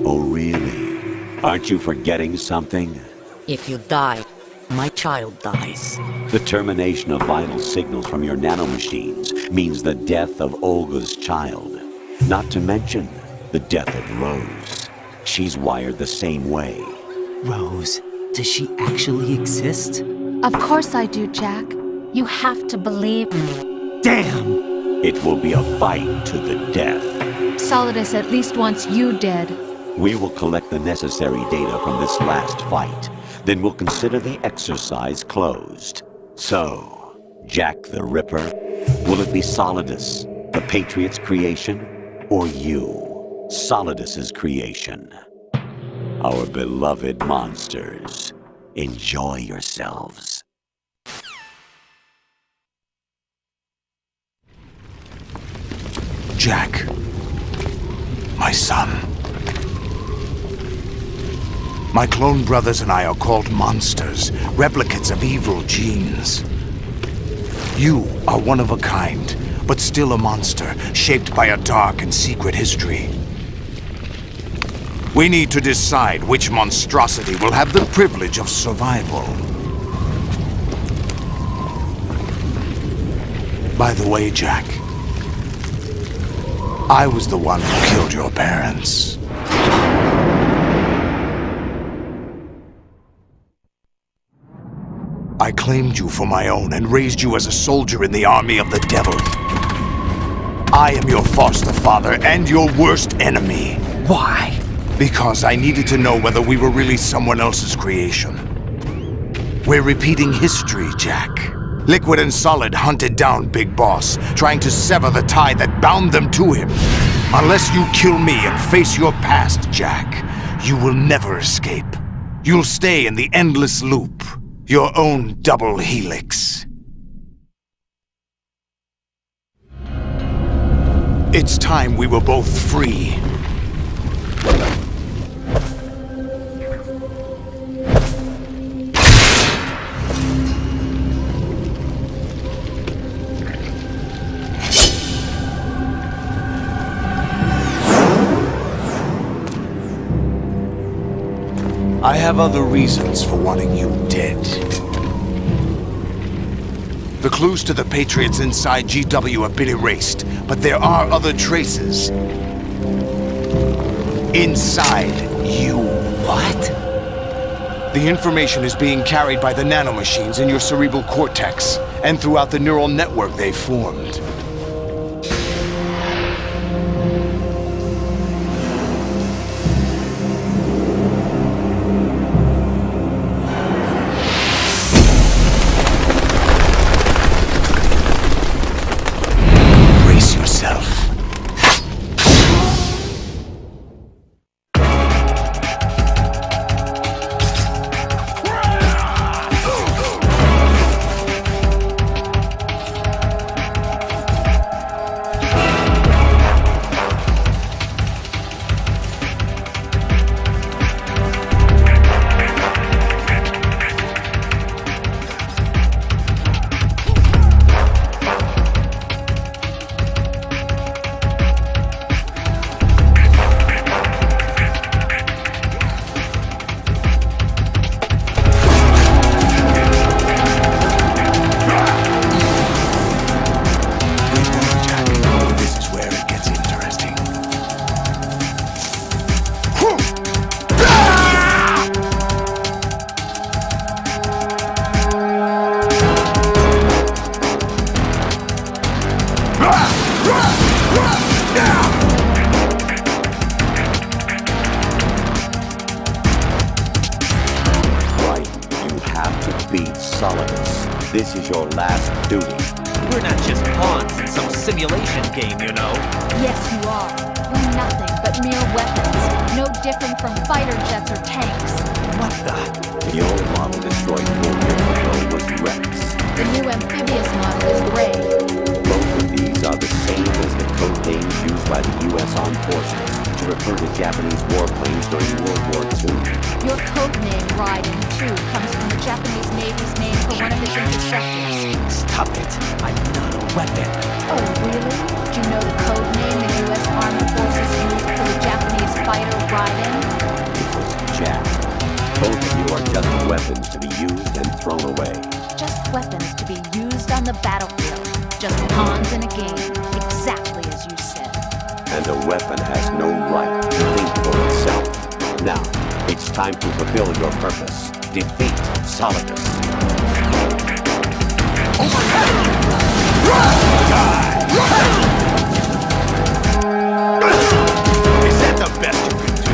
Oh, really? Aren't you forgetting something? If you die, my child dies. The termination of vital signals from your nanomachines means the death of Olga's child. Not to mention the death of Rose. She's wired the same way. Rose, does she actually exist? Of course I do, Jack. You have to believe me. Damn! It will be a fight to the death. Solidus at least wants you dead. We will collect the necessary data from this last fight. Then we'll consider the exercise closed. So, Jack the Ripper, will it be Solidus, the Patriot's creation, or you, Solidus's creation? Our beloved monsters, enjoy yourselves. Jack, my son. My clone brothers and I are called monsters, replicates of evil genes. You are one of a kind, but still a monster, shaped by a dark and secret history. We need to decide which monstrosity will have the privilege of survival. By the way, Jack, I was the one who killed your parents. I claimed you for my own and raised you as a soldier in the army of the devil. I am your foster father and your worst enemy. Why? Because I needed to know whether we were really someone else's creation. We're repeating history, Jack. Liquid and Solid hunted down Big Boss, trying to sever the tie that bound them to him. Unless you kill me and face your past, Jack, you will never escape. You'll stay in the endless loop, your own double helix. It's time we were both free. I have other reasons for wanting you dead. The clues to the Patriots inside GW have been erased, but there are other traces. Inside you. What? The information is being carried by the nanomachines in your cerebral cortex, and throughout the neural network they formed. This is your last duty. We're not just pawns in some simulation game, you know. Yes, you are. We're nothing but mere weapons. No different from fighter jets or tanks. What the? The old model destroyed 4 years ago was Rex. The new amphibious model is Ray. Both of these are the same as the code names used by the U.S. Armed Forces to refer to Japanese warplanes during World War II. Your code name, Raiden, too, comes from the Japanese Navy's name for one of its interceptors. Stop it. I'm not a weapon. Oh, really? Do you know the code name the U.S. Armed Forces used for the Japanese fighter Raiden? It was Jack. Both of you are just weapons to be used and thrown away. Just weapons to be used on the battlefield. Just pawns in a game. Exactly as you said. And a weapon has no right to think for itself. Now, it's time to fulfill your purpose. Defeat Solidus. Is that the best you can do?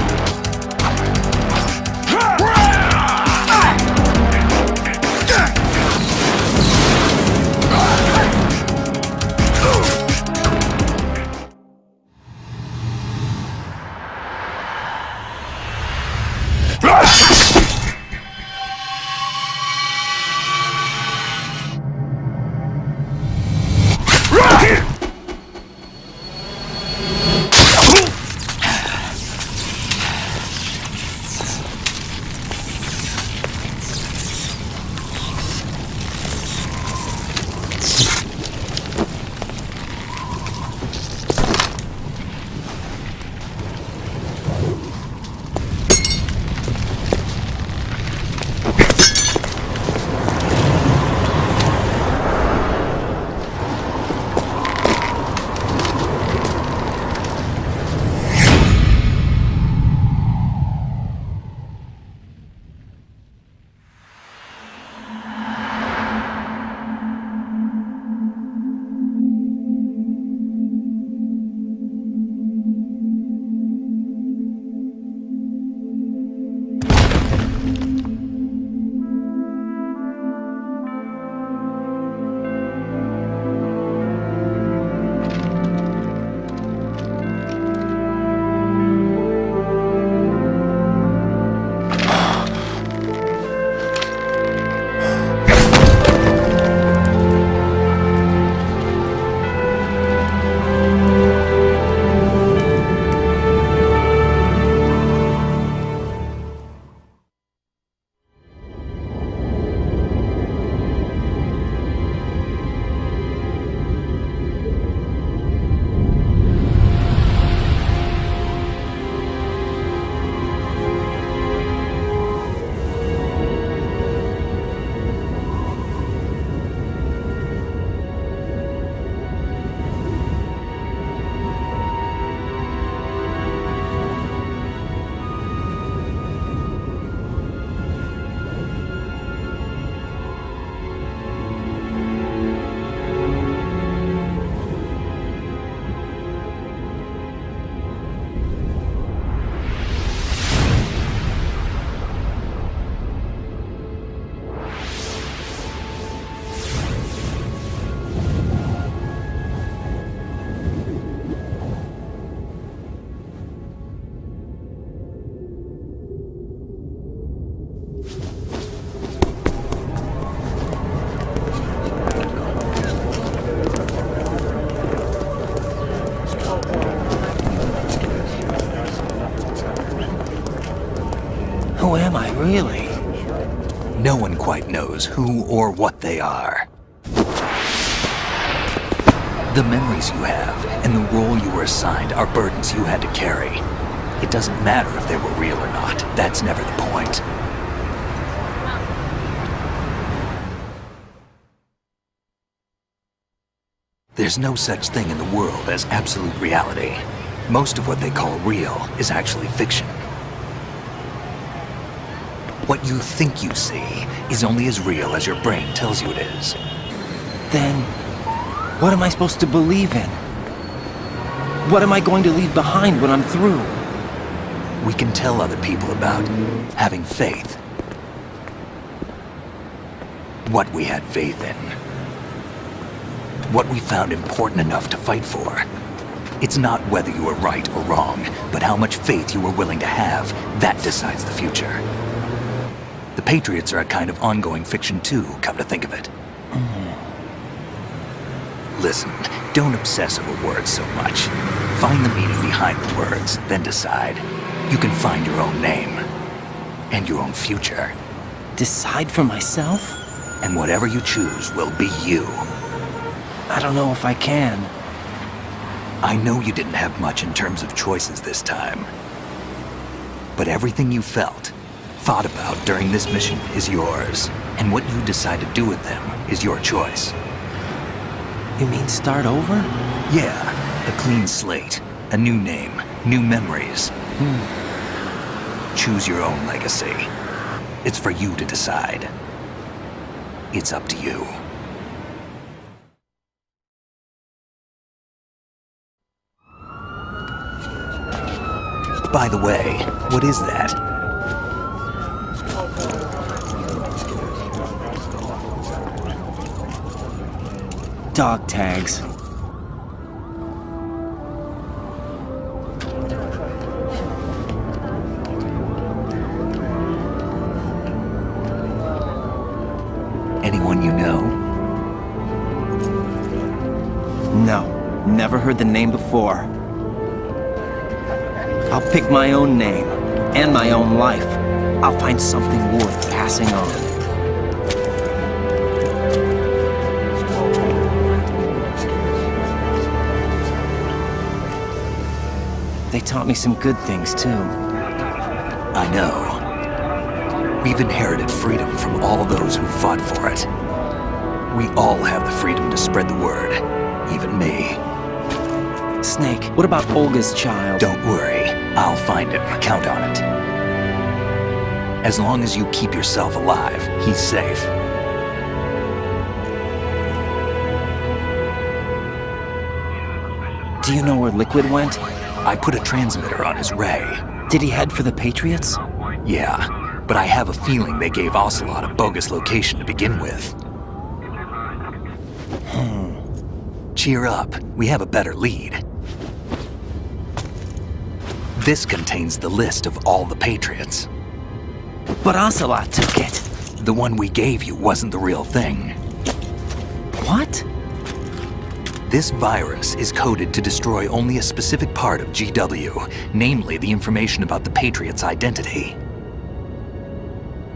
Really? No one quite knows who or what they are. The memories you have and the role you were assigned are burdens you had to carry. It doesn't matter if they were real or not. That's never the point. There's no such thing in the world as absolute reality. Most of what they call real is actually fiction. What you think you see is only as real as your brain tells you it is. Then, what am I supposed to believe in? What am I going to leave behind when I'm through? We can tell other people about having faith. What we had faith in. What we found important enough to fight for. It's not whether you were right or wrong, but how much faith you were willing to have. That decides the future. The Patriots are a kind of ongoing fiction too, come to think of it. Listen, don't obsess over words so much. Find the meaning behind the words, then decide. You can find your own name. And your own future. Decide for myself? And whatever you choose will be you. I don't know if I can. I know you didn't have much in terms of choices this time. But everything you felt, thought about during this mission is yours. And what you decide to do with them is your choice. You mean start over? Yeah, a clean slate, a new name, new memories. Choose your own legacy. It's for you to decide. It's up to you. By the way, what is that? Dog tags. Anyone you know? No, never heard the name before. I'll pick my own name, and my own life. I'll find something worth passing on. They taught me some good things, too. I know. We've inherited freedom from all those who fought for it. We all have the freedom to spread the word, even me. Snake, what about Olga's child? Don't worry, I'll find him. Count on it. As long as you keep yourself alive, he's safe. Do you know where Liquid went? I put a transmitter on his ray. Did he head for the Patriots? Yeah, but I have a feeling they gave Ocelot a bogus location to begin with. Cheer up, we have a better lead. This contains the list of all the Patriots. But Ocelot took it. The one we gave you wasn't the real thing. What? This virus is coded to destroy only a specific part of GW, namely the information about the Patriots' identity.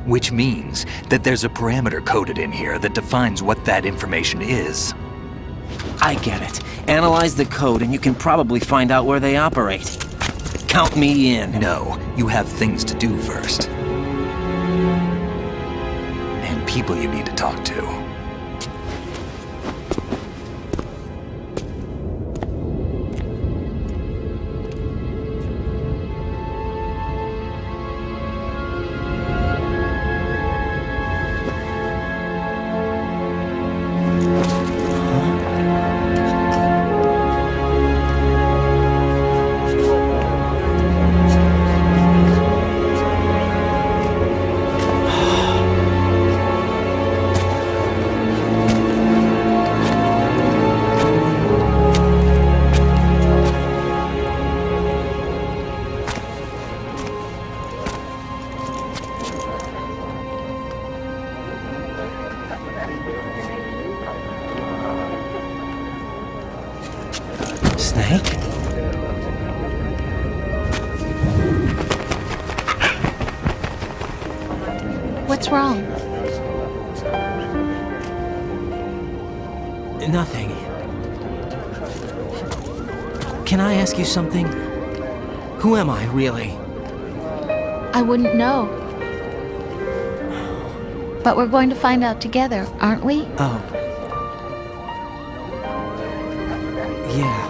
Which means that there's a parameter coded in here that defines what that information is. I get it. Analyze the code and you can probably find out where they operate. Count me in. No, you have things to do first. And people you need to talk to. Snake? What's wrong? Nothing. Can I ask you something? Who am I, really? I wouldn't know. But we're going to find out together, aren't we? Oh. Yeah.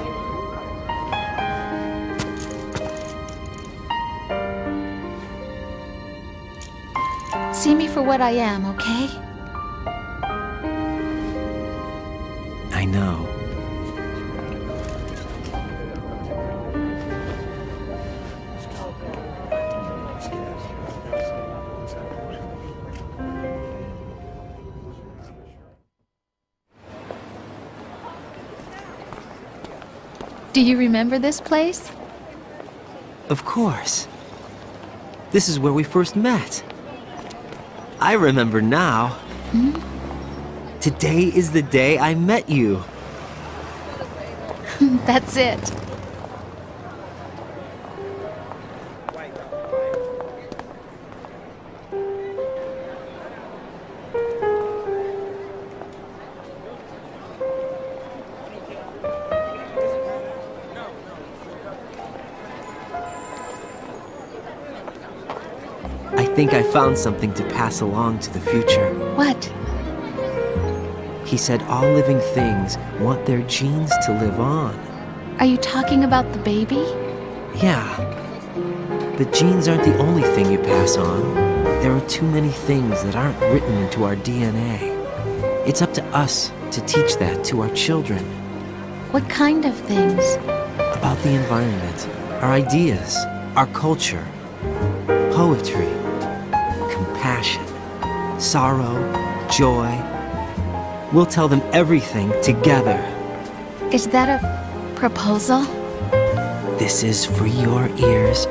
See me for what I am, okay? I know. Do you remember this place? Of course. This is where we first met. I remember now. Hmm? Today is the day I met you. That's it. I think I found something to pass along to the future. What? He said all living things want their genes to live on. Are you talking about the baby? Yeah. The genes aren't the only thing you pass on. There are too many things that aren't written into our DNA. It's up to us to teach that to our children. What kind of things? About the environment, our ideas, our culture, poetry, compassion, sorrow, joy. We'll tell them everything together. Is that a proposal? This is for your ears